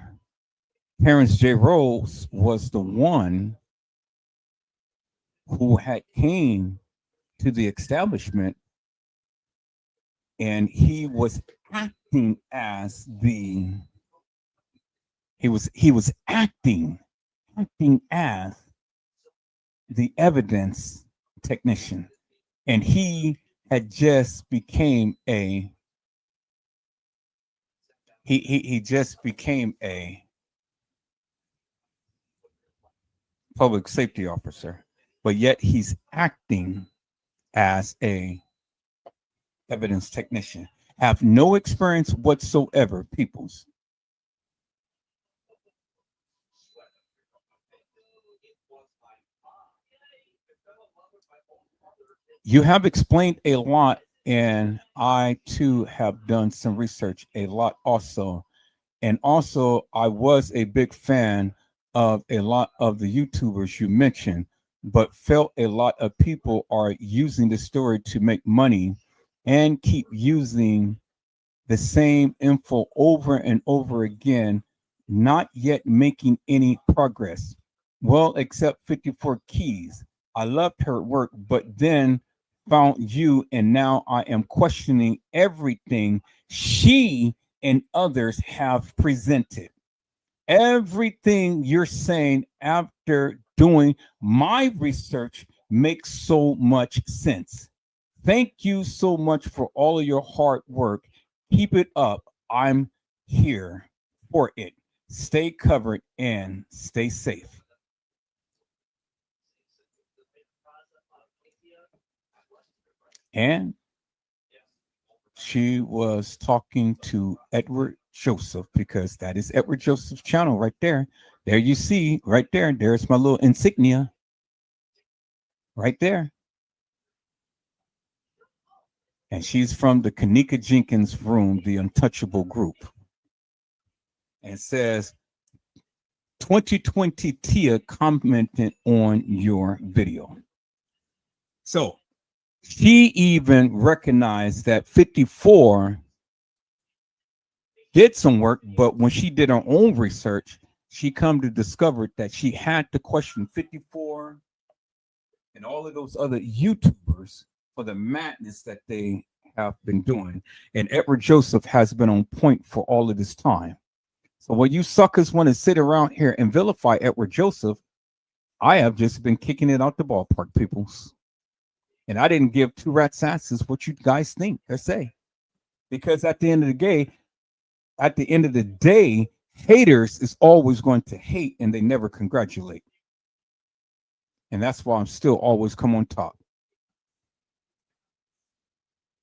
Terrence J. Rose was the one who had came to the establishment, and he was acting as the he was acting as the evidence technician, and he had just became a he just became a public safety officer, but yet he's acting as a evidence technician. Have no experience whatsoever, peoples. You have explained a lot, and I too have done some research a lot also. And also, I was a big fan of a lot of the YouTubers you mentioned, but felt a lot of people are using the story to make money and keep using the same info over and over again, not yet making any progress. Well, except 54 Keys. I loved her work, but then found you, and now I am questioning everything she and others have presented. Everything you're saying after doing my research makes so much sense. Thank you so much for all of your hard work. Keep it up. I'm here for it. Stay covered and stay safe. And she was talking to Edward Joseph, because that is Edward Joseph's channel right there. There you see, right there. There's my little insignia right there. And she's from the Kenneka Jenkins room, the Untouchable group. And says, 2020 Tia commented on your video. So she even recognized that 54 did some work, but when she did her own research, she come to discover that she had to question 54 and all of those other YouTubers for the madness that they have been doing. And Edward Joseph has been on point for all of this time. So when you suckers want to sit around here and vilify Edward Joseph, I have just been kicking it out the ballpark, peoples. And I didn't give two rats asses what you guys think or say. Because at the end of the day, haters is always going to hate, and they never congratulate. And that's why I'm still always come on top.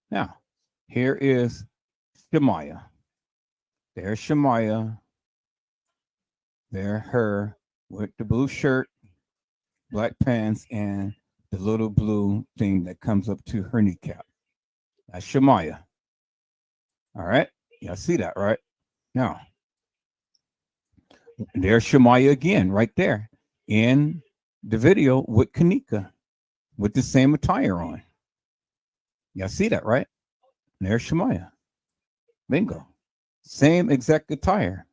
Now, here is Shemaya. There's Shemaya. There her with the blue shirt, black pants, and the little blue thing that comes up to her kneecap. That's Shemaya. All right. Y'all see that, right? Now, there's Shemaya again, right there in the video with Kenneka with the same attire on. Y'all see that, right? There's Shemaya. Bingo. Same exact attire.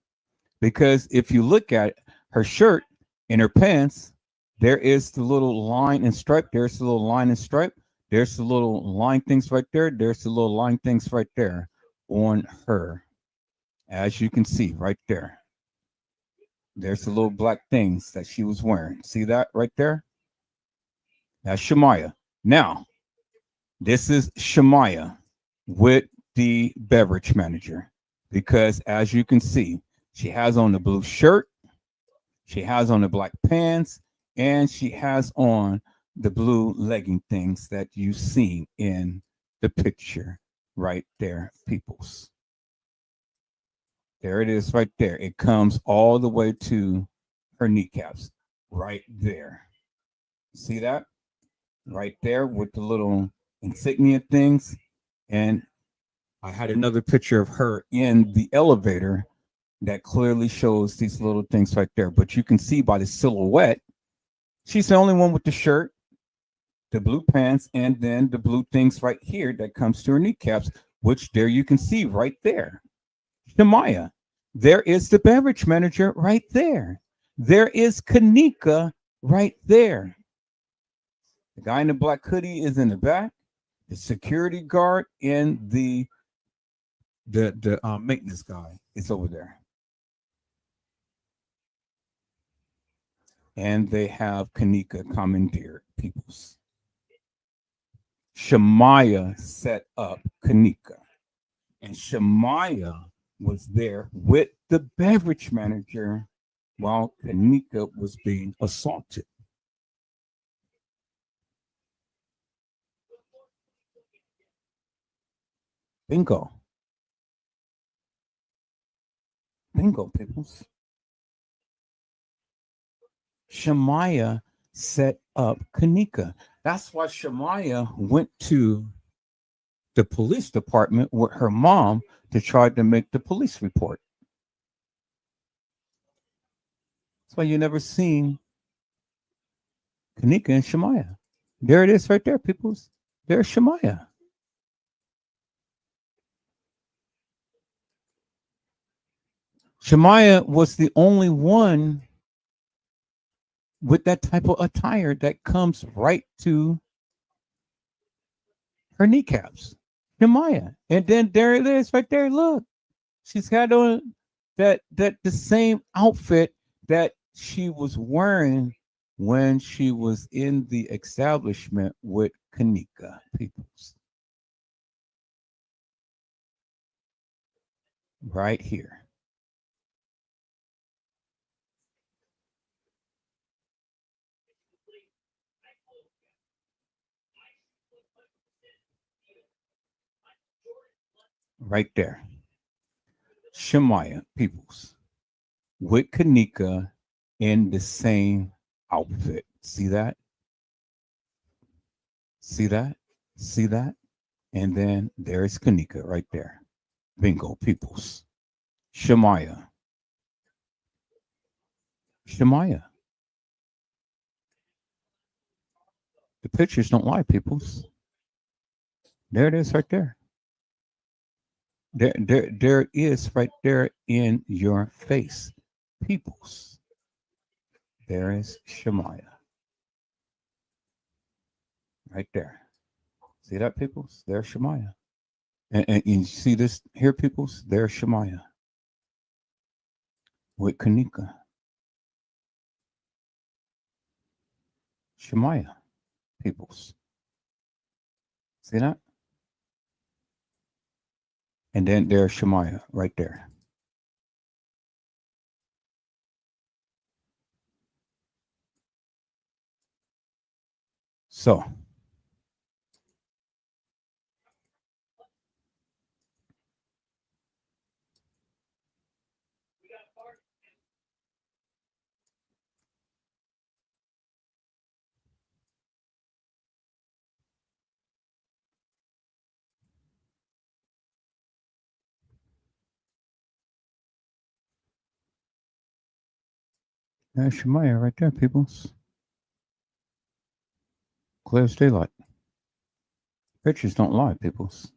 Because if you look at her shirt and her pants, there is the little line and stripe. There's the little line and stripe. There's the little line things right there. There's the little line things right there on her, as you can see right there. There's the little black things that she was wearing. See that right there? That's Shamaya. Now, this is Shamaya with the beverage manager, because as you can see, she has on the blue shirt, she has on the black pants, and she has on the blue legging things that you seen in the picture right there, peoples. There it is right there. It comes all the way to her kneecaps right there. See that? Right there with the little insignia things. And I had another picture of her in the elevator that clearly shows these little things right there. But you can see by the silhouette, she's the only one with the shirt, the blue pants, and then the blue things right here that comes to her kneecaps, which there you can see right there. Shamaya. There is the beverage manager right there. There is Kenneka right there. The guy in the black hoodie is in the back. The security guard and the maintenance guy is over there. And they have Kenneka commandeered peoples. Shamaya set up Kenneka. And Shamaya was there with the beverage manager while Kenneka was being assaulted. Bingo. Bingo, peoples. Shamaya set up Kenneka. That's why Shamaya went to the police department with her mom to try to make the police report. That's why you never seen Kenneka and Shamaya. There it is right there, peoples. There's Shamaya. Shamaya was the only one with that type of attire that comes right to her kneecaps. Shamaya. And then there it is right there. Look, she's got on that the same outfit that she was wearing when she was in the establishment with Kenneka peoples. Right here. Right there. Shamaya peoples with Kenneka in the same outfit. See that? See that? See that? And then there's Kenneka right there. Bingo, peoples. Shamaya. Shamaya. The pictures don't lie, peoples. There it is right there. There is right there in your face, peoples. There is Shamaya. Right there. See that, peoples? There's Shamaya. And you see this here, peoples? There's Shamaya. With Kenneka. Shamaya, peoples. See that? And then there's Shamaya right there. So, there's Shamaya right there, peoples. Clear as daylight. Pictures don't lie, peoples.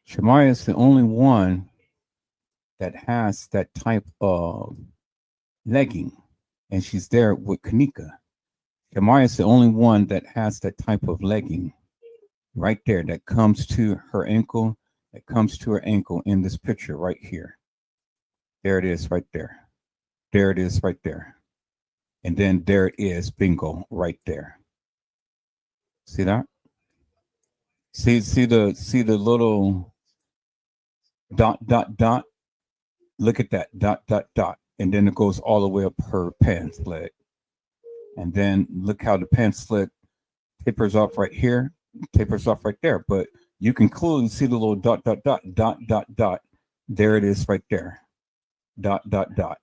Shamaya is the only one that has that type of legging, and she's there with Kenneka. Shamaya is the only one that has that type of legging right there that comes to her ankle that comes to her ankle in this picture right here. There it is right there. There it is right there. And then there it is, bingo, right there. See that? See the little dot, dot, dot. Look at that, dot, dot, dot. And then it goes all the way up her pants leg. And then look how the pants leg tapers off right here, tapers off right there. But you can clearly see the little dot, dot, dot, dot, dot, dot. There it is right there. Dot, dot, dot.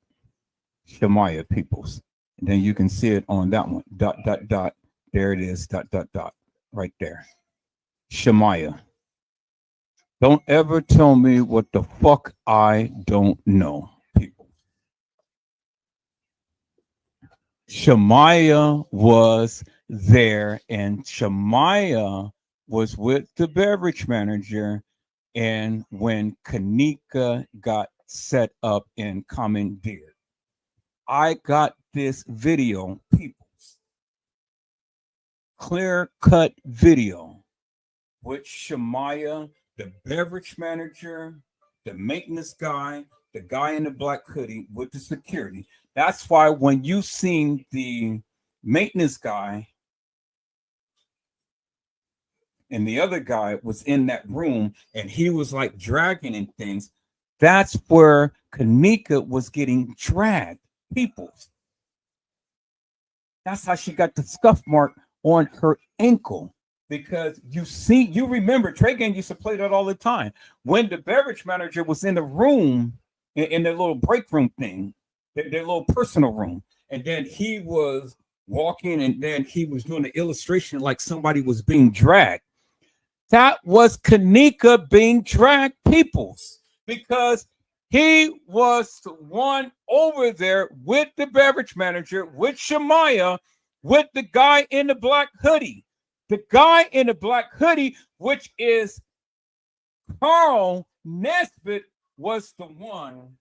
Shemaya Peoples. And then you can see it on that one. Dot, dot, dot. There it is. Dot, dot, dot. Right there. Shemaya. Don't ever tell me what the fuck I don't know, people. Shemaya was there, and Shemaya was with the beverage manager. And when Kenneka got set up and commandeered, I got this video, people, clear-cut video with Shemaya, the beverage manager, the maintenance guy, the guy in the black hoodie with the security. That's why when you seen the maintenance guy and the other guy was in that room and he was like dragging and things, that's where Kenneka was getting dragged. People. That's how she got the scuff mark on her ankle. Because you remember, Trey Gang used to play that all the time. When the beverage manager was in the room, in their little break room thing, their little personal room, and then he was walking and then he was doing the illustration like somebody was being dragged. That was Kenneka being dragged, peoples, because he was the one over there with the beverage manager, with Shemaya, with the guy in the black hoodie. The guy in the black hoodie, which is Carl Nesbitt, was the one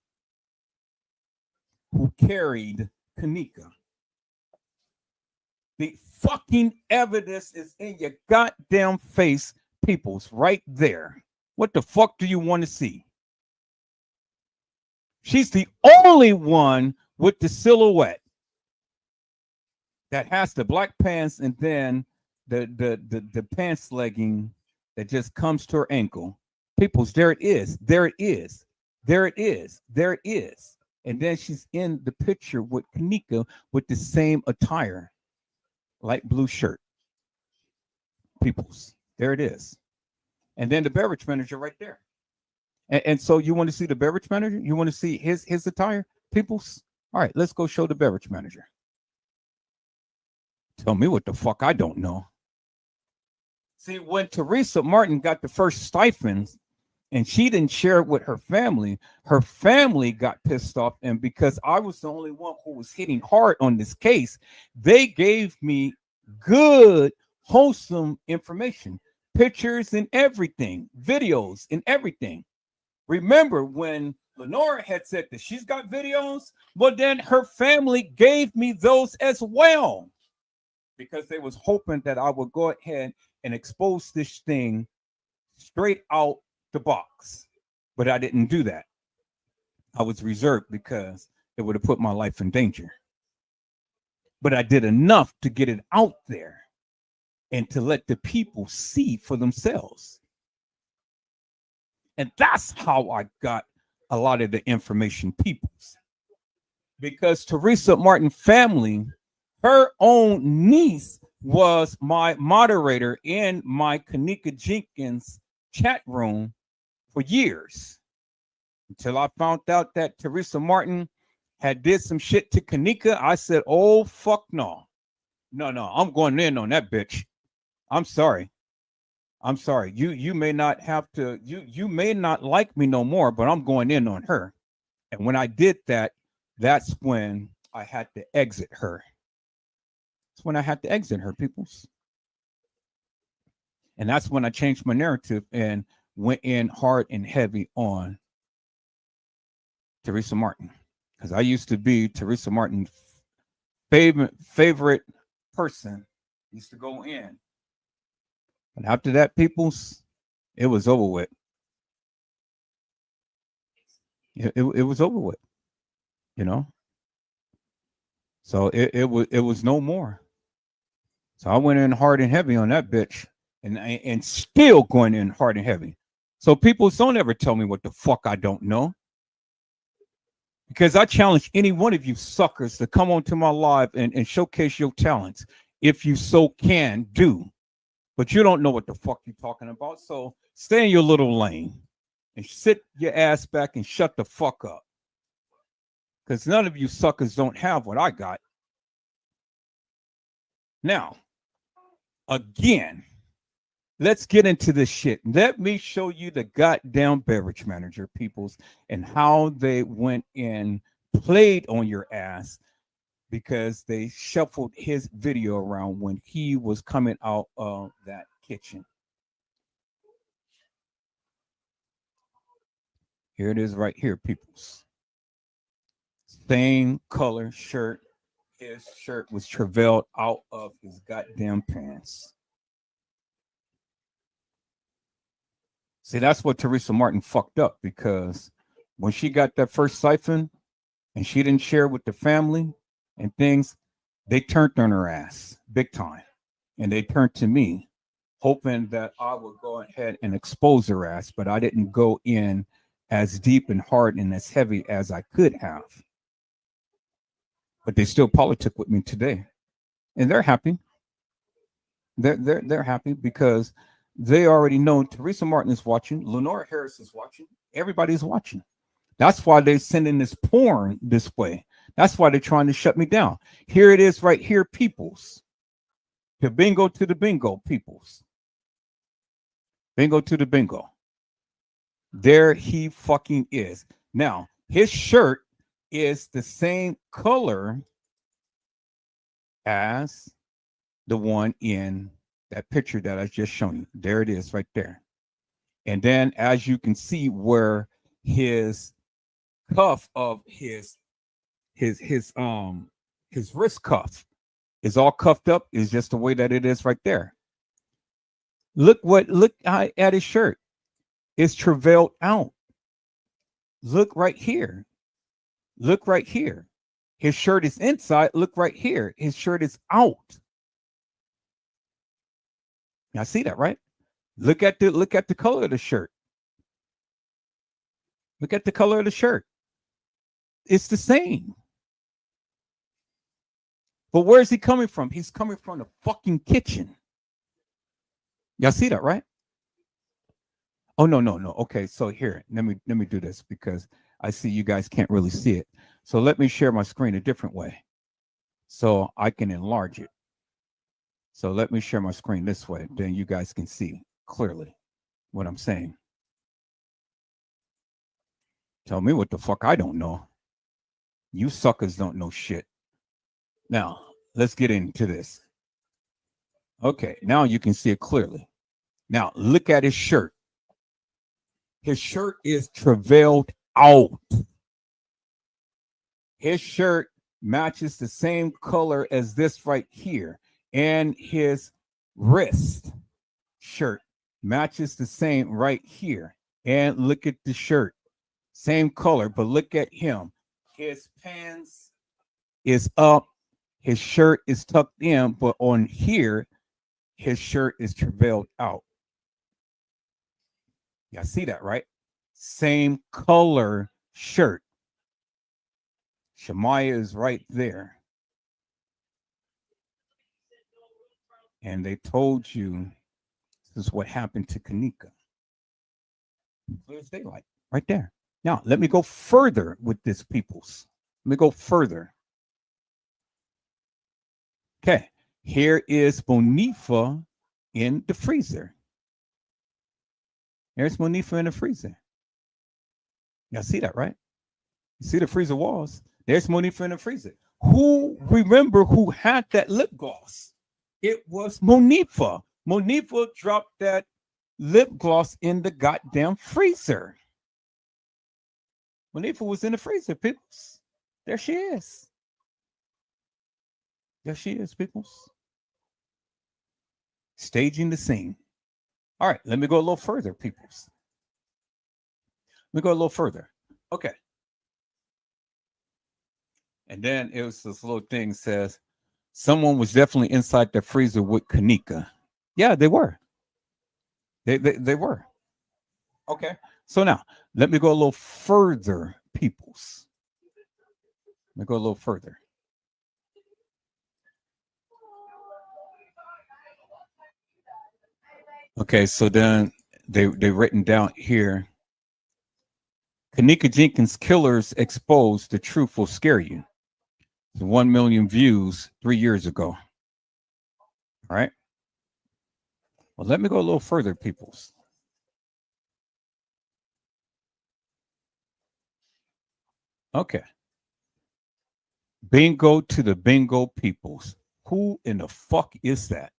who carried Kenneka. The fucking evidence is in your goddamn face, peoples, right there. What the fuck do you want to see? She's the only one with the silhouette that has the black pants and then the pants legging that just comes to her ankle. Peoples, there it is. There it is. There it is. There it is. And then she's in the picture with Kenneka with the same attire, light blue shirt. Peoples, there it is. And then the beverage manager right there. And so you want to see the beverage manager? You want to see his attire? Peoples? All right, let's go show the beverage manager. Tell me what the fuck I don't know. See, when Teresa Martin got the first stipends and she didn't share it with her family got pissed off. And because I was the only one who was hitting hard on this case, they gave me good, wholesome information, pictures and everything, videos and everything. Remember when Lenora had said that she's got videos? Well, then her family gave me those as well, because they was hoping that I would go ahead and expose this thing straight out the box. But I didn't do that. I was reserved because it would have put my life in danger. But I did enough to get it out there and to let the people see for themselves. And that's how I got a lot of the information, peoples. Because Teresa Martin family, her own niece was my moderator in my Kenneka Jenkins chat room for years, until I found out that Teresa Martin had did some shit to Kenneka. I said, oh, fuck no. No, I'm going in on that bitch. I'm sorry. You may not have to, you may not like me no more, but I'm going in on her. And when I did that, that's when I had to exit her. That's when I had to exit her, peoples. And that's when I changed my narrative and went in hard and heavy on Teresa Martin. Because I used to be Teresa Martin's favorite person. Used to go in. And after that, peoples, it was over with. It was over with, you know. So it was no more. So I went in hard and heavy on that bitch, and still going in hard and heavy. So people don't ever tell me what the fuck I don't know, because I challenge any one of you suckers to come onto my live and showcase your talents if you so can do. But you don't know what the fuck you're talking about. So stay in your little lane and sit your ass back and shut the fuck up. Because none of you suckers don't have what I got. Now, again, let's get into this shit. Let me show you the goddamn beverage manager, peoples, and how they went and played on your ass because they shuffled his video around when he was coming out of that kitchen. Here it is right here, peoples. Same color shirt. His shirt was travailed out of his goddamn pants. See, that's what Teresa Martin fucked up, because when she got that first siphon and she didn't share with the family and things, they turned on her ass big time. And they turned to me, hoping that I would go ahead and expose her ass, but I didn't go in as deep and hard and as heavy as I could have. But they still politic with me today. And they're happy. They're happy because they already know Teresa Martin is watching, Lenora Harris is watching, everybody's watching. That's why they're sending this porn this way. That's why they're trying to shut me down. Here it is right here, peoples. The bingo to the bingo, peoples. Bingo to the bingo. There he fucking is. Now, his shirt is the same color as the one in that picture that I just shown you. There it is right there. And then as you can see where his cuff of his wrist cuff is all cuffed up is just the way that it is right there. Look at his shirt. It's travailed out. Look right here. Look right here. His shirt is inside. Look right here. His shirt is out. Now see that, right? Look at the color of the shirt. Look at the color of the shirt. It's the same. But where is he coming from? He's coming from the fucking kitchen. Y'all see that, right? Oh, no. Okay, so here, let me do this because I see you guys can't really see it. So let me share my screen a different way so I can enlarge it. So let me share my screen this way. Then you guys can see clearly what I'm saying. Tell me what the fuck I don't know. You suckers don't know shit. Now, let's get into this. Okay, now you can see it clearly. Now, look at his shirt. His shirt is travailed out. His shirt matches the same color as this right here. And his wrist shirt matches the same right here. And look at the shirt. Same color, but look at him. His pants is up. His shirt is tucked in, but on here, his shirt is travailed out. Y'all see that, right? Same color shirt. Shamaya is right there. And they told you this is what happened to Kenneka. Clear as daylight, right there. Now, let me go further with this, peoples. Let me go further. Okay, here is Monifa in the freezer. There's Monifa in the freezer. Y'all see that, right? You see the freezer walls? There's Monifa in the freezer. Remember who had that lip gloss? It was Monifa. Monifa dropped that lip gloss in the goddamn freezer. Monifa was in the freezer, peoples. There she is. There she is, peoples. Staging the scene. All right, let me go a little further, peoples. Let me go a little further. Okay, And then it was this little thing says, someone was definitely inside the freezer with Kenneka. Yeah, they were. They were. Okay. So now, let me go a little further, peoples. Let me go a little further. Okay, so then they written down here. Kenneka Jenkins killers exposed. The truth will scare you. 1 million views 3 years ago. All right. Well, let me go a little further, peoples. Okay. Bingo to the bingo peoples. Who in the fuck is that?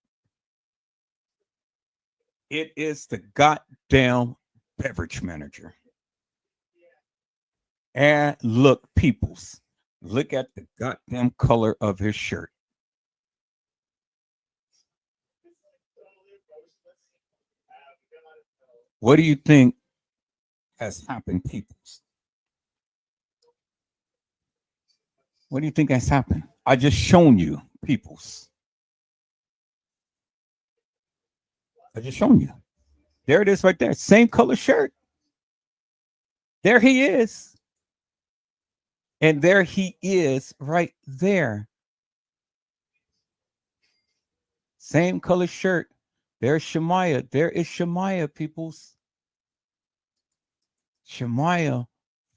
It is the goddamn beverage manager. And look, peoples, look at the goddamn color of his shirt. What do you think has happened, peoples? What do you think has happened? I just shown you, peoples. I just shown you. There it is right there. Same color shirt. There he is. And there he is right there. Same color shirt. There's Shemaya. There is Shemaya, peoples. Shemaya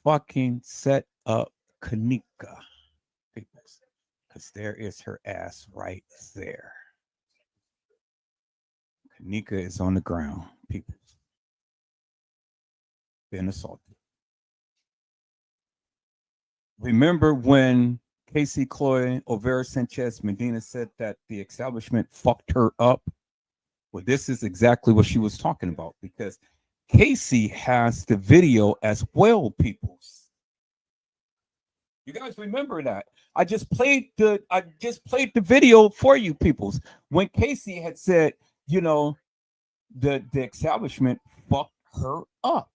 fucking set up Kenneka, peoples. Because there is her ass right there. Kenneka is on the ground, peoples. Been assaulted. Remember when Casey Chloe Olvera Sanchez Medina said that the establishment fucked her up? Well, this is exactly what she was talking about, because Casey has the video as well, peoples. You guys remember that? I just played the video for you, peoples. When Casey had said, you know, the establishment fucked her up.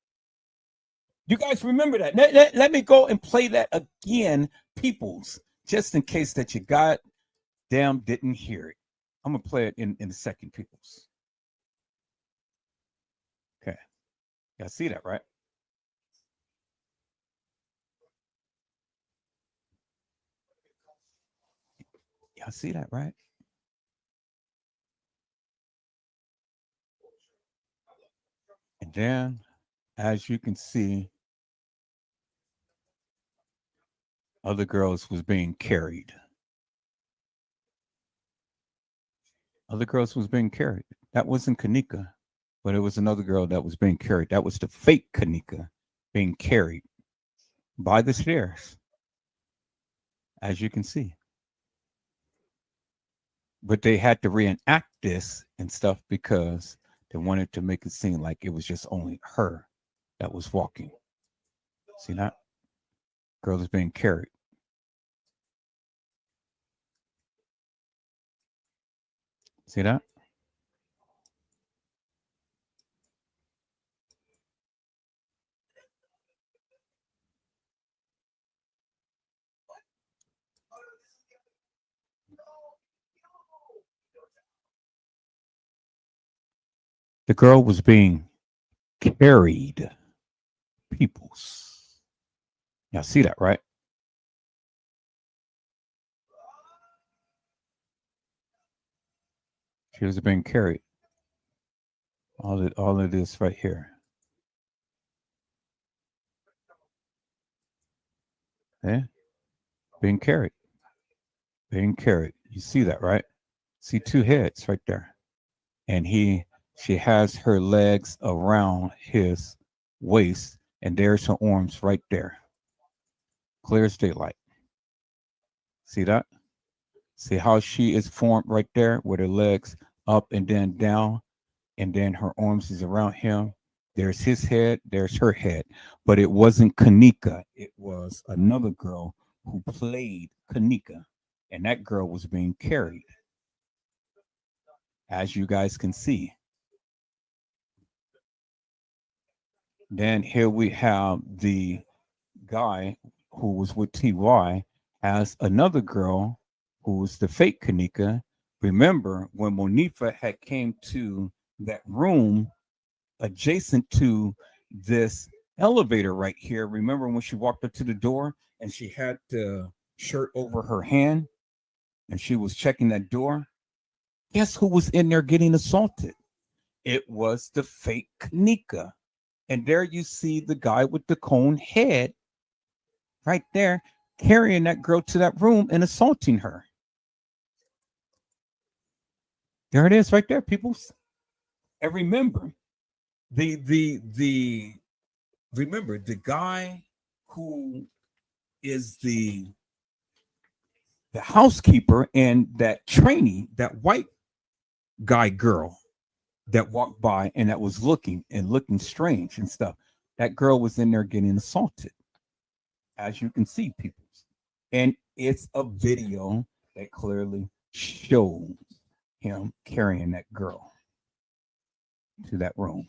You guys remember that? Let me go and play that again, peoples, just in case that you goddamn didn't hear it. I'm gonna play it in a second, peoples. Okay, y'all see that, right? Y'all see that, right? And then, as you can see, other girls was being carried. Other girls was being carried. That wasn't Kenneka, but it was another girl that was being carried. That was the fake Kenneka being carried by the stairs, as you can see. But they had to reenact this and stuff because they wanted to make it seem like it was just only her that was walking. See that? Girl is being carried. See that? The girl was being carried, peoples. Y'all see that, right? She was being carried. All of this right here. Yeah? Being carried. Being carried. You see that, right? See two heads right there. And she has her legs around his waist, and there's her arms right there. Clear as daylight. See that? See how she is formed right there with her legs up and then down, and then her arms is around him. There's his head, there's her head. But it wasn't Kenneka. It was another girl who played Kenneka, and that girl was being carried, as you guys can see. Then here we have the guy who was with TY. has another girl who's the fake Kenneka. Remember when Monifa had came to that room adjacent to this elevator right here? Remember when she walked up to the door and she had the shirt over her hand and she was checking that door? Guess who was in there getting assaulted? It was the fake Kenneka. And there you see the guy with the cone head right there carrying that girl to that room and assaulting her. There it is right there, people. And remember, remember the guy who is the housekeeper and that trainee, that white guy girl that walked by and that was looking strange and stuff. That girl was in there getting assaulted, as you can see, people. And it's a video that clearly shows him carrying that girl to that room.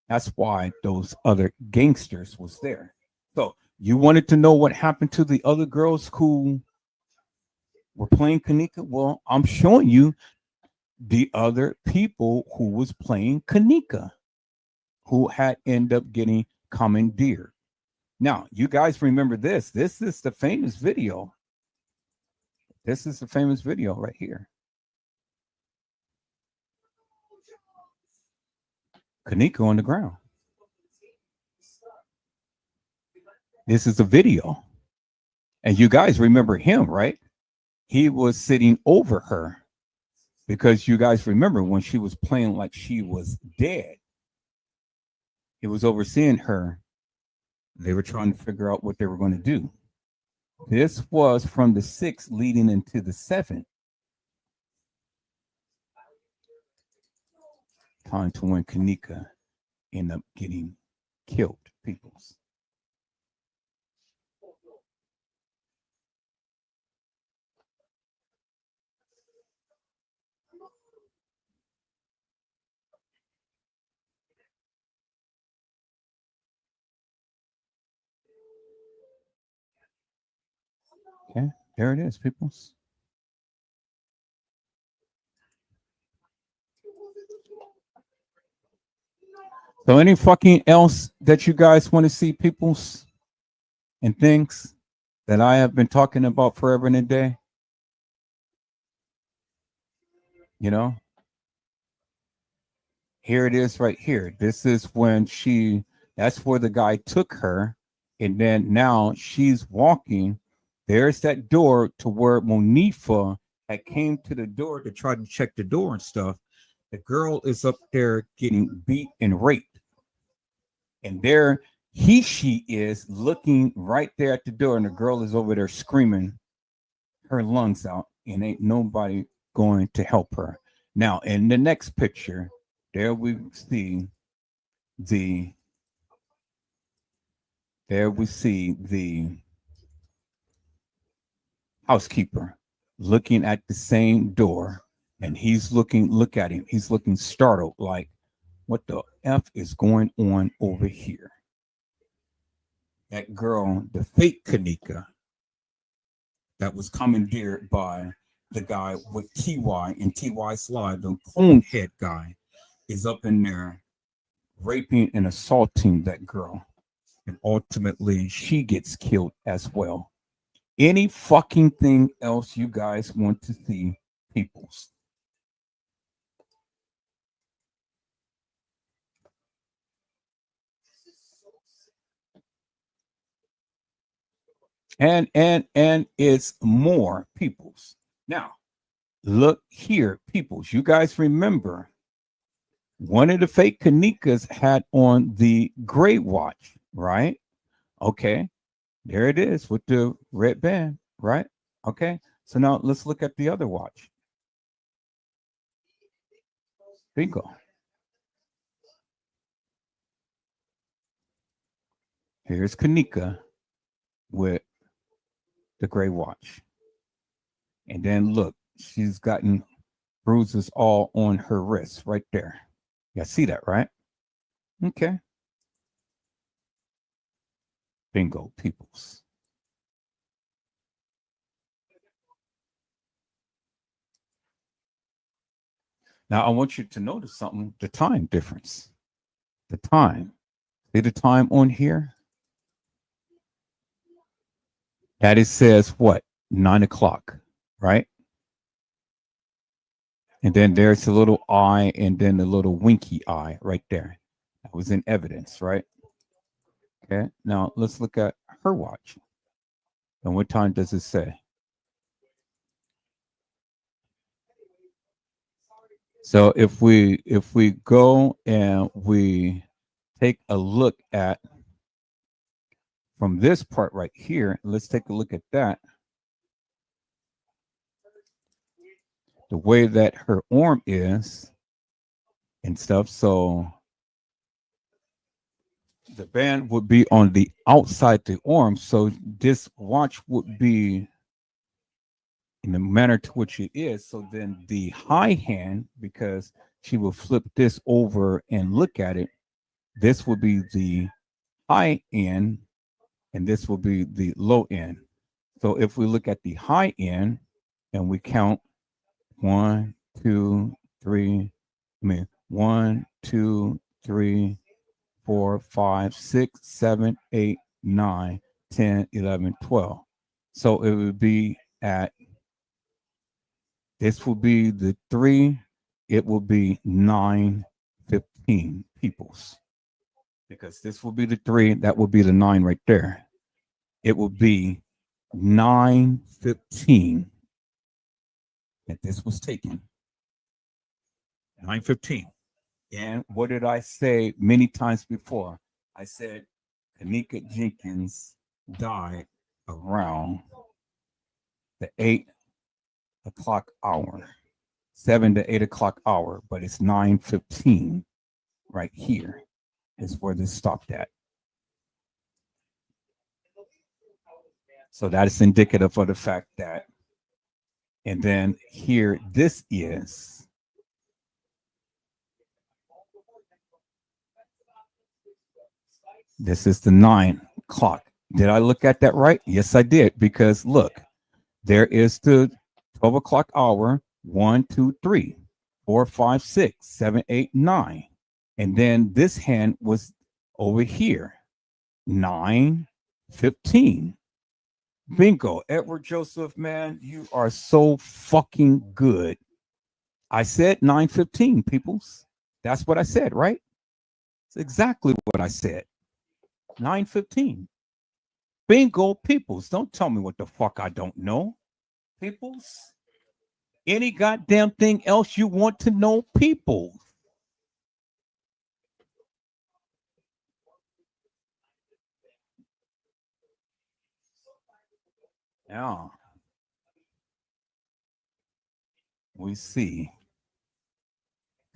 That's why those other gangsters was there. So you wanted to know what happened to the other girls who were playing Kenneka? Well, I'm showing you the other people who was playing Kenneka, who had ended up getting commandeered. Now, you guys remember this. This is the famous video. This is the famous video right here. Kenneka on the ground. This is a video. And you guys remember him, right? He was sitting over her because you guys remember when she was playing like she was dead. He was overseeing her. They were trying to figure out what they were going to do. This was from the 6th leading into the 7th. Time to when Kenneka ended up getting killed, peoples. Okay, there it is, peoples. So any fucking else that you guys want to see, peoples, and things that I have been talking about forever and a day? You know, here it is right here. This is when that's where the guy took her. And then now she's walking. There's that door to where Monifa had came to the door to try to check the door and stuff. The girl is up there getting beat and raped. And there she is looking right there at the door. And the girl is over there screaming her lungs out. And ain't nobody going to help her. Now, in the next picture, there we see the housekeeper looking at the same door, and look at him. He's looking startled, like, what the F is going on over here? That girl, the fake Kenneka, that was commandeered by the guy with TY and TY Slide, the cone head guy, is up in there raping and assaulting that girl. And ultimately, she gets killed as well. Any fucking thing else you guys want to see, peoples? And it's more, peoples. Now, look here, peoples. You guys remember one of the fake Kennekas had on the gray watch, right? Okay, there it is with the red band, right? Okay, so now let's look at the other watch. Bingo. Here's Kenneka with the gray watch. And then look, she's gotten bruises all on her wrists right there. You see that, right? Okay. Bingo, peoples. Now I want you to notice something, the time difference. The time. See the time on here? That it says what? 9 o'clock, right? And then there's a little eye and then a little winky eye right there. That was in evidence, right? Okay. Now let's look at her watch. And what time does it say? So if we go and we take a look at from this part right here, let's take a look at that. The way that her arm is and stuff. So the band would be on the outside the arm. So this watch would be in the manner to which it is. So then the high hand, because she will flip this over and look at it, this will be the high end and this will be the low end. So if we look at the high end and we count 1, 2, 3, 1, 2, 3, 4, 5, 6, 7, 8, 9, 10, 11, 12. So it would be at, this will be the 3, it will be 9:15 peoples. Because this will be the 3, that will be the 9 right there. It will be 9:15 that this was taken. 9:15. And what did I say many times before? I said Kenneka Jenkins died around the 8 o'clock hour, 7 to 8 o'clock hour, but it's 9:15 right here is where this stopped at. So that is indicative of the fact that, and then here, this is the 9 o'clock. Did I look at that right? Yes, I did. Because look, there is the 12 o'clock hour, 1, 2, 3, 4, 5, 6, 7, 8, 9. And then this hand was over here, 9:15. Bingo. Edward Joseph, man, you are so fucking good. I said 9:15, peoples. That's what I said, right? It's exactly what I said. 9:15. Bingo, peoples. Don't tell me what the fuck I don't know. Peoples. Any goddamn thing else you want to know, people. Now, we see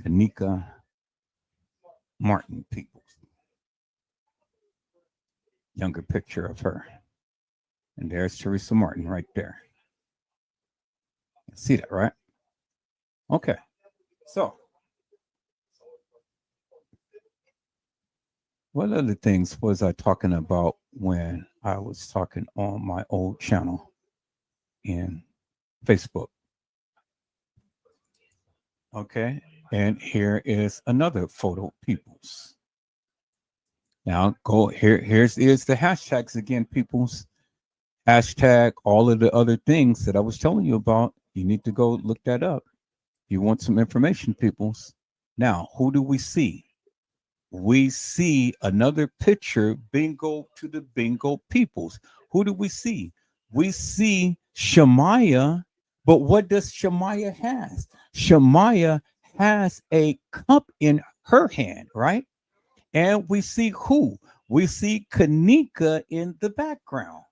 Kenneka Martin, people. Younger picture of her. And there's Teresa Martin right there. See that, right? Okay. So, what other things was I talking about when I was talking on my old channel in Facebook? Okay. And here is another photo, peoples. Now go here. Here's the hashtags again, peoples. Hashtag all of the other things that I was telling you about. You need to go look that up. You want some information, peoples. Now, who do we see? We see another picture, bingo to the bingo peoples. Who do we see? We see Shemaya, but what does Shemaya has? Shemaya has a cup in her hand, right? And we see who? We see Kenneka in the background.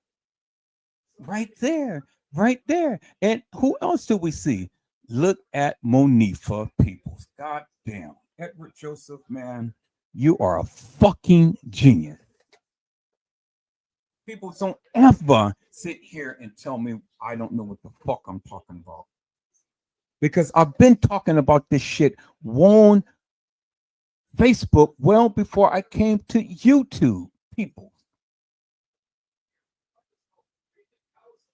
Right there, right there. And who else do we see? Look at Monifa, peoples. God damn. Edward Joseph, man, you are a fucking genius. People don't ever sit here and tell me I don't know what the fuck I'm talking about. Because I've been talking about this shit on Facebook well before I came to YouTube, people.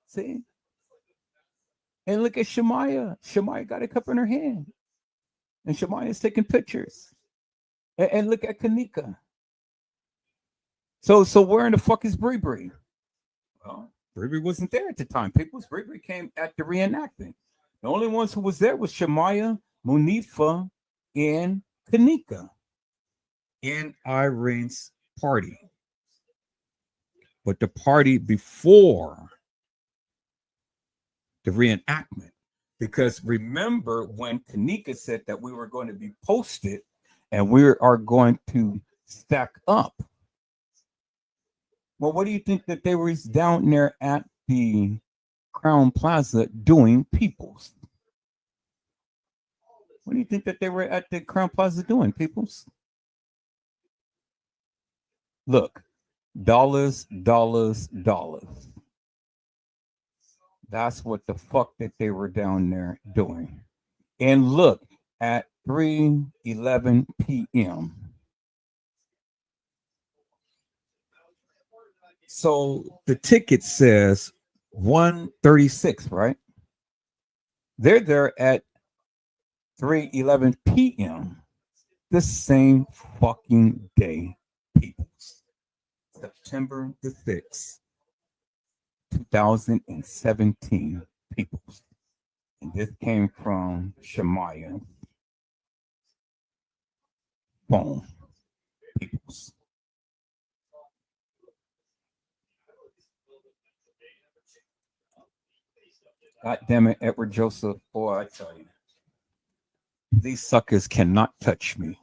See? And look at Shemaya. Shemaya got a cup in her hand. And Shemaya's taking pictures. And look at Kenneka. So where in the fuck is Bree Bree? Well, Bree Bree wasn't there at the time. People, Bree Bree came at the reenactment. The only ones who was there was Shemaya, Munifa, and Kenneka in Irene's party. But the party before the reenactment, because remember when Kenneka said that we were going to be posted and we are going to stack up. Well, what do you think that they were down there at the Crown Plaza doing, peoples? What do you think that they were at the Crown Plaza doing, peoples? Look, dollars, dollars, dollars. That's what the fuck that they were down there doing. And look, at 3:11 p.m. So the ticket says 1:36, right? They're there at 3:11 p.m. the same fucking day, people. September the 6th, 2017, people. And this came from Shemaya phone, peoples. God damn it, Edward Joseph, boy, I tell you, these suckers cannot touch me.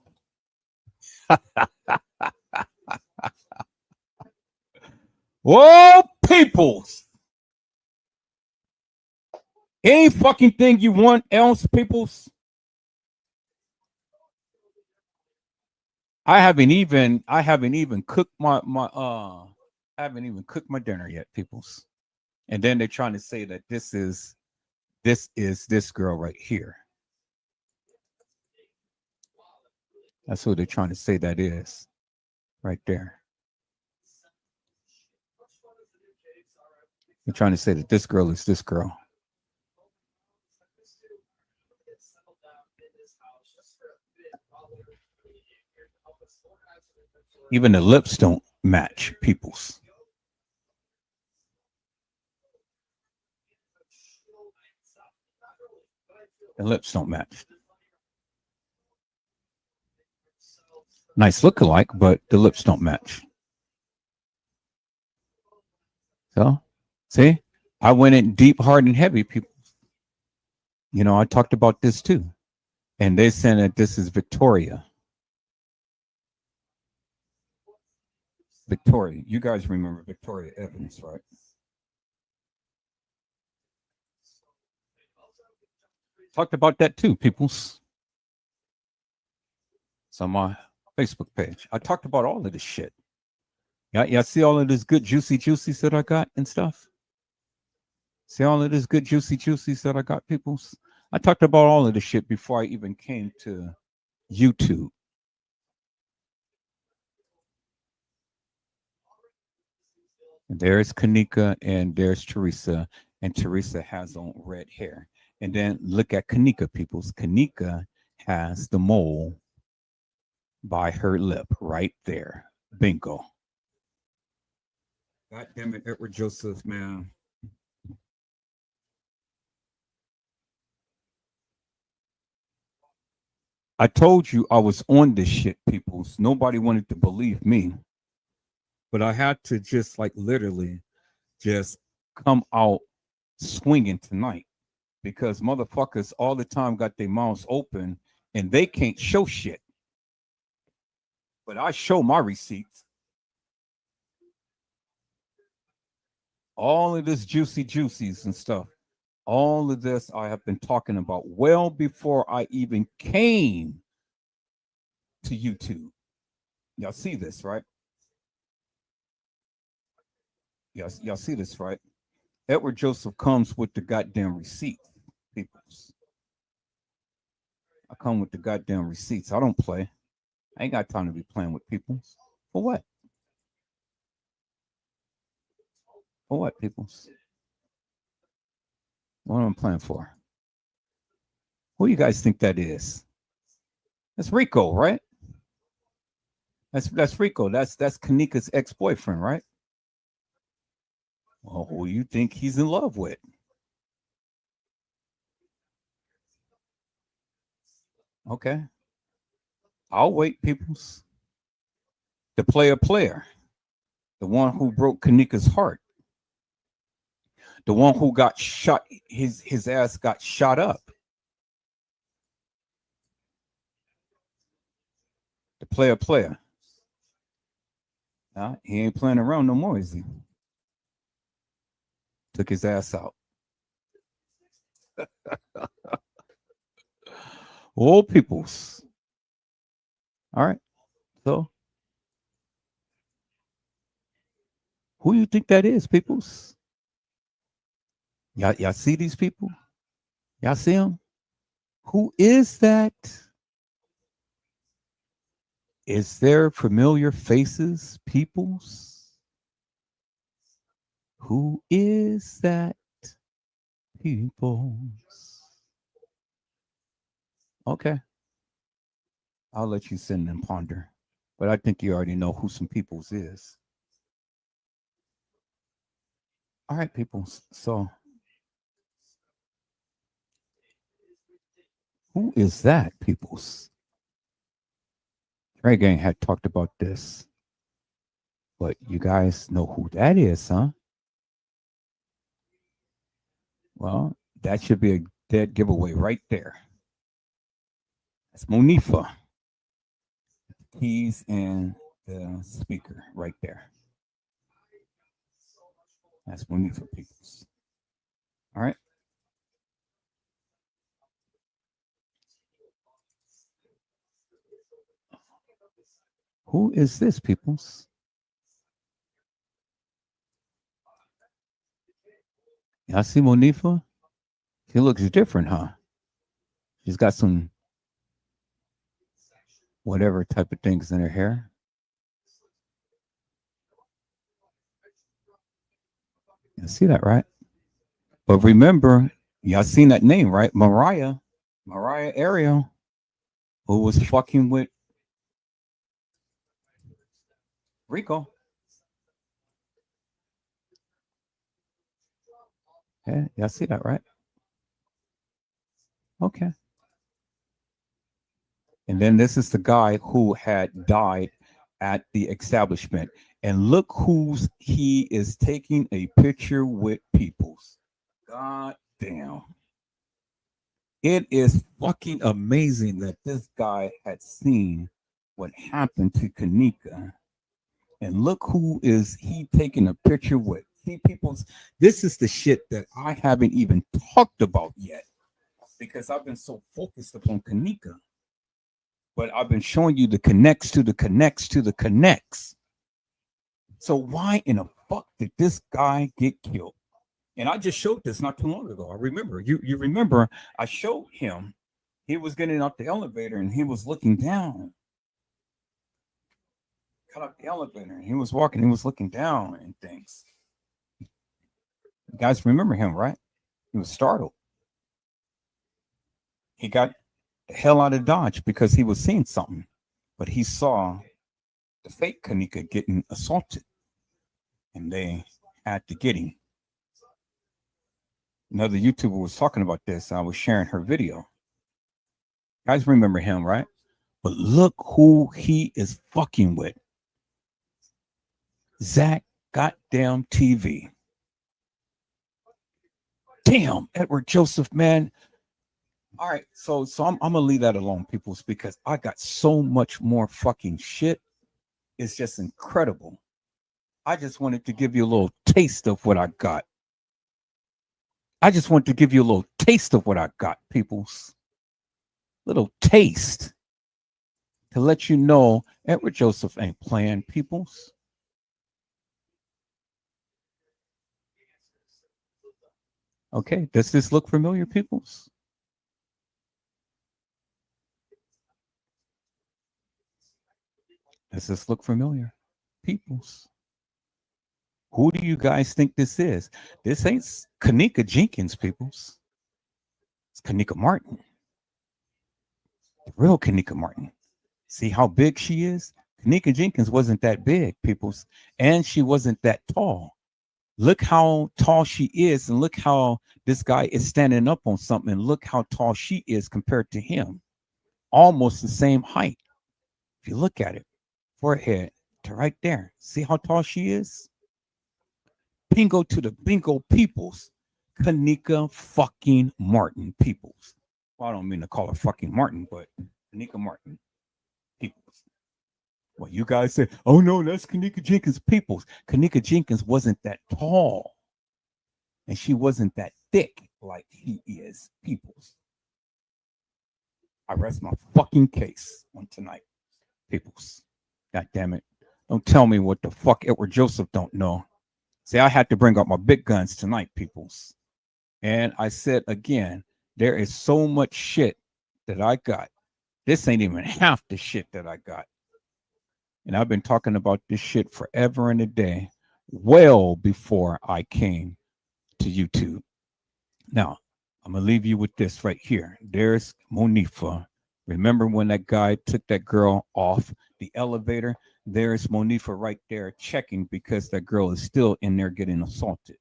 Whoa, peoples! Any fucking thing you want else, peoples? I haven't even cooked my dinner yet, peoples. And then they're trying to say that this is this girl right here. That's who they're trying to say that is, right there. They're trying to say that this girl is this girl. Even the lips don't match, peoples. The lips don't match. Nice look-alike, but the lips don't match. So, see, I went in deep, hard, and heavy, people. You know, I talked about this too. And they said that this is Victoria. Victoria. You guys remember Victoria Evans, right? Talked about that too, peoples. It's on my Facebook page. I talked about all of this shit. Y'all see all of this good juicies that I got and stuff? See all of this good juicies that I got, peoples? I talked about all of this shit before I even came to YouTube. And there's Kenneka and there's Teresa. And Teresa has on red hair. And then look at Kenneka, peoples. Kenneka has the mole by her lip right there. Bingo. God damn it, Edward Joseph, man. I told you I was on this shit, peoples. Nobody wanted to believe me. But I had to just like literally just come out swinging tonight. Because motherfuckers all the time got their mouths open and they can't show shit. But I show my receipts. All of this juicies and stuff. All of this I have been talking about well before I even came to YouTube. Y'all see this, right? Y'all see this, right? Edward Joseph comes with the goddamn receipt, peoples. I come with the goddamn receipts. I don't play. I ain't got time to be playing with people. For what? For what, peoples? What am I playing for? Who you guys think that is? That's Rico, right? That's Rico. That's Kenneka's ex-boyfriend, right? Well, who you think he's in love with? Okay. I'll wait, peoples. The player. The one who broke Kenneka's heart. The one who got shot, his ass got shot up. The player. He ain't playing around no more, is he? Took his ass out. All peoples. All right. So, who you think that is, peoples? Y'all see these people? Y'all see them? Who is that? Is there familiar faces, peoples? Who is that, peoples? Okay. I'll let you sit and ponder. But I think you already know who some peoples is. All right, peoples. So, who is that, peoples? Trey Gang had talked about this. But you guys know who that is, huh? Well, that should be a dead giveaway right there. That's Monifa. Keys and the speaker right there. That's Monifa, peoples. All right. Who is this, peoples? Y'all see Monifa? She looks different, huh? She's got some whatever type of things in her hair. You see that, right? But remember, y'all seen that name, right? Mariah Ariel, who was fucking with Rico. Yeah, y'all see that, right? Okay. And then this is the guy who had died at the establishment. And look who's he is taking a picture with, peoples. God damn. It is fucking amazing that this guy had seen what happened to Kenneka. And look who is he taking a picture with. See, peoples, this is the shit that I haven't even talked about yet because I've been so focused upon Kenneka. But I've been showing you the connects to the connects to the connects. So why in the fuck did this guy get killed? And I just showed this not too long ago. I remember. You remember I showed him. He was getting off the elevator and he was looking down. Got off the elevator and he was walking. He was looking down and things. You guys remember him, right? He was startled. He got the hell out of Dodge because he was seeing something. But he saw the fake Kenneka getting assaulted. And they had to get him. Another YouTuber was talking about this. I was sharing her video. You guys remember him, right? But look who he is fucking with. Zach goddamn TV. Damn, Edward Joseph, man. All right, so I'm gonna leave that alone, peoples, because I got so much more fucking shit. It's just incredible. I just wanted to give you a little taste of what I got. I just want to give you a little taste of what I got, peoples. Little taste to let you know Edward Joseph ain't playing, peoples. Okay, does this look familiar, peoples? Does this look familiar, peoples? Who do you guys think this is? This ain't Kenneka Jenkins, peoples. It's Kenneka Martin. The real Kenneka Martin. See how big she is? Kenneka Jenkins wasn't that big, peoples, and she wasn't that tall. Look how tall she is, and look how this guy is standing up on something, and look how tall she is compared to him. Almost the same height. If you look at it, forehead to right there. See how tall she is? Bingo to the bingo peoples. Kenneka fucking Martin peoples. Well, I don't mean to call her fucking Martin, but Kenneka Martin peoples. Well, you guys say, oh no, that's Kenneka Jenkins peoples. Kenneka Jenkins wasn't that tall. And she wasn't that thick like he is peoples. I rest my fucking case on tonight, peoples. God damn it. Don't tell me what the fuck Edward Joseph don't know. See, I had to bring out my big guns tonight, peoples. And I said again, there is so much shit that I got. This ain't even half the shit that I got. And I've been talking about this shit forever and a day, well before I came to YouTube. Now, I'm going to leave you with this right here. There's Monifa. Remember when that guy took that girl off the elevator? There's Monifa right there checking because that girl is still in there getting assaulted.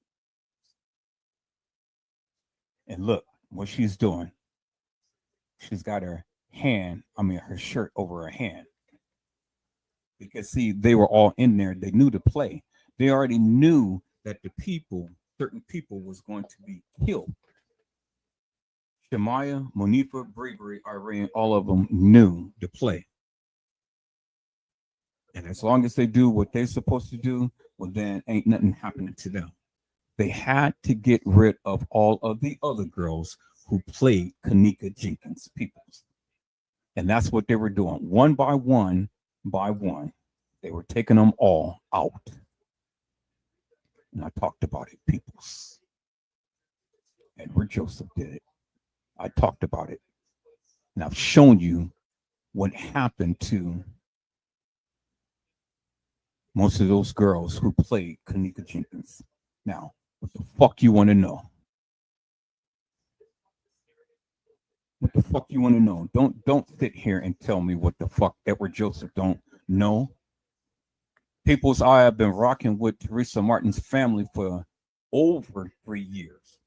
And look what she's doing. She's got her shirt over her hand. Because, see, they were all in there. They knew the play. They already knew that certain people was going to be killed. Shemaya, Monifa, Bravery, Irene, all of them knew the play. And as long as they do what they're supposed to do, well, then ain't nothing happening to them. They had to get rid of all of the other girls who played Kenneka Jenkins peoples. And that's what they were doing. One by one, they were taking them all out. And I talked about it, peoples. Edward Joseph did it. I talked about it. And I've shown you what happened to most of those girls who played Kenneka Jenkins. Now, what the fuck you want to know? What the fuck you want to know? Don't sit here and tell me what the fuck Edward Joseph don't know. People's I have been rocking with Teresa Martin's family for over 3 years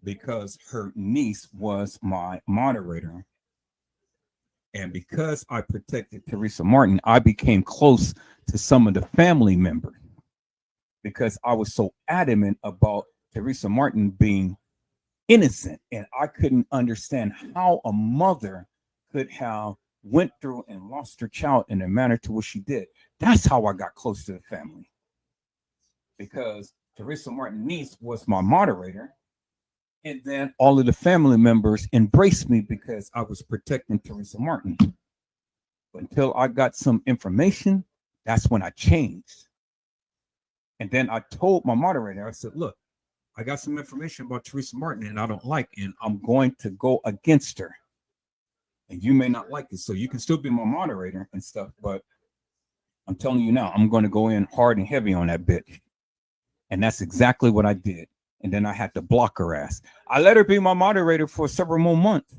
because her niece was my moderator. And because I protected Teresa Martin, I became close to some of the family members because I was so adamant about Teresa Martin being innocent. And I couldn't understand how a mother could have went through and lost her child in a manner to what she did. That's how I got close to the family. Because Teresa Martin's niece was my moderator. And then all of the family members embraced me because I was protecting Teresa Martin. But until I got some information, that's when I changed. And then I told my moderator, I said, look, I got some information about Teresa Martin and I don't like it, and I'm going to go against her. And you may not like it, so you can still be my moderator and stuff, but I'm telling you now, I'm going to go in hard and heavy on that bitch. And that's exactly what I did. And then I had to block her ass. I let her be my moderator for several more months,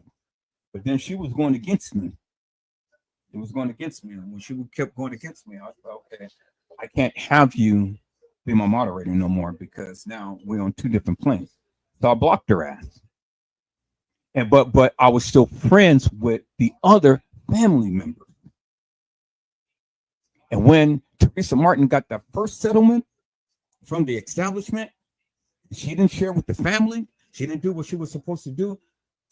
but then she was going against me. It was going against me. And when she kept going against me, I thought, okay, I can't have you be my moderator no more because now we're on two different planes. So I blocked her ass. And but I was still friends with the other family members. And when Teresa Martin got that first settlement from the establishment, she didn't share with the family. She didn't do what she was supposed to do.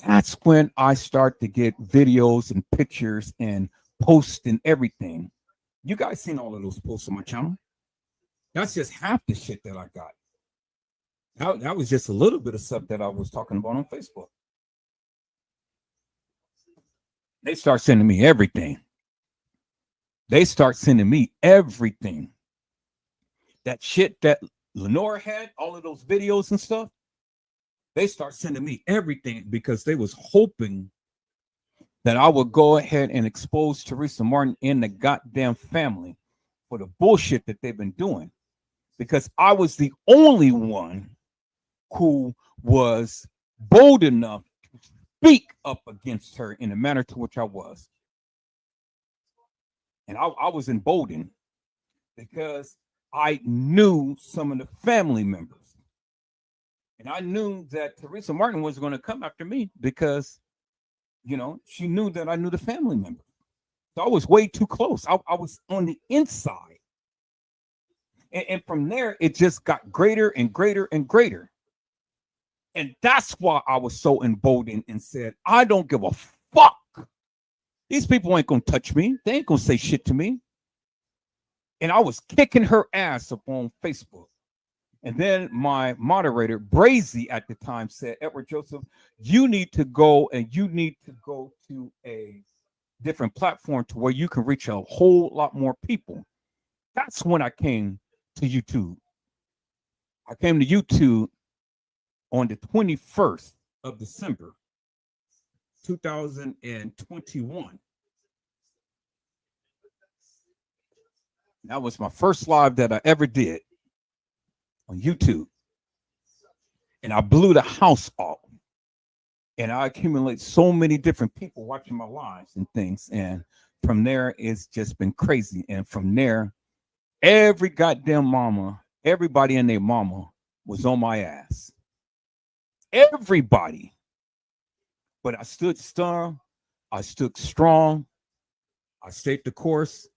That's when I start to get videos and pictures and posts and everything. You guys seen all of those posts on my channel? That's just half the shit that I got. That was just a little bit of stuff that I was talking about on Facebook. They start sending me everything. They start sending me everything. That shit that Lenore had, all of those videos and stuff, they start sending me everything because they was hoping that I would go ahead and expose Teresa Martin and the goddamn family for the bullshit that they've been doing. Because I was the only one who was bold enough speak up against her in the manner to which I was. And I was emboldened because I knew some of the family members. And I knew that Teresa Martin was going to come after me because, she knew that I knew the family members. So I was way too close. I was on the inside. And from there, it just got greater and greater and greater. And that's why I was so emboldened and said, I don't give a fuck. These people ain't going to touch me. They ain't going to say shit to me. And I was kicking her ass up on Facebook. And then my moderator, Brazy, at the time said, Edward Joseph, you need to go to a different platform to where you can reach a whole lot more people. That's when I came to YouTube. I came to YouTube on the 21st of December, 2021. That was my first live that I ever did on YouTube. And I blew the house off. And I accumulate so many different people watching my lives and things. And from there, it's just been crazy. And from there, every goddamn mama, everybody and their mama was on my ass. Everybody. But I stood strong. I stood strong. I stayed the course.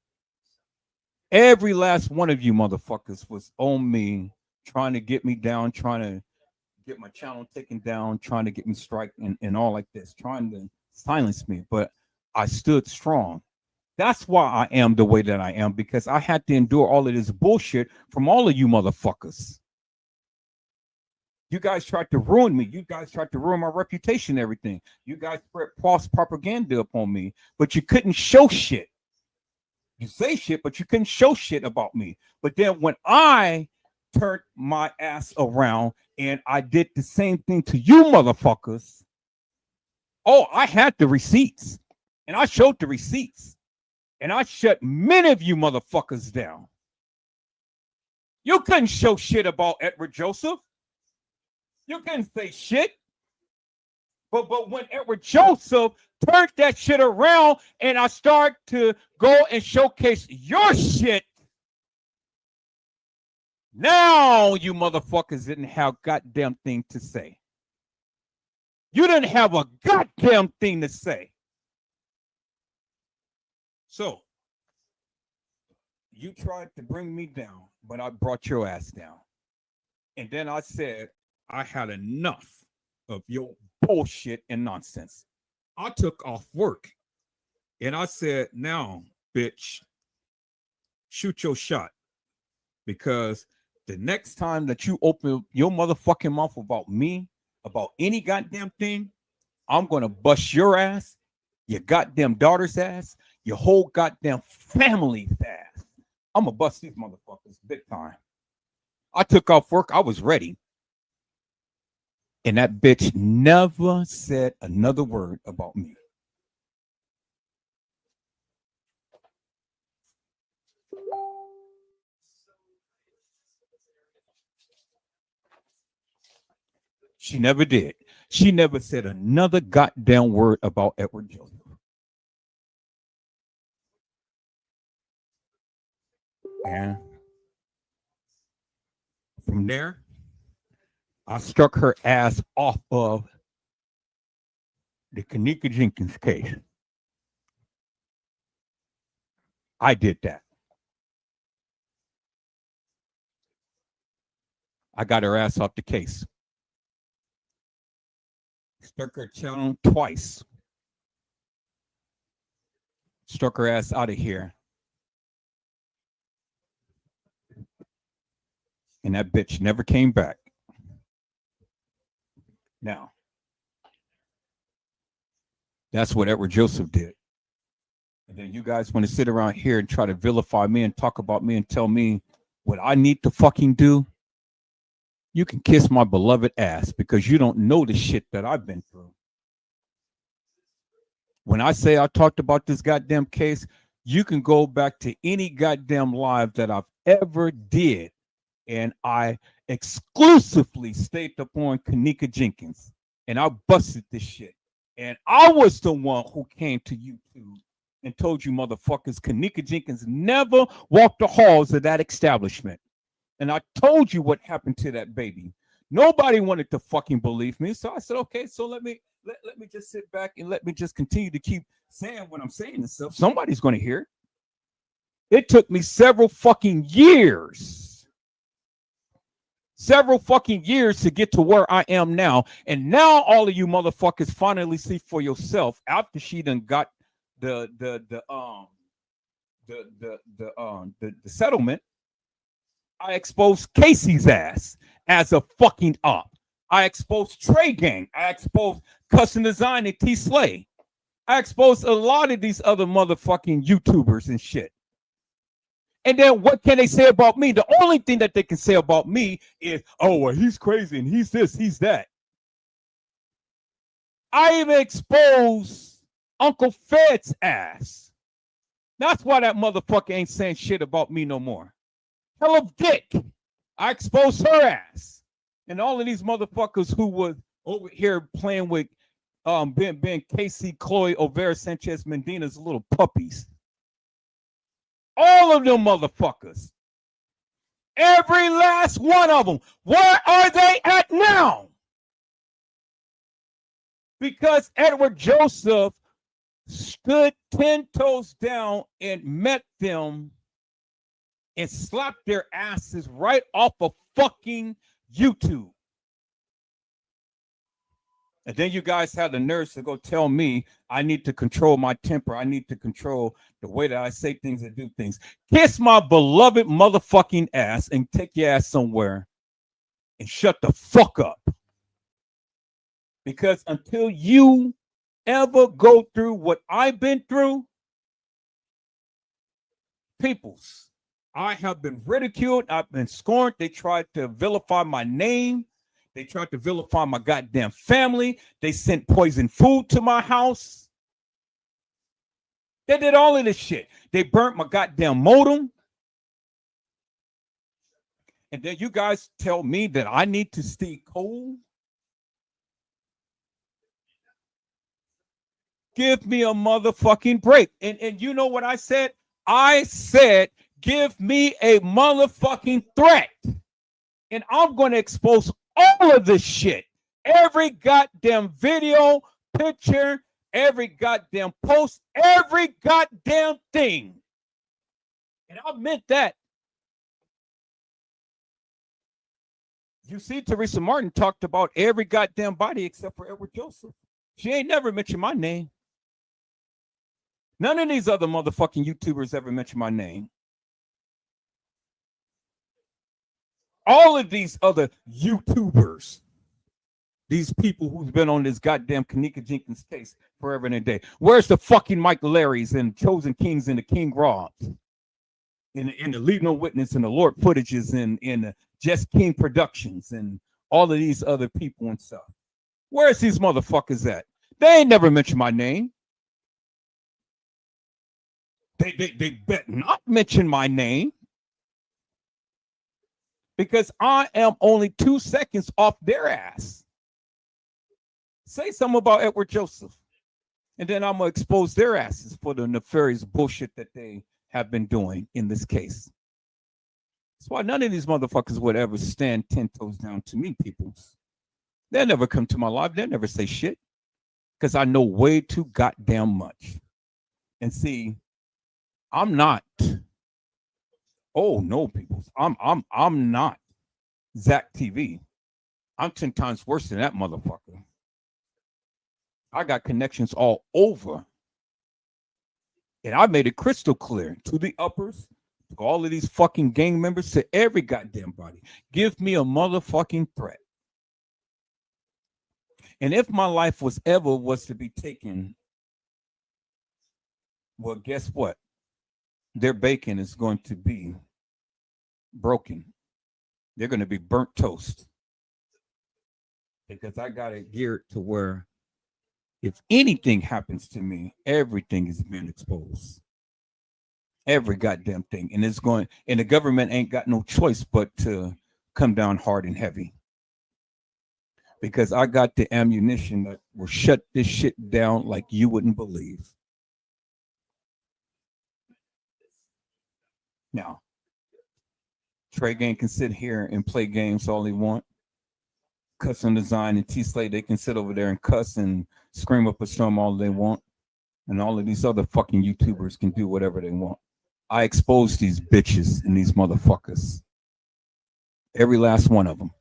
Every last one of you motherfuckers was on me, trying to get me down, trying to get my channel taken down, trying to get me striked and all like this, trying to silence me. But I stood strong. That's why I am the way that I am, because I had to endure all of this bullshit from all of you motherfuckers. You guys tried to ruin me. You guys tried to ruin my reputation and everything. You guys spread false propaganda upon me, but you couldn't show shit. You say shit, but you couldn't show shit about me. But then when I turned my ass around and I did the same thing to you motherfuckers, oh, I had the receipts. And I showed the receipts. And I shut many of you motherfuckers down. You couldn't show shit about Edward Joseph. You couldn't say shit. But when Edward Joseph turned that shit around and I start to go and showcase your shit, now you motherfuckers didn't have goddamn thing to say. You didn't have a goddamn thing to say. So, you tried to bring me down, but I brought your ass down. And then I said, I had enough of your bullshit and nonsense. I took off work and I said, now, bitch, shoot your shot. Because the next time that you open your motherfucking mouth about me, about any goddamn thing, I'm going to bust your ass, your goddamn daughter's ass, your whole goddamn family's ass. I'm going to bust these motherfuckers big time. I took off work. I was ready. And that bitch never said another word about me. She never did. She never said another goddamn word about Edward Joseph. And from there, I struck her ass off of the Kenneka Jenkins case. I did that. I got her ass off the case. Struck her channel twice. Struck her ass out of here. And that bitch never came back. Now, that's what Edward Joseph did. And then you guys want to sit around here and try to vilify me and talk about me and tell me what I need to fucking do. You can kiss my beloved ass because you don't know the shit that I've been through. When I say I talked about this goddamn case, you can go back to any goddamn live that I've ever did. And I exclusively stayed upon Kenneka Jenkins. And I busted this shit. And I was the one who came to YouTube and told you motherfuckers Kenneka Jenkins never walked the halls of that establishment. And I told you what happened to that baby. Nobody wanted to fucking believe me. So I said, okay, so let me just sit back and let me just continue to keep saying what I'm saying and stuff. Somebody's going to hear it. It took me several fucking years to get to where I am now. And now all of you motherfuckers finally see for yourself after she done got the settlement. I exposed Casey's ass as a fucking op. I exposed Trey Gang. I exposed Custom Design and T Slay. I exposed a lot of these other motherfucking YouTubers and shit. And then what can they say about me? The only thing that they can say about me is, oh, well, he's crazy and he's this, he's that. I even exposed Uncle Fed's ass. That's why that motherfucker ain't saying shit about me no more. Hell of Dick. I exposed her ass. And all of these motherfuckers who was over here playing with Ben Casey, Chloe, Overa, Sanchez, Medina's little puppies. All of them motherfuckers. Every last one of them. Where are they at now? Because Edward Joseph stood 10 toes down and met them and slapped their asses right off of fucking YouTube. And then you guys have the nerves to go tell me I need to control my temper. I need to control the way that I say things and do things. Kiss my beloved motherfucking ass and take your ass somewhere and shut the fuck up. Because until you ever go through what I've been through, peoples, I have been ridiculed. I've been scorned. They tried to vilify my name. They tried to vilify my goddamn family. They sent poison food to my house. They did all of this shit. They burnt my goddamn modem. And then you guys tell me that I need to stay cool? Give me a motherfucking break. And you know what I said? I said, give me a motherfucking threat. And I'm going to expose all of this shit. Every goddamn video, picture, every goddamn post, every goddamn thing. And I meant that. You see, Teresa Martin talked about every goddamn body except for Edward Joseph. She ain't never mentioned my name. None of these other motherfucking YouTubers ever mentioned my name. All of these other YouTubers, these people who's been on this goddamn Kenneka Jenkins case forever and a day. Where's the fucking Mike Larrys and Chosen Kings and the King Robs? In the Lead No Witness and the Lord Footages and in the Just King Productions and all of these other people and stuff. Where's these motherfuckers at? They ain't never mentioned my name. They bet not mention my name. Because I am only 2 seconds off their ass. Say something about Edward Joseph. And then I'm going to expose their asses for the nefarious bullshit that they have been doing in this case. That's why none of these motherfuckers would ever stand 10 toes down to me, peoples. They'll never come to my live. They'll never say shit. Because I know way too goddamn much. And see, I'm not. Oh no, people! I'm not Zach TV. I'm 10 times worse than that motherfucker. I got connections all over, and I made it crystal clear to the uppers, to all of these fucking gang members, to every goddamn body. Give me a motherfucking threat, and if my life was to be taken, well, guess what? Their bacon is going to be broken. They're going to be burnt toast. Because I got it geared to where if anything happens to me, everything is being exposed. Every goddamn thing. And it's going, and the government ain't got no choice but to come down hard and heavy. because I got the ammunition that will shut this shit down like you wouldn't believe. Now, Trey Gang can sit here and play games all they want. Custom Design and T-Slate, they can sit over there and cuss and scream up a storm all they want. And all of these other fucking YouTubers can do whatever they want. I expose these bitches and these motherfuckers. Every last one of them.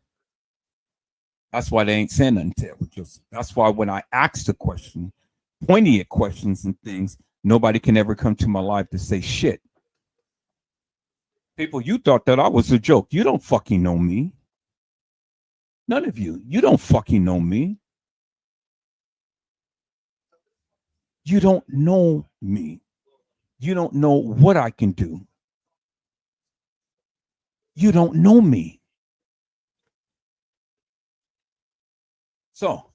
That's why they ain't saying nothing to it. That's why when I ask the question, pointy at questions and things, nobody can ever come to my life to say shit. People, you thought that I was a joke. You don't fucking know me. None of you. You don't fucking know me. You don't know me. You don't know what I can do. You don't know me. So,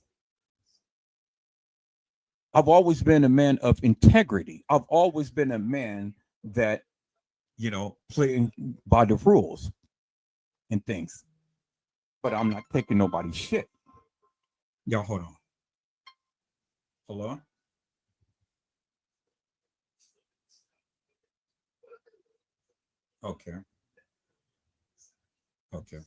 I've always been a man of integrity. I've always been a man that, you know, playing by the rules and things. But I'm not taking nobody's shit. Y'all, hold on. Hello? Okay. Okay.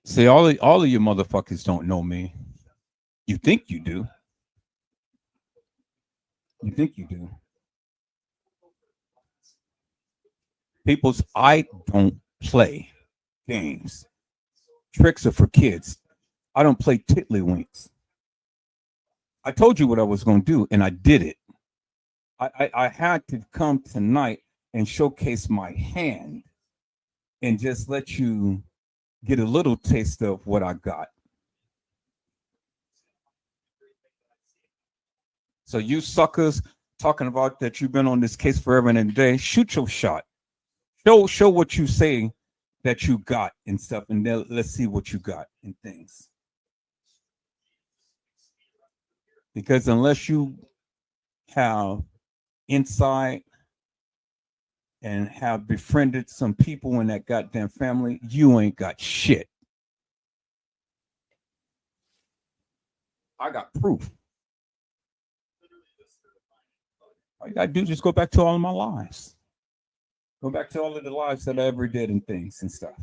See, all of you motherfuckers don't know me. You think you do. You think you do. People's, I don't play games. Tricks are for kids. I don't play tiddlywinks. I told you what I was going to do, and I did it. I had to come tonight and showcase my hand and just let you get a little taste of what I got. So you suckers talking about that you've been on this case forever and a day, shoot your shot. Show what you say that you got and stuff, and then let's see what you got and things. Because unless you have insight and have befriended some people in that goddamn family, you ain't got shit. I got proof. All you gotta do is just go back to all of my lives. Go back to all of the lives that I ever did and things and stuff.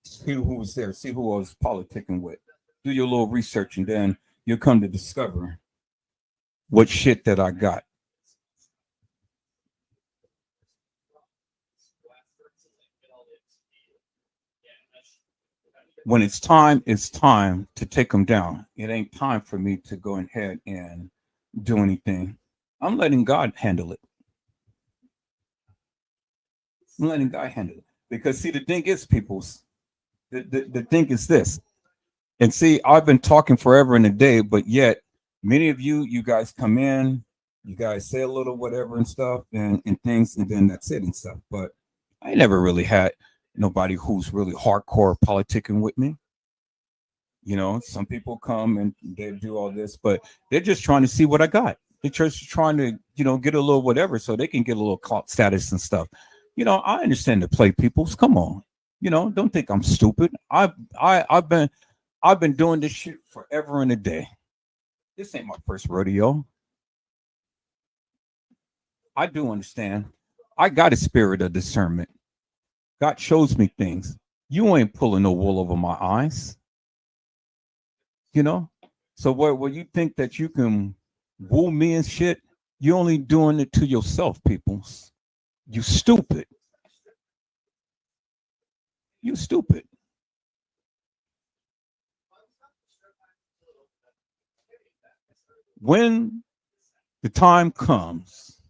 See who was there. See who I was politicking with. Do your little research, and then you'll come to discover what shit that I got. When it's time to take them down. It ain't time for me to go ahead and do anything. I'm letting God handle it. I'm letting God handle it. Because see, the thing is, peoples, the thing is this. And see, I've been talking forever and a day, but yet many of you guys come in, you guys say a little whatever and stuff and things, and then that's it and stuff. But I never really had nobody who's really hardcore politicking with me. You know, some people come and they do all this, but they're just trying to see what I got. They're just trying to, you know, get a little whatever so they can get a little clout status and stuff. You know, I understand the play, peoples. Come on. You know, don't think I'm stupid. I've been doing this shit forever and a day. This ain't my first rodeo. I do understand. I got a spirit of discernment. God shows me things. You ain't pulling no wool over my eyes. You know? So where you think that you can woo me and shit, you're only doing it to yourself, peoples. You stupid. You stupid. When the time comes,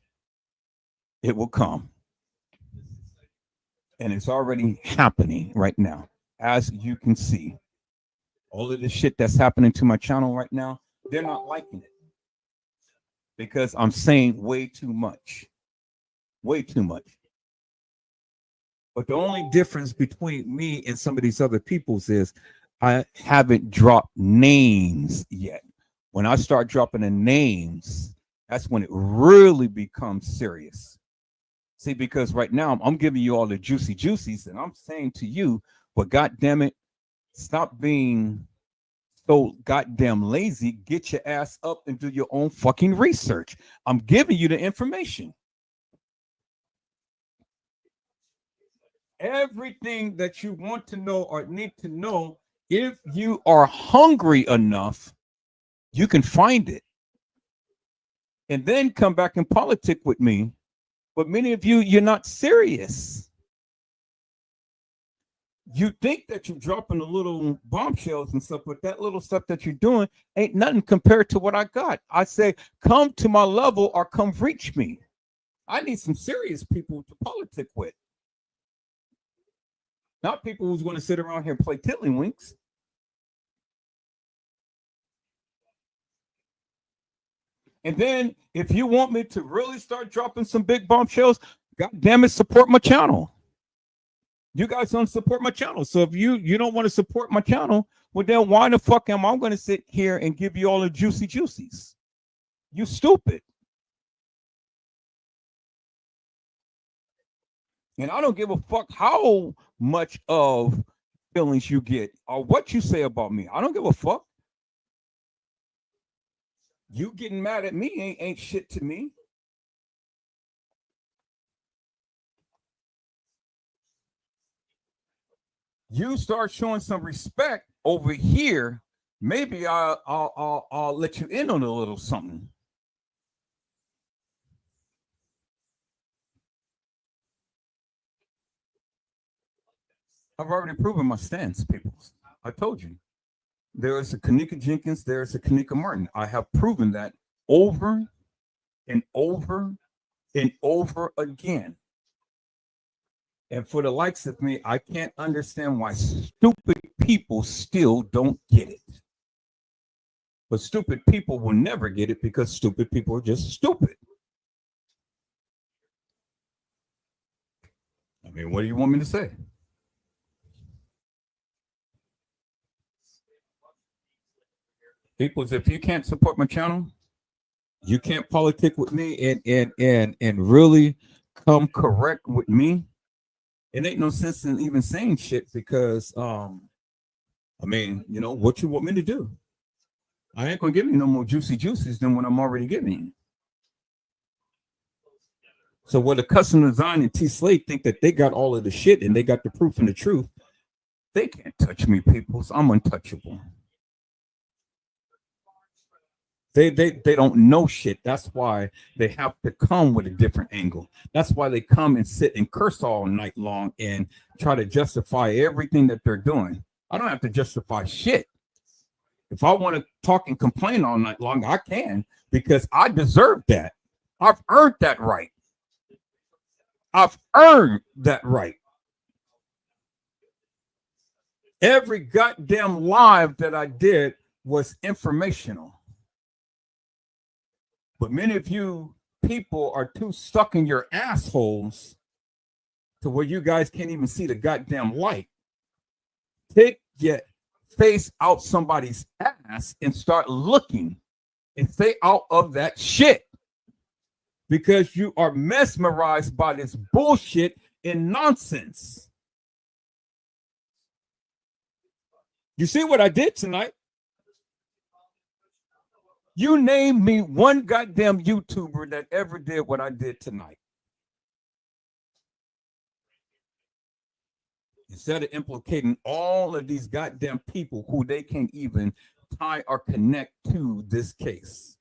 it will come. And it's already happening right now. As you can see, all of the shit that's happening to my channel right now, they're not liking it. Because I'm saying way too much. Way too much. But the only difference between me and some of these other peoples is I haven't dropped names yet. When I start dropping the names, that's when it really becomes serious. See, because right now I'm giving you all the juicy juicies, and I'm saying to you, but God damn it, stop being so goddamn lazy. Get your ass up and do your own fucking research. I'm giving you the information. Everything that you want to know or need to know, if you are hungry enough, you can find it. And then come back and politic with me. But many of you, you're not serious. You think that you're dropping the little bombshells and stuff, but that little stuff that you're doing ain't nothing compared to what I got. I say, come to my level or come reach me. I need some serious people to politic with. Not people who's going to sit around here and play tiddlywinks. And then if you want me to really start dropping some big bombshells, God damn it, support my channel. You guys don't support my channel. So if you don't want to support my channel, well then why the fuck am I going to sit here and give you all the juicy juicies? You stupid. And I don't give a fuck how much of feelings you get or what you say about me. I don't give a fuck. You getting mad at me ain't shit to me. You start showing some respect over here, maybe I'll let you in on a little something. I've already proven my stance, people. I told you. There is a Kenneka Jenkins, there is a Kenneka Martin. I have proven that over and over and over again. And for the likes of me, I can't understand why stupid people still don't get it. But stupid people will never get it because stupid people are just stupid. I mean, what do you want me to say? People, if you can't support my channel, you can't politic with me and really come correct with me. It ain't no sense in even saying shit because I mean, you know, what you want me to do? I ain't gonna give you no more juicy juices than what I'm already giving you. So what the custom design and T Slate think that they got all of the shit and they got the proof and the truth, they can't touch me, people. So I'm untouchable. They don't know shit. That's why they have to come with a different angle. That's why they come and sit and curse all night long and try to justify everything that they're doing. I don't have to justify shit. If I want to talk and complain all night long, I can because I deserve that. I've earned that right. I've earned that right. Every goddamn live that I did was informational. But many of you people are too stuck in your assholes to where you guys can't even see the goddamn light. Take your face out somebody's ass and start looking and stay out of that shit because you are mesmerized by this bullshit and nonsense. You see what I did tonight? You name me one goddamn YouTuber that ever did what I did tonight. Instead of implicating all of these goddamn people who they can't even tie or connect to this case.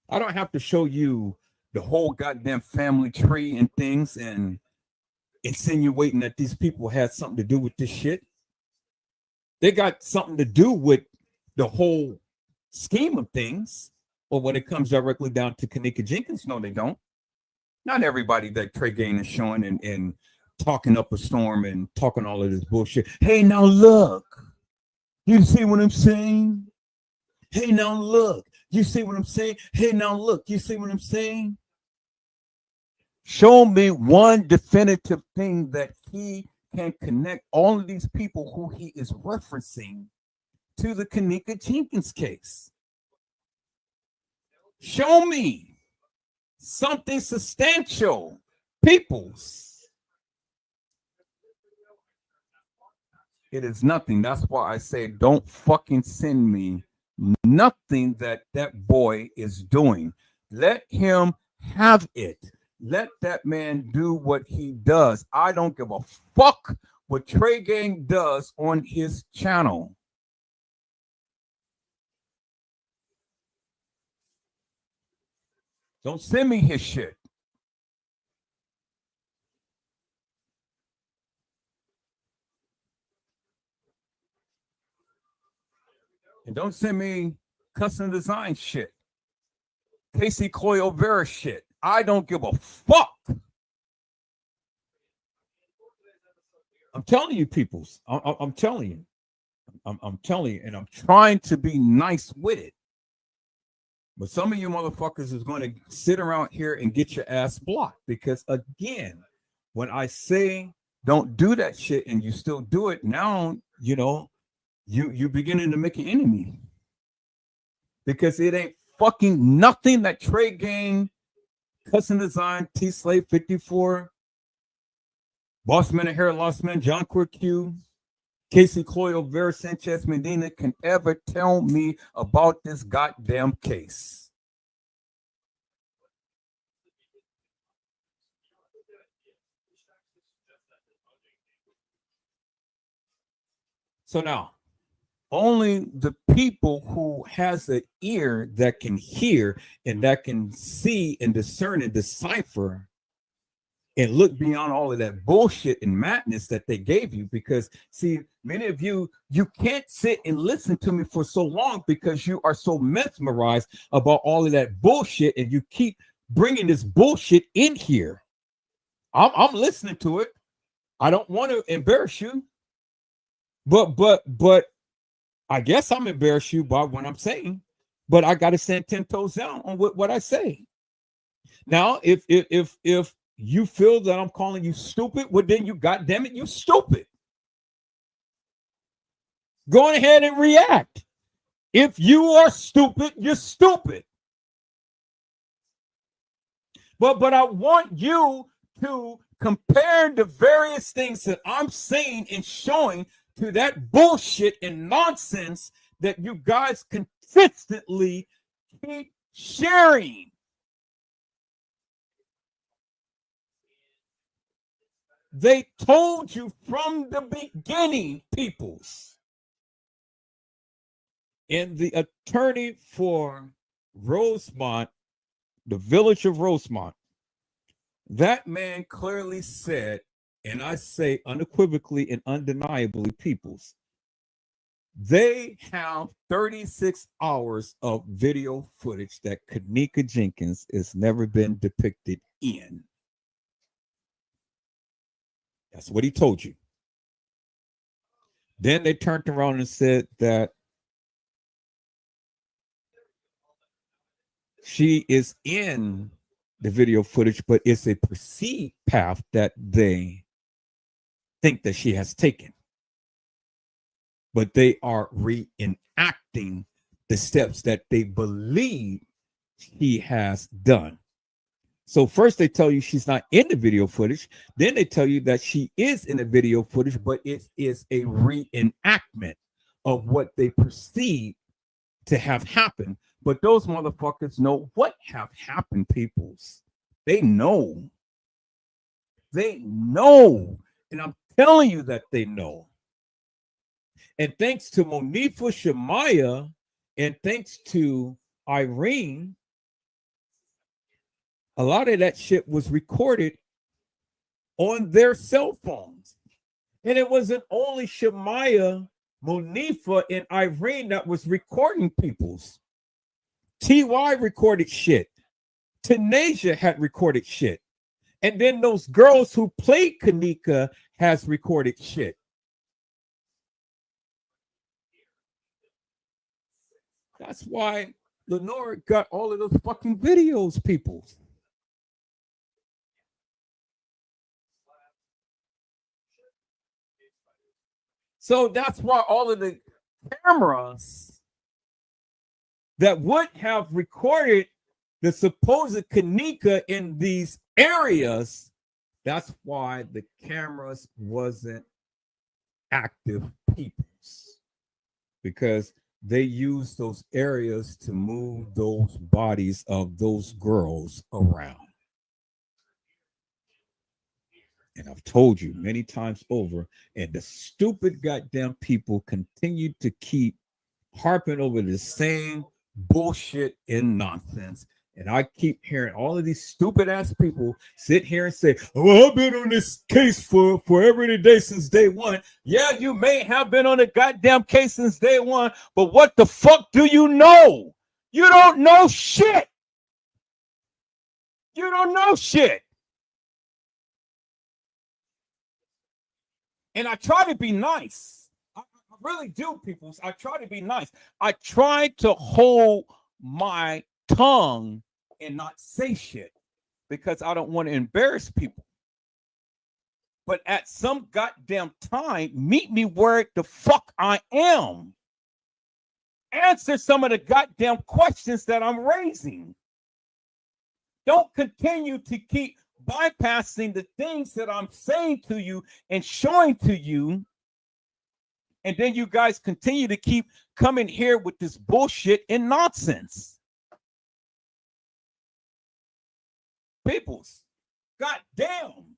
I don't have to show you the whole goddamn family tree and things and insinuating that these people had something to do with this shit. They got something to do with the whole scheme of things, or when it comes directly down to Kenneka Jenkins, no, they don't. Not everybody that Trey Gain is showing and talking up a storm and talking all of this bullshit. Hey, now look, you see what I'm saying? Hey, now look, you see what I'm saying? Hey, now look, you see what I'm saying? Show me one definitive thing that he can connect all of these people who he is referencing to the Kenneka Jenkins case. Show me. something substantial, peoples. It is nothing. That's why I say don't fucking send me nothing that boy is doing. Let him have it. Let that man do what he does. I don't give a fuck what Trey Gang does on his channel. Don't send me his shit. And don't send me custom design shit. Casey Coyle Vera shit. I don't give a fuck. I'm telling you, peoples. I'm telling you. I'm telling you, and I'm trying to be nice with it. But some of you motherfuckers is going to sit around here and get your ass blocked. Because again, when I say don't do that shit and you still do it, now, you know, you're beginning to make an enemy. Because it ain't fucking nothing that Trey Gang, Custom Design, T-Slave 54, Bossman and Hair Lost Man, John Q, Casey Cloyo, Vera Sanchez Medina can ever tell me about this goddamn case. So now, only the people who has an ear that can hear and that can see and discern and decipher and look beyond all of that bullshit and madness that they gave you. Because see, many of you can't sit and listen to me for so long because you are so mesmerized about all of that bullshit and you keep bringing this bullshit in here. I'm listening to it. I don't want to embarrass you, but I guess I'm embarrassed you by what I'm saying, but I got to stand 10 toes down on what I say. Now, if you feel that I'm calling you stupid, well, then you goddamn it, you stupid. Go ahead and react. If you are stupid, you're stupid. But I want you to compare the various things that I'm saying and showing to that bullshit and nonsense that you guys consistently keep sharing. They told you from the beginning, peoples. And the attorney for Rosemont, the village of Rosemont, that man clearly said, and I say unequivocally and undeniably, peoples, they have 36 hours of video footage that Kenneka Jenkins has never been depicted in. That's what he told you. Then they turned around and said that she is in the video footage, but it's a perceived path that they think that she has taken. But they are reenacting the steps that they believe he has done. So first they tell you she's not in the video footage. Then they tell you that she is in the video footage, but it is a reenactment of what they perceive to have happened. But those motherfuckers know what have happened, peoples. They know. They know. And I'm telling you that they know. And thanks to Monifa Shemaya and thanks to Irene, a lot of that shit was recorded on their cell phones. And it wasn't only Shemaya, Monifa, and Irene that was recording peoples. TY recorded shit. Tanasia had recorded shit. And then those girls who played Kenneka has recorded shit. That's why Lenore got all of those fucking videos, people. So that's why all of the cameras that would have recorded the supposed Kenneka in these areas. That's why the cameras wasn't active peoples, because they used those areas to move those bodies of those girls around. And I've told you many times over, and the stupid goddamn people continue to keep harping over the same bullshit and nonsense. And I keep hearing all of these stupid ass people sit here and say, "Oh, I've been on this case for every day since day one." Yeah, you may have been on a goddamn case since day one, but what the fuck do you know? You don't know shit. You don't know shit. And I try to be nice. I really do, people. I try to be nice. I try to hold my tongue and not say shit because I don't want to embarrass people. But at some goddamn time, meet me where the fuck I am. Answer some of the goddamn questions that I'm raising. Don't continue to keep bypassing the things that I'm saying to you and showing to you, and then you guys continue to keep coming here with this bullshit and nonsense. Peoples, goddamn,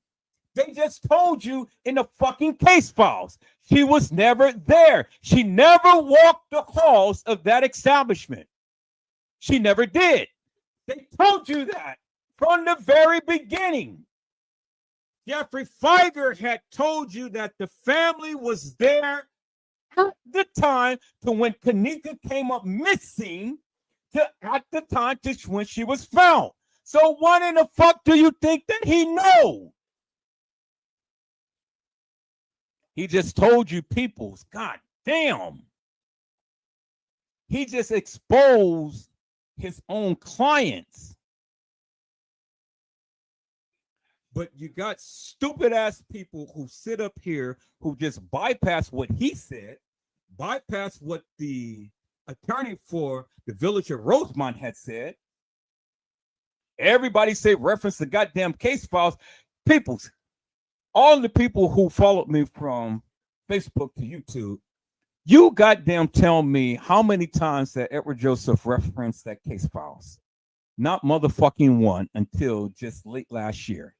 they just told you in the fucking case files she was never there. She never walked the halls of that establishment. She never did. They told you that from the very beginning. Jeffrey Feiger had told you that the family was there at the time to when Kenneka came up missing to at the time to when she was found. So what in the fuck do you think that he know? He just told you peoples. God damn. He just exposed his own clients. But you got stupid ass people who sit up here who just bypass what he said, bypass what the attorney for the village of Rosemont had said. Everybody say reference the goddamn case files. Peoples, all the people who followed me from Facebook to YouTube, you goddamn tell me how many times that Edward Joseph referenced that case files. Not motherfucking one until just late last year,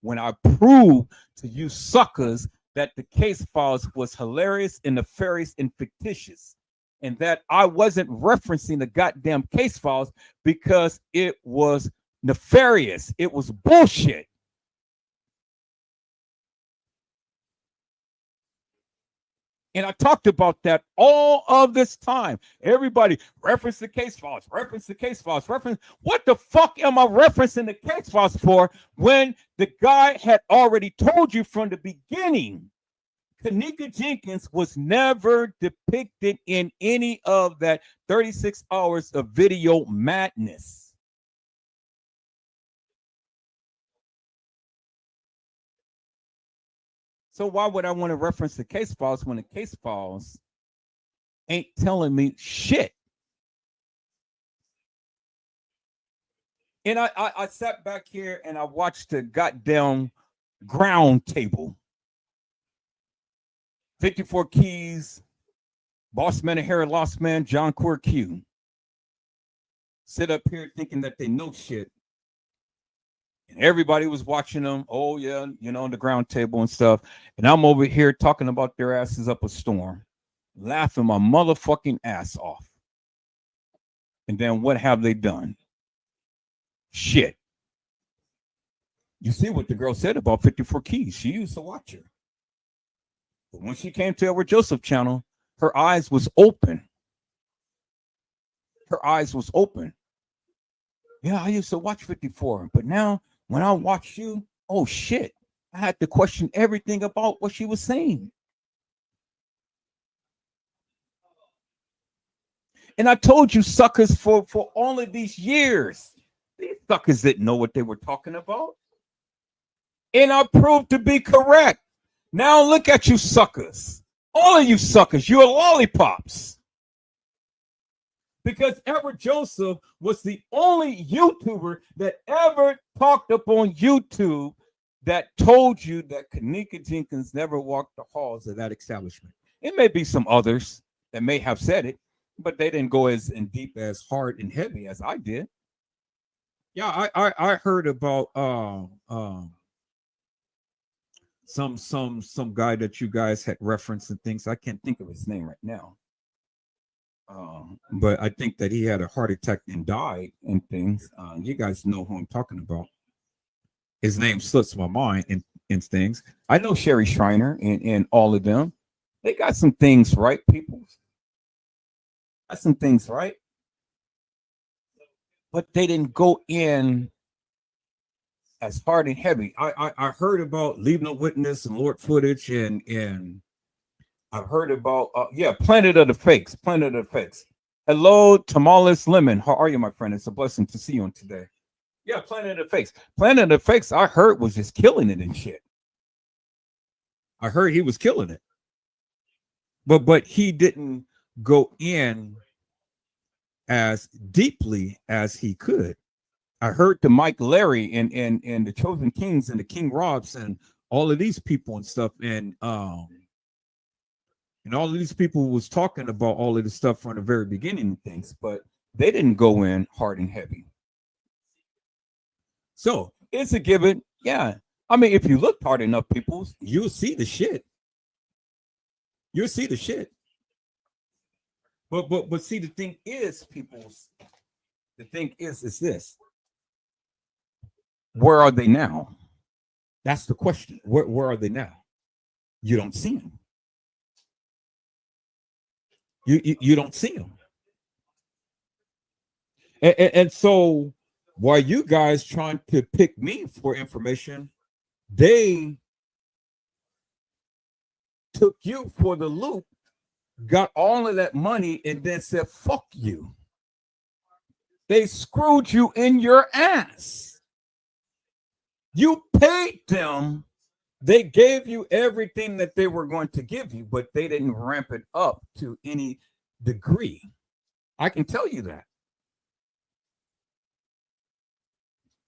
when I proved to you suckers that the case files was hilarious and nefarious and fictitious, and that I wasn't referencing the goddamn case files because it was nefarious. It was bullshit. And I talked about that all of this time. Everybody reference the case files, reference the case files, reference. What the fuck am I referencing the case files for when the guy had already told you from the beginning? Kenneka Jenkins was never depicted in any of that 36 hours of video madness. So why would I want to reference the case files when the case files ain't telling me shit? And I sat back here and I watched the goddamn ground table. 54 Keys, Boss Man and Harry Lost Man, John Q. Sit up here thinking that they know shit. And everybody was watching them. Oh, yeah, you know, on the ground table and stuff. And I'm over here talking about their asses up a storm, laughing my motherfucking ass off. And then what have they done? Shit. You see what the girl said about 54 Keys. She used to watch her. But when she came to Edward Joseph channel, her eyes was open. Her eyes was open. Yeah, I used to watch 54, but now when I watch you, oh shit, I had to question everything about what she was saying. And I told you suckers for all of these years, these suckers didn't know what they were talking about. And I proved to be correct. Now look at you suckers. All of you suckers, you're lollipops. because Edward Joseph was the only YouTuber that ever talked up on YouTube that told you that Kenneka Jenkins never walked the halls of that establishment. It may be some others that may have said it, but they didn't go as in deep, as hard and heavy as I did. Yeah, I heard about some guy that you guys had referenced and things. I can't think of his name right now. But I think that he had a heart attack and died and things. You guys know who I'm talking about. His name slips my mind and things. I know Sherry Shriner and all of them. They got some things right, people. Got some things right. But they didn't go in as hard and heavy. I heard about Leave No Witness and Lord Footage and I've heard about Planet of the Fakes. Planet of the Fakes. Hello, Tamales Lemon. How are you, my friend? It's a blessing to see you on today. Yeah, Planet of the Fakes. Planet of the Fakes, I heard, was just killing it and shit. I heard he was killing it. But he didn't go in as deeply as he could. I heard the Mike Larry and the Chosen Kings and the King Robs and all of these people and stuff, and all of these people was talking about all of this stuff from the very beginning and things, but they didn't go in hard and heavy. So it's a given. Yeah. I mean, if you look hard enough, people, you'll see the shit. You'll see the shit. But see, the thing is, the thing is this. Where are they now? That's the question. Where are they now? You don't see them. You don't see them. And so while you guys trying to pick me for information, they took you for the loop, got all of that money, and then said, fuck you. They screwed you in your ass. You paid them. They gave you everything that they were going to give you, but they didn't ramp it up to any degree. I can tell you that.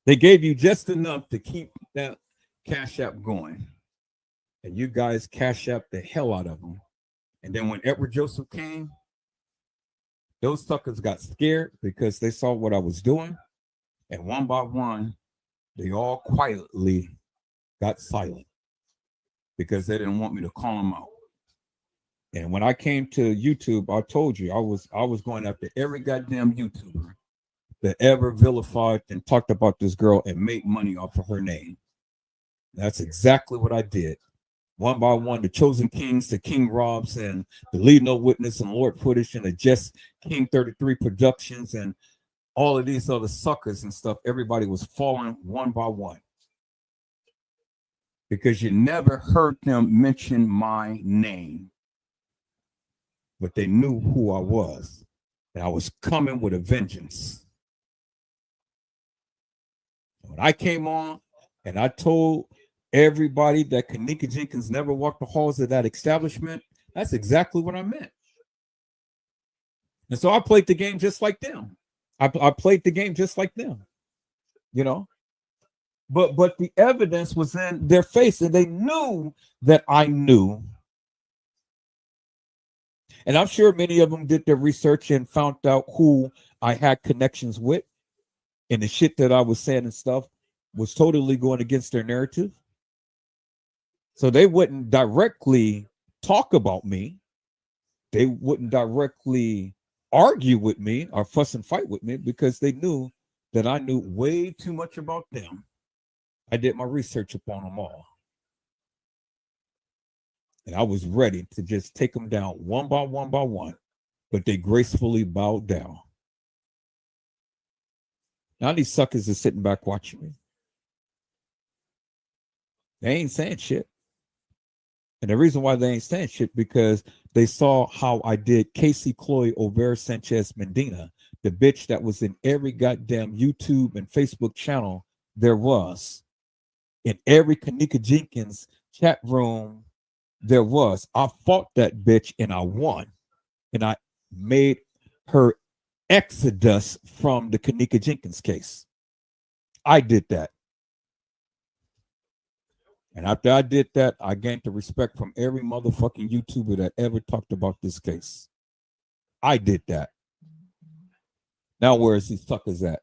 They gave you just enough to keep that Cash App going. And you guys Cash App the hell out of them. And then when Edward Joseph came, those suckers got scared because they saw what I was doing. And one by one, they all quietly got silent because they didn't want me to call them out. And when I came to YouTube, I told you I was going after every goddamn YouTuber that ever vilified and talked about this girl and made money off of her name. That's exactly what I did. One by one, the Chosen Kings, the King Robs, and the Leave No Witness and Lord Footage and the Just King 33 Productions and all of these other suckers and stuff. Everybody was falling one by one because you never heard them mention my name, but they knew who I was, and I was coming with a vengeance. When I came on and I told everybody that Kenneka Jenkins never walked the halls of that establishment, that's exactly what I meant. And so I played the game just like them. I played the game just like them, you know. But the evidence was in their face, and they knew that I knew. And I'm sure many of them did their research and found out who I had connections with. And the shit that I was saying and stuff was totally going against their narrative. So they wouldn't directly talk about me. They wouldn't directly argue with me or fuss and fight with me because they knew that I knew way too much about them. I did my research upon them all. And I was ready to just take them down one by one, but they gracefully bowed down. Now these suckers are sitting back watching me. They ain't saying shit. And the reason why they ain't saying shit because they saw how I did Casey Chloe Overa Sanchez Medina, the bitch that was in every goddamn YouTube and Facebook channel there was. In every Kenneka Jenkins chat room there was. I fought that bitch and I won. And I made her exodus from the Kenneka Jenkins case. I did that. And after I did that, I gained the respect from every motherfucking YouTuber that ever talked about this case. I did that. Now where is these suckers at?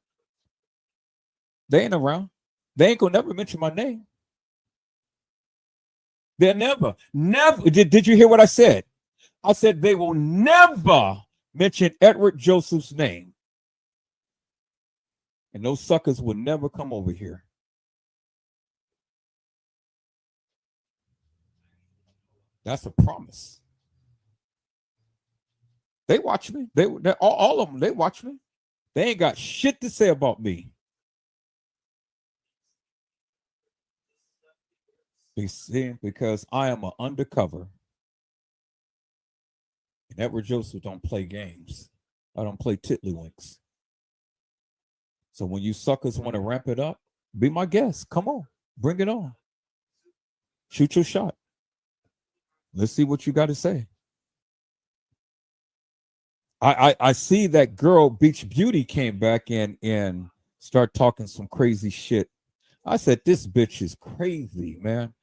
They ain't around. They ain't gonna never mention my name. They'll never. Did you hear what I said? I said they will never mention Edward Joseph's name. And those suckers will never come over here. That's a promise. They watch me. They all of them, they watch me. They ain't got shit to say about me. You see, because I am an undercover. And Edward Joseph don't play games. I don't play tiddlywinks. So when you suckers want to ramp it up, be my guest. Come on. Bring it on. Shoot your shot. Let's see what you got to say. I see that girl Beach Beauty came back in and start talking some crazy shit. I said, this bitch is crazy, man.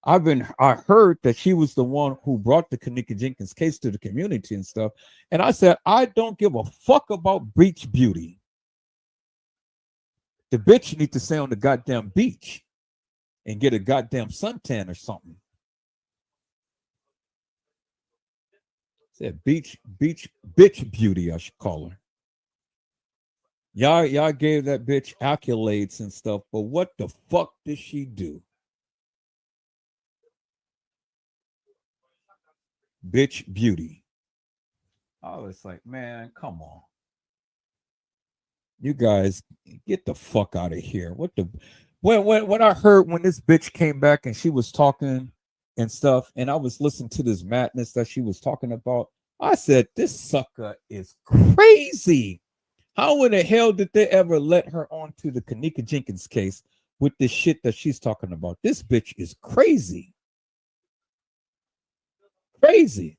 I heard that she was the one who brought the Kenneka Jenkins case to the community and stuff. And I said, I don't give a fuck about Beach Beauty. The bitch need to stay on the goddamn beach and get a goddamn suntan or something. Said bitch beauty, I should call her. Y'all gave that bitch accolades and stuff, but what the fuck did she do? Bitch beauty. I was like, man, come on. You guys get the fuck out of here. What the when I heard when this bitch came back and she was talking and stuff, and I was listening to this madness that she was talking about, I said, this sucker is crazy. How in the hell did they ever let her on to the Kenneka Jenkins case with this shit that she's talking about? This bitch is crazy. Crazy.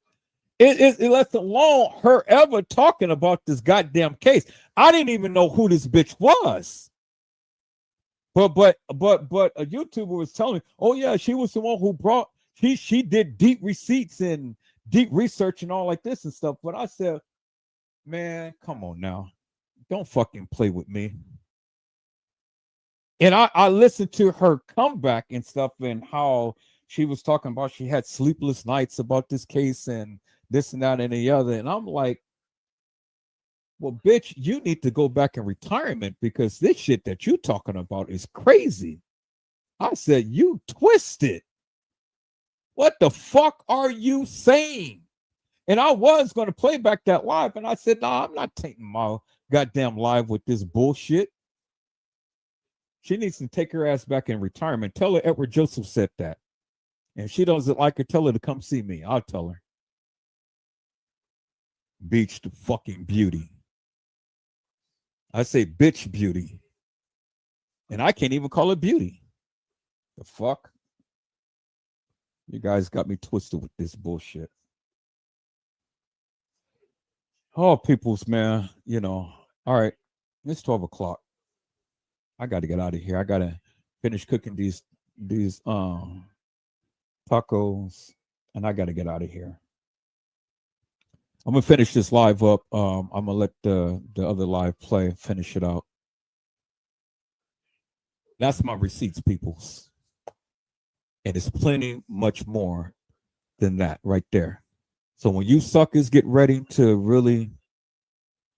It lets alone her ever talking about this goddamn case. I didn't even know who this bitch was. But a YouTuber was telling me, oh yeah, she was the one who brought, she did deep receipts and deep research and all like this and stuff. But I said, man, come on now. Don't fucking play with me. And I listened to her comeback and stuff and how she was talking about she had sleepless nights about this case and this and that and the other. And I'm like, well, bitch, you need to go back in retirement because this shit that you talking about is crazy. I said, you twisted. What the fuck are you saying? And I was going to play back that live. And I said, no, I'm not taking my goddamn live with this bullshit. She needs to take her ass back in retirement. Tell her Edward Joseph said that. And if she doesn't like her, tell her to come see me. I'll tell her. Beach to fucking beauty. I say bitch beauty. And I can't even call her beauty. The fuck? You guys got me twisted with this bullshit. Oh, peoples, man. You know, all right. It's 12 o'clock. I got to get out of here. I got to finish cooking these tacos, and I got to get out of here. I'm going to finish this live up. I'm going to let the other live play, finish it out. That's my receipts, peoples. And it's plenty much more than that right there. So when you suckers get ready to really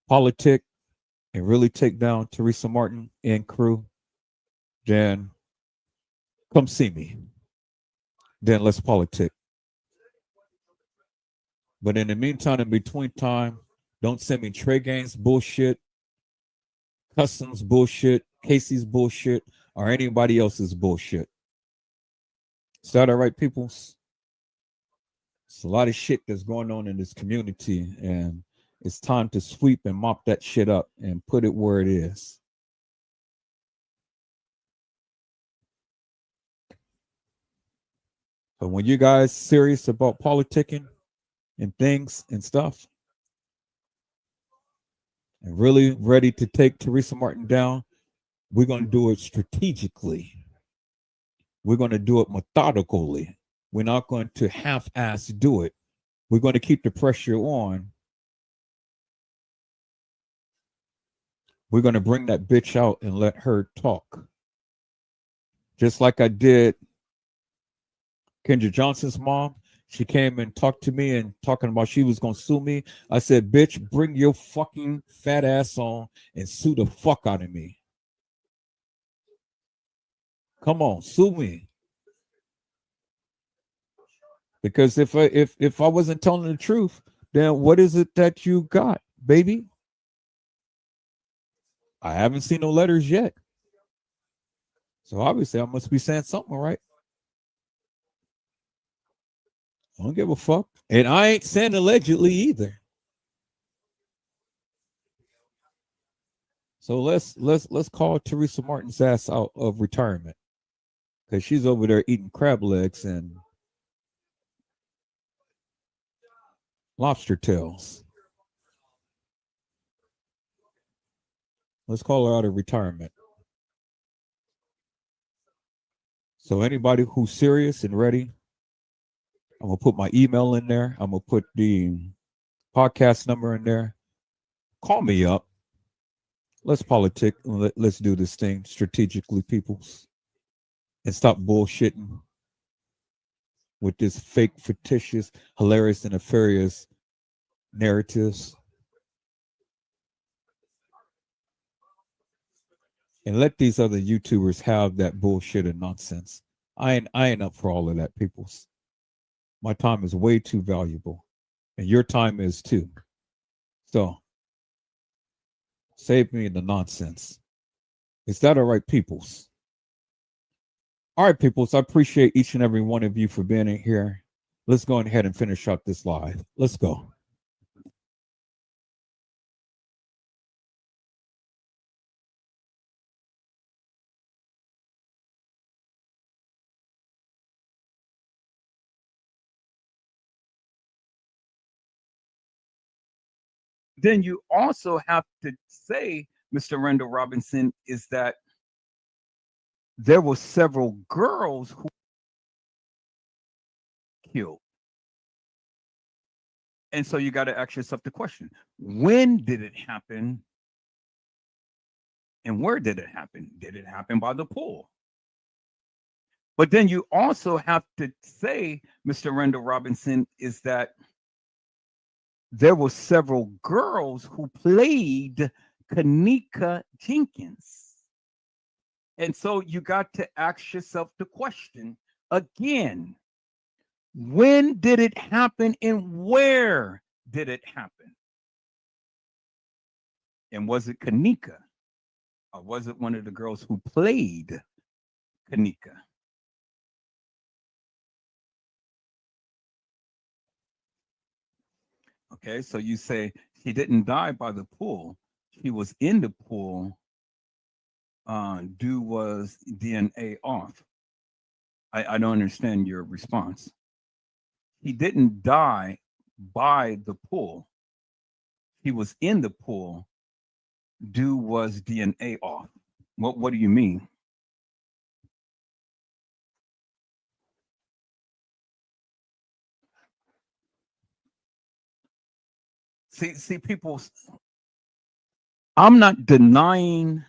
politic and really take down Teresa Martin and crew, then come see me. Then let's politic. But in the meantime, in between time, don't send me Trey Gaines bullshit, Customs bullshit, Casey's bullshit, or anybody else's bullshit. Is that all right, peoples? It's a lot of shit that's going on in this community, and it's time to sweep and mop that shit up and put it where it is. But when you guys serious about politicking and things and stuff, and really ready to take Teresa Martin down, we're going to do it strategically. We're going to do it methodically. We're not going to half-ass do it. We're going to keep the pressure on. We're going to bring that bitch out and let her talk. Just like I did Kendra Johnson's mom. She came and talked to me and talking about she was going to sue me. I said, bitch, bring your fucking fat ass on and sue the fuck out of me. Come on, sue me. Because if I wasn't telling the truth, then what is it that you got, baby? I haven't seen no letters yet. So obviously I must be saying something, right? I don't give a fuck. And I ain't saying allegedly either. So let's call Teresa Martin's ass out of retirement. Because she's over there eating crab legs and lobster tails. Let's call her out of retirement. So anybody who's serious and ready, I'm going to put my email in there. I'm going to put the podcast number in there. Call me up. Let's politic. Let's do this thing strategically, peoples. And stop bullshitting with this fake, fictitious, hilarious, and nefarious narratives. And let these other YouTubers have that bullshit and nonsense. I ain't up for all of that, peoples. My time is way too valuable. And your time is too. So, save me the nonsense. Is that all right, peoples? All right, peoples, I appreciate each and every one of you for being in here. Let's go ahead and finish up this live. Let's go. Then you also have to say, Mr. Randall Robinson, is that there were several girls who killed. And so you got to ask yourself the question, when did it happen? And where did it happen? Did it happen by the pool? But then you also have to say, Mr. Randall Robinson, is that there were several girls who played Kenneka Jenkins. And so you got to ask yourself the question again, when did it happen and where did it happen? And was it Kenneka? Or was it one of the girls who played Kenneka? Okay, so you say she didn't die by the pool. She was in the pool. Due was DNA off. I don't understand your response. He didn't die by the pool. He was in the pool. Due was DNA off. What do you mean? See, people, I'm not denying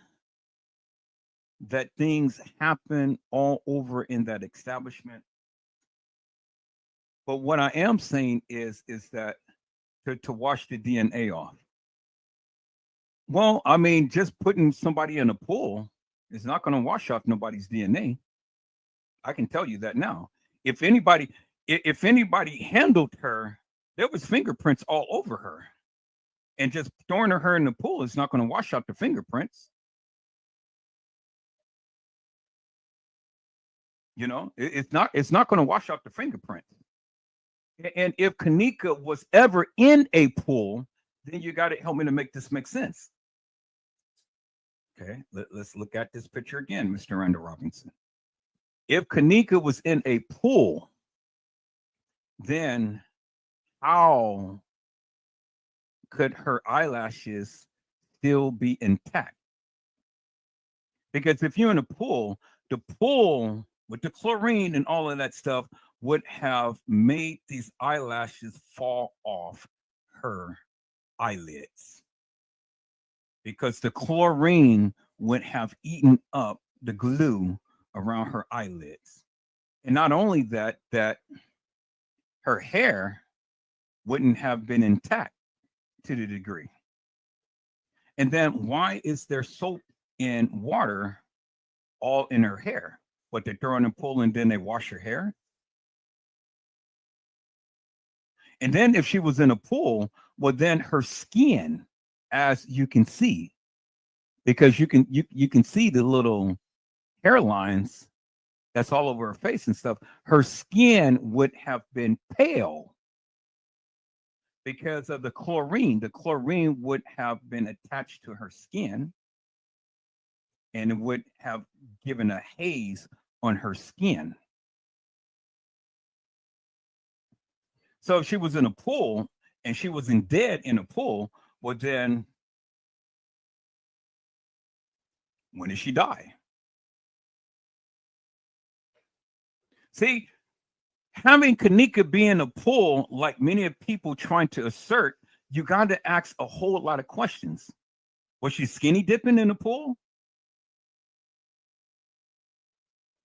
that things happen all over in that establishment. But what I am saying is that to wash the DNA off. Well, I mean, just putting somebody in a pool is not going to wash off nobody's DNA. I can tell you that now. If anybody handled her, there was fingerprints all over her. And just throwing her in the pool is not going to wash out the fingerprints. You know, it's not going to wash out the fingerprints. And if Kenneka was ever in a pool, then you got to help me to make this make sense. Okay, let's look at this picture again, Mr. Randall Robinson. If Kenneka was in a pool, then how could her eyelashes still be intact. Because if you're in a pool, the pool with the chlorine and all of that stuff would have made these eyelashes fall off her eyelids. Because the chlorine would have eaten up the glue around her eyelids. And not only that, her hair wouldn't have been intact to the degree. And then why is there soap and water all in her hair? What, they throw in the pool and then they wash her hair? And then if she was in a pool, well, then her skin, as you can see, because you can see the little hairlines that's all over her face and stuff, her skin would have been pale because of the chlorine. The chlorine would have been attached to her skin, and it would have given a haze on her skin. So if she was in a pool and she wasn't dead in a pool, well, then when did she die? See, having Kenneka be in a pool, like many of people trying to assert, you got to ask a whole lot of questions. Was she skinny dipping in the pool?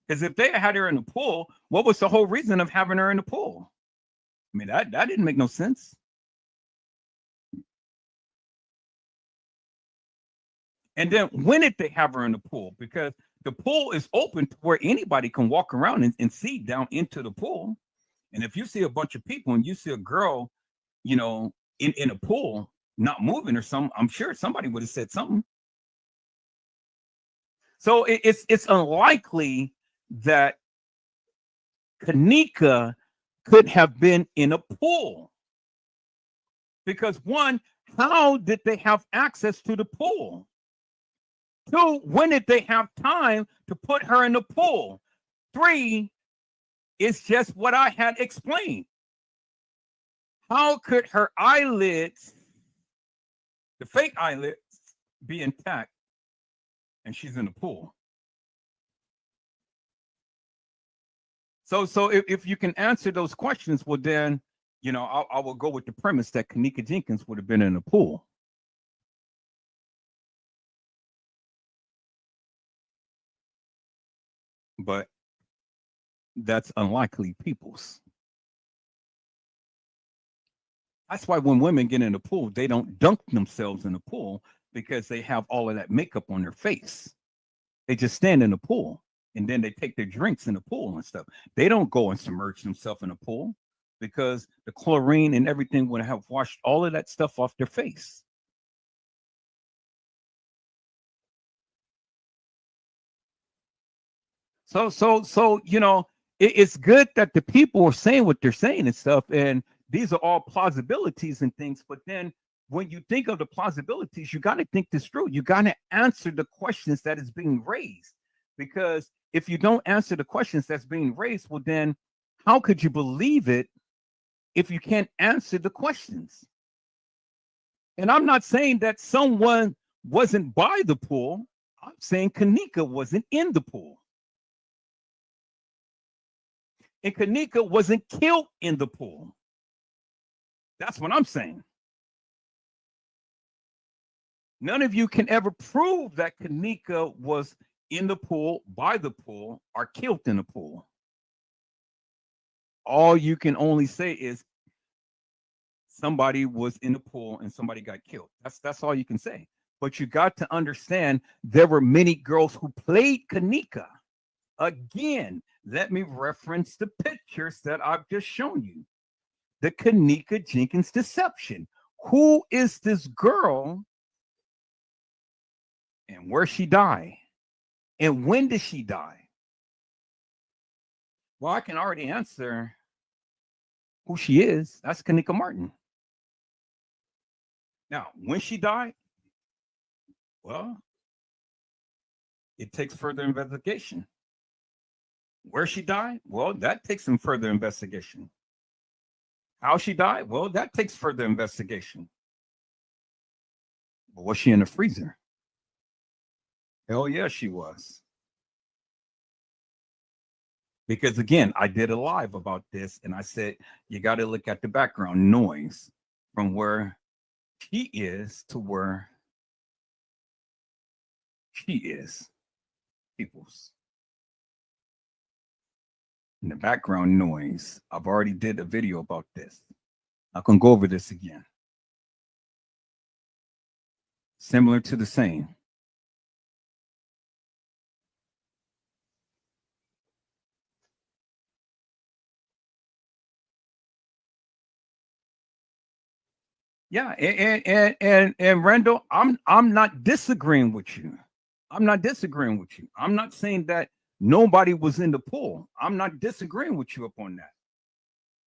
Because if they had her in the pool, what was the whole reason of having her in the pool? I mean, that didn't make no sense. And then when did they have her in the pool? Because the pool is open to where anybody can walk around and see down into the pool. And if you see a bunch of people and you see a girl, in a pool not moving or something, I'm sure somebody would have said something. So it's unlikely that Kenneka could have been in a pool. Because one, how did they have access to the pool? Two, when did they have time to put her in the pool? Three, it's just what I had explained. How could her eyelids, the fake eyelids, be intact and she's in the pool? So if you can answer those questions, well then, I will go with the premise that Kenneka Jenkins would have been in the pool. But that's unlikely, peoples. That's why when women get in the pool, they don't dunk themselves in the pool because they have all of that makeup on their face. They just stand in the pool and then they take their drinks in the pool and stuff. They don't go and submerge themselves in the pool because the chlorine and everything would have washed all of that stuff off their face. So, it's good that the people are saying what they're saying and stuff, and these are all plausibilities and things. But then when you think of the plausibilities, you got to think this through. You got to answer the questions that is being raised, because if you don't answer the questions that's being raised, well, then how could you believe it if you can't answer the questions? And I'm not saying that someone wasn't by the pool. I'm saying Kenneka wasn't in the pool. And Kenneka wasn't killed in the pool. That's what I'm saying. None of you can ever prove that Kenneka was in the pool, by the pool, or killed in the pool. All you can only say is somebody was in the pool and somebody got killed. That's all you can say. But you got to understand there were many girls who played Kenneka. Again, let me reference the pictures that I've just shown you. The Kenneka Jenkins deception. Who is this girl and where she died? And when did she die? Well, I can already answer who she is. That's Kenneka Martin. Now, when she died, well, it takes further investigation. Where she died? Well, that takes some further investigation. How she died? Well, that takes further investigation. But was she in the freezer? Hell yeah, she was. Because again, I did a live about this and I said, you got to look at the background noise from where he is to where she is. Peoples. And the background noise, I've already did a video about this. I can go over this again. Similar to the same. Yeah, and Randall, I'm not disagreeing with you. I'm not disagreeing with you. I'm not saying that nobody was in the pool. I'm not disagreeing with you upon that.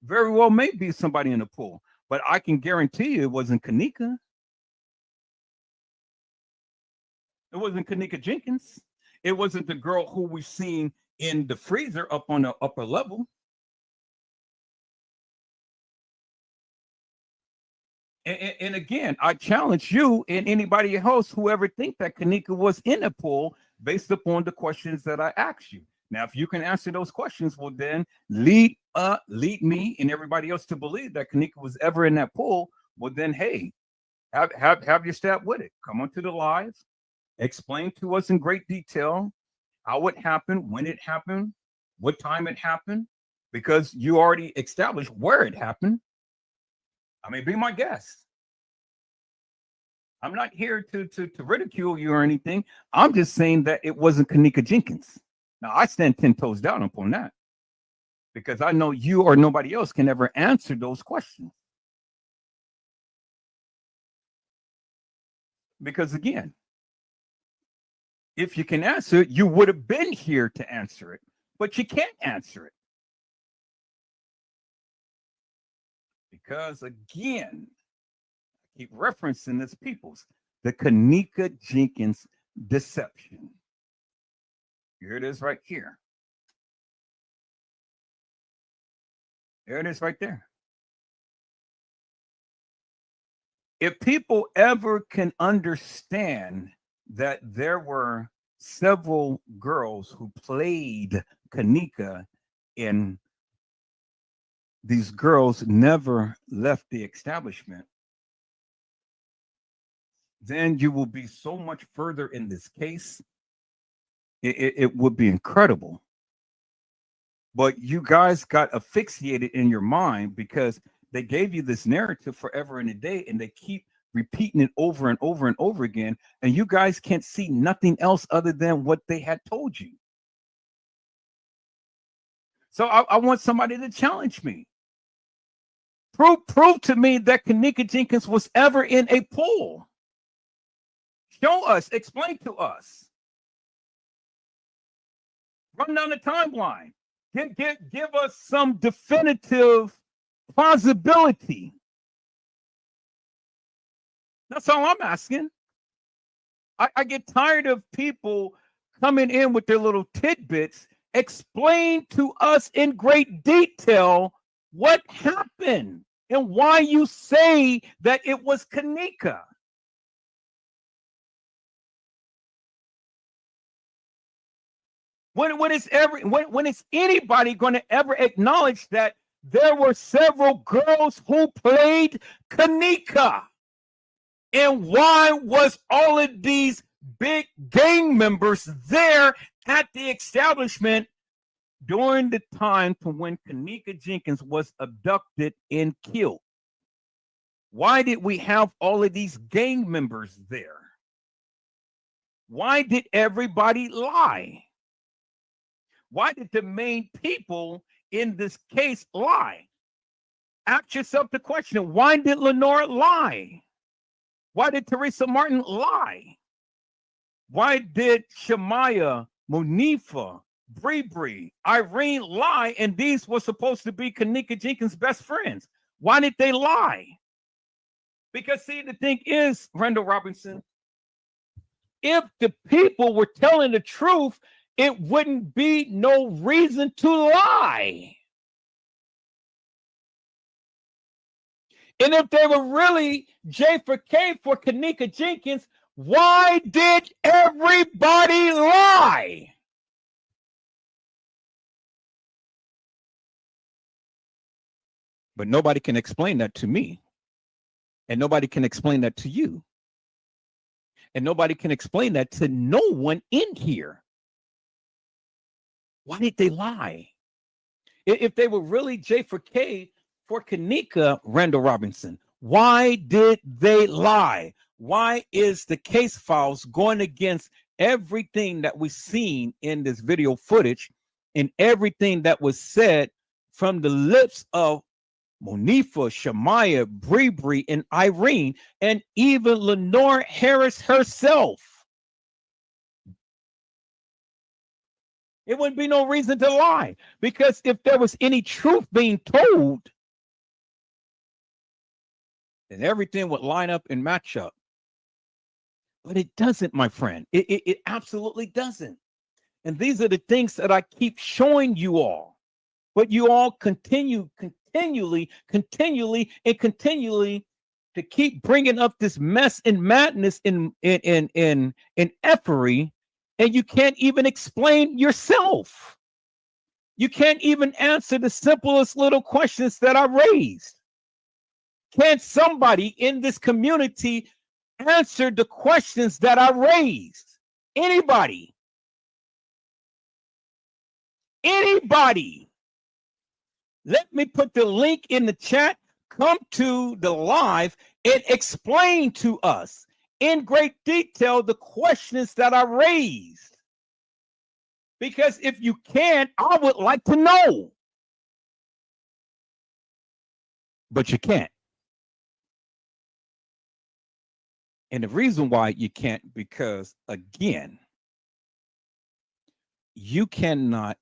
Very well may be somebody in the pool, but I can guarantee you it wasn't Kenneka. It wasn't Kenneka Jenkins. It wasn't the girl who we've seen in the freezer up on the upper level. And again, I challenge you and anybody else who ever think that Kenneka was in a pool based upon the questions that I asked you. Now, if you can answer those questions, well, then lead me and everybody else to believe that Kenneka was ever in that pool. Well, then, hey, have your stab with it. Come onto the live, explain to us in great detail how it happened, when it happened, what time it happened, because you already established where it happened. I mean, be my guest. I'm not here to ridicule you or anything. I'm just saying that it wasn't Kenneka Jenkins. Now, I stand 10 toes down upon that because I know you or nobody else can ever answer those questions. Because again, if you can answer it, you would have been here to answer it, but you can't answer it. Because again, I keep referencing this people's, the Kenneka Jenkins deception. Here it is right here. There it is right there. If people ever can understand that there were several girls who played Kenneka and these girls never left the establishment, then you will be so much further in this case. It would be incredible. But you guys got asphyxiated in your mind because they gave you this narrative forever and a day, and they keep repeating it over and over and over again. And you guys can't see nothing else other than what they had told you. So I want somebody to challenge me. Prove to me that Kenneka Jenkins was ever in a pool. Show us, explain to us. Run down the timeline. Give us some definitive plausibility. That's all I'm asking. I get tired of people coming in with their little tidbits. Explain to us in great detail what happened and why you say that it was Kenneka. When is anybody going to ever acknowledge that there were several girls who played Kenneka? And why was all of these big gang members there at the establishment during the time to when Kenneka Jenkins was abducted and killed? Why did we have all of these gang members there? Why did everybody lie? Why did the main people in this case lie? Ask yourself the question, why did Lenora lie? Why did Teresa Martin lie? Why did Shamaya, Monifa, Bree, Irene lie, and these were supposed to be Kenneka Jenkins' best friends? Why did they lie? Because see, the thing is, Randall Robinson, if the people were telling the truth, it wouldn't be no reason to lie. And if they were really J for K for Kenneka Jenkins, why did everybody lie? But nobody can explain that to me. And nobody can explain that to you. And nobody can explain that to no one in here. Why did they lie? If they were really J for K for Kenneka Randall Robinson, why did they lie? Why is the case files going against everything that we've seen in this video footage and everything that was said from the lips of Monifa, Shamaya, Bree, and Irene, and even Lenore Harris herself? It wouldn't be no reason to lie, because if there was any truth being told, then everything would line up and match up. But it doesn't, my friend. It absolutely doesn't. And these are the things that I keep showing you all. But you all continually to keep bringing up this mess and madness in effery, and you can't even explain yourself. You can't even answer the simplest little questions that I raised. Can somebody in this community answer the questions that I raised? Anybody? Anybody? Let me put the link in the chat. Come to the live and explain to us in great detail the questions that I raised. Because if you can't, I would like to know. But you can't. And the reason why you can't, because again, you cannot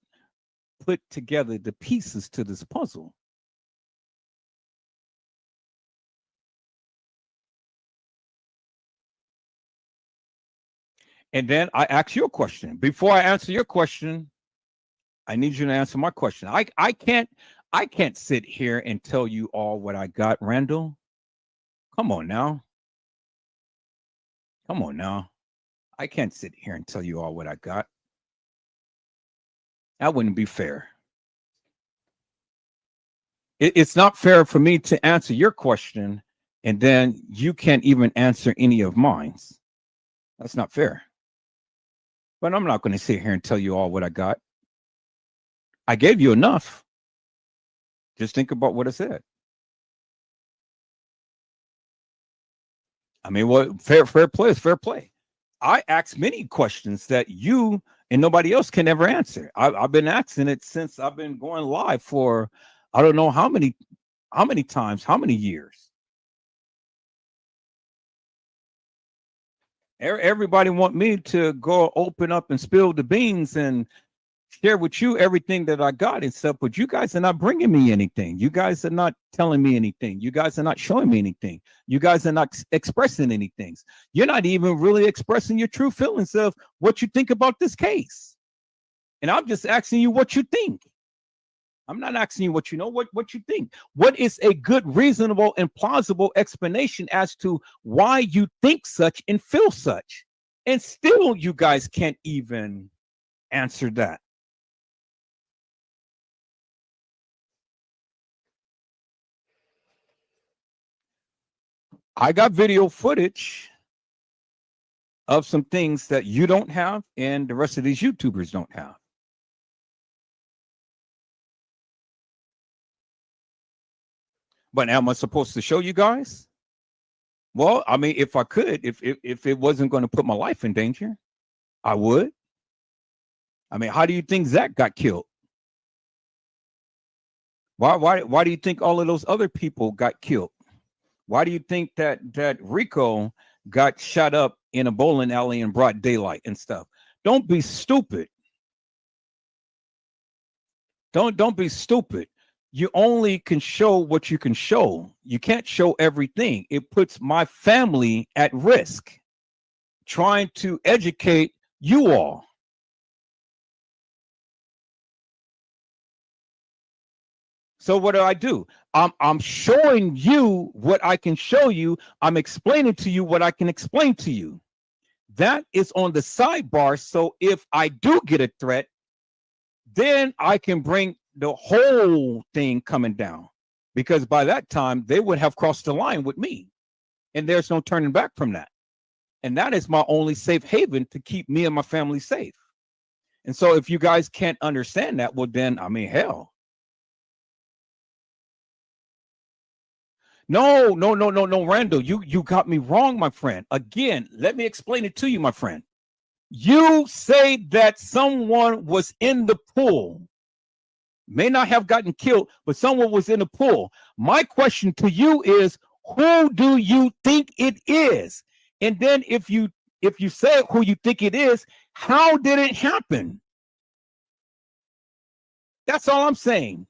put together the pieces to this puzzle. And then I ask you a question. Before I answer your question, I need you to answer my question. I can't sit here and tell you all what I got, Randall. Come on now. Come on now. I can't sit here and tell you all what I got. That wouldn't be fair. It's not fair for me to answer your question and then you can't even answer any of mine. That's not fair. But I'm not going to sit here and tell you all what I got. I gave you enough. Just think about what I said. I mean, what fair play is fair play. I ask many questions that you and nobody else can ever answer. I've been asking it since I've been going live for I don't know how many times, how many years. Everybody want me to go open up and spill the beans and share with you everything that I got and stuff, but you guys are not bringing me anything. You guys are not telling me anything. You guys are not showing me anything. You guys are not expressing anything. You're not even really expressing your true feelings of what you think about this case. And I'm just asking you what you think. I'm not asking you what you know, what you think. What is a good, reasonable, and plausible explanation as to why you think such and feel such? And still you guys can't even answer that. I got video footage of some things that you don't have and the rest of these YouTubers don't have. But am I supposed to show you guys? Well, I mean, if I could, if it wasn't going to put my life in danger, I would. I mean, how do you think Zach got killed? Why do you think all of those other people got killed? Why do you think that Rico got shot up in a bowling alley in broad daylight and stuff? Don't be stupid. Don't be stupid. You only can show what you can show. You can't show everything. It puts my family at risk trying to educate you all. So what do? I'm showing you what I can show you. I'm explaining to you what I can explain to you. That is on the sidebar. So if I do get a threat, then I can bring the whole thing coming down, because by that time they would have crossed the line with me, and there's no turning back from that. And that is my only safe haven to keep me and my family safe. And so if you guys can't understand that, well then, I mean, hell. No, Randall, you got me wrong, my friend. Again, let me explain it to you, my friend. You say that someone was in the pool, may not have gotten killed, but someone was in the pool. My question to you is, who do you think it is? And then if you say who you think it is, how did it happen? That's all I'm saying.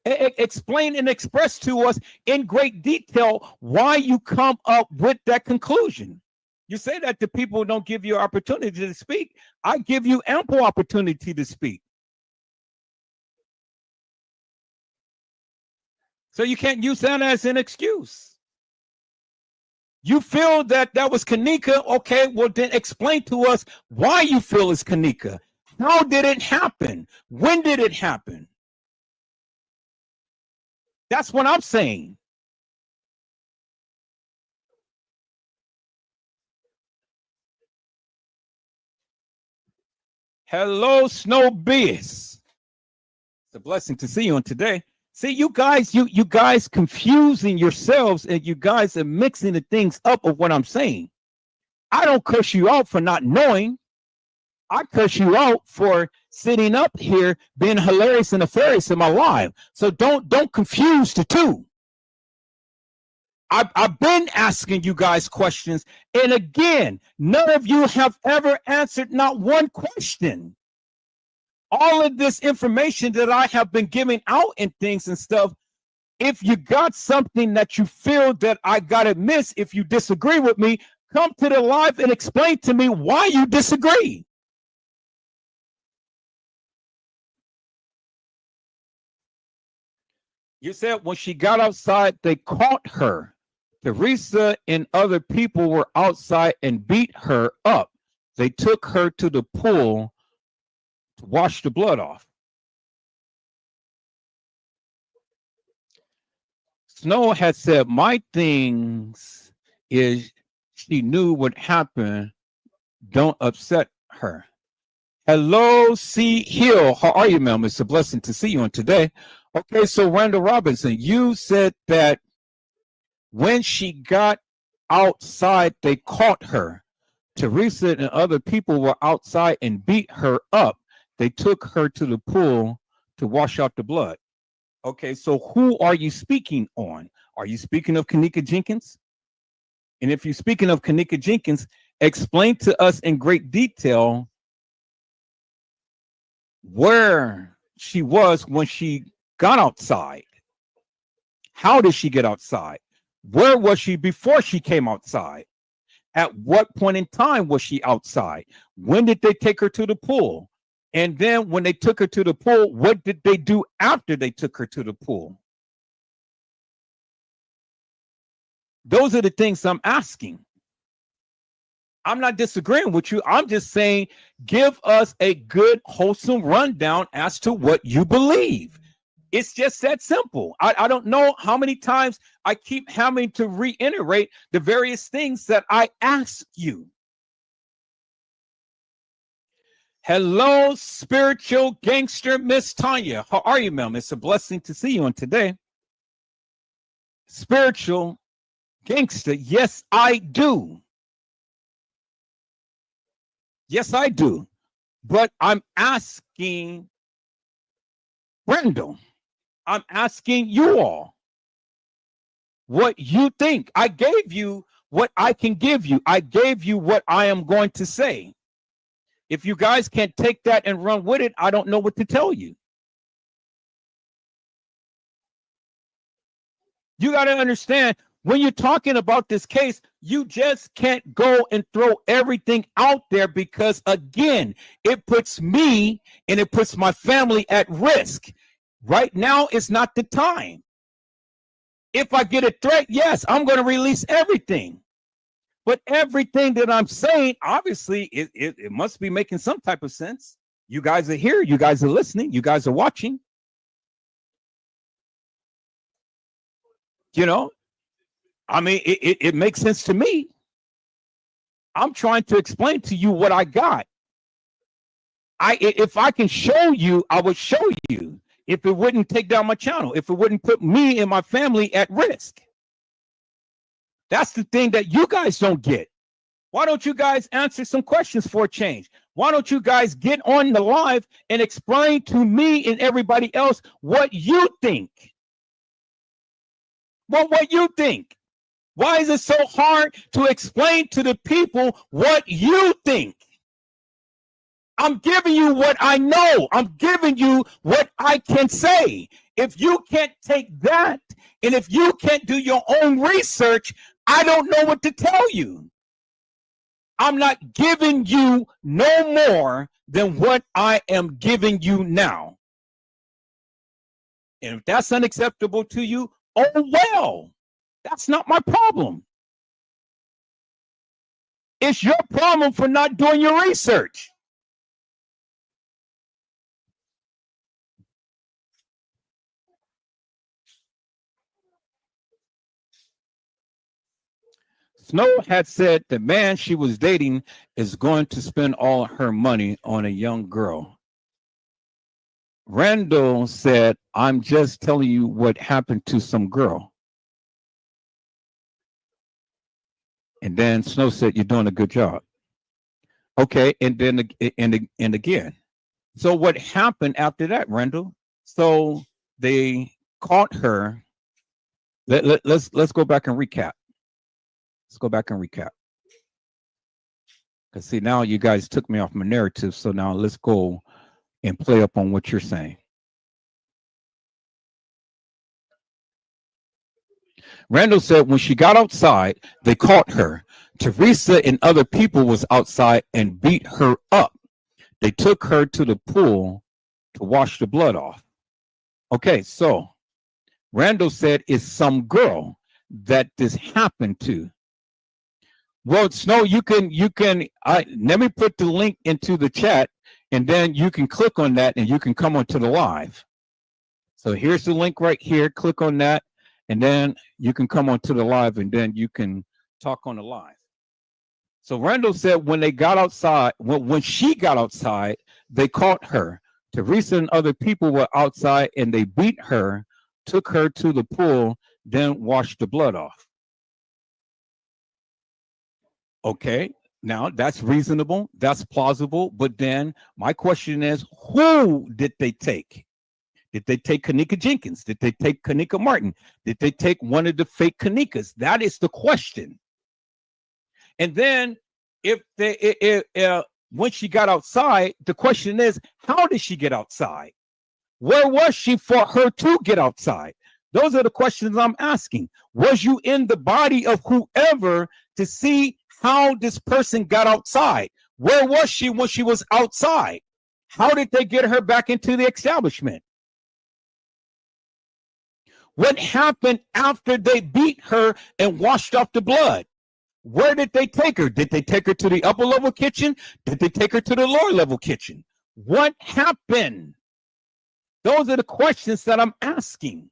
Explain and express to us in great detail why you come up with that conclusion. You say that the people don't give you opportunity to speak. I give you ample opportunity to speak. So you can't use that as an excuse. You feel that was Kenneka. Okay, well then explain to us why you feel it's Kenneka. How did it happen? When did it happen? That's what I'm saying. Hello, Snow Beast. It's a blessing to see you on today. See, you guys confusing yourselves, and you guys are mixing the things up of what I'm saying. I don't cuss you out for not knowing. I cuss you out for sitting up here being hilarious and nefarious in my life. So don't confuse the two. I've been asking you guys questions, and again, none of you have ever answered not one question. All of this information that I have been giving out and things and stuff, if you got something that you feel that I gotta miss, if you disagree with me, come to the live and explain to me why you disagree. You said when she got outside, they caught her. Teresa and other people were outside and beat her up. They took her to the pool to wash the blood off. Snow had said, my things is she knew what happened. Don't upset her. Hello, C. Hill. How are you, ma'am? It's a blessing to see you on today. Okay, so Randall Robinson, you said that when she got outside, they caught her. Teresa and other people were outside and beat her up. They took her to the pool to wash out the blood. Okay, so who are you speaking on? Are you speaking of Kenneka Jenkins? And if you're speaking of Kenneka Jenkins, explain to us in great detail where she was when she got outside. How did she get outside? Where was she before she came outside? At what point in time was she outside? When did they take her to the pool? And then when they took her to the pool, what did they do after they took her to the pool? Those are the things I'm asking. I'm not disagreeing with you. I'm just saying, give us a good, wholesome rundown as to what you believe. It's just that simple. I don't know how many times I keep having to reiterate the various things that I ask you. Hello, spiritual gangster, Miss Tanya. How are you, ma'am? It's a blessing to see you on today. Spiritual gangster. Yes, I do. Yes, I do. But I'm asking Brendel. I'm asking you all what you think. I gave you what I can give you. I gave you what I am going to say. If you guys can't take that and run with it, I don't know what to tell you. You got to understand, when you're talking about this case, you just can't go and throw everything out there, because again, it puts me and it puts my family at risk. Right now is not the time. If I get a threat, yes, I'm going to release everything. But everything that I'm saying, obviously, it must be making some type of sense. You guys are here. You guys are listening. You guys are watching. You know, I mean, it makes sense to me. I'm trying to explain to you what I got. If I can show you, I would show you. If it wouldn't take down my channel, if it wouldn't put me and my family at risk. That's the thing that you guys don't get. Why don't you guys answer some questions for a change? Why don't you guys get on the live and explain to me and everybody else what you think? Well, what you think? Why is it so hard to explain to the people what you think? I'm giving you what I know. I'm giving you what I can say. If you can't take that, and if you can't do your own research, I don't know what to tell you. I'm not giving you no more than what I am giving you now. And if that's unacceptable to you, oh well, that's not my problem. It's your problem for not doing your research. Snow had said the man she was dating is going to spend all her money on a young girl. Randall said, I'm just telling you what happened to some girl. And then Snow said, you're doing a good job. Okay, and then and again. So what happened after that, Randall? So they caught her. Let's go back and recap. Let's go back and recap. Because see, now you guys took me off my narrative. So now let's go and play up on what you're saying. Randall said when she got outside, they caught her. Teresa and other people was outside and beat her up. They took her to the pool to wash the blood off. Okay, so Randall said it's some girl that this happened to. Well, Snow, you can let me put the link into the chat, and then you can click on that and you can come onto the live. So here's the link right here. Click on that, and then you can come onto the live, and then you can talk on the live. So Randall said when they got outside, when she got outside, they caught her. Teresa and other people were outside and they beat her, took her to the pool, then washed the blood off. Okay, now that's reasonable, that's plausible, but then my question is, who did they take? Did they take Kenneka Jenkins? Did they take Kenneka Martin? Did they take one of the fake Kennekas? That is the question. And then if when she got outside, the question is, how did she get outside? Where was she for her to get outside? Those are the questions I'm asking. Was you in the body of whoever to see how this person got outside? Where was she when she was outside? How did they get her back into the establishment? What happened after they beat her and washed off the blood? Where did they take her? Did they take her to the upper level kitchen? Did they take her to the lower level kitchen? What happened? Those are the questions that I'm asking.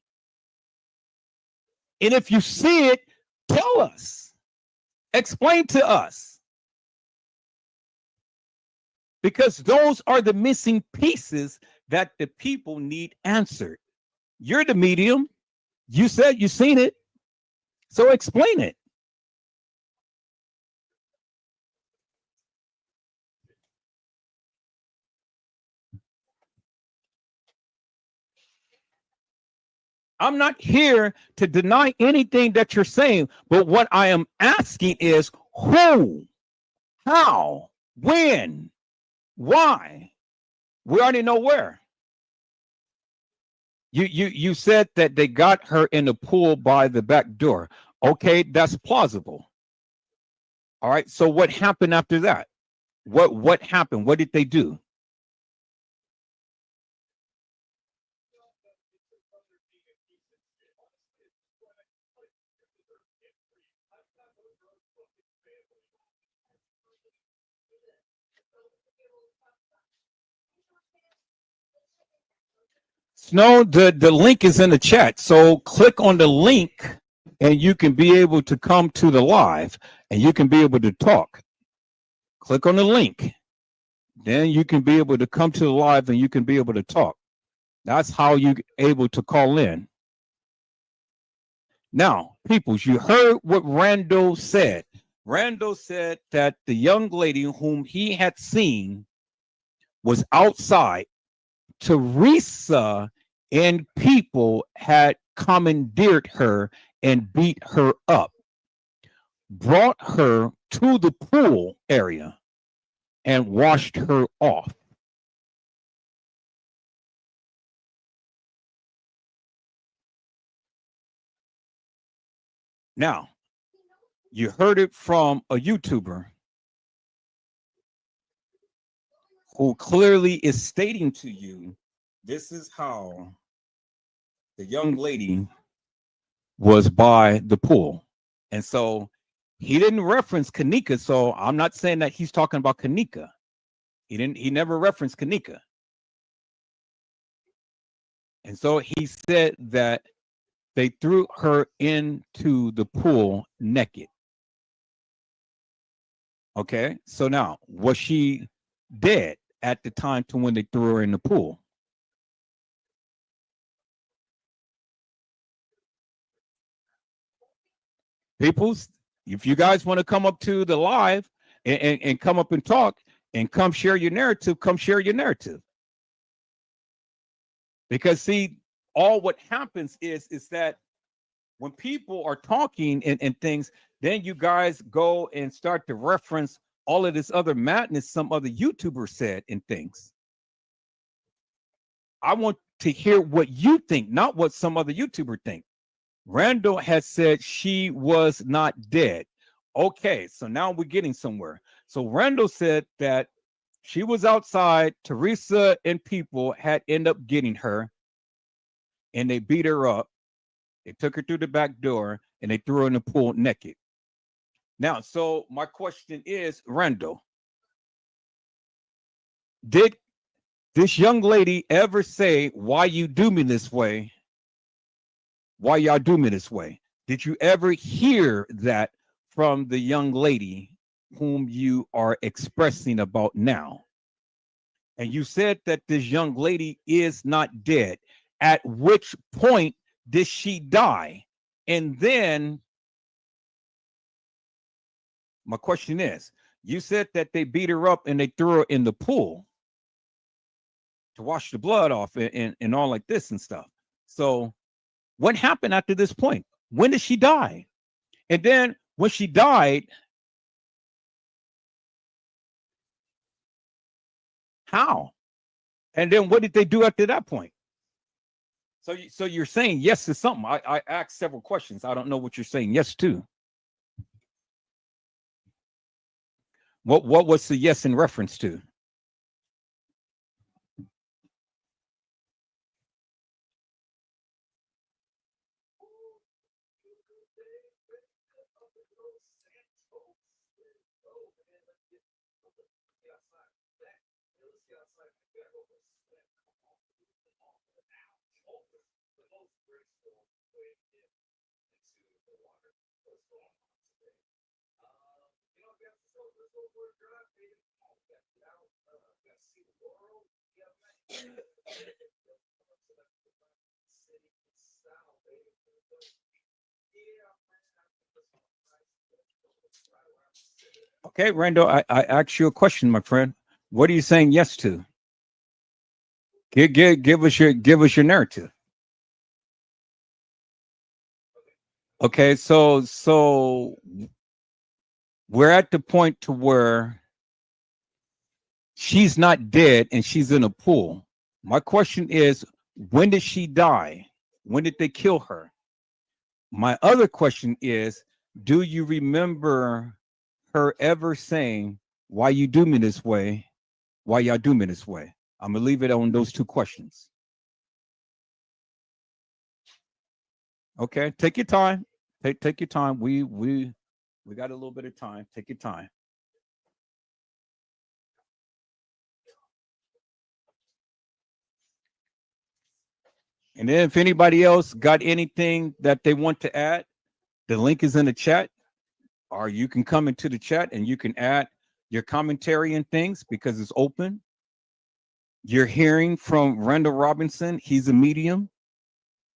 And if you see it, tell us. Explain to us. Because those are the missing pieces that the people need answered. You're the medium. You said you've seen it. So explain it. I'm not here to deny anything that you're saying, but what I am asking is who, how, when, why? We already know where. You said that they got her in the pool by the back door. Okay, that's plausible. All right, so what happened after that? What happened? What did they do? Snow, the link is in the chat. So click on the link and you can be able to come to the live and you can be able to talk. Click on the link. Then you can be able to come to the live and you can be able to talk. That's how you're able to call in. Now, peoples, you heard what Randall said. Randall said that the young lady whom he had seen was outside. Teresa and people had commandeered her and beat her up, brought her to the pool area, and washed her off. Now, you heard it from a YouTuber who clearly is stating to you, this is how the young lady was by the pool. And so he didn't reference Kenneka. So I'm not saying that he's talking about Kenneka. He never referenced Kenneka. And so he said that they threw her into the pool naked. Okay, so now, was she dead at the time to when they threw her in the pool? Peoples, if you guys want to come up to the live and come up and talk and come share your narrative, come share your narrative. Because see, all what happens is that when people are talking and things, then you guys go and start to reference all of this other madness some other YouTuber said and things. I want to hear what you think, not what some other YouTuber think. Randall has said she was not dead. Okay, so now we're getting somewhere. So Randall said that she was outside. Teresa and people had ended up getting her, and they beat her up. They took her through the back door, and they threw her in the pool naked. Now, so my question is, Randall, did this young lady ever say, why you do me this way? Why y'all do me this way? Did you ever hear that from the young lady whom you are expressing about now? And you said that this young lady is not dead. At which point did she die? And then my question is, you said that they beat her up and they threw her in the pool to wash the blood off and all like this and stuff. So what happened after this point? When did she die? And then when she died, how? And then what did they do after that point? So you're saying yes to something. I asked several questions. I don't know what you're saying yes to. What was the yes in reference to? Okay, Randall, I asked you a question, my friend. What are you saying yes to? Give us your narrative. Okay, so we're at the point to where she's not dead and she's in a pool. My question is, when did she die? When did they kill her? My other question is, do you remember her ever saying, why you do me this way? Why y'all do me this way? I'm gonna leave it on those two questions. Okay, take your time. Take your time. We got a little bit of time. Take your time. And then if anybody else got anything that they want to add, the link is in the chat, or you can come into the chat and you can add your commentary and things because it's open. You're hearing from Randall Robinson. He's a medium,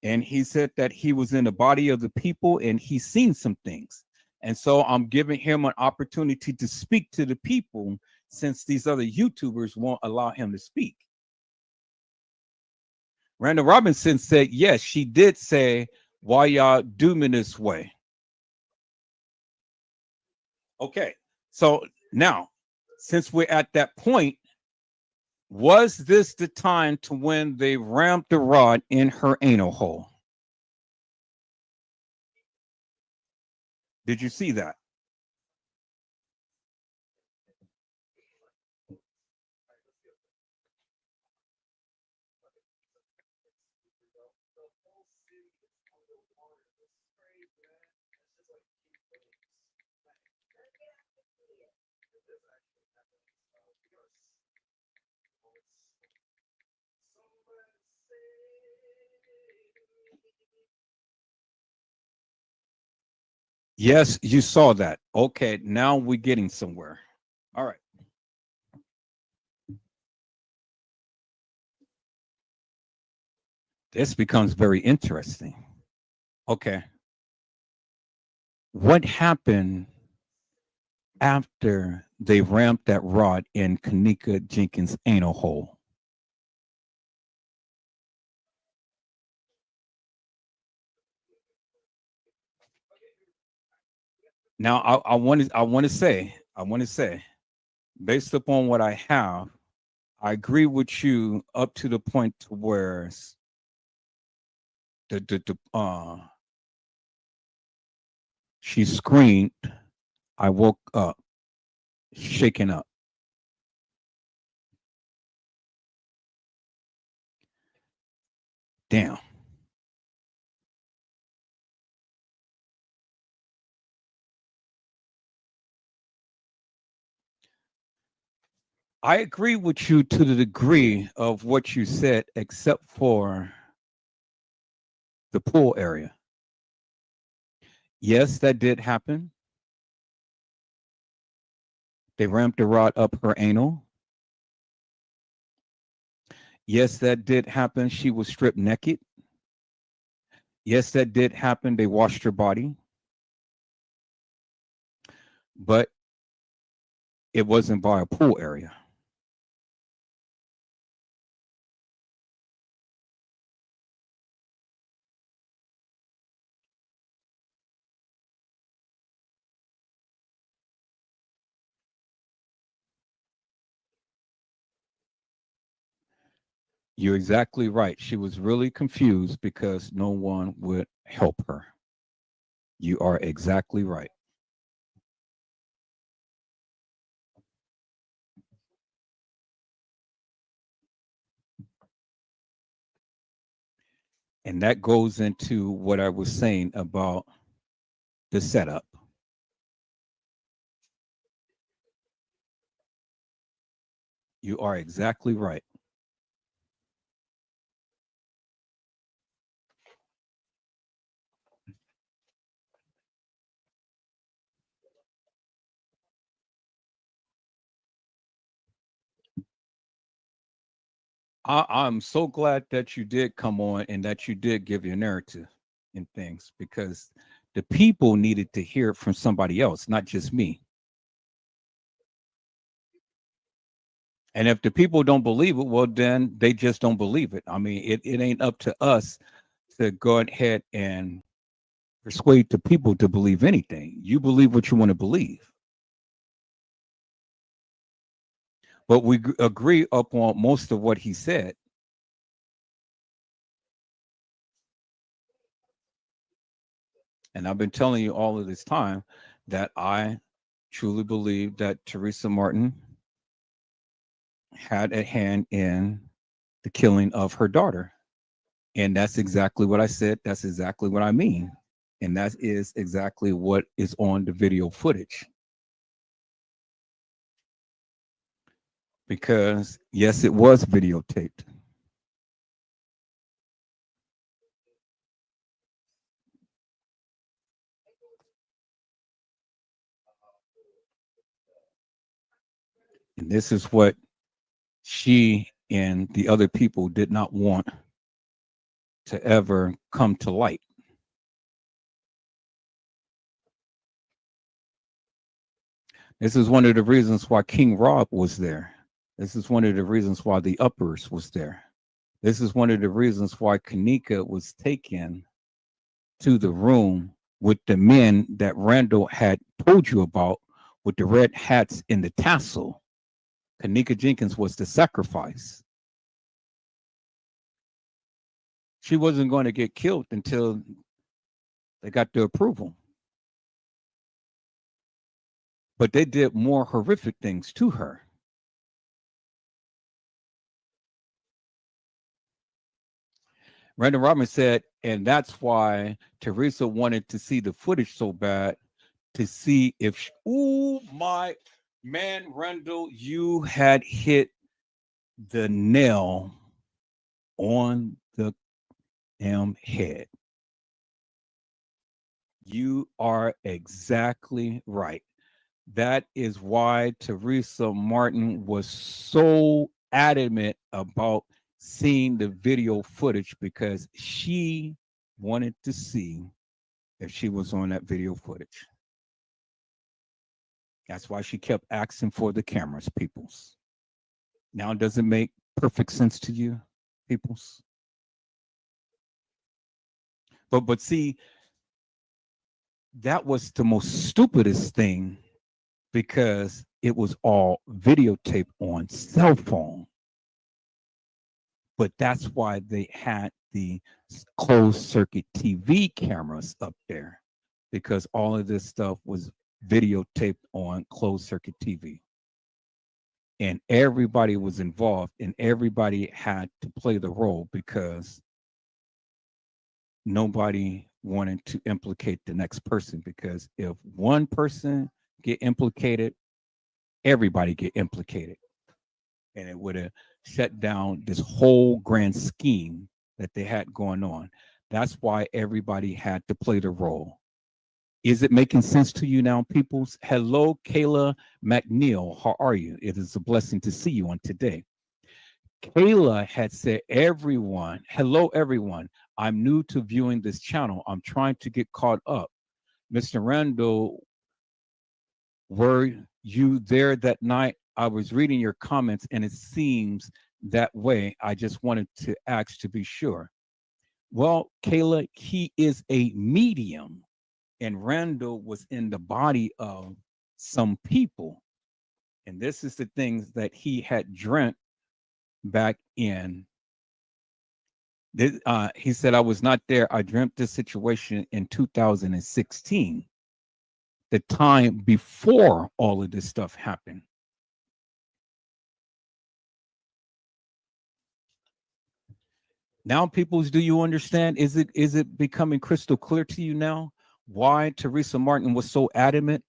and he said that he was in the body of the people and he's seen some things. And so I'm giving him an opportunity to speak to the people since these other YouTubers won't allow him to speak. Randall Robinson said, yes, she did say, why y'all do me this way? Okay, so now, since we're at that point, was this the time to when they rammed the rod in her anal hole? Did you see that? Yes, you saw that. Okay, now we're getting somewhere. All right. This becomes very interesting. Okay. What happened after they ramped that rod in Kenneka Jenkins' anal hole? Now, I want to say, based upon what I have, I agree with you up to the point to where she screamed, I woke up, shaken up. Damn. I agree with you to the degree of what you said, except for the pool area. Yes, that did happen. They ramped the rod up her anal. Yes, that did happen. She was stripped naked. Yes, that did happen. They washed her body. But it wasn't by a pool area. You're exactly right. She was really confused because no one would help her. You are exactly right. And that goes into what I was saying about the setup. You are exactly right. I'm so glad that you did come on and that you did give your narrative and things because the people needed to hear it from somebody else, not just me. And if the people don't believe it, well, then they just don't believe it. I mean, it ain't up to us to go ahead and persuade the people to believe anything. You believe what you want to believe. But we agree upon most of what he said. And I've been telling you all of this time that I truly believe that Teresa Martin had a hand in the killing of her daughter. And that's exactly what I said. That's exactly what I mean. And that is exactly what is on the video footage. Because, yes, it was videotaped. And this is what she and the other people did not want to ever come to light. This is one of the reasons why King Rob was there. This is one of the reasons why the Uppers was there. This is one of the reasons why Kenneka was taken to the room with the men that Randall had told you about with the red hats and the tassel. Kenneka Jenkins was the sacrifice. She wasn't going to get killed until they got the approval. But they did more horrific things to her. Randall Robbins said, and that's why Teresa wanted to see the footage so bad to see if, oh my man, Randall, you had hit the nail on the damn head. You are exactly right. That is why Teresa Martin was so adamant about seeing the video footage, because she wanted to see if she was on that video footage. That's why she kept asking for the cameras, peoples. Now, does it make perfect sense to you, peoples? But see, that was the most stupidest thing, because it was all videotaped on cell phone. But that's why they had the closed circuit TV cameras up there, because all of this stuff was videotaped on closed circuit TV. And everybody was involved, and everybody had to play the role, because nobody wanted to implicate the next person, because if one person get implicated, everybody get implicated. And it would have shut down this whole grand scheme that they had going on. That's why everybody had to play the role. Is it making sense to you now, peoples? Hello, Kayla McNeil. How are you? It is a blessing to see you on today. Kayla had said, everyone, hello, everyone. I'm new to viewing this channel. I'm trying to get caught up. Mr. Randall, were you there that night? I was reading your comments, and it seems that way. I just wanted to ask to be sure. Well, Kayla, he is a medium, and Randall was in the body of some people. And this is the things that he had dreamt back in. He said, I was not there. I dreamt this situation in 2016, the time before all of this stuff happened. Now, peoples, do you understand? Is it becoming crystal clear to you now why Teresa Martin was so adamant?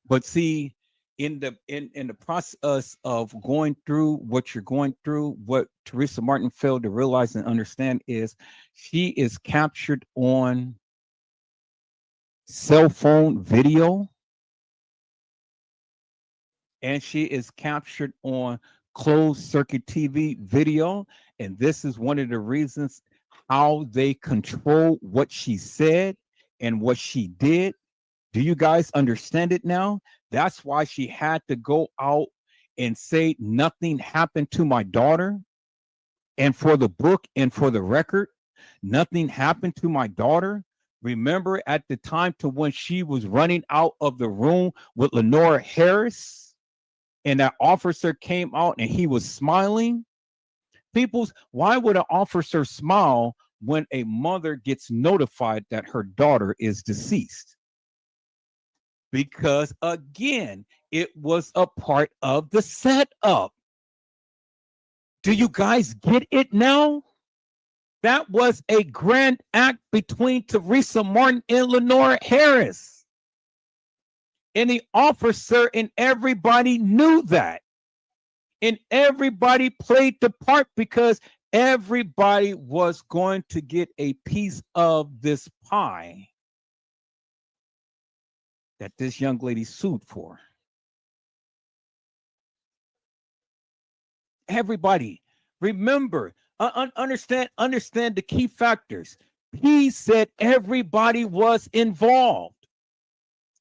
But see, in the process of going through what you're going through, what Teresa Martin failed to realize and understand is she is captured on cell phone video, and she is captured on closed circuit TV video. And this is one of the reasons how they control what she said and what she did. Do you guys understand it now? That's why she had to go out and say nothing happened to my daughter. And for the book and for the record, nothing happened to my daughter. Remember at the time to when she was running out of the room with Lenora Harris, and that officer came out and he was smiling? Peoples, why would an officer smile when a mother gets notified that her daughter is deceased? Because again, it was a part of the setup. Do you guys get it now? That was a grand act between Teresa Martin and Lenora Harris. And the officer and everybody knew that. And everybody played the part, because everybody was going to get a piece of this pie that this young lady sued for. everybody. Remember, understand the key factors. He said everybody was involved.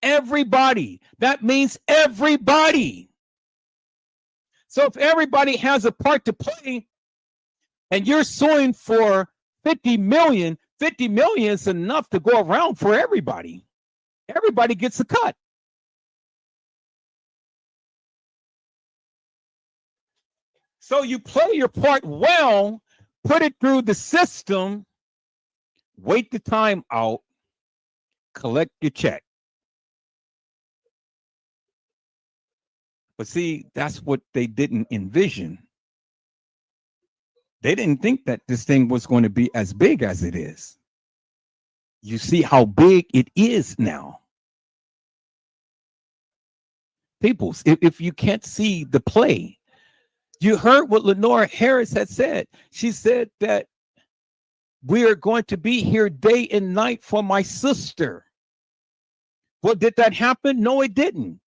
Everybody. That means everybody. So if everybody has a part to play and you're suing for 50 million is enough to go around for everybody. Everybody gets a cut. So you play your part well, put it through the system, wait the time out, collect your check. But see, that's what they didn't envision. They didn't think that this thing was going to be as big as it is. You see how big it is now. People, if you can't see the play, you heard what Lenora Harris had said. She said that we are going to be here day and night for my sister. Well, did that happen? No, it didn't.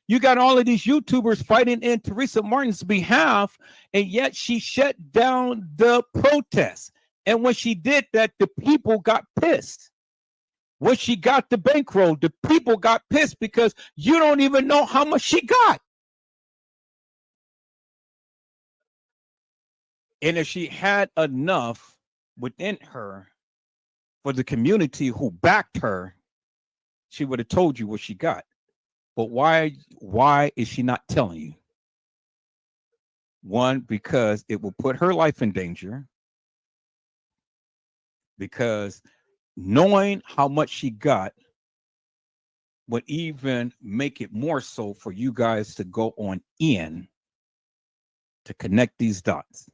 You got all of these YouTubers fighting in Teresa Martin's behalf, and yet she shut down the protests. And when she did that, the people got pissed. When she got the bankroll, the people got pissed because you don't even know how much she got. And if she had enough within her for the community who backed her, she would have told you what she got. But why is she not telling you? One, because it will put her life in danger. Because knowing how much she got would even make it more so for you guys to go on in to connect these dots.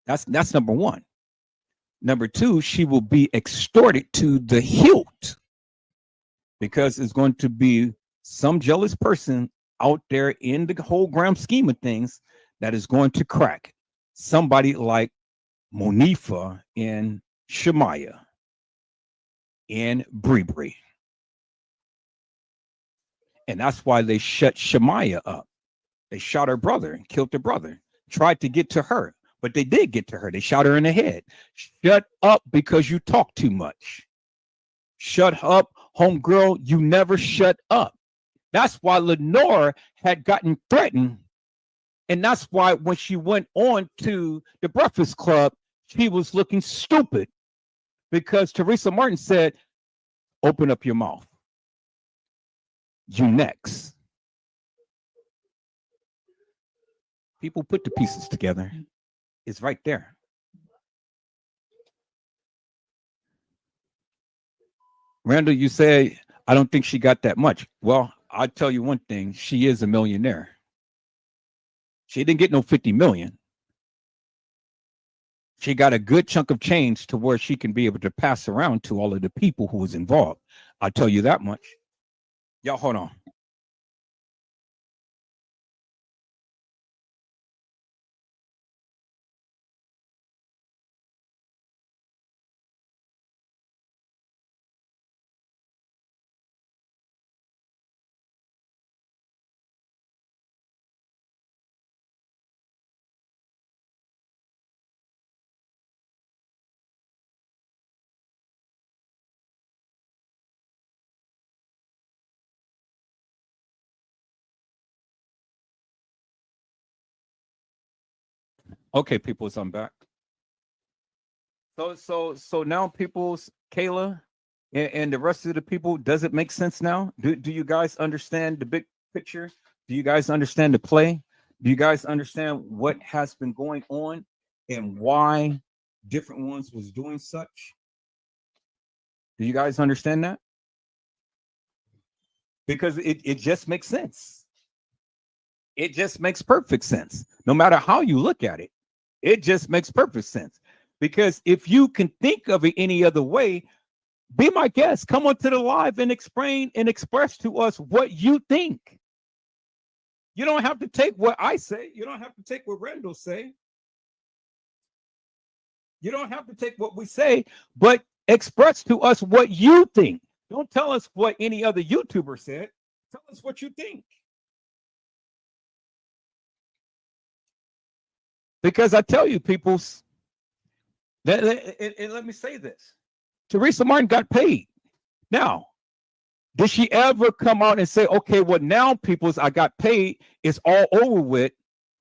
That's number one. Number two, she will be extorted to the hilt because it's going to be some jealous person out there in the whole grand scheme of things that is going to crack. Somebody like Monifa and Shemaya and Bree. And that's why they shut Shemaya up. They shot her brother and killed her brother. Tried to get to her, but they did get to her. They shot her in the head. Shut up because you talk too much. Shut up, homegirl. You never shut up. That's why Lenore had gotten threatened. And that's why when she went on to the Breakfast Club, she was looking stupid because Teresa Martin said, open up your mouth. You next. People put the pieces together. It's right there. Randall, you say, I don't think she got that much. Well, I'll tell you one thing. She is a millionaire. She didn't get no 50 million. She got a good chunk of change to where she can be able to pass around to all of the people who was involved. I'll tell you that much. Y'all hold on. Okay, people, I'm back. So now people's Kayla and the rest of the people, does it make sense now? Do you guys understand the big picture? Do you guys understand the play? Do you guys understand what has been going on and why different ones was doing such? Do you guys understand that? Because it just makes sense. It just makes perfect sense. No matter how you look at it, it just makes perfect sense. Because if you can think of it any other way, be my guest. Come on to the live and explain and express to us what you think. You don't have to take what I say. You don't have to take what Randall say. You don't have to take what we say, but express to us what you think. Don't tell us what any other YouTuber said. Tell us what you think. Because I tell you, peoples, let me say this. Teresa Martin got paid. Now, did she ever come out and say, okay, well, now, peoples, I got paid. It's all over with.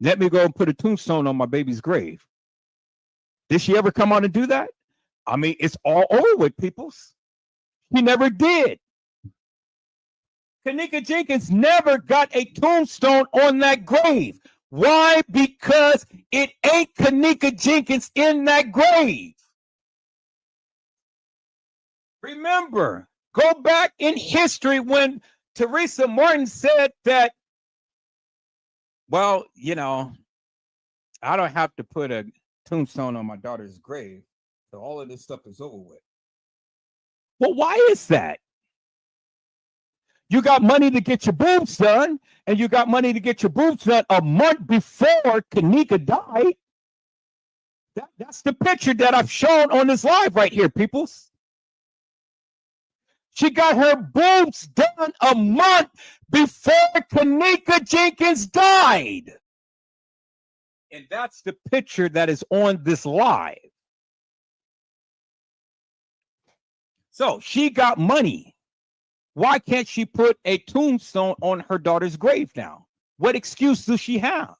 Let me go and put a tombstone on my baby's grave. Did she ever come out and do that? I mean, it's all over with, peoples. She never did. Kenneka Jenkins never got a tombstone on that grave. Why? Because it ain't Kenneka Jenkins in that grave. Remember, go back in history when Teresa Martin said that, well, you know, I don't have to put a tombstone on my daughter's grave, so all of this stuff is over with. Well, why is that? You got money to get your boobs done, and you got money to get your boobs done a month before Kenneka died. That's the picture that I've shown on this live right here, peoples. She got her boobs done a month before Kenneka Jenkins died. And that's the picture that is on this live. So she got money. Why can't she put a tombstone on her daughter's grave now? What excuse does she have?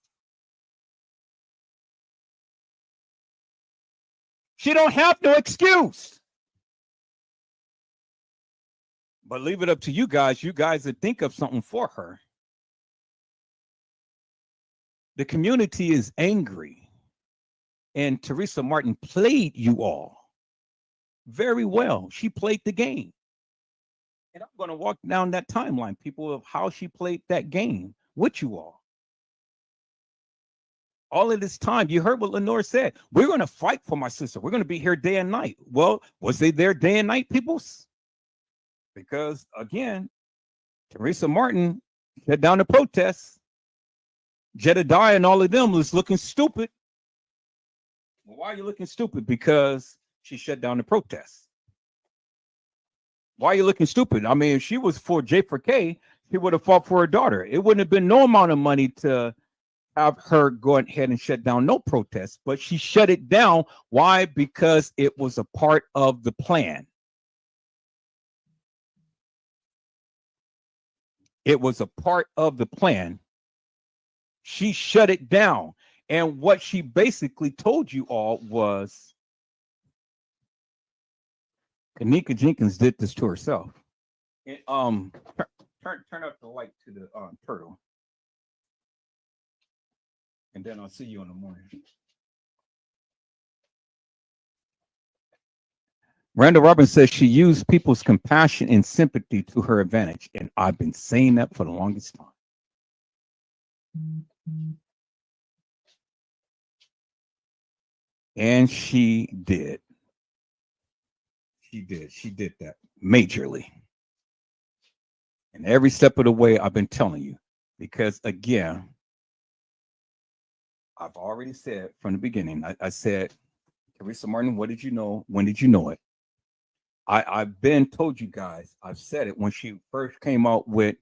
She don't have no excuse. But leave it up to you guys. You guys to think of something for her. The community is angry. And Teresa Martin played you all very well. She played the game. And I'm going to walk down that timeline, people, of how she played that game with you all. All of this time, you heard what Lenore said. We're going to fight for my sister. We're going to be here day and night. Well, was they there day and night, peoples? Because, again, Teresa Martin shut down the protests. Jedediah and all of them was looking stupid. Well, why are you looking stupid? Because she shut down the protests. Why are you looking stupid? I mean, if she was for J4K, she would have fought for her daughter. It wouldn't have been no amount of money to have her go ahead and shut down no protests, but she shut it down. Why? Because it was a part of the plan. It was a part of the plan. She shut it down. And what she basically told you all was, Kenneka Jenkins did this to herself. It, turn up the light to the turtle. And then I'll see you in the morning. Randall Robbins says she used people's compassion and sympathy to her advantage. And I've been saying that for the longest time. And she did. She did that majorly. And every step of the way, I've been telling you, because again, I've already said from the beginning, I said, Teresa Martin, what did you know? When did you know it? I've been told you guys, I've said it when she first came out with,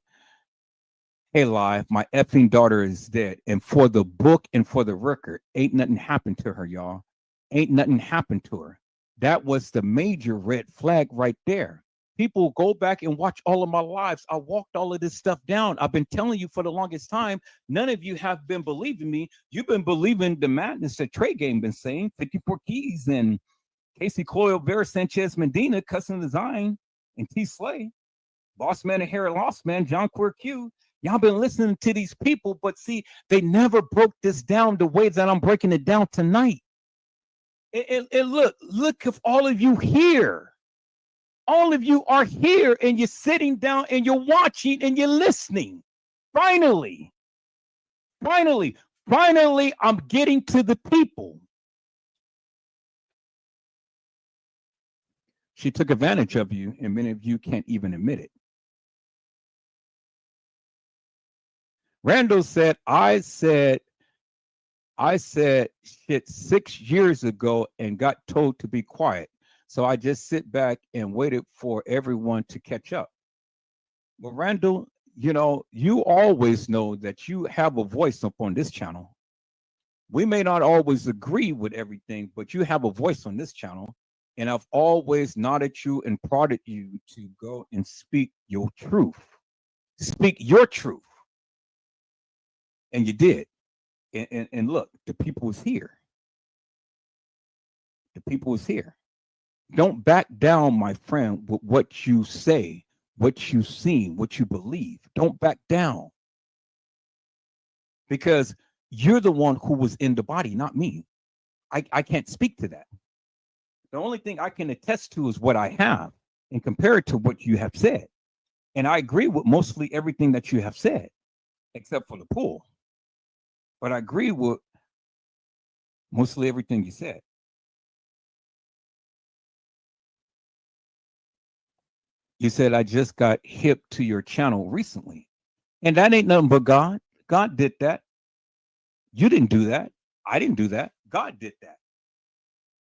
hey, live, my effing daughter is dead. And for the book and for the record, ain't nothing happened to her, y'all. Ain't nothing happened to her. That was the major red flag right there. People go back and watch all of my lives. I walked all of this stuff down. I've been telling you for the longest time. None of you have been believing me. You've been believing the madness that Trey Game been saying. 54 Keys and Casey Coyle, Vera Sanchez Medina, Custom Design, and T Slay. Boss Man and Harry Lost Man, John Queer Q. Y'all been listening to these people, but see, they never broke this down the way that I'm breaking it down tonight. And look, if all of you here, all of you are here and you're sitting down and you're watching and you're listening. Finally, I'm getting to the people. She took advantage of you, and many of you can't even admit it. Randall said, I said shit 6 years ago and got told to be quiet. So I just sit back and waited for everyone to catch up. Well, Randall, you know, you always know that you have a voice up on this channel. We may not always agree with everything, but you have a voice on this channel. And I've always nodded you and prodded you to go and speak your truth. Speak your truth. And you did. And look, the people is here. The people is here. Don't back down, my friend, with what you say, what you seen, what you believe. Don't back down. Because you're the one who was in the body, not me. I can't speak to that. The only thing I can attest to is what I have and compare it to what you have said. And I agree with mostly everything that you have said, except for the pool. But I agree with mostly everything you said. You said, I just got hip to your channel recently. And that ain't nothing but God. God did that. You didn't do that. I didn't do that. God did that.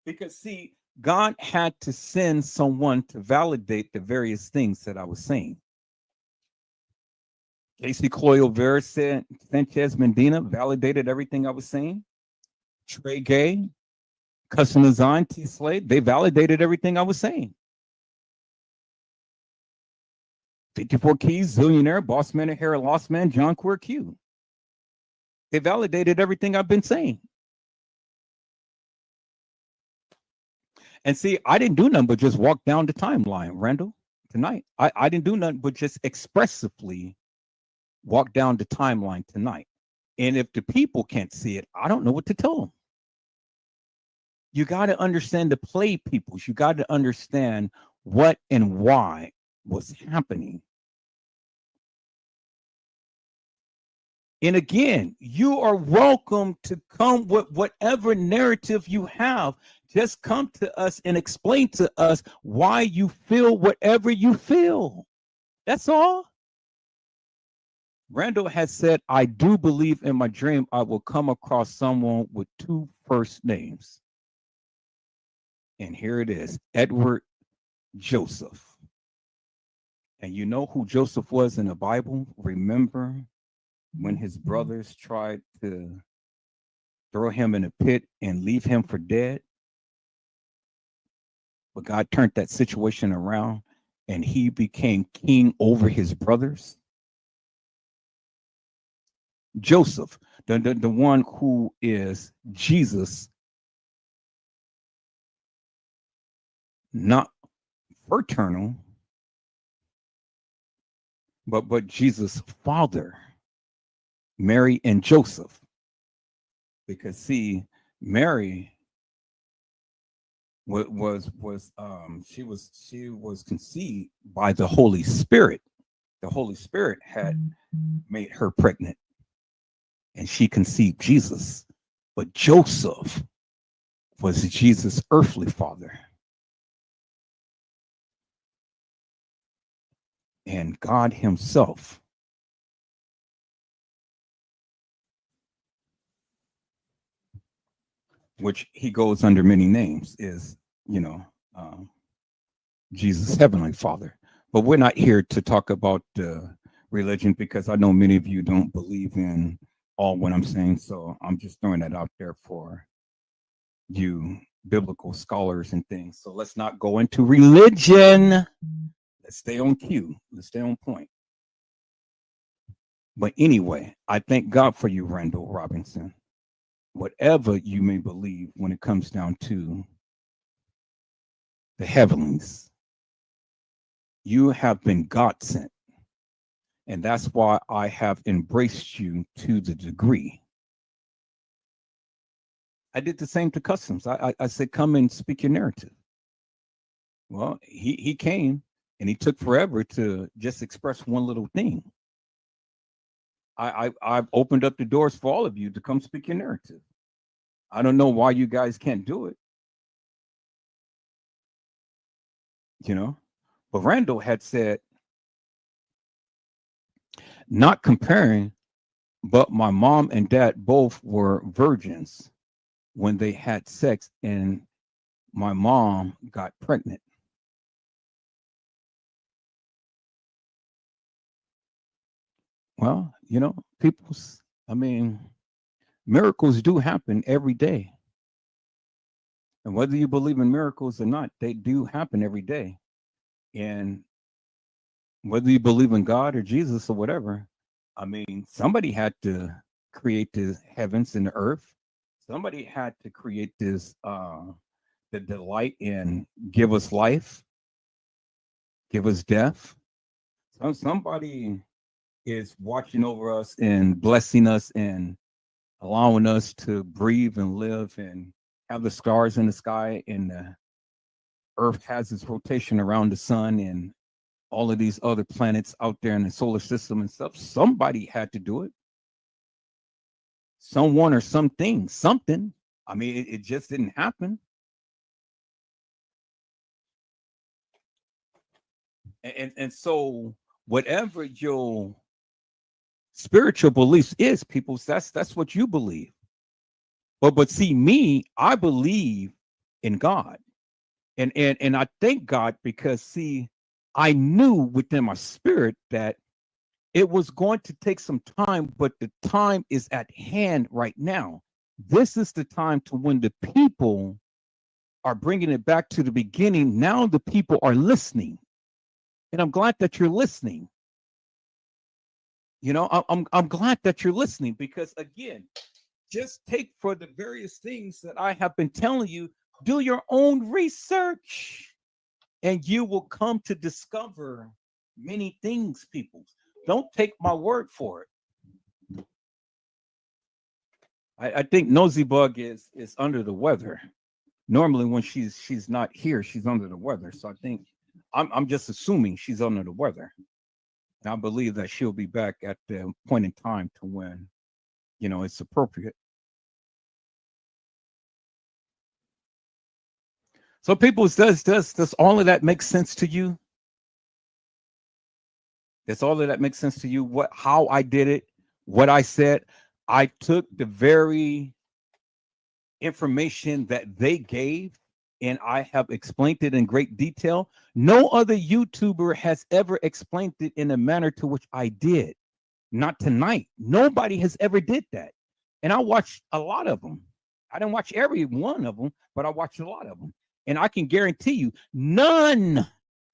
Because, see, God had to send someone to validate the various things that I was saying. Casey Cloyo Vera said, Sanchez Medina validated everything I was saying. Trey Gay, Custom Design, T Slade, they validated everything I was saying. 54 Keys, Zillionaire, Boss Man, Hair Lost Man, John Queer Q. They validated everything I've been saying. And see, I didn't do nothing but just walk down the timeline, Randall, tonight. I didn't do nothing but just expressively walk down the timeline tonight. And if the people can't see it, I don't know what to tell them. You got to understand the play peoples. You got to understand what and why was happening. And again, you are welcome to come with whatever narrative you have. Just come to us and explain to us why you feel whatever you feel. That's all. Randall has said, I do believe in my dream I will come across someone with 2 first names. And here it is, Edward Joseph. And you know who Joseph was in the Bible? Remember when his brothers tried to throw him in a pit and leave him for dead? But God turned that situation around and he became king over his brothers. Joseph, the one who is Jesus, not fraternal, but Jesus' father, Mary and Joseph. Because see, Mary was conceived by the Holy Spirit. The Holy Spirit had made her pregnant, and she conceived Jesus. But Joseph was Jesus' earthly father. And God himself which he goes under many names, is, Jesus' heavenly father. But we're not here to talk about religion because I know many of you don't believe in all what I'm saying. So I'm just throwing that out there for you biblical scholars and things. So let's not go into religion. Let's stay on cue. Let's stay on point. But anyway, I thank God for you, Randall Robinson. Whatever you may believe when it comes down to the heavenlies, you have been God sent. And that's why I have embraced you to the degree. I did the same to Customs. I said, come and speak your narrative. Well, he came and he took forever to just express one little thing. I've opened up the doors for all of you to come speak your narrative. I don't know why you guys can't do it. But Randall had said, not comparing, but my mom and dad both were virgins when they had sex and my mom got pregnant. Well, people's, Miracles do happen every day. And whether you believe in miracles or not, they do happen every day. And whether you believe in God or Jesus or whatever, I mean, somebody had to create the heavens and the earth. Somebody had to create this the delight and give us life, give us death. Somebody is watching over us and blessing us and allowing us to breathe and live and have the stars in the sky, and the earth has its rotation around the sun and all of these other planets out there in the solar system and stuff. Somebody had to do it. Someone or something, something. I mean, it just didn't happen. And so whatever your spiritual beliefs is, people, that's what you believe. But see, me, I believe in God. And I thank God because, see, I knew within my spirit that it was going to take some time, but the time is at hand right now. This is the time to when the people are bringing it back to the beginning. Now the people are listening, and I'm glad that you're listening. You know, I'm glad that you're listening because, again, just take for the various things that I have been telling you, do your own research, and you will come to discover many things, people. Don't take my word for it. I think Nosy Bug is under the weather. Normally, when she's not here, she's under the weather. So I think I'm just assuming she's under the weather. And I believe that she'll be back at the point in time to when, you know, it's appropriate. So people, does all of that make sense to you? Does all of that make sense to you? How I did it, what I said? I took the very information that they gave and I have explained it in great detail. No other YouTuber has ever explained it in a manner to which I did. Not tonight. Nobody has ever did that. And I watched a lot of them. I didn't watch every one of them, but I watched a lot of them. And I can guarantee you, none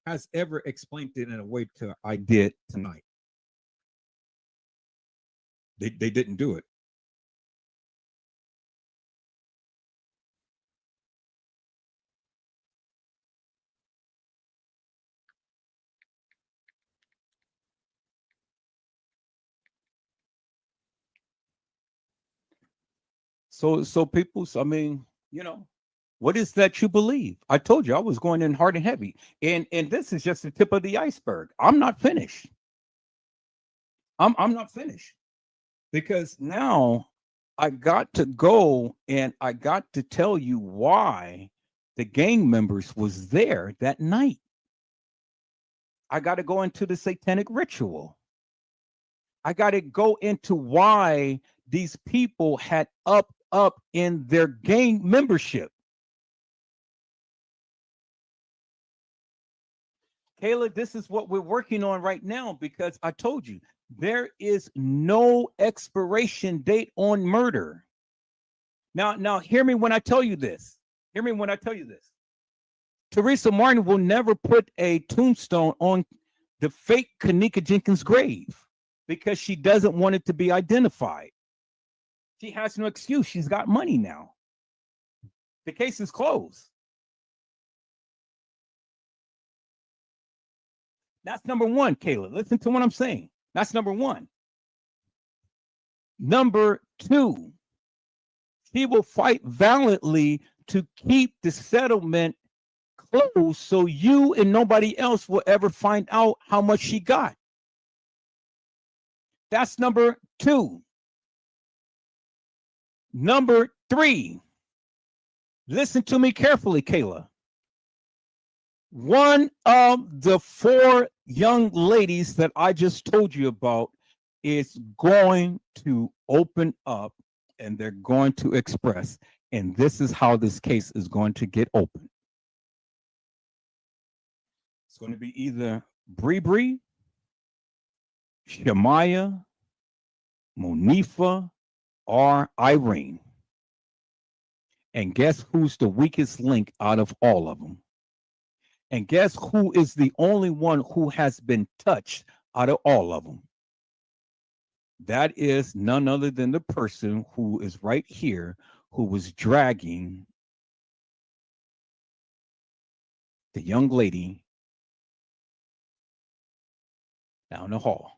has ever explained it in a way to I did tonight. They didn't do it. So people, I mean, you know, what is that you believe? I told you I was going in hard and heavy. And this is just the tip of the iceberg. I'm not finished. I'm not finished. Because now I got to go and I got to tell you why the gang members was there that night. I got to go into the satanic ritual. I got to go into why these people had up in their gang membership. Kayla, this is what we're working on right now because I told you there is no expiration date on murder. Now hear me when I tell you this. Hear me when I tell you this. Teresa Martin will never put a tombstone on the fake Kenneka Jenkins grave because she doesn't want it to be identified. She has no excuse. She's got money now. The case is closed. That's number one, Kayla. Listen to what I'm saying. That's number one. Number two, she will fight valiantly to keep the settlement closed so you and nobody else will ever find out how much she got. That's number two. Number three, listen to me carefully, Kayla. One of the four young ladies that I just told you about is going to open up and they're going to express. And this is how this case is going to get open. It's going to be either Bree, Shamaya, Monifa, are Irene. And guess who's the weakest link out of all of them? And guess who is the only one who has been touched out of all of them? That is none other than the person who is right here, who was dragging the young lady down the hall.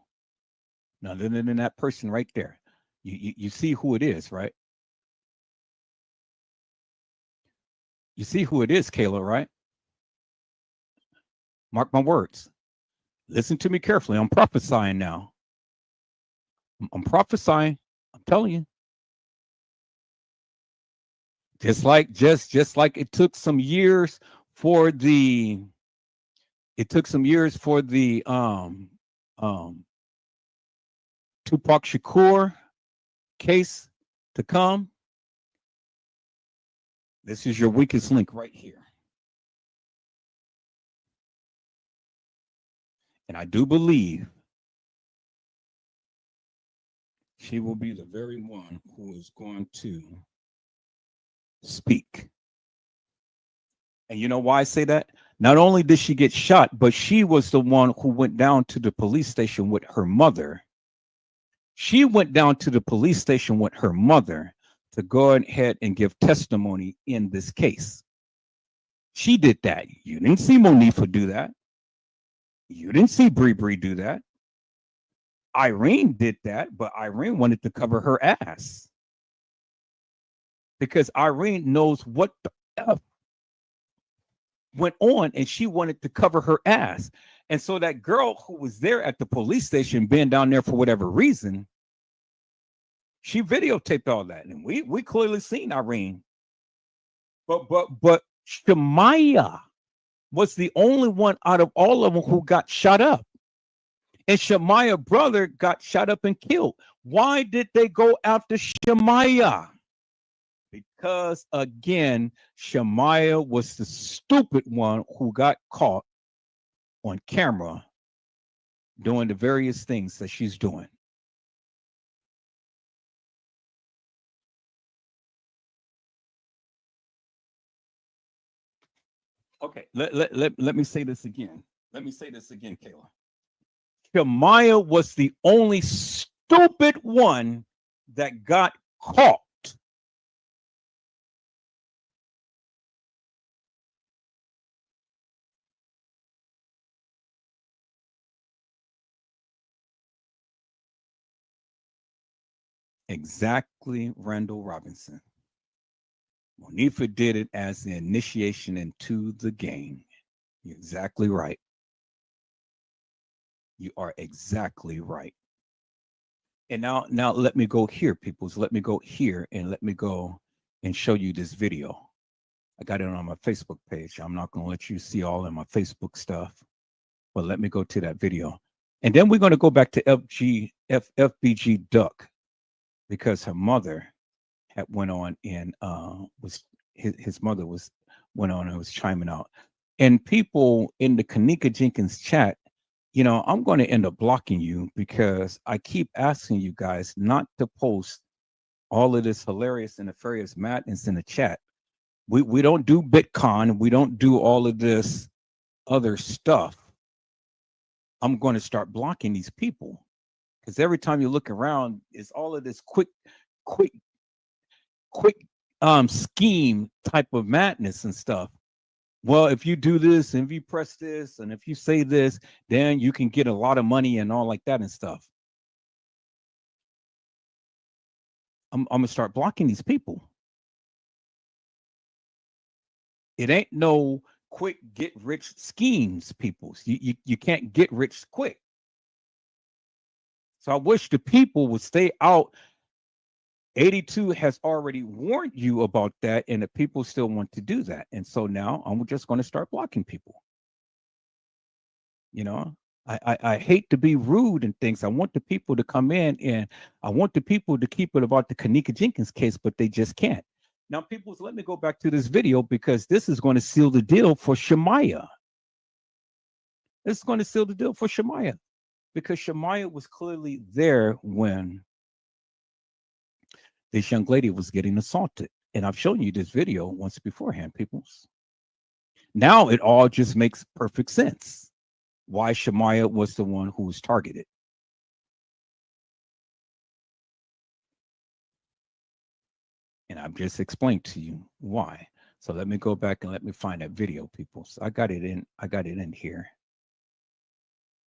None other than that person right there. You see who it is, right? You see who it is, Kayla, right? Mark my words. Listen to me carefully. I'm prophesying now. I'm prophesying. I'm telling you. Just like it took some years for the Tupac Shakur case to come. This is your weakest link right here. And I do believe she will be the very one who is going to speak. And you know why I say that? Not only did she get shot, but she was the one who went down to the police station with her mother. She went down to the police station with her mother to go ahead and give testimony in this case. She did that. You didn't see Monifa do that. You didn't see Bree do that. Irene did that, but Irene wanted to cover her ass. Because Irene knows what the F went on, and she wanted to cover her ass. And so that girl who was there at the police station, being down there for whatever reason, she videotaped all that. And we clearly seen Irene. But Shamaya was the only one out of all of them who got shot up. And Shemaya's brother got shot up and killed. Why did they go after Shemaiah? Because, again, Shemaiah was the stupid one who got caught on camera doing the various things that she's doing. Okay, let me say this again. Let me say this again, Kayla. Shemaiah was the only stupid one that got caught. Exactly, Randall Robinson. Monifa did it as the initiation into the game. You're exactly right. You are exactly right. And now let me go here, peoples. Let me go here and let me go and show you this video. I got it on my Facebook page. I'm not going to let you see all of my Facebook stuff, but let me go to that video. And then we're going to go back to FBG Duck, because her mother had went on and was his mother was went on and was chiming out. And people in the Kenneka Jenkins chat, you know, I'm going to end up blocking you because I keep asking you guys not to post all of this hilarious and nefarious madness in the chat. We don't do Bitcoin. We don't do all of this other stuff. I'm going to start blocking these people because every time you look around, it's all of this quick scheme type of madness and stuff. Well, if you do this and if you press this and if you say this, then you can get a lot of money and all like that and stuff. I'm gonna start blocking these people. It ain't no quick get rich schemes, people. You can't get rich quick. So I wish the people would stay out. 82 has already warned you about that, and the people still want to do that. And so now I'm just going to start blocking people. You know, I hate to be rude and things. I want the people to come in, and I want the people to keep it about the Kenneka Jenkins case, but they just can't. Now, people, let me go back to this video because this is going to seal the deal for Shemaiah. This is going to seal the deal for Shemaiah because Shemaiah was clearly there when this young lady was getting assaulted. And I've shown you this video once beforehand, peoples. Now it all just makes perfect sense why Shamaya was the one who was targeted. And I've just explained to you why. So let me go back and let me find that video, people. So I got it in here.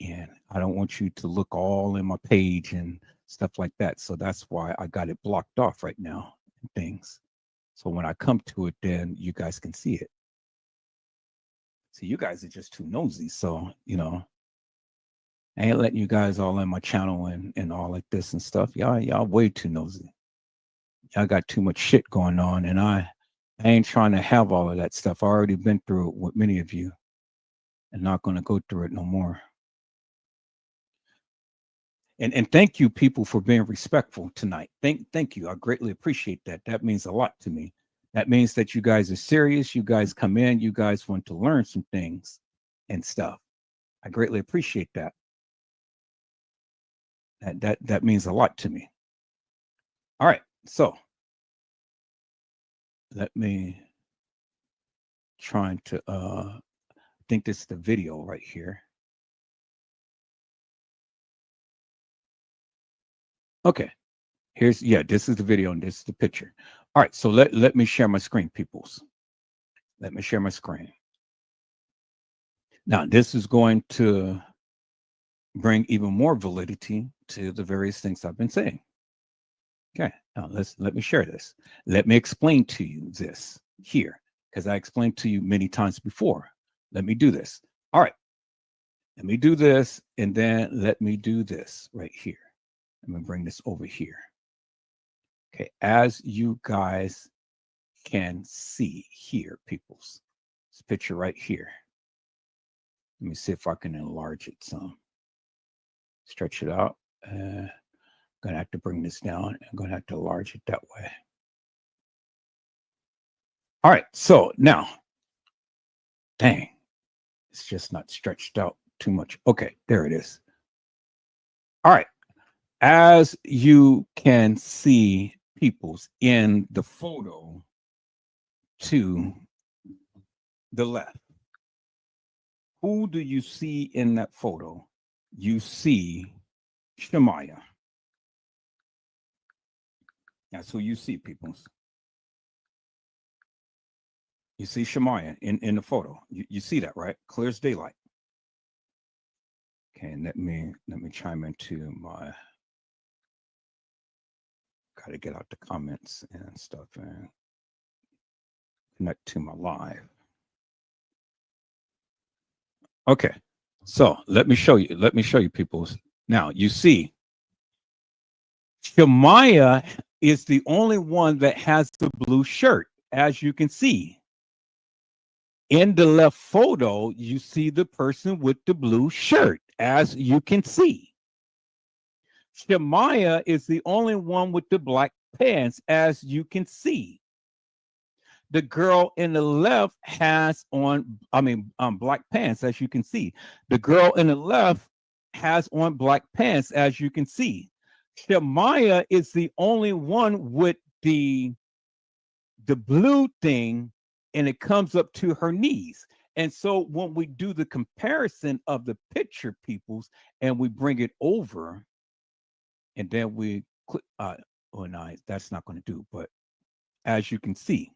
And I don't want you to look all in my page and stuff like that. So that's why I got it blocked off right now and things. So when I come to it, then you guys can see it. See, you guys are just too nosy. So, you know, I ain't letting you guys all in my channel and all like this and stuff. Y'all way too nosy. Y'all got too much shit going on, and I ain't trying to have all of that stuff. I already been through it with many of you and not going to go through it no more. And thank you, people, for being respectful tonight. Thank you. I greatly appreciate that. That means a lot to me. That means that you guys are serious. You guys come in. You guys want to learn some things and stuff. I greatly appreciate that. That means a lot to me. All right. So let me trying to I think this is the video right here. Okay. This is the video and this is the picture. All right, so let me share my screen, peoples. Let me share my screen. Now, this is going to bring even more validity to the various things I've been saying. Okay, now let me share this. Let me explain to you this here, because I explained to you many times before. Let me do this. All right, let me do this, and then let me do this right here. I'm gonna bring this over here. Okay, as you guys can see here, peoples, this picture right here. Let me see if I can enlarge it some. Stretch it out. I'm gonna have to bring this down. I'm gonna have to enlarge it that way. All right, so now, dang, it's just not stretched out too much. Okay, there it is. All right, as you can see, peoples, in the photo to the left, who do you see in that photo? You see Shamaya. That's who you see, peoples. You see Shamaya in the photo. You see that, right? Clear as daylight. Okay, and let me chime into my. Got to get out the comments and stuff and connect to my live. Okay, so let me show you. Let me show you, people. Now you see, Shamaya is the only one that has the blue shirt, as you can see. In the left photo, you see the person with the blue shirt, as you can see. Shamaya is the only one with the black pants, as you can see. The girl in the left has on, black pants, as you can see. The girl in the left has on black pants, as you can see. Shamaya is the only one with the blue thing, and it comes up to her knees. And so when we do the comparison of the picture, peoples, and we bring it over, and then we click, that's not going to do, but as you can see,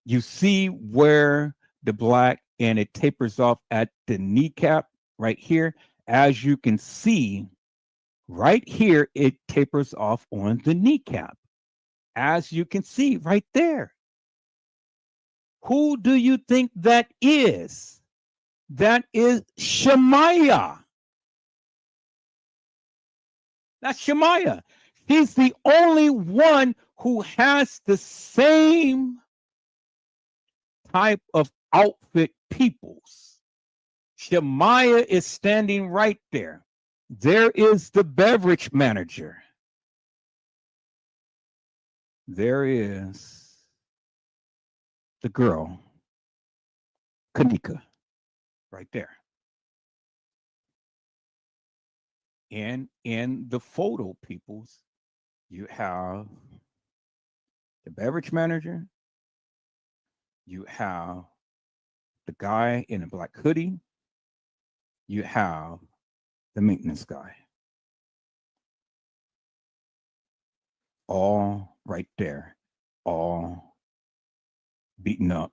you see where the black and it tapers off at the kneecap right here. As you can see, right here, it tapers off on the kneecap. As you can see right there. Who do you think that is? That is Shamaya. That's Shamaya. He's the only one who has the same type of outfit, peoples. Shamaya is standing right there. There is the beverage manager. There is the girl, Kenneka, right there. And in the photo, peoples, you have the beverage manager, you have the guy in a black hoodie, you have the maintenance guy. All right there, all beaten up.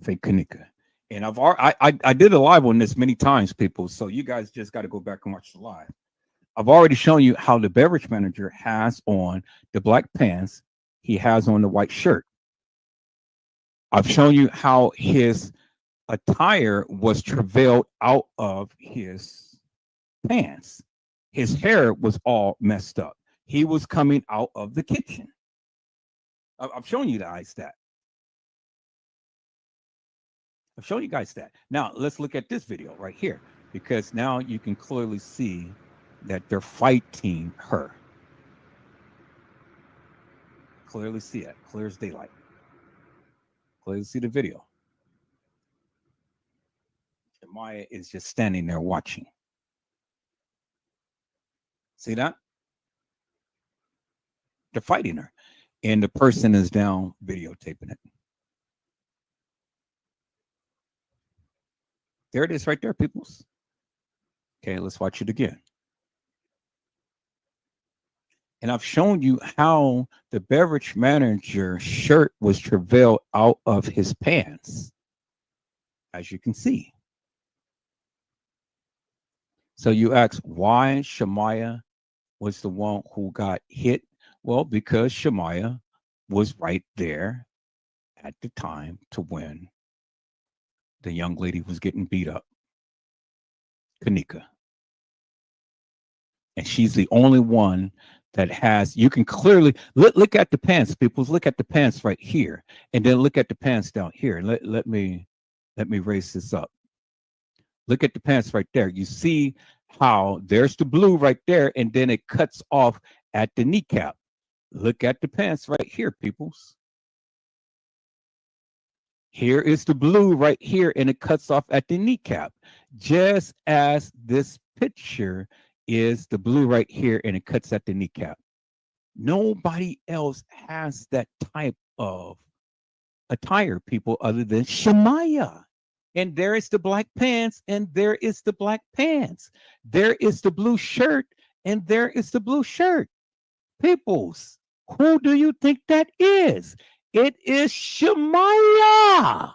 Fake Kenneka. And I did a live on this many times, people. So you guys just got to go back and watch the live. I've already shown you how the beverage manager has on the black pants. He has on the white shirt. I've shown you how his attire was travailed out of his pants. His hair was all messed up. He was coming out of the kitchen. I've shown you guys that. I've shown you guys that. Now, let's look at this video right here, because now you can clearly see that they're fighting her. Clearly see it. Clear as daylight. Clearly see the video. And Maya is just standing there watching. See that? They're fighting her. And the person is down videotaping it. There it is right there, peoples. Okay, let's watch it again. And I've shown you how the beverage manager's shirt was travailed out of his pants, as you can see. So you ask why Shamaya was the one who got hit. Well, because Shamaya was right there at the time to when the young lady was getting beat up, Kenneka. And she's the only one that has, you can clearly, look at the pants, people. Look at the pants right here. And then look at the pants down here. Let me raise this up. Look at the pants right there. You see how there's the blue right there, and then it cuts off at the kneecap. Look at the pants right here, peoples. Here is the blue right here, and it cuts off at the kneecap, just as this picture is the blue right here, and it cuts at the kneecap. Nobody else has that type of attire, people, other than Shamaya. And there is the black pants, and there is the black pants. There is the blue shirt, and there is the blue shirt. Peoples, who do you think that is? It is Shamaya.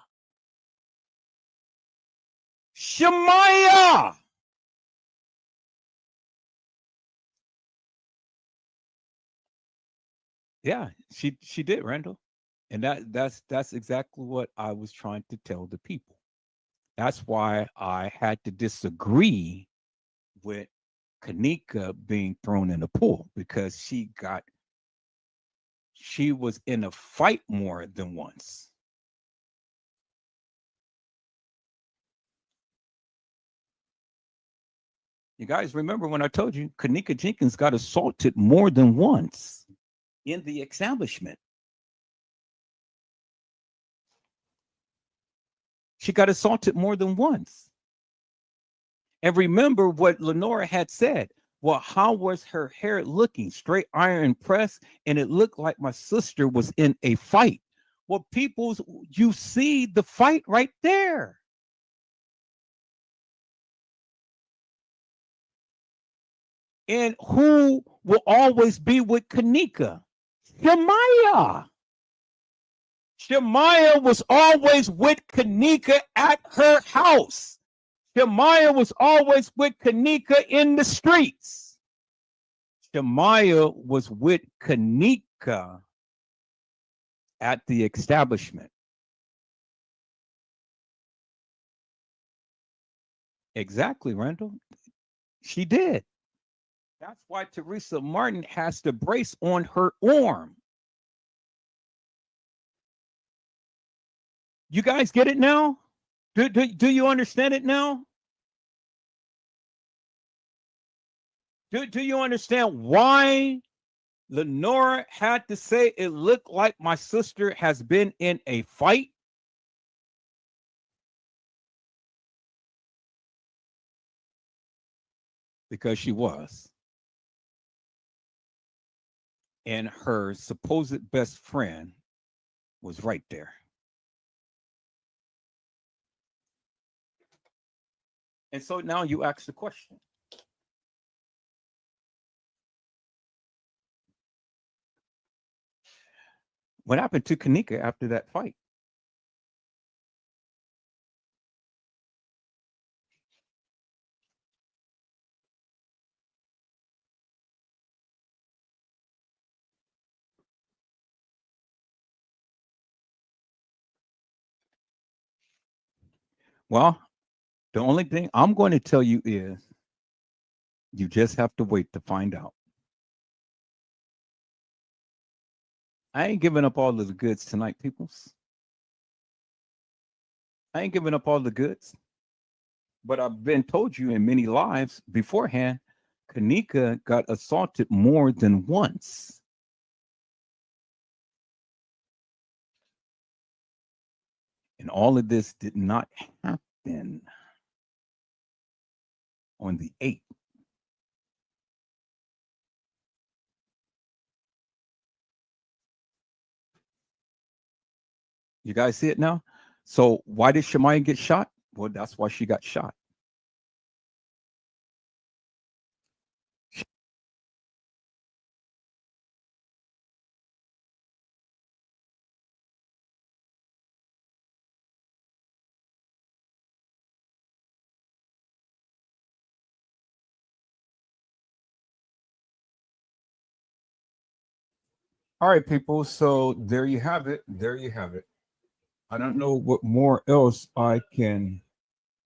Shamaya. Yeah, she did, Randall. And that's exactly what I was trying to tell the people. That's why I had to disagree with Kenneka being thrown in the pool, because she was in a fight more than once. You guys remember when I told you Kenneka Jenkins got assaulted more than once in the establishment? She got assaulted more than once. And remember what Lenora had said. Well, how was her hair looking? Straight iron press, and it looked like my sister was in a fight. Well, people, you see the fight right there. And who will always be with Kenneka? Shamaya. Shamaya was always with Kenneka at her house. Shamaya was always with Kenneka in the streets. Shamaya was with Kenneka at the establishment. Exactly, Randall. She did. That's why Teresa Martin has the brace on her arm. You guys get it now? Do you understand it now? Do you understand why Lenora had to say it looked like my sister has been in a fight? Because she was. and her supposed best friend was right there. And so now you ask the question. What happened to Kenneka after that fight? Well, the only thing I'm going to tell you is you just have to wait to find out. I ain't giving up all of the goods tonight, peoples. I ain't giving up all the goods. But I've been told you in many lives beforehand, Kenneka got assaulted more than once. And all of this did not happen on the 8th. You guys see it now? So why did Shemaya get shot? Well, that's why she got shot. All right, people. So there you have it. There you have it. I don't know what more else I can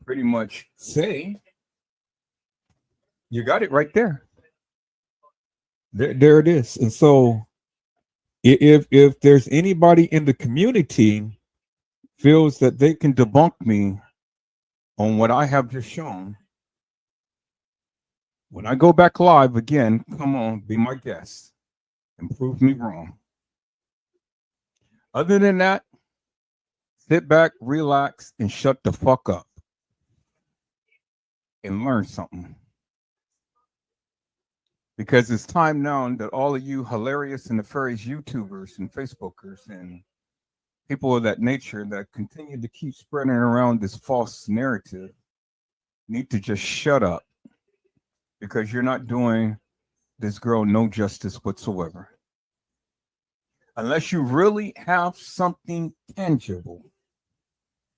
pretty much say. You got it right there. There it is. And so if there's anybody in the community feels that they can debunk me on what I have just shown, when I go back live again, come on, be my guest and prove me wrong. Other than that, sit back, relax, and shut the fuck up and learn something. Because it's time now that all of you hilarious and nefarious YouTubers and Facebookers and people of that nature that continue to keep spreading around this false narrative need to just shut up, because you're not doing this girl no justice whatsoever. Unless you really have something tangible,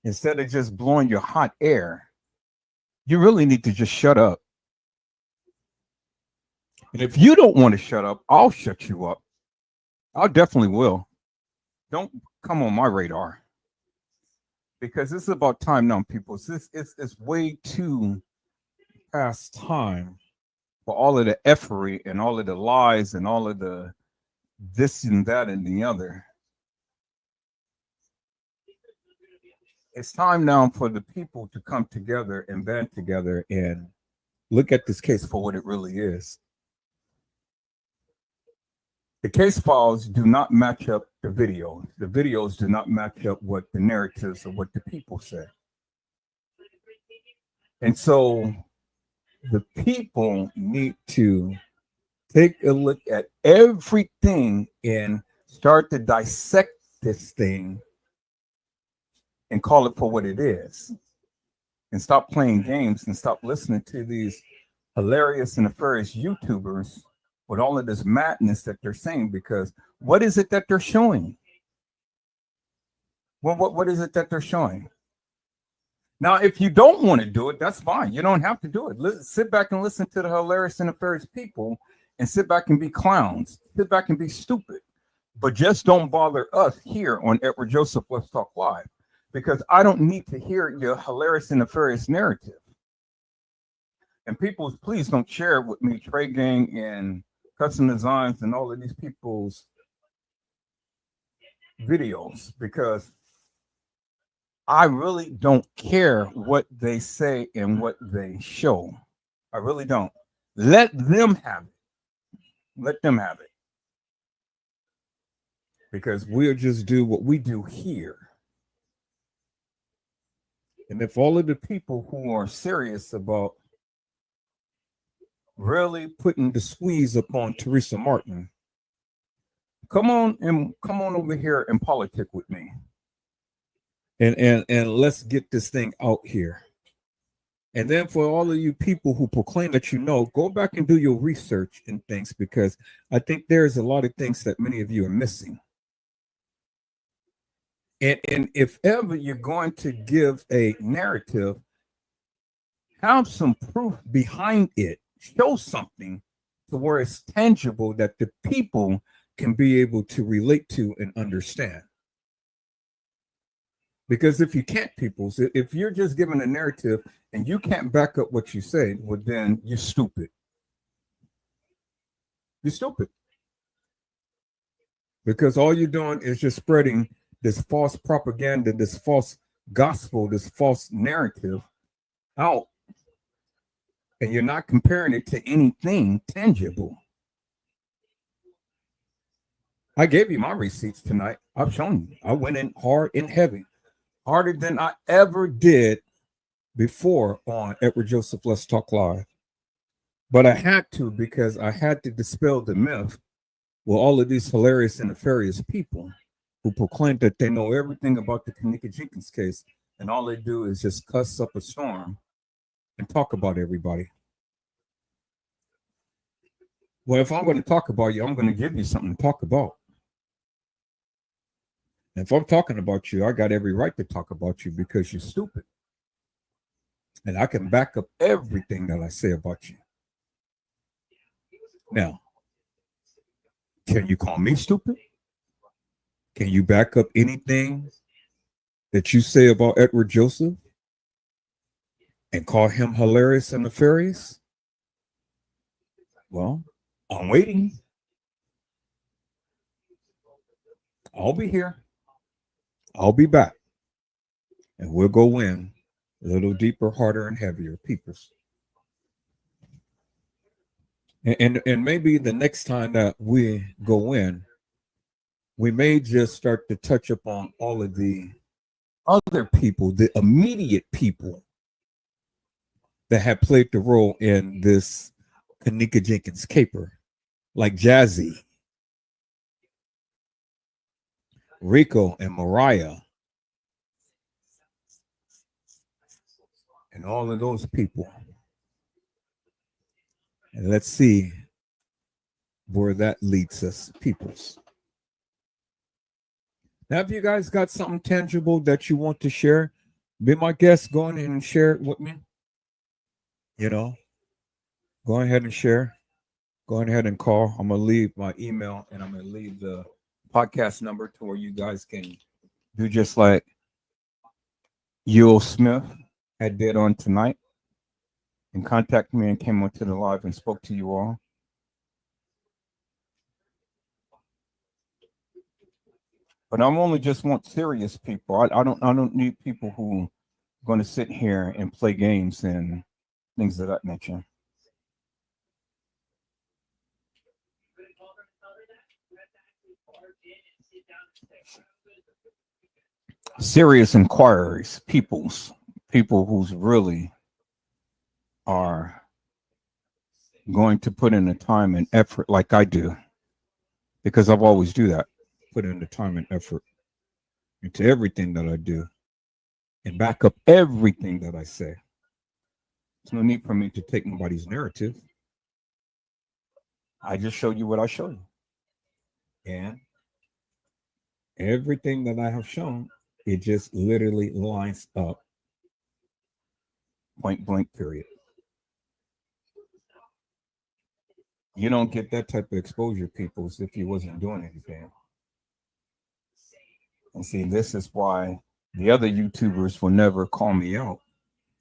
instead of just blowing your hot air, you really need to just shut up. And if you don't want to shut up, I'll shut you up. I definitely will. Don't come on my radar. Because this is about time now, people. It's way too past time for all of the effery and all of the lies and all of the this and that and the other. It's time now for the people to come together and band together and look at this case for what it really is. The case files do not match up the videos. The videos do not match up what the narratives or what the people say. And so the people need to take a look at everything and start to dissect this thing and call it for what it is. And stop playing games and stop listening to these hilarious and nefarious YouTubers with all of this madness that they're saying, because what is it that they're showing? Well, what is it that they're showing? Now, if you don't want to do it, that's fine. You don't have to do it. Sit back and listen to the hilarious and nefarious people and sit back and be clowns. Sit back and be stupid. But just don't bother us here on Edward Joseph Let's Talk Live, because I don't need to hear your hilarious and nefarious narrative. And people, please don't share with me Trey Gang and Custom Designs and all of these people's videos, because I really don't care what they say and what they show. I really don't. Let them have it. Let them have it. Because we'll just do what we do here. And if all of the people who are serious about really putting the squeeze upon Teresa Martin come on over here and politic with me. And let's get this thing out here. And then for all of you people who proclaim that you know, go back and do your research and things, because I think there's a lot of things that many of you are missing. And if ever you're going to give a narrative, have some proof behind it. Show something to where it's tangible that the people can be able to relate to and understand. Because if you can't, peoples, if you're just giving a narrative and you can't back up what you say, well, then you're stupid. You're stupid. Because all you're doing is just spreading this false propaganda, this false gospel, this false narrative out. And you're not comparing it to anything tangible. I gave you my receipts tonight. I've shown you. I went in hard and heavy. Harder than I ever did before on Edward Joseph Let's Talk Live. But I had to, because I had to dispel the myth with all of these hilarious and nefarious people who proclaim that they know everything about the Kenneka Jenkins case, and all they do is just cuss up a storm and talk about everybody. Well, if I'm going to talk about you, I'm going to give you something to talk about. And if I'm talking about you, I got every right to talk about you because you're stupid. And I can back up everything that I say about you. Now, can you call me stupid? Can you back up anything that you say about Edward Joseph and call him hilarious and nefarious? Well, I'm waiting. I'll be here. I'll be back. And we'll go in a little deeper, harder, and heavier, peoples. And maybe the next time that we go in, we may just start to touch upon all of the other people, the immediate people that have played the role in this Kenneka Jenkins caper, like Jazzy, Rico, and Mariah, and all of those people. And let's see where that leads us, peoples. Now, if you guys got something tangible that you want to share, be my guest. Go ahead and share it with me. You know, go ahead and share. Go ahead and call. I'm going to leave my email, and I'm going to leave the podcast number to where you guys can do just like Yule Smith had did on tonight and contact me and came onto the live and spoke to you all. But I only just want serious people. I don't need people who are going to sit here and play games and things of that nature. Serious inquiries, people who's really are going to put in the time and effort like I do, because I've always do that. Put in the time and effort into everything that I do and back up everything that I say. There's no need for me to take nobody's narrative. I just showed you what I showed you. And everything that I have shown, it just literally lines up. Point blank, period. You don't get that type of exposure, people, if you wasn't doing anything. And see, this is why the other YouTubers will never call me out,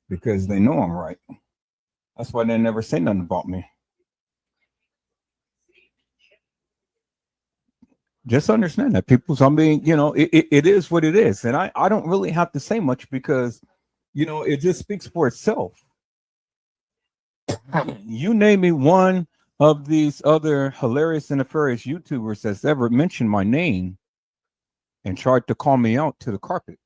because they know I'm right. That's why they never say nothing about me. Just understand that, people. So I mean, you know, it is what it is. And I don't really have to say much because, you know, it just speaks for itself. You name me one of these other hilarious and nefarious YouTubers that's ever mentioned my name and tried to call me out to the carpet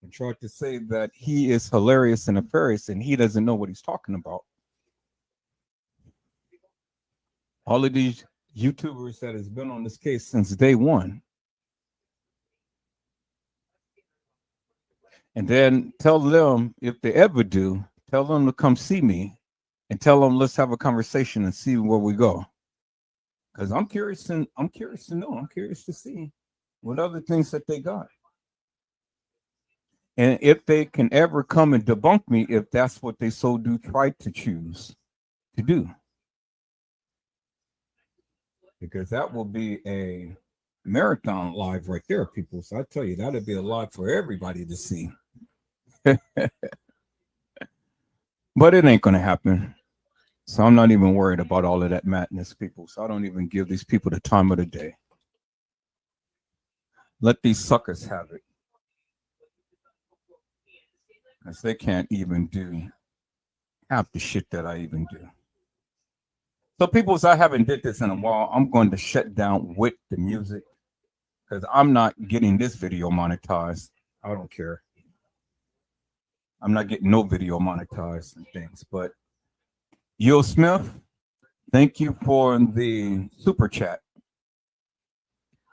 and tried to say that he is hilarious and nefarious and he doesn't know what he's talking about. All of these YouTubers that has been on this case since day one. And then tell them, if they ever do, tell them to come see me and tell them let's have a conversation and see where we go. Because I'm curious to know. I'm curious to see what other things that they got. And if they can ever come and debunk me, if that's what they so do try to choose to do. Because that will be a marathon live right there, people. So I tell you, that'll be a live for everybody to see. But it ain't going to happen. So I'm not even worried about all of that madness, people. So I don't even give these people the time of the day. Let these suckers have it. Because they can't even do half the shit that I even do. So people, I haven't did this in a while. I'm going to shut down with the music because I'm not getting this video monetized. I don't care. I'm not getting no video monetized and things. But Yo Smith, thank you for the super chat.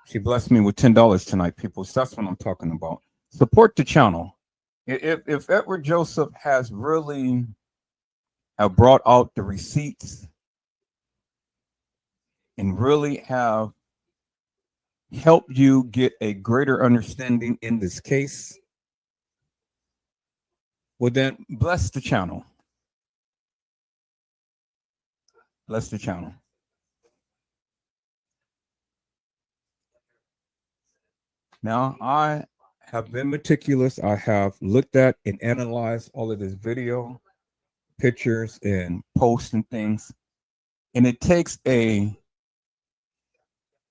She blessed me with $10 tonight, people. So that's what I'm talking about. Support the channel. If Edward Joseph has really have brought out the receipts and really have helped you get a greater understanding in this case, well then bless the channel. Bless the channel. Now, I have been meticulous. I have looked at and analyzed all of this video, pictures, and posts and things. And it takes a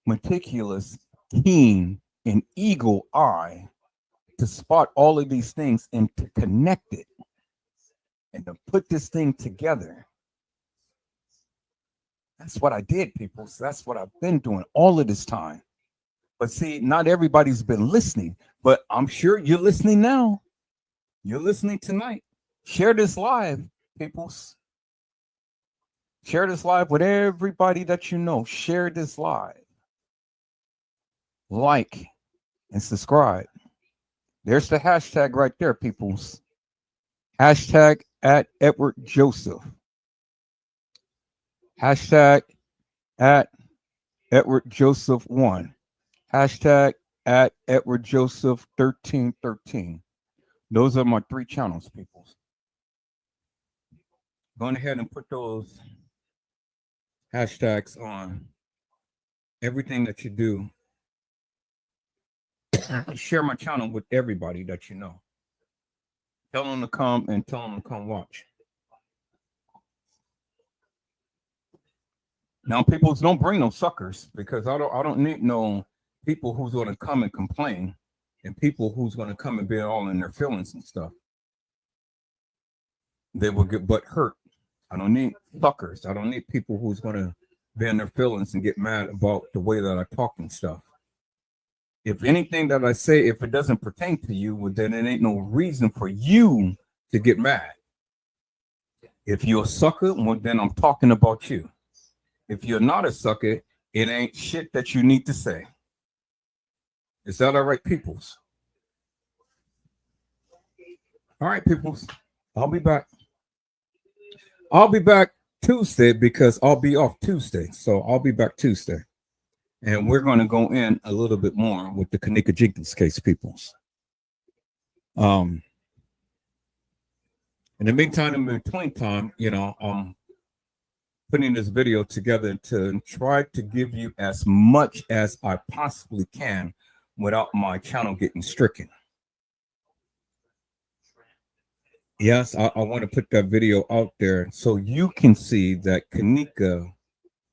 meticulous, keen, and eagle eye to spot all of these things and to connect it and to put this thing together. That's what I did, people. So that's what I've been doing all of this time. But see, not everybody's been listening, but I'm sure you're listening now. You're listening tonight. Share this live, peoples. Share this live with everybody that you know. Share this live. Like and subscribe. There's the hashtag right there, peoples. Hashtag at Edward Joseph. Hashtag at Edward Joseph 1. Hashtag at Edward Joseph 1313. Those are my 3 channels, people. Go ahead and put those hashtags on everything that you do. Share my channel with everybody that you know. Tell them to come and tell them to come watch. Now, people, don't bring no suckers because I don't need no people who's going to come and complain and people who's going to come and be all in their feelings and stuff. They will get butt hurt. I don't need suckers. I don't need people who's going to be in their feelings and get mad about the way that I talk and stuff. If anything that I say, if it doesn't pertain to you, well, then it ain't no reason for you to get mad. If you're a sucker, well, then I'm talking about you. If you're not a sucker, it ain't shit that you need to say. Is that all right, peoples? All right, peoples. I'll be back. I'll be back Tuesday because I'll be off Tuesday. So I'll be back Tuesday. And we're going to go in a little bit more with the Kenneka Jenkins case, peoples. In the meantime, in between time, you know, putting this video together to try to give you as much as I possibly can without my channel getting stricken. Yes, I want to put that video out there so you can see that Kenneka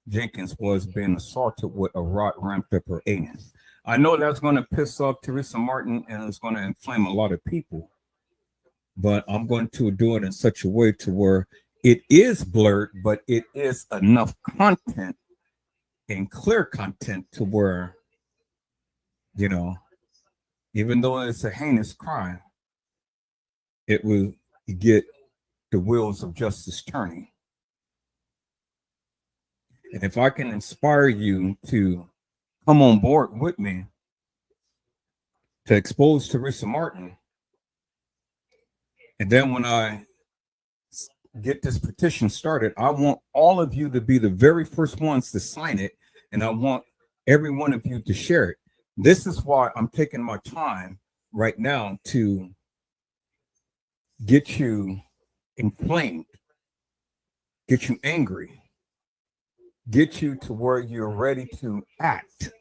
Jenkins was being assaulted with a rod ramped up her anus. I know that's going to piss off Teresa Martin and it's going to inflame a lot of people, but I'm going to do it in such a way to where it is blurred, but it is enough content and clear content to where, you know, even though it's a heinous crime, it will get the wheels of justice turning. And if I can inspire you to come on board with me to expose Teresa Martin, and then when I get this petition started, I want all of you to be the very first ones to sign it, and I want every one of you to share it. This is why I'm taking my time right now to get you inflamed, get you angry, get you to where you're ready to act,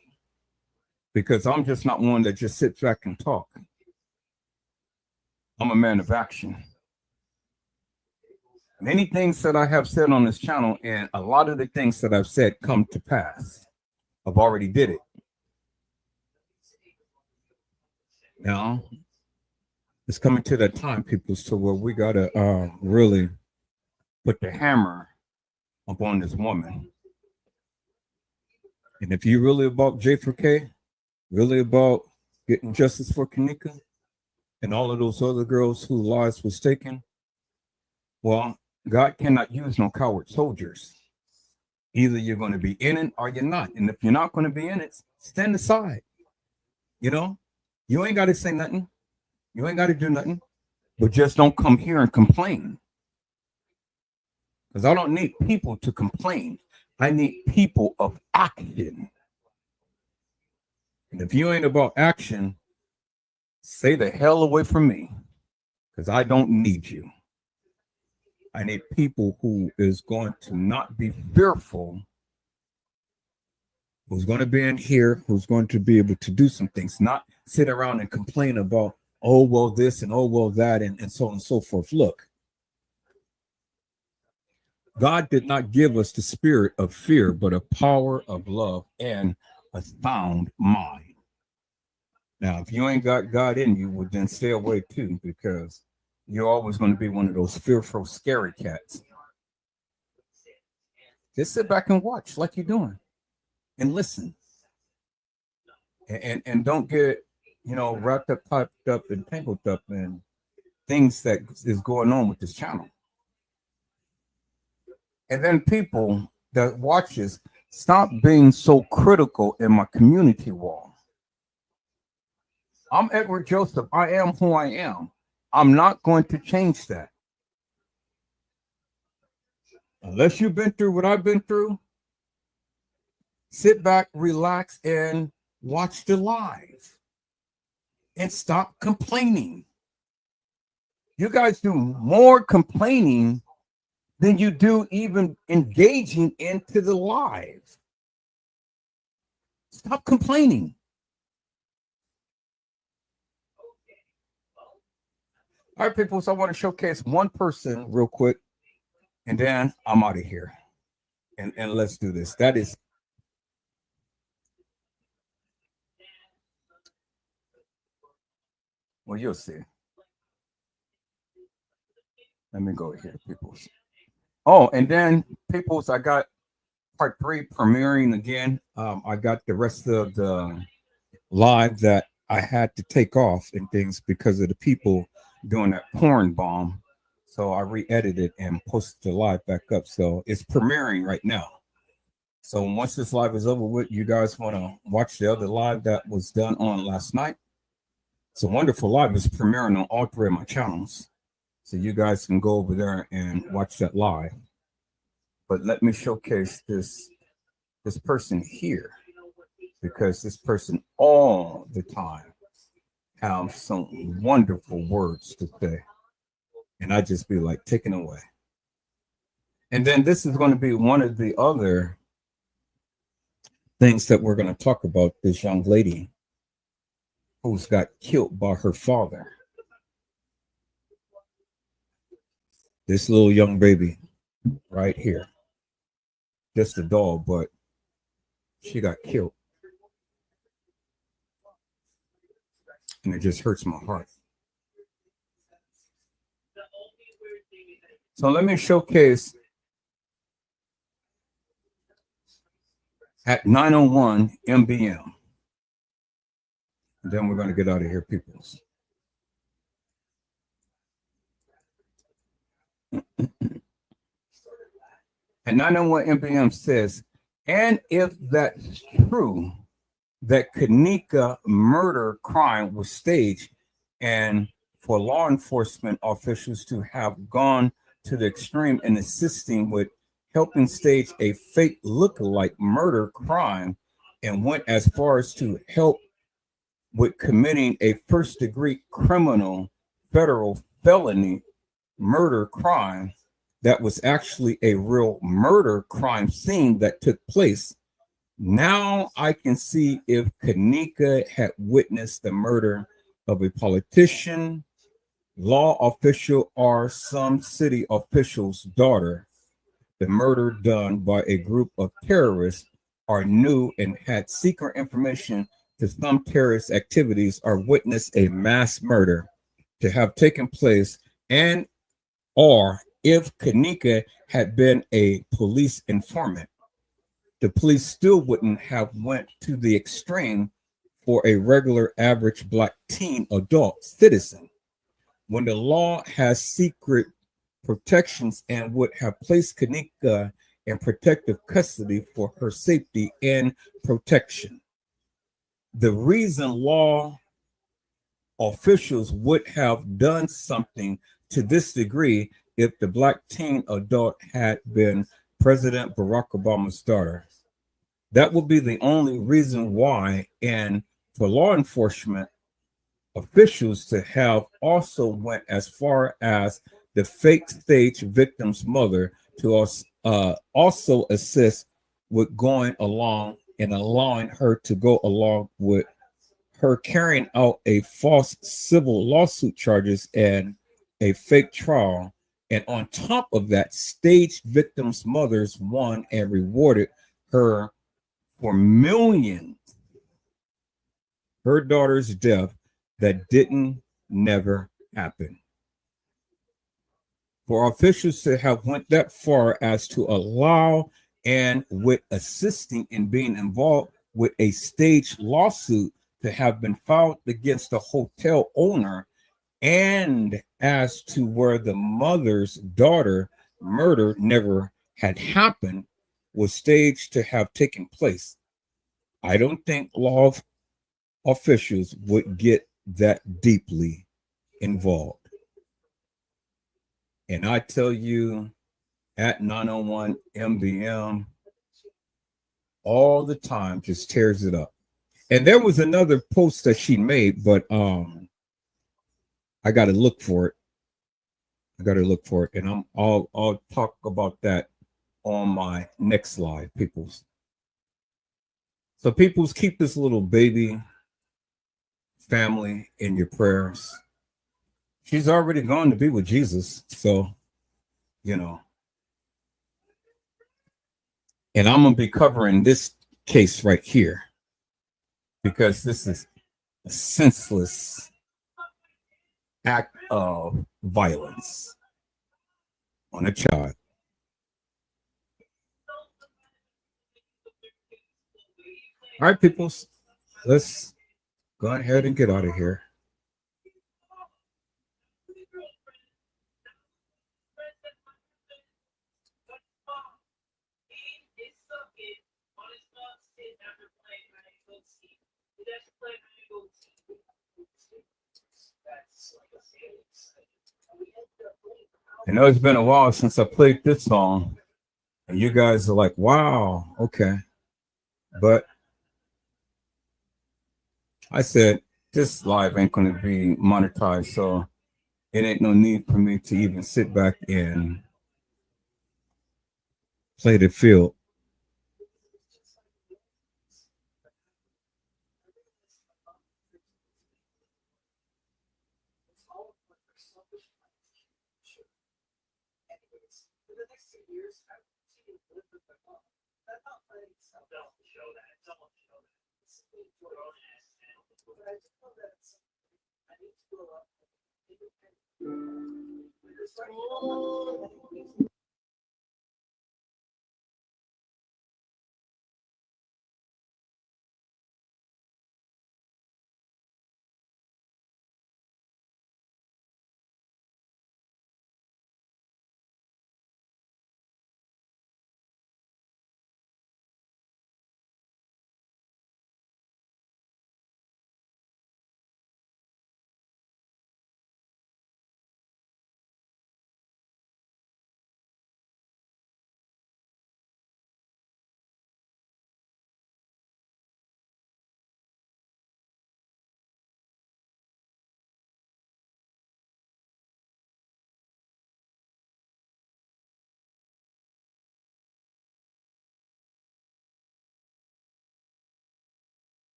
because I'm just not one that just sits back and talk. I'm a man of action. Many things that I have said on this channel, and a lot of the things that I've said come to pass. I've already did it. Now, it's coming to that time, people, so where we got to really put the hammer upon this woman. And if you're really about J4K, really about getting justice for Kenneka and all of those other girls whose lives was taken, well, God cannot use no coward soldiers. Either you're going to be in it or you're not. And if you're not going to be in it, stand aside. You know, you ain't got to say nothing. You ain't got to do nothing. But just don't come here and complain. Because I don't need people to complain. I need people of action. And if you ain't about action, stay the hell away from me. Because I don't need you. I need people who is going to not be fearful, who's going to be in here, who's going to be able to do some things, not sit around and complain about, oh, well, this and oh, well, that, and so on and so forth. Look, God did not give us the spirit of fear, but a power of love and a sound mind. Now, if you ain't got God in you, well, then stay away too, because you're always going to be one of those fearful, scary cats. Just sit back and watch like you're doing and listen. And don't get, wrapped up, typed up, and tangled up in things that is going on with this channel. And then people that watches, stop being so critical in my community wall. I'm Edward Joseph. I am who I am. I'm not going to change that. Unless you've been through what I've been through, sit back, relax, and watch the live. And stop complaining. You guys do more complaining than you do even engaging into the live. Stop complaining. All right, people, so I want to showcase one person real quick, and then I'm out of here. And let's do this. That is well, you'll see. Let me go here, peoples. Oh, and then peoples, I got part 3 premiering again. I got the rest of the live that I had to take off and things because of the people doing that porn bomb. So I re-edited and posted the live back up. So it's premiering right now. So once this live is over with, you guys want to watch the other live that was done on last night. It's a wonderful live. It's premiering on all 3 of my channels. So you guys can go over there and watch that live. But let me showcase this person here, because this person all the time have some wonderful words to say. And I just be like, taken away. And then this is going to be one of the other things that we're going to talk about, this young lady who's got killed by her father. This little young baby right here. Just a doll, but she got killed. And it just hurts my heart. So let me showcase at 9:01 MBM. And then we're going to get out of here, peoples. At 9:01 MBM says, And if that's true, that Kenneka murder crime was staged, and for law enforcement officials to have gone to the extreme in assisting with helping stage a fake look-alike murder crime and went as far as to help with committing a first-degree criminal federal felony murder crime that was actually a real murder crime scene that took place. Now I can see if Kenneka had witnessed the murder of a politician, law official, or some city official's daughter, the murder done by a group of terrorists, or knew and had secret information to some terrorist activities, or witnessed a mass murder to have taken place, and or if Kenneka had been a police informant, the police still wouldn't have went to the extreme for a regular average black teen adult citizen. When the law has secret protections and would have placed Kenneka in protective custody for her safety and protection. The reason law officials would have done something to this degree if the black teen adult had been President Barack Obama's daughter. That would be the only reason why. And for law enforcement officials to have also went as far as the fake stage victim's mother to also assist with going along and allowing her to go along with her carrying out a false civil lawsuit charges and a fake trial. And on top of that, staged victims' mothers won and rewarded her for millions. Her daughter's death that didn't never happen. For officials to have went that far as to allow and with assisting in being involved with a staged lawsuit to have been filed against the hotel owner, and as to where the mother's daughter murder never had happened, was staged to have taken place. I don't think law officials would get that deeply involved. And I tell you, at 901 MBM, all the time just tears it up. And there was another post that she made, but I got to look for it. And I'll talk about that on my next live, peoples. So peoples, keep this little baby family in your prayers. She's already gone to be with Jesus, so you know. And I'm gonna be covering this case right here because this is a senseless act of violence on a child. All right, peoples, let's go ahead and get out of here. I know it's been a while since I played this song, and you guys are like, wow, okay. But I said, this live ain't going to be monetized, so it ain't no need for me to even sit back and play the field.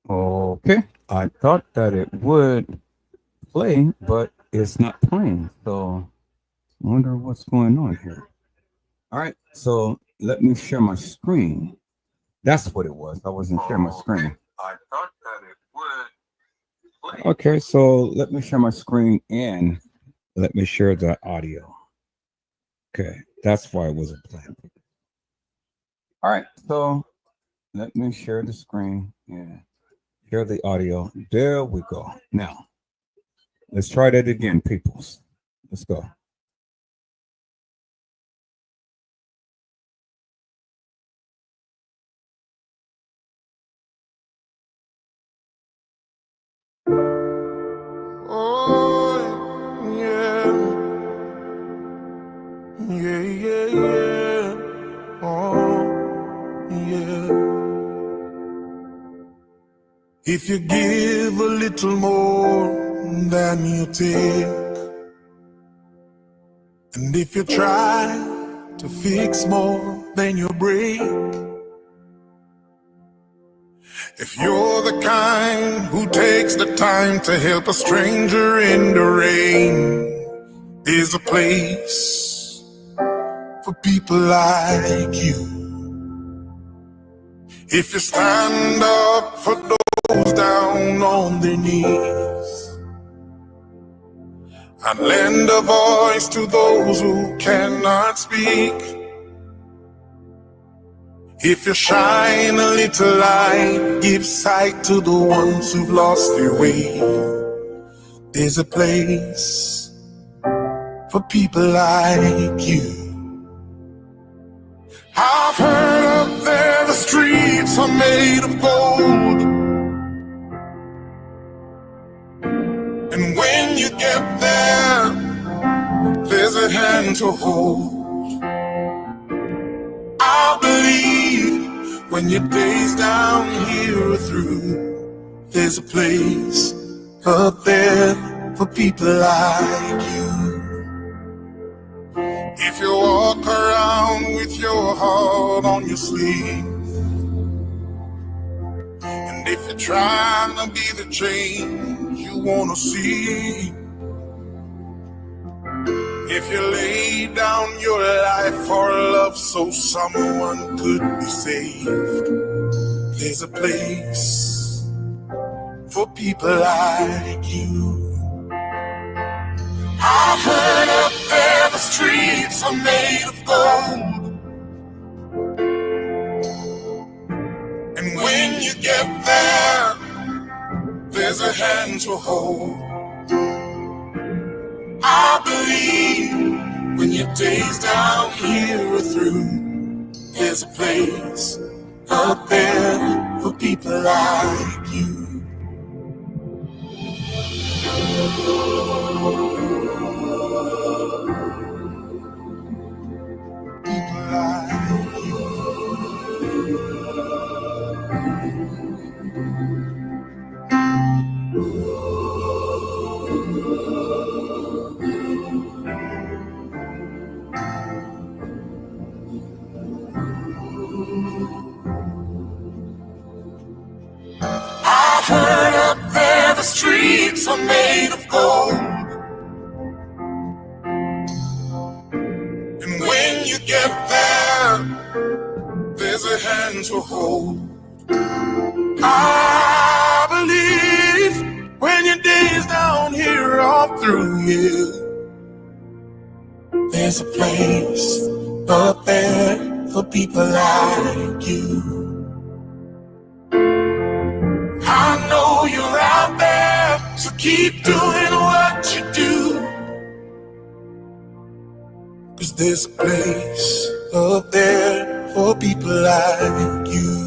Okay. I thought that it would play, but it's not playing. So I wonder what's going on here. All right. So let me share my screen. That's what it was. I wasn't sharing my screen. I thought that it would play. Okay. So let me share my screen and let me share the audio. Okay. That's why it wasn't playing. All right. So let me share the screen and share the audio. There we go. Now, let's try that again, peoples. Let's go. Oh, yeah. Yeah, yeah, yeah. Oh, yeah. If you give a little more than you take, and if you try to fix more than you break, if you're the kind who takes the time to help a stranger in the rain, there's a place for people like you. If you stand up for those down on their knees and lend a voice to those who cannot speak, if you shine a little light, give sight to the ones who've lost their way, there's a place for people like you. I've heard up there the streets are made of gold, and when you get there, there's a hand to hold. I believe when your days down here are through, there's a place up there for people like you. If you walk around with your heart on your sleeve, and if you're trying to be the change you want to see, if you lay down your life for love so someone could be saved, there's a place for people like you. I've heard up there the streets are made of gold, and when you get there, there's a hand to hold. I believe when your days down here are through, there's a place up there for people like you. People like you. I've heard up there the streets are made of gold, and when you get there, there's a hand to hold. I believe when your days down here are through, yeah, there's a place up there for people like you. I know you're out there, so keep doing what you do, 'cause there's a place up there for people like you.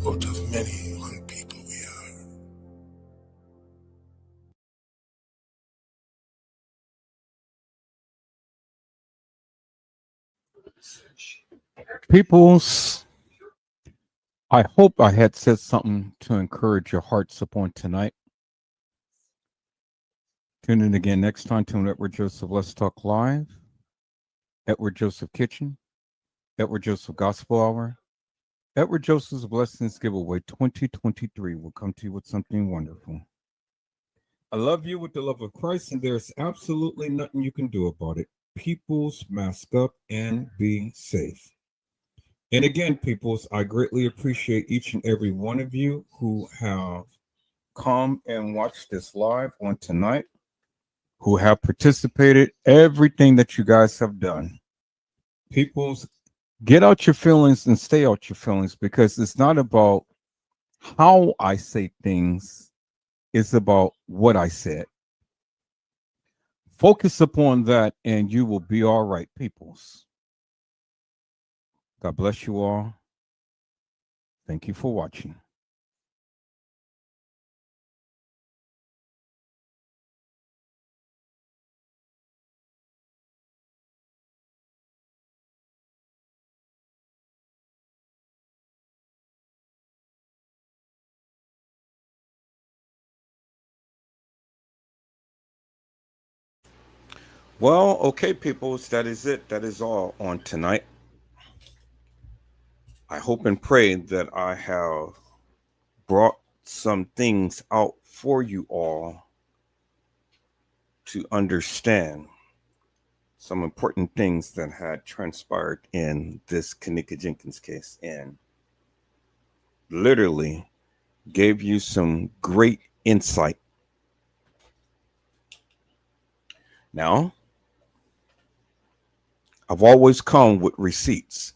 Out of many, one people we are. Peoples, I hope I had said something to encourage your hearts upon tonight. Tune in again next time to Edward Joseph Let's Talk Live, Edward Joseph Kitchen, Edward Joseph Gospel Hour, Edward Joseph's Blessings Giveaway 2023 will come to you with something wonderful. I love you with the love of Christ, and there's absolutely nothing you can do about it. Peoples, mask up and be safe. And again, peoples, I greatly appreciate each and every one of you who have come and watched this live on tonight, who have participated, everything that you guys have done. Peoples, get out your feelings and stay out your feelings, because it's not about how I say things, it's about what I said. Focus upon that and you will be all right, peoples. God bless you all. Thank you for watching. Well, okay, peoples, that is it. That is all on tonight. I hope and pray that I have brought some things out for you all to understand some important things that had transpired in this Kenneka Jenkins case, and literally gave you some great insight. Now, I've always come with receipts,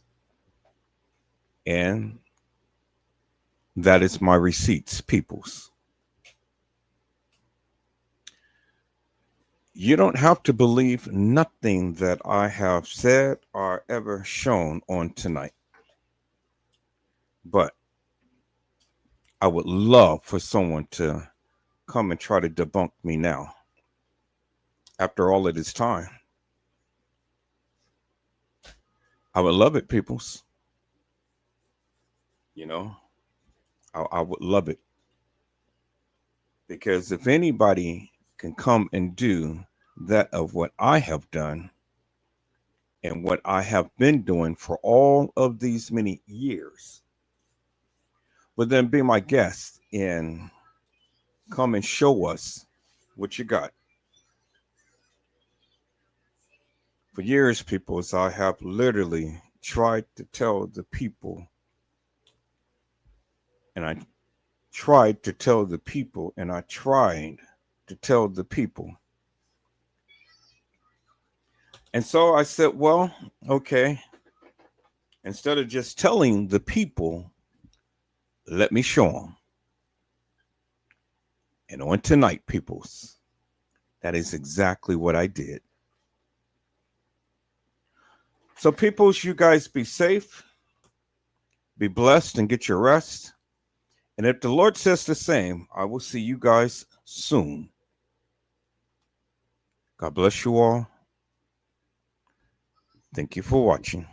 and that is my receipts, peoples. You don't have to believe nothing that I have said or ever shown on tonight. But I would love for someone to come and try to debunk me now. After all of this time, I would love it, peoples. You know, I would love it. Because if anybody can come and do that of what I have done and what I have been doing for all of these many years, but then be my guest and come and show us what you got. For years, people, I have literally tried to tell the people, and I tried to tell the people, and I tried to tell the people. And so I said, well, okay, instead of just telling the people, let me show them. And on tonight, peoples, that is exactly what I did. So, peoples, you guys be safe, be blessed, and get your rest. And if the Lord says the same, I will see you guys soon. God bless you all. Thank you for watching.